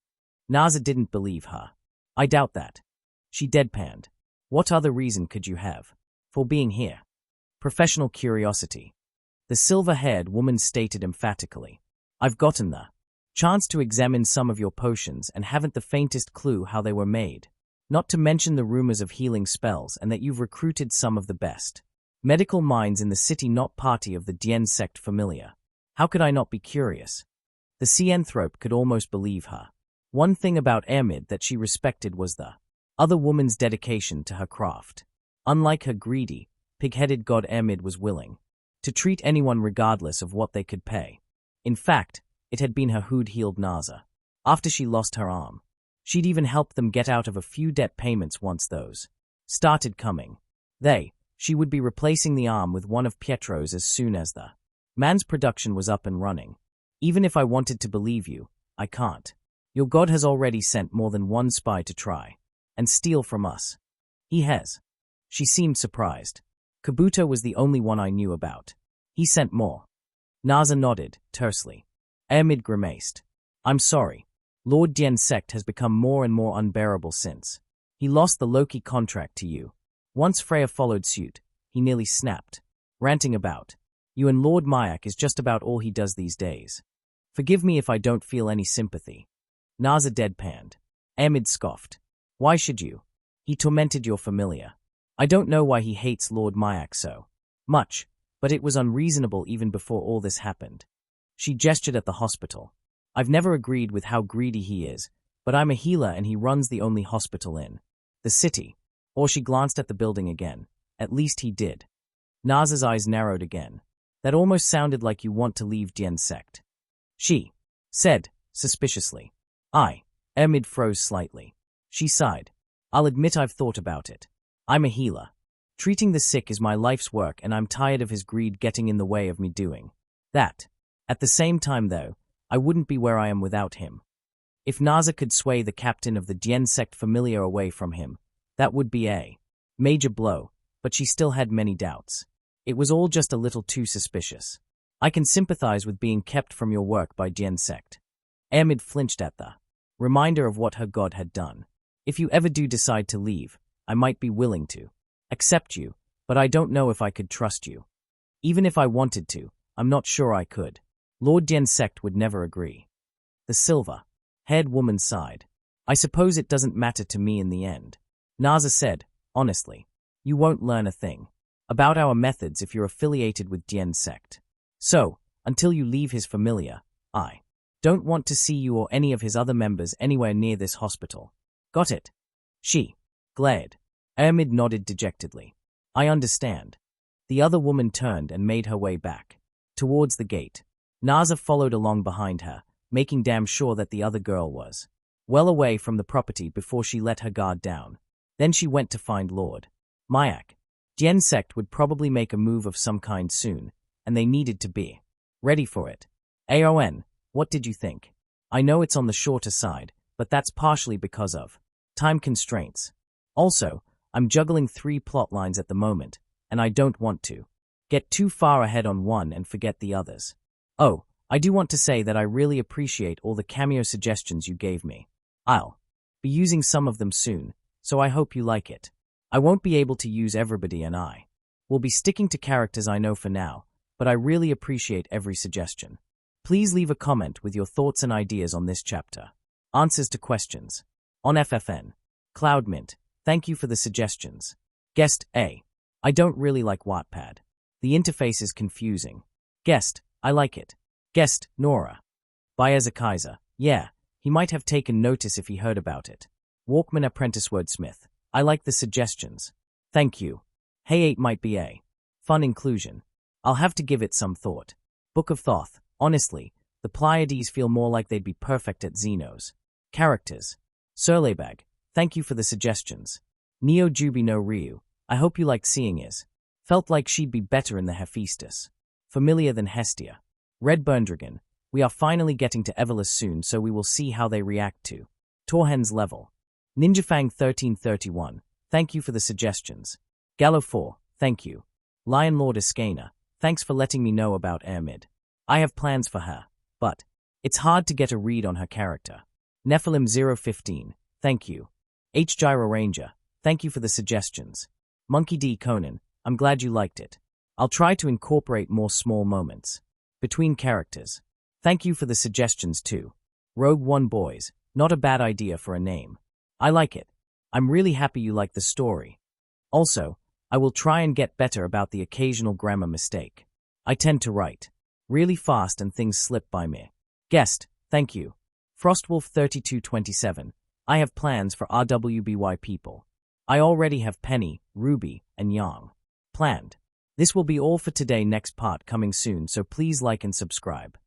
Naza didn't believe her. I doubt that. She deadpanned. What other reason could you have for being here? Professional curiosity. The silver-haired woman stated emphatically. I've gotten the chance to examine some of your potions and haven't the faintest clue how they were made. Not to mention the rumors of healing spells and that you've recruited some of the best medical minds in the city, not party of the Dien sect Familia. How could I not be curious? The Cianthrope could almost believe her. One thing about Amid that she respected was the other woman's dedication to her craft. Unlike her greedy, pig-headed god, Amid was willing to treat anyone regardless of what they could pay. In fact, it had been her who'd healed Naza after she lost her arm. She'd even helped them get out of a few debt payments once those started coming. She would be replacing the arm with one of Pietro's as soon as the man's production was up and running. Even if I wanted to believe you, I can't. Your god has already sent more than one spy to try and steal from us. He has. She seemed surprised. Kabuto was the only one I knew about. He sent more. Naza nodded, tersely. Amid grimaced. I'm sorry. Lord Dien sect has become more and more unbearable since he lost the Loki contract to you. Once Freya followed suit, he nearly snapped, ranting about you and Lord Mayak is just about all he does these days. Forgive me if I don't feel any sympathy. Naza deadpanned. Amid scoffed. Why should you? He tormented your familia. I don't know why he hates Lord Mayak so much, but it was unreasonable even before all this happened. She gestured at the hospital. I've never agreed with how greedy he is, but I'm a healer and he runs the only hospital in the city. Or she glanced at the building again. At least he did. Naza's eyes narrowed again. That almost sounded like you want to leave Dian's sect. She said, suspiciously. Ermid froze slightly. She sighed. I'll admit I've thought about it. I'm a healer. Treating the sick is my life's work and I'm tired of his greed getting in the way of me doing that. At the same time, though, I wouldn't be where I am without him. If Naza could sway the captain of the Dien sect Familia away from him, that would be a major blow, but she still had many doubts. It was all just a little too suspicious. I can sympathize with being kept from your work by Dien sect. Ermid flinched at the reminder of what her god had done. If you ever do decide to leave, I might be willing to accept you, but I don't know if I could trust you. Even if I wanted to, I'm not sure I could. Lord Dian's sect would never agree. The silver-haired woman sighed. I suppose it doesn't matter to me in the end. Naza said, honestly, you won't learn a thing about our methods if you're affiliated with Dian's sect. So, until you leave his Familia, I don't want to see you or any of his other members anywhere near this hospital. Got it? She glared. Ermid nodded dejectedly. I understand. The other woman turned and made her way back towards the gate. Naza followed along behind her, making damn sure that the other girl was well away from the property before she let her guard down. Then she went to find Lord Mayak. Dian's sect would probably make a move of some kind soon, and they needed to be ready for it. Aon, what did you think? I know it's on the shorter side, but that's partially because of time constraints. Also, I'm juggling 3 plot lines at the moment, and I don't want to get too far ahead on one and forget the others. Oh, I do want to say that I really appreciate all the cameo suggestions you gave me. I'll be using some of them soon, so I hope you like it. I won't be able to use everybody and I will be sticking to characters I know for now, but I really appreciate every suggestion. Please leave a comment with your thoughts and ideas on this chapter. Answers to questions. On FFN. Cloudmint, thank you for the suggestions. Guest A. I don't really like Wattpad. The interface is confusing. Guest, I like it. Guest, Nora. By Kaiser. Yeah, he might have taken notice if he heard about it. Walkman Apprentice Wordsmith. I like the suggestions. Thank you. Hey 8 might be a fun inclusion. I'll have to give it some thought. Book of Thoth. Honestly, the Pleiades feel more like they'd be perfect at Xenos. Characters. Surlebag. Thank you for the suggestions. Neo Jubi no Ryu. I hope you liked seeing is. Felt like she'd be better in the Hephaestus. Familiar than Hestia. Red Burndragon. We are finally getting to Everless soon, so we will see how they react to Torhen's level. Ninjafang 1331. Thank you for the suggestions. Gallo 4. Thank you. Lion Lord Escana. Thanks for letting me know about Ermid. I have plans for her, but it's hard to get a read on her character. Nephilim 015. Thank you. H. Gyro Ranger. Thank you for the suggestions. Monkey D. Conan. I'm glad you liked it. I'll try to incorporate more small moments between characters. Thank you for the suggestions too. Rogue One Boys. Not a bad idea for a name. I like it. I'm really happy you like the story. Also, I will try and get better about the occasional grammar mistake. I tend to write really fast and things slip by me. Guest, thank you. Frostwolf 3227. I have plans for RWBY people. I already have Penny, Ruby, and Yang planned. This will be all for today. Next part coming soon, so please like and subscribe.